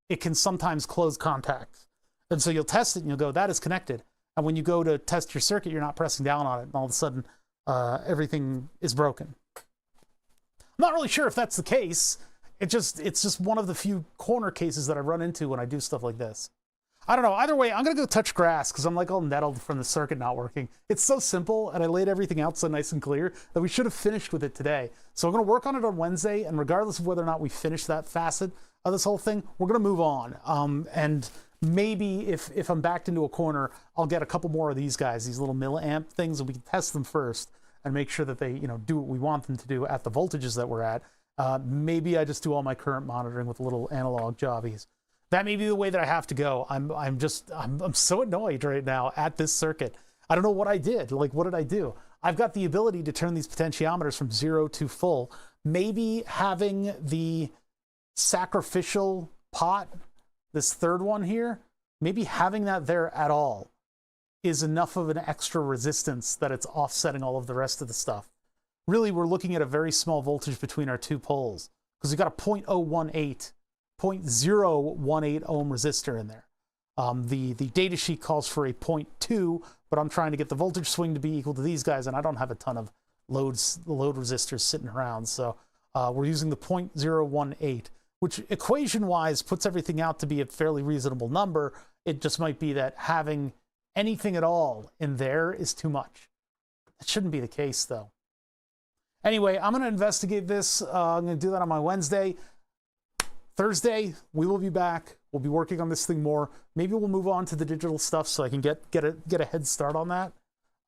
it can sometimes close contact. And so you'll test it and you'll go, that is connected. And when you go to test your circuit, you're not pressing down on it, and all of a sudden everything is broken. I'm not really sure if that's the case. It's just one of the few corner cases that I run into when I do stuff like this. I don't know. Either way, I'm going to go touch grass because I'm like all nettled from the circuit not working. It's so simple, and I laid everything out so nice and clear that we should have finished with it today. So I'm going to work on it on Wednesday, and regardless of whether or not we finish that facet of this whole thing, we're going to move on. And maybe if I'm backed into a corner, I'll get a couple more of these guys, these little milliamp things, and we can test them first and make sure that they do what we want them to do at the voltages that we're at. Maybe I just do all my current monitoring with little analog jobbies. That may be the way that I have to go. I'm so annoyed right now at this circuit. I don't know what I did. Like, what did I do? I've got the ability to turn these potentiometers from 0 to full. Maybe having the sacrificial pot, this third one here, maybe having that there at all is enough of an extra resistance that it's offsetting all of the rest of the stuff. Really, we're looking at a very small voltage between our two poles because we've got a 0.018 ohm resistor in there. The data sheet calls for a 0.2, but I'm trying to get the voltage swing to be equal to these guys, and I don't have a ton of load resistors sitting around, so we're using the 0.018, which equation-wise puts everything out to be a fairly reasonable number. It just might be that having anything at all in there is too much. That shouldn't be the case, though. Anyway, I'm going to investigate this. I'm going to do that on my Wednesday. Thursday, we will be back. We'll be working on this thing more. Maybe we'll move on to the digital stuff so I can get a head start on that.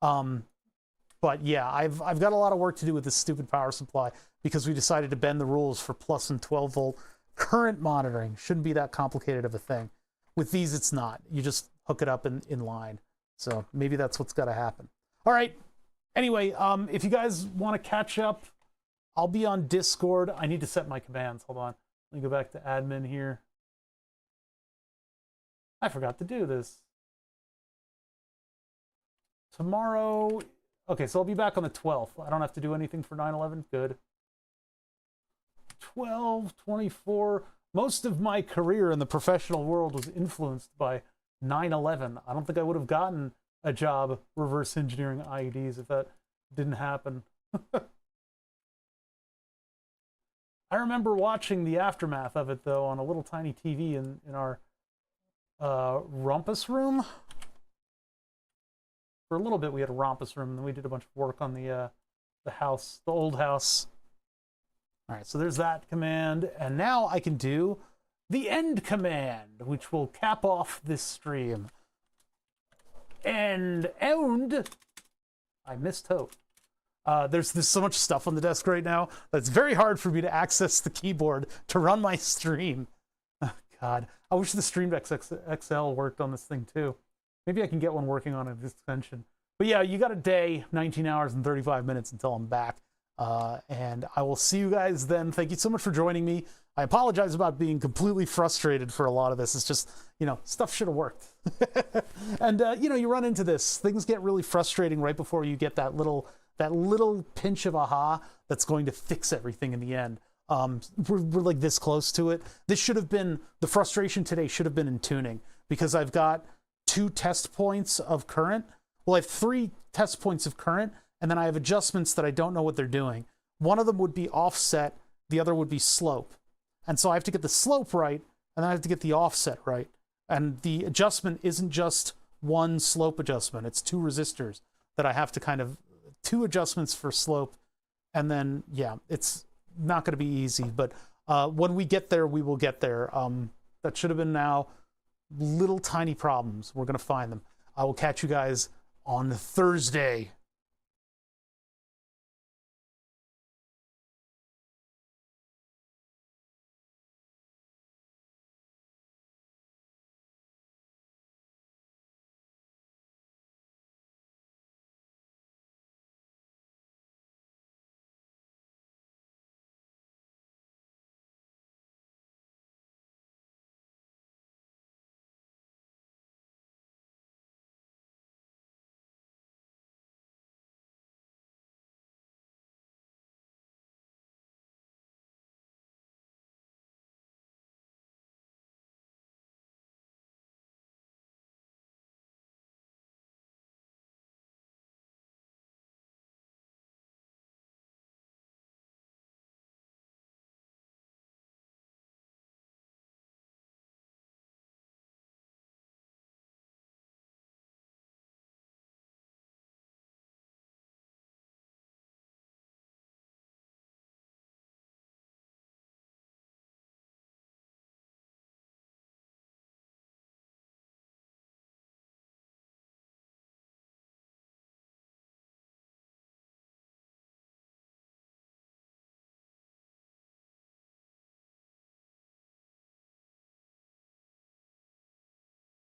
But yeah, I've got a lot of work to do with this stupid power supply because we decided to bend the rules for plus and 12 volt current monitoring. Shouldn't be that complicated of a thing. With these, it's not. You just hook it up in line. So maybe that's what's got to happen. All right. Anyway, if you guys want to catch up, I'll be on Discord. I need to set my commands. Hold on. Let me go back to admin here. I forgot to do this. Tomorrow. Okay, so I'll be back on the 12th. I don't have to do anything for 9/11. Good. 12, 24. Most of my career in the professional world was influenced by 9/11. I don't think I would have gotten a job reverse engineering IEDs if that didn't happen. I remember watching the aftermath of it, though, on a little tiny TV in our rumpus room. For a little bit, we had a rumpus room, and then we did a bunch of work on the house, the old house. All right, so there's that command, and now I can do the end command, which will cap off this stream. And I missed hope. There's so much stuff on the desk right now that it's very hard for me to access the keyboard to run my stream. Oh, God, I wish the Stream Deck XL worked on this thing too. Maybe I can get one working on an extension. But yeah, you got a day, 19 hours and 35 minutes until I'm back. And I will see you guys then. Thank you so much for joining me. I apologize about being completely frustrated for a lot of this. It's just, you know, stuff should have worked. And, you know, you run into this. Things get really frustrating right before you get that little pinch of aha that's going to fix everything in the end. We're like this close to it. This should have been, the frustration today should have been in tuning, because I've got 2 test points of current. Well, I have 3 test points of current, and then I have adjustments that I don't know what they're doing. One of them would be offset, the other would be slope. And so I have to get the slope right, and then I have to get the offset right. And the adjustment isn't just one slope adjustment, it's 2 resistors that I have to kind of, 2 adjustments for slope. And then, yeah, it's not going to be easy, but when we get there, we will get there. That should have been now little tiny problems. We're going to find them. I will catch you guys on Thursday.